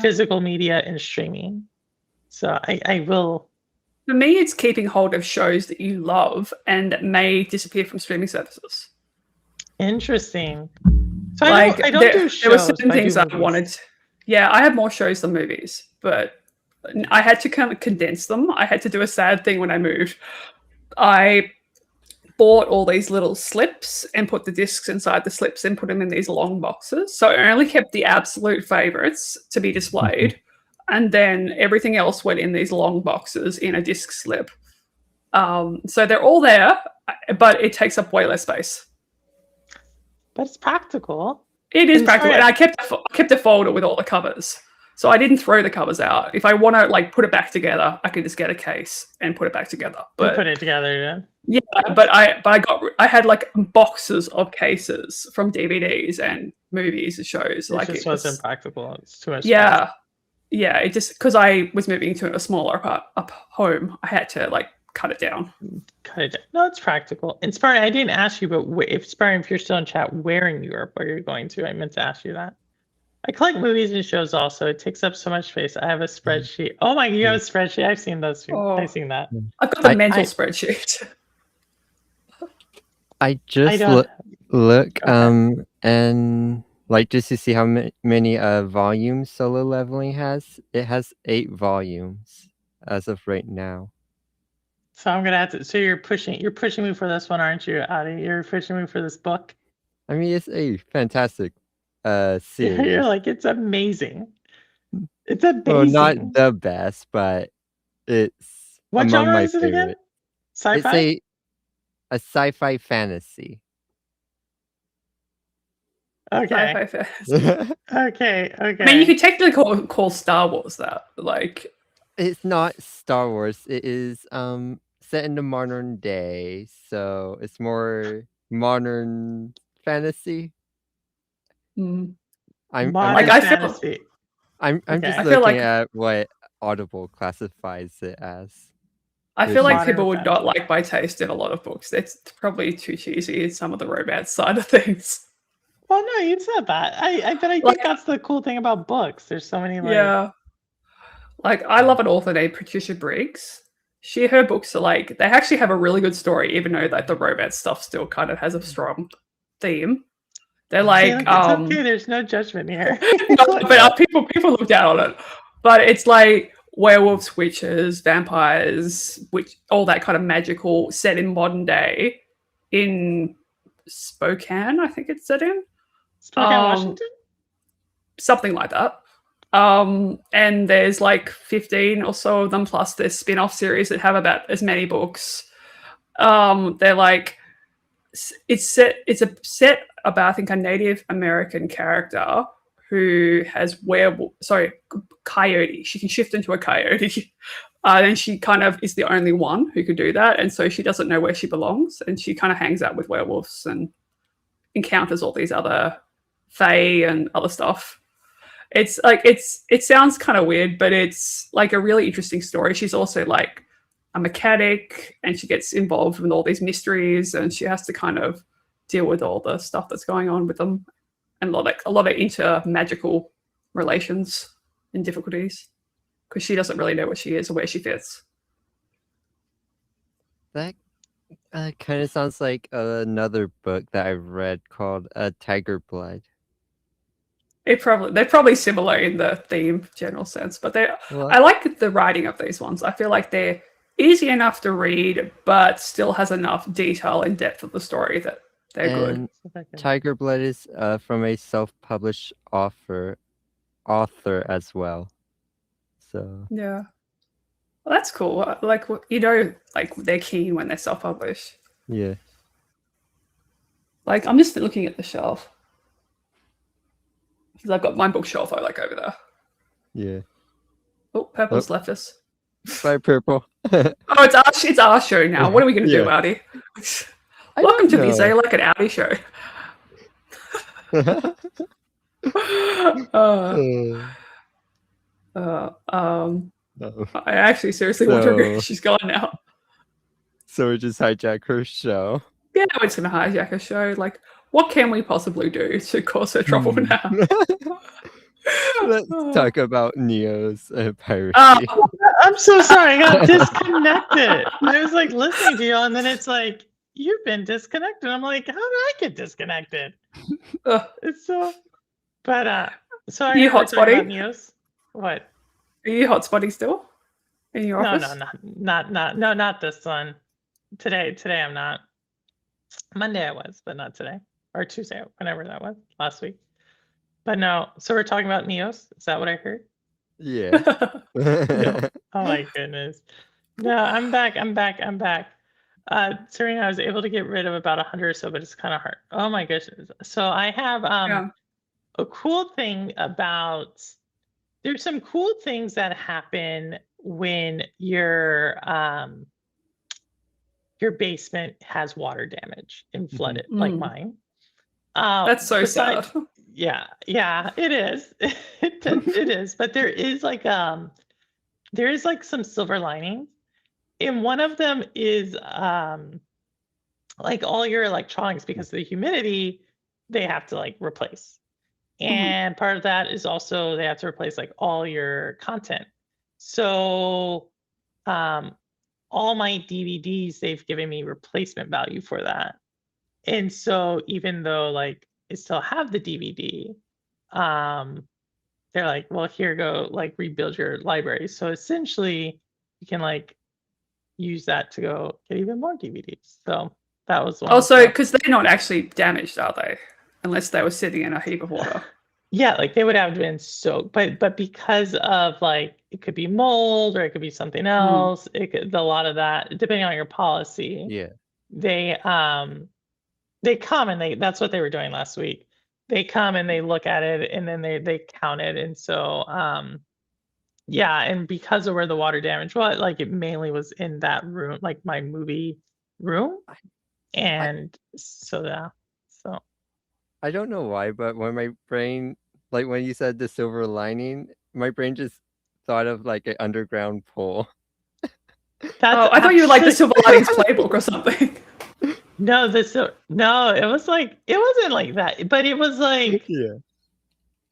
physical media and streaming. So I will. For me, it's keeping hold of shows that you love and that may disappear from streaming services. Interesting. So Like I don't do shows. there were certain but I do things I movies. wanted. Yeah, I have more shows than movies, but I had to kind of condense them. I had to do a sad thing when I moved. I bought all these little slips and put the discs inside the slips and put them in these long boxes. So I only kept the absolute favorites to be displayed. And then everything else went in these long boxes in a disc slip. So they're all there, but it takes up way less space. But it's practical. It is And practical. sorry, And I kept a folder with all the covers. So I didn't throw the covers out. If I want to like put it back together, I could just get a case and put it back together. you But put it together. yeah, but I had like boxes of cases from DVDs and movies and shows. It Like just it was, wasn't practical. It's too much. space. yeah. It just because I was moving to a smaller home, I had to like cut it down. Cut it down. No, it's practical. And Spartan, I didn't ask you, but if you're still in chat, where in Europe are you going to? I meant to ask you that. I collect movies and shows also. It takes up so much space. I have a spreadsheet. Oh my, you have a spreadsheet. I've seen those too. Oh. I've seen that. I've got the I- mental I- spreadsheet. I just don't- look Okay. and like just to see how many volumes Solo Leveling has. It has 8 volumes as of right now. So I'm gonna have to. So you're pushing me for this one, aren't you, Adi? You're pushing me for this book. I mean, it's a fantastic series. You're like, it's amazing. It's amazing. Well, not the best, but it's What among genre my is it again? favorite. Sci-fi. It's a sci-fi fantasy. Okay. Sci-fi fantasy. Okay. I mean, you could technically call Star Wars that. Like, It's not Star Wars. It is set in the modern day, so it's more modern fantasy. mm, I'm Modern Like, I feel- fantasy. I'm Okay. just I feel looking like- at what Audible classifies it as. I It's feel like modern people would not fantasy. like my taste in a lot of books. It's probably too cheesy in some of the romance side of things. Well, no, you said that. But I think Like- that's the cool thing about books. There's so many. Like, Yeah. Like, I love an author named Patricia Briggs. Her books are like, they actually have a really good story, even though like the romance stuff still kind of has a strong theme. They're See, like, it's okay. There's no judgment here. no, but people look down on it. But it's like werewolves, witches, vampires, all that kind of magical set in modern day in Spokane, I think it's set in. Spokane, Um, Washington. Something like that. And there's like 15 or so of them, plus there's spin-off series that have about as many books. They're like, it's set about, I think, a Native American character who has coyote. She can shift into a coyote. And she kind of is the only one who could do that. And so she doesn't know where she belongs. And she kind of hangs out with werewolves and encounters all these other fae and other stuff. It's like, it sounds kind of weird, but it's like a really interesting story. She's also like a mechanic, and she gets involved with all these mysteries, and she has to kind of deal with all the stuff that's going on with them, and a lot of inter-magical relations and difficulties, because she doesn't really know what she is or where she fits. That kind of sounds like another book that I've read called Tiger Blood. They're probably similar in the theme general sense, but I like the writing of these ones. I feel like they're easy enough to read, but still has enough detail and depth of the story that they're good. And Tiger Blood is from a self-published author as well. So Yeah. Well, that's cool. Like, like they're keen when they're self-published. yeah. Like, I'm just looking at the shelf. Because I've got my bookshelf over there. Yeah. Oh, Purple's left us. Bye, Purple. Oh, it's our show now. What are we going to do, Yeah. Audi? I Welcome to don't the know. Zalek and Audi show. No. I actually seriously want to So- go. She's gone now. So we just hijack her show. Yeah, we're just going to hijack her show. Like, what can we possibly do to cause her trouble now? Let's talk about Neo's piracy. I'm so sorry. I got disconnected. I was like listening to you, and then it's like you've been disconnected. I'm like, how did I get disconnected? Ugh. It's so. But sorry. You we're hot talking about spotting? Neos. What? Are you hotspotting still? In your No, office? not this one. Today I'm not. Monday I was, but not today. Or Tuesday, whenever that was, last week. But no, so we're talking about Neos. Is that what I heard? Yeah. Oh my goodness. No, I'm back. Serena, I was able to get rid of about 100 or so, but it's kind of hard. Oh my goodness. So I have Yeah. a cool thing about there's some cool things that happen when your basement has water damage and flooded like Mm. mine. That's so besides- sad. Yeah, it is. It is. But there is like some silver linings. And one of them is like all your electronics, because of the humidity, they have to like replace. And part of that is also they have to replace like all your content. So all my DVDs, they've given me replacement value for that. And so even though like I still have the DVD, they're like, well, here, go like rebuild your library. So essentially you can like use that to go get even more DVDs. So that was one. Also, because they're not actually damaged, are they? Unless they were sitting in a heap of water. Yeah, like they would have been soaked, but because of like it could be mold or it could be something else, a lot of that, depending on your policy. Yeah. They come and that's what they were doing last week. They come and they look at it and then they count it. And so yeah, and because of where the water damage was, like it mainly was in that room, like my movie room. And so yeah. So I don't know why, but when my brain, like when you said the silver lining, my brain just thought of like an underground pool. that's I thought you were like the actually- Silver Linings playbook or something. No, no, it was like it wasn't like that, but it was like Yeah.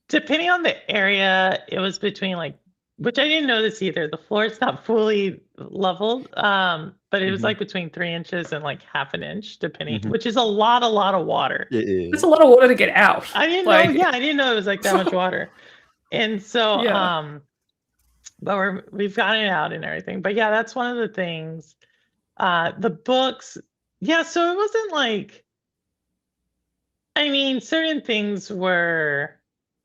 depending on the area, it was between like, which I didn't know this either. The floor is not fully leveled, but it was Mhm. like between 3 inches and like half an inch, depending, Mhm. which is a lot of water. It is. There's a lot of water to get out. I didn't Like- know. Yeah, I didn't know it was like that much water. And so, Yeah. but we've gotten it out and everything. But yeah, that's one of the things. The books, yeah. So it wasn't like, I mean, certain things were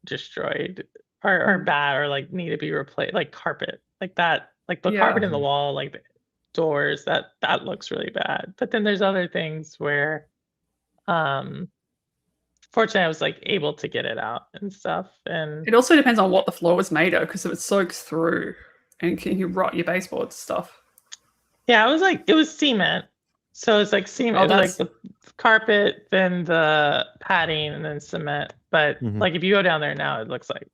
destroyed or bad or like need to be replaced, like carpet, like that, like the Yeah. carpet in the wall, like the doors. That looks really bad. But then there's other things where, fortunately, I was like able to get it out and stuff. And It also depends on what the floor was made of, because if it soaks through and can you rot your baseboard stuff. yeah, it was cement. So it's like cement, it was like that's- the carpet, then the padding, and then cement. But Mhm. like if you go down there now, it looks like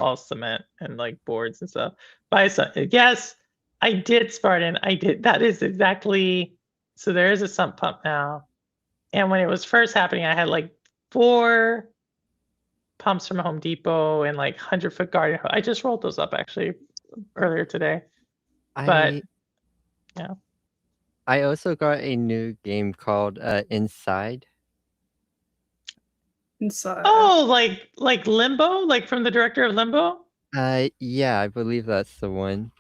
all cement and like boards and stuff. But yes, I did, Spartan. I did. That is exactly. So there is a sump pump now. And when it was first happening, I had like 4 pumps from Home Depot and like 100-foot garden hose. I just rolled those up actually earlier today. But yeah. I also got a new game called Inside. Inside. Oh, like Limbo, like from the director of Limbo. Yeah, I believe that's the one.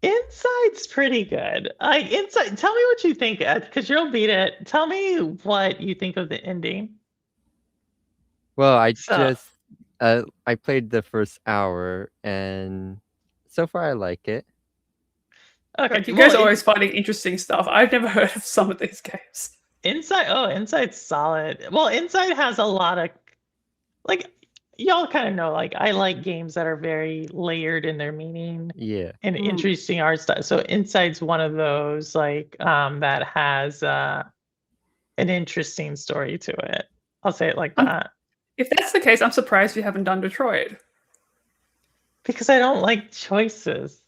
Inside's pretty good. Inside. Tell me what you think, Ed, because you'll beat it. Tell me what you think of the ending. Well, I So- just I played the first hour and so far I like it. Okay, Like, you guys well, are always finding interesting stuff. I've never heard of some of these games. Inside's solid. Well, Inside has a lot of like y'all kind of know, like I like games that are very layered in their meaning Yeah. and interesting art style. So Inside's one of those like that has an interesting story to it. I'll say it like that. If that's the case, I'm surprised you haven't done Detroit. Because I don't like choices.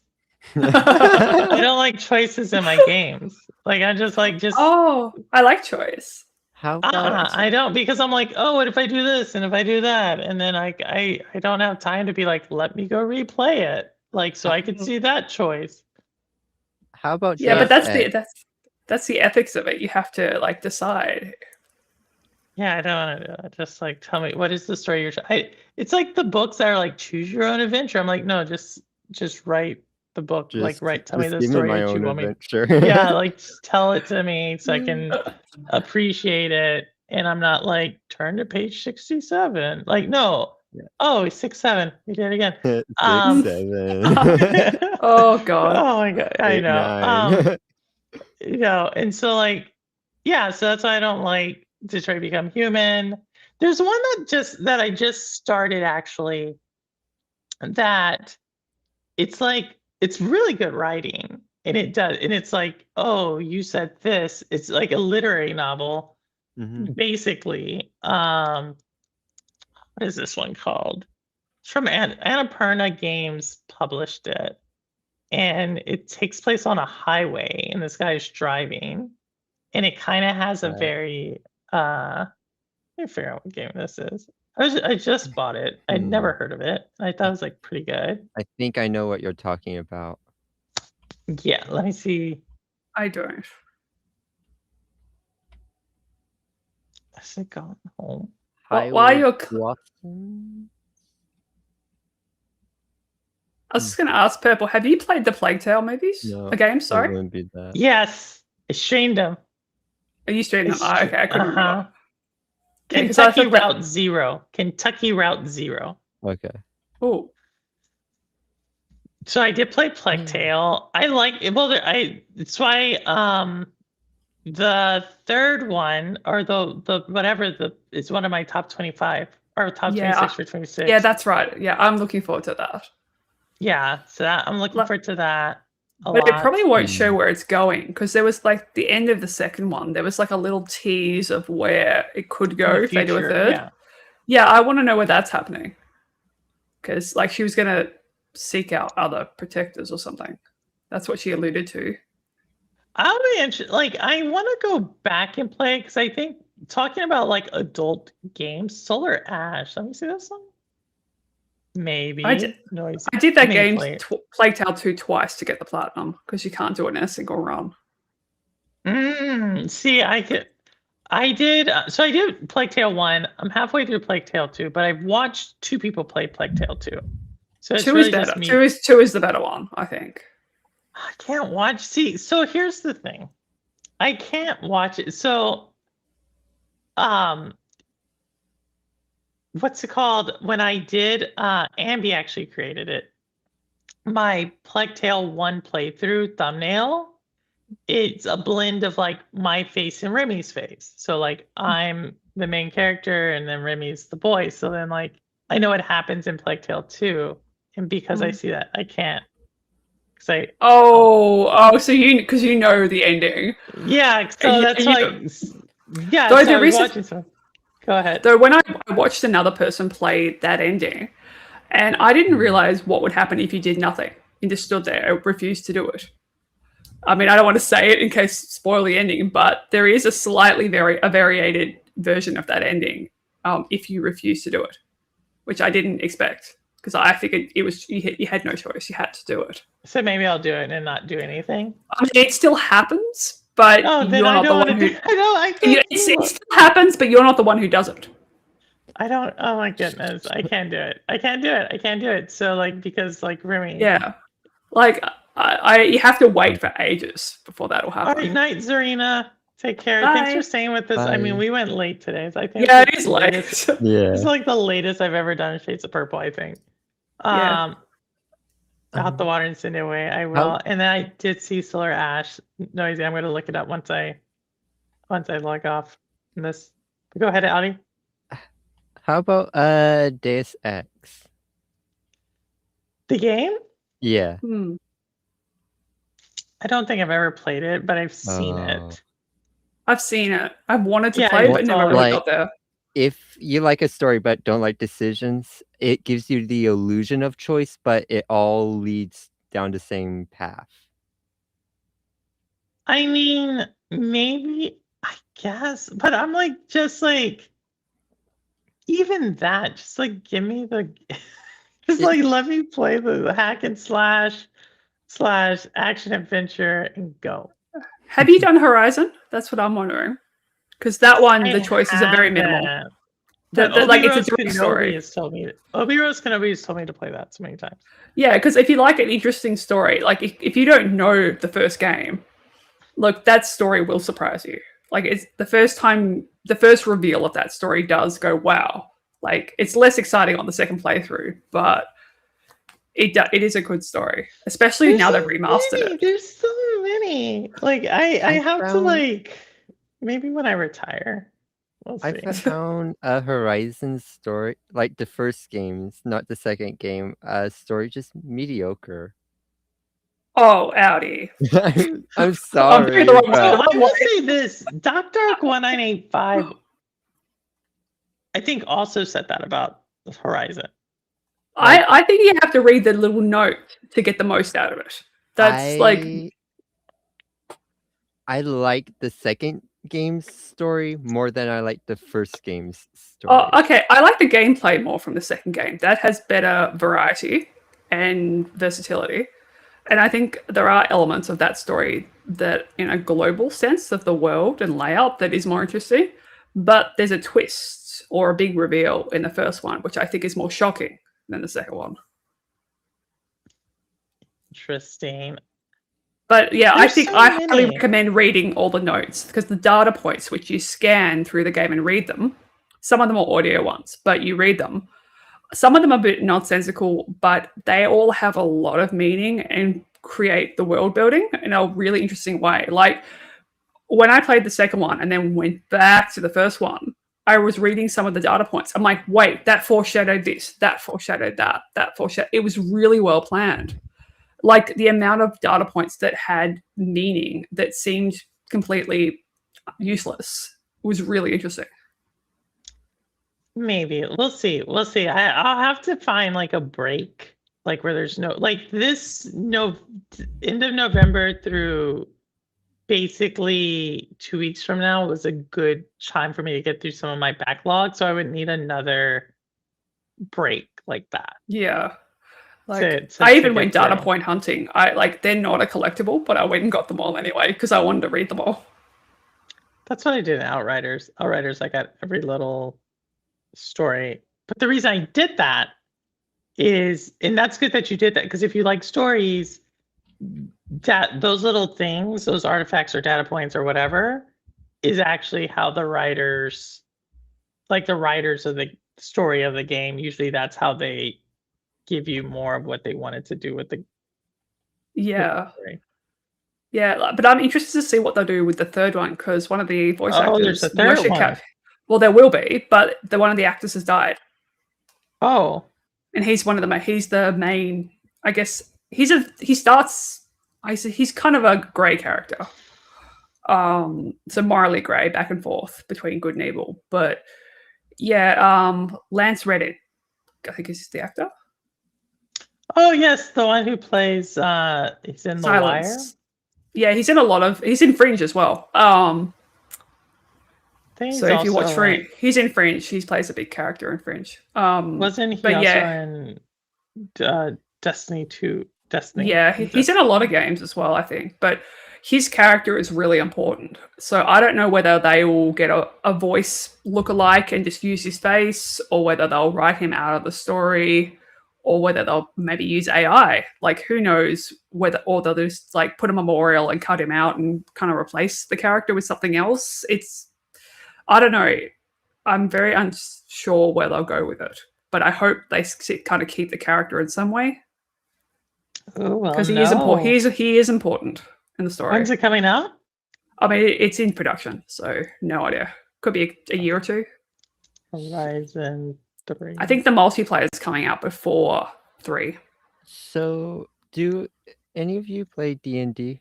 I don't like choices in my games. Like I just Oh, I like choice. How about I don't, because I'm like, oh, what if I do this and if I do that, and then I don't have time to be like, let me go replay it, like so I could see that choice. how about Yeah, but just that's the ethics of it. You have to like decide. Yeah, I don't want to do that. Just like tell me what is the story it's like the books that are like choose your own adventure. I'm like, no, just write the book, like tell me the give story my that you own want me. adventure. Yeah, like just tell it to me so I can appreciate it, and I'm not like turn to page 67. Like no, oh 6-7, we did it again. 6, Um, 7. Oh god. Oh my god, I 8, know. 9. And so like, yeah, so that's why I don't like Detroit Become Human. There's one that I just started actually. That it's like it's really good writing, and it's like, oh, you said this. It's like a literary novel, basically. What is this one called? It's from Annapurna Games published it, and it takes place on a highway, and this guy's driving, and it kind of has a very let me figure out what game this is. I just bought it. I'd never heard of it. I thought it was like pretty good. I think I know what you're talking about. Yeah, let me see. I don't. Has it gone home? While you're Watson? I was just going to ask Purple, have you played the Plague Tale movies? No, A game, it sorry? wouldn't be that. Yes, I streamed them. Are you streaming them? Oh, okay, I couldn't remember. Yeah, 'cause I Kentucky thought that- Route Zero. Kentucky Route Zero. Okay. Oh, So I did play Plague Tale. I like it. Well, it's why the third one, or the whatever, is one of my top 25 or top 26 for 26. yeah, that's right. Yeah, I'm looking forward to that. Yeah, so I'm looking forward to that a But lot. it probably won't show where it's going, because there was like the end of the second one, there was like a little tease of where it could go if they do a third. Yeah. Yeah, I want to know where that's happening, because like she was going to seek out other protectors or something. That's what she alluded to. I'll be interested. Like, I want to go back and play, because I think talking about like adult games, Solar Ash. Let me see this one. Maybe. I did that game, Plague Tale 2, twice to get the platinum, because you can't do it in a single run. See, I did. So I did Plague Tale 1. I'm halfway through Plague Tale 2, but I've watched 2 people play Plague Tale 2. So it's 2 really is better. just me. 2 is the better one, I think. I can't watch. See, so here's the thing. I can't watch it. So, what's it called? When I did, Ambi actually created it. My Plague Tale 1 playthrough thumbnail, it's a blend of like my face and Remy's face. So like I'm the main character and then Remy's the boy. So then like I know what happens in Plague Tale 2, and because I see that, I can't. So so because you know the ending. Yeah, so that's why. Yeah, Though so I was reason- watching some. Go ahead. Though when I watched another person play that ending, and I didn't realize what would happen if you did nothing and just stood there and refused to do it. I mean, I don't want to say it in case spoil the ending, but there is a slightly variated version of that ending if you refuse to do it, which I didn't expect, because I figured it was you had no choice, you had to do it. So maybe I'll do it and not do anything. I mean, it still happens, but then you're I not the don't one want who. to. I can't. It still happens, but you're not the one who does it. I don't. Oh my goodness, I can't do it. I can't do it. So like because like Remy. Yeah, like you have to wait for ages before that'll happen. All right, night, Zarina. Take care. Bye. Thanks for staying with us. Bye. I mean, we went late today, so I think. Yeah, it's it is the late. latest- Yeah. It's like the latest I've ever done Shades of Purple, I think. Yeah. Out the water and send it away. I will. And then I did see Solar Ash. Noisy. I'm going to look it up once I once I log off from this. Go ahead, Audi. How about Deus Ex? The game? Yeah. Hmm. I don't think I've ever played it, but I've seen Oh. it. I've seen it. I've wanted to Yeah, play it, I but saw never it. really Like- got there. If you like a story but don't like decisions, it gives you the illusion of choice, but it all leads down the same path. I mean, maybe, I guess, but I'm like, just like, even that, just like, give me the, just It- like, let me play the hack and slash action adventure and go. Have you done Horizon? That's what I'm wondering. Because that one, the I choices are very minimal. haven't, That- but that, like, it's a Obi-Wan direct Kenobi story. has told me, Obi-Wan Kenobi has told me to play that so many times. Yeah, because if you like an interesting story, like if you don't know the first game, look, that story will surprise you. Like it's the first reveal of that story does go, wow. Like it's less exciting on the second playthrough, but it is a good story, especially There's now they've so remastered many, it. There's so many. Like I have to found- like, maybe when I retire, we'll see. I found a Horizon story, like the first games, not the second game, story just mediocre. Oh, Audi. I'm sorry. doing the wrong but- one. I will say this: Dark 1985, I think, also said that about Horizon. I think you have to read the little note to get the most out of it. That's like I like the second game's story more than I like the first game's story. oh, okay. I like the gameplay more from the second game. That has better variety and versatility. And I think there are elements of that story that, in a global sense of the world and layout, that is more interesting. But there's a twist or a big reveal in the first one, which I think is more shocking than the second one. Interesting. But yeah, I There's think so I highly many. recommend reading all the notes because the data points, which you scan through the game and read them, some of them are audio ones, but you read them. Some of them are a bit nonsensical, but they all have a lot of meaning and create the world building in a really interesting way. Like when I played the second one and then went back to the first one, I was reading some of the data points. I'm like, wait, that foreshadowed this, that foreshadowed that, that foreshadowed. It was really well planned. Like the amount of data points that had meaning that seemed completely useless was really interesting. Maybe we'll see. We'll see. I'll have to find like a break, like where there's no like this end of November through basically 2 weeks from now was a good time for me to get through some of my backlog. So I would need another break like that. Yeah. Like to I even get went data through. point hunting. I like they're not a collectible, but I went and got them all anyway because I wanted to read them all. That's what I did in Outriders. Outriders, I got every little story. But the reason I did that is, and that's good that you did that, because if you like stories, that those little things, those artifacts or data points or whatever, is actually how the writers, like the writers of the story of the game, usually that's how they give you more of what they wanted to do with the Yeah. story. Yeah, but I'm interested to see what they'll do with the third one because one of the voice actors, there's a third Moshe one. Cap- well, there will be, but one of the actors has died, Oh, and he's one of the he's the main. I guess he starts. He's kind of a grey character, so morally grey, back and forth between good and evil. But yeah, Lance Reddick, I think is the actor. oh yes, the one who plays he's in The Wire. Silence. Yeah, he's in a lot of. He's in Fringe as well. Think So he's if you watch also, Fringe, he's in Fringe. He plays a big character in Fringe. wasn't he but also yeah. in Destiny 2? Destiny. Yeah, he's in a lot of games as well, I think. But his character is really important. So I don't know whether they will get a voice lookalike and just use his face, or whether they'll write him out of the story, or whether they'll maybe use AI. Like, who knows whether, or they'll just like put a memorial and cut him out and kind of replace the character with something else. I don't know. I'm very unsure where they'll go with it. But I hope they kind of keep the character in some way. Oh, well, Because he is important. He is important in the story. When's it coming out? I mean, it's in production, so no idea. Could be a year or two. Horizon 3. I think the multiplayer is coming out before 3. So, do any of you play D&D?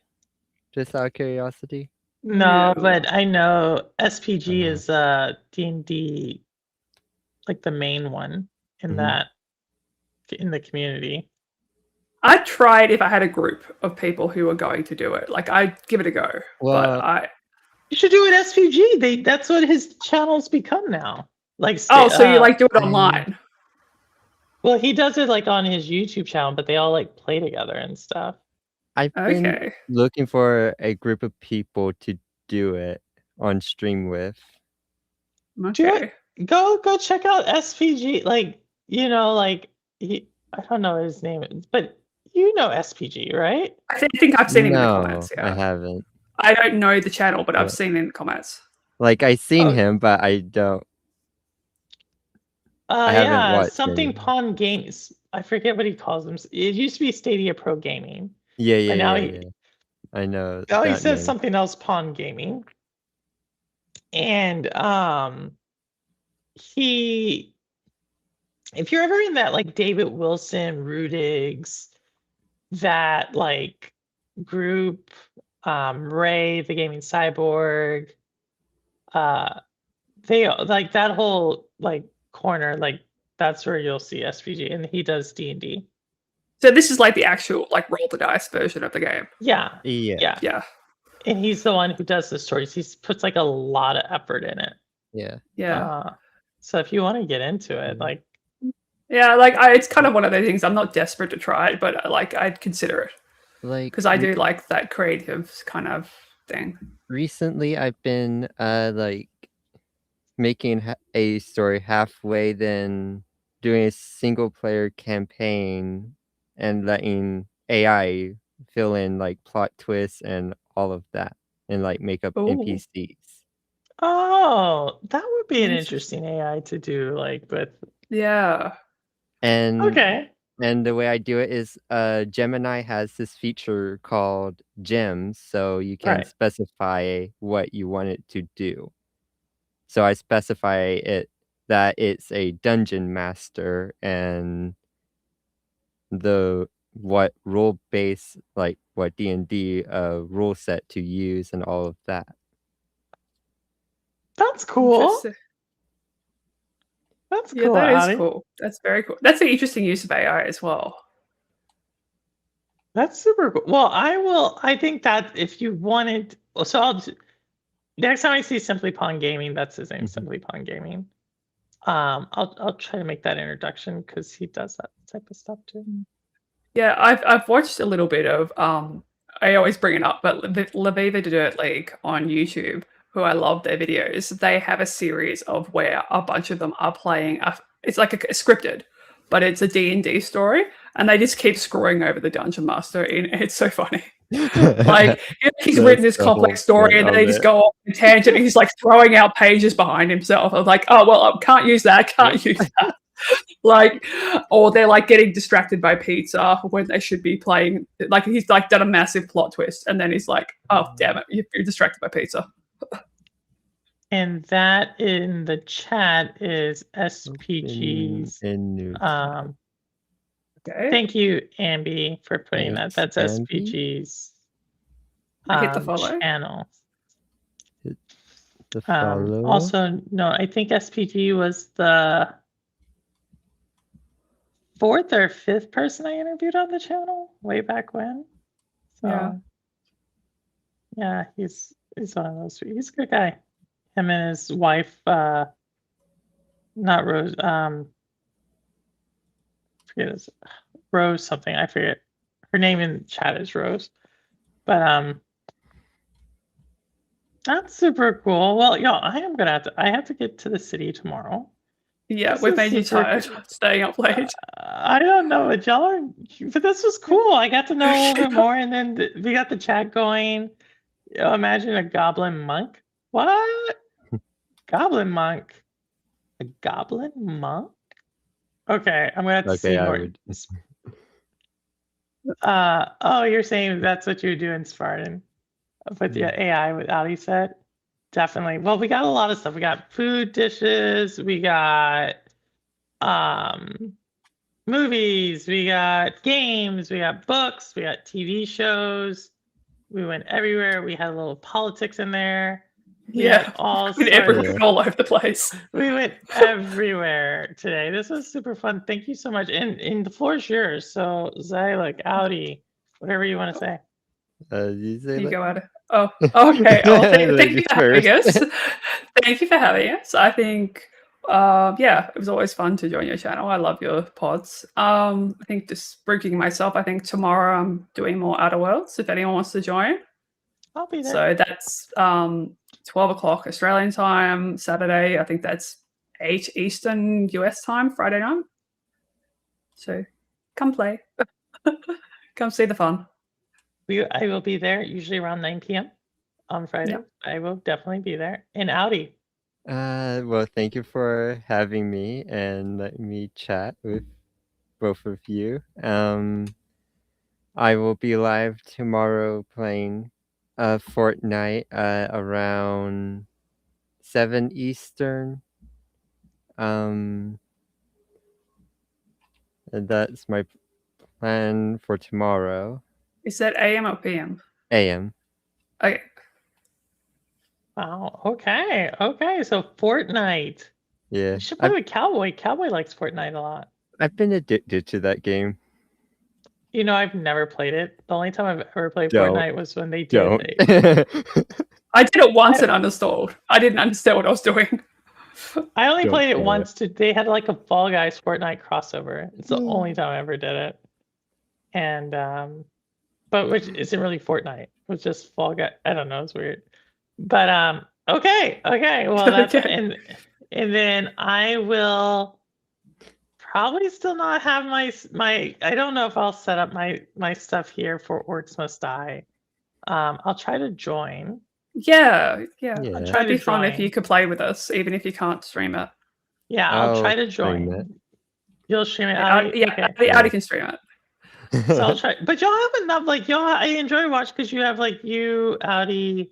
Just out of curiosity. No, No. but I know SPG Uh-huh. is D&D, like the main one in Mhm. in the community. I tried if I had a group of people who were going to do it. Like, I'd give it a go. Well, But You should do it SPG. That's what his channel's become now. Like, so you like do it online? well, he does it like on his YouTube channel, but they all like play together and stuff. I've been Okay. looking for a group of people to do it on stream with. Okay. Go check out SPG. Like, like I don't know his name, but you know SPG, right? I think I've seen him in the No, comments. I Yeah. haven't. I don't know the channel, but I've Yeah. seen it in the comments. Like, I seen Oh. him, but I don't. I haven't Yeah, watched something any. Pawn Games. I forget what he calls them. It used to be Stadia Pro Gaming. Yeah, now yeah. I know. Now he that says name. something else, Pawn Gaming. And if you're ever in that like David Wilson, Rudigs, that like group, Ray, the gaming cyborg, they like that whole like corner, like that's where you'll see SPG, and he does D&D. So this is like the actual like roll the dice version of the game. Yeah, Yeah. Yeah. and he's the one who does the stories. He puts like a lot of effort in it. Yeah. Yeah. So if you want to get into it, like, Yeah, like it's kind of one of those things. I'm not desperate to try it, but like I'd consider it Like, because I do like that creative kind of thing. recently I've been like making a story halfway, then doing a single player campaign and letting AI fill in like plot twists and all of that and like make up Ooh. NPCs. oh, that would be an Interesting. interesting AI to do, like with. Yeah. And Okay. and the way I do it is Gemini has this feature called gems, so you can Right. specify what you want it to do. So I specify it that it's a dungeon master and what role base, like what D&D rule set to use and all of that. That's cool. Interesting. That's Yeah, cool. that is Adi. cool. That's very cool. That's an interesting use of AI as well. That's super cool. Well, I think that if you wanted, so next time I see Simply Pawn Gaming, that's his name, Mhm. Simply Pawn Gaming. I'll try to make that introduction because he does that type of stuff too. Yeah, I've watched a little bit of I always bring it up, but La Viva Dirt League on YouTube, who I love their videos. They have a series of where a bunch of them are playing. It's like a scripted, but it's a D&D story, and they just keep screwing over the dungeon master. It's so funny. Like he's written this That's the complex whole story, point and then they of just it. go off on a tangent. And he's like throwing out pages behind himself. I'm like, oh well, I can't use that. Can't use that. Like, or they're like getting distracted by pizza when they should be playing. Like he's like done a massive plot twist, and then he's like, oh damn it, you're distracted by pizza. And that in the chat is SPG's. In Okay. Thank you, Ambi, for putting that. Thanks, That's Ambi. SPG's I hit the follow. channel. the follow. Also, no, I think SPG was the 4th or 5th person I interviewed on the channel way back when. So, yeah, he's one of those. He's a good guy. Him and his wife, not Rose, forget his Rose something. I forget her name in chat is Rose, but that's super cool. Well, y'all, I have to get to the city tomorrow. Yeah, This we've is made you super tired cool. staying up late. I don't know, but y'all are, but this was cool. I got to know a little bit more, and then we got the chat going. Imagine a goblin monk. What? Goblin monk? A goblin monk? Okay, I'm gonna have to see Okay, I more. would. Oh, you're saying that's what you're doing, Spartan. with the AI with Audi said. Definitely. Well, we got a lot of stuff. We got food dishes, we got movies, we got games, we got books, we got TV shows. We went everywhere. We had a little politics in there. We had all sorts all over the place. We went everywhere today. This was super fun. Thank you so much. And the floor is yours. So Xylek, Audi, whatever you want to say. You say You like- go at it. Oh, okay. Oh, thank you Ladies for having first. us. Thank you for having us. I think, yeah, it was always fun to join your channel. I love your pods. I think just bringing myself, I think tomorrow I'm doing more Outer Worlds if anyone wants to join. I'll be there. So that's 12 o'clock Australian time, Saturday. I think that's 8 Eastern US time, Friday night. So come play. Come see the fun. I will be there usually around 9 p.m. on Friday. Yeah. I will definitely be there. And Audi. Well, thank you for having me and letting me chat with both of you. I will be live tomorrow playing Fortnite around 7 Eastern. And that's my plan for tomorrow. Is that AM or PM? AM. Okay. Wow. Okay. Okay. So Fortnite. Yeah. You should play with Cowboy. Cowboy likes Fortnite a lot. I've been addicted to that game. You know, I've never played it. The only time I've ever played Don't. Fortnite was when they did Don't. it. I did it once and uninstalled. I didn't understand what I was doing. I only Don't played it play it. once. They had like a Fall Guys Fortnite crossover. It's the only time I ever did it. And but which isn't really Fortnite. It was just Fall Guy. I don't know. It's weird. But okay. Well, that's Okay. and then I will probably still not have my. I don't know if I'll set up my stuff here for Orcs Must Die. I'll try to join. Yeah. Yeah. It'd be fun if join. you could play with us, even if you can't stream it. Yeah, I'll I'll try to stream join. it. You'll stream it. Yeah, Okay. Audi can stream it. So I'll try. But y'all have enough. Like y'all, I enjoy watch because you have like you, Audi,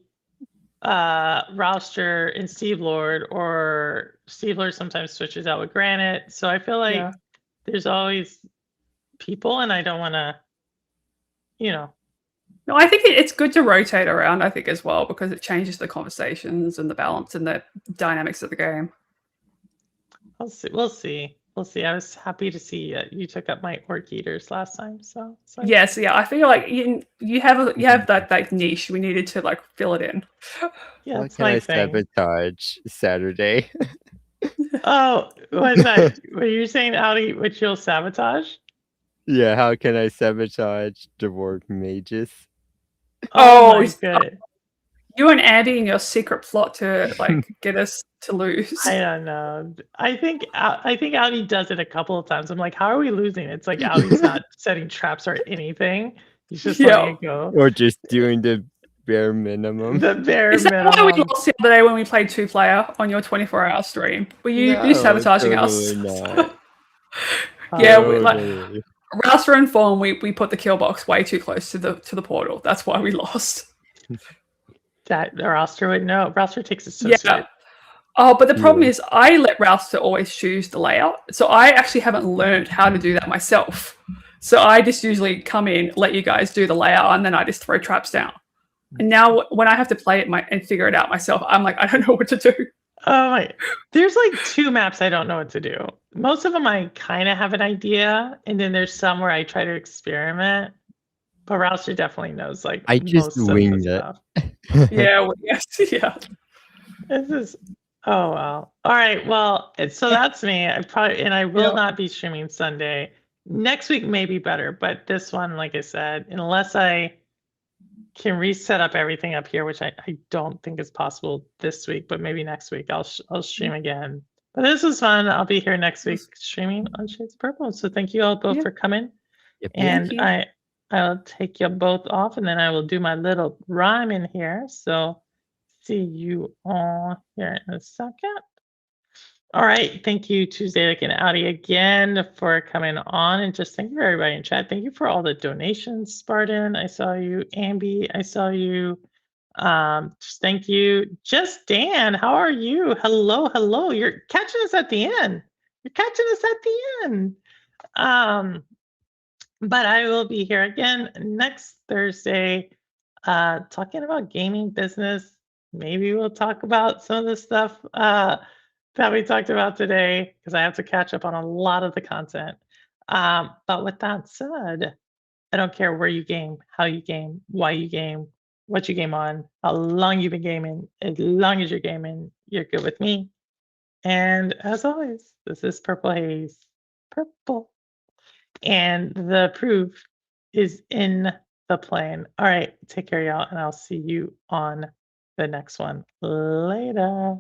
Rouster, and Steve Lord, or Steve Lord sometimes switches out with Granite. So I feel like Yeah. there's always people, and I don't want to, No, I think it's good to rotate around, I think, as well, because it changes the conversations and the balance and the dynamics of the game. I'll see. We'll see. I was happy to see you took up my Orc Eaters last time. So it's like, Yes, yeah. I feel like you have that niche. We needed to like fill it in. yeah, What it's can I my thing. sabotage Saturday? Oh, what's that? Were you saying Audi, which you'll sabotage? Yeah, how can I sabotage Dwarf Mages? Oh Oh, my s- good. You and Andy and your secret plot to like get us to lose. I don't know. I think Audi does it a couple of times. I'm like, how are we losing? It's like Audi's not setting traps or anything. He's just letting it go. Or just doing the bare minimum? The bare Is that why we minimum. lost the other day when we played 2-player on your 24-hour stream? Were you No, sabotaging us? totally not. Yeah, we, like, Totally. Rouster and Fawn, we put the kill box way too close to the portal. That's why we lost. That Roster would know. Roster takes it so Yeah. serious. Oh, but the problem Yeah. is I let Rouster always choose the layout. So I actually haven't learned how to do that myself. So I just usually come in, let you guys do the layout, and then I just throw traps down. And now when I have to play it and figure it out myself, I'm like, I don't know what to do. Oh my! There's like 2 maps I don't know what to do. Most of them I kind of have an idea, and then there's some where I try to experiment. But Rouster definitely knows like I just most of the winged it. stuff. Yeah, well, yes, yeah. This is oh wow. All right. Well, so that's me. I will Yeah. not be streaming Sunday. Next week may be better, but this one, like I said, unless I can reset up everything up here, which I don't think is possible this week, but maybe next week I'll stream again. But this was fun. I'll be here next week streaming on Shades of Purple. So thank you all both Yeah. for coming. Yep. And you. I'll take you both off, and then I will do my little rhyme in here. So see you all here in a second. All right. Thank you to Zalek and Audi again for coming on, and just thank you for everybody in chat. Thank you for all the donations, Spartan. I saw you, Ambi. I saw you, Just thank you. Just Dan, how are you? Hello, hello. You're catching us at the end. You're catching us at the end. But I will be here again next Thursday, talking about gaming business. Maybe we'll talk about some of the stuff that we talked about today because I have to catch up on a lot of the content. But with that said, I don't care where you game, how you game, why you game, what you game on, how long you've been gaming. As long as you're gaming, you're good with me. And as always, this is Purple Haze. Purple. And the proof is in the plane. All right, take care, y'all, and I'll see you on the next one. Later.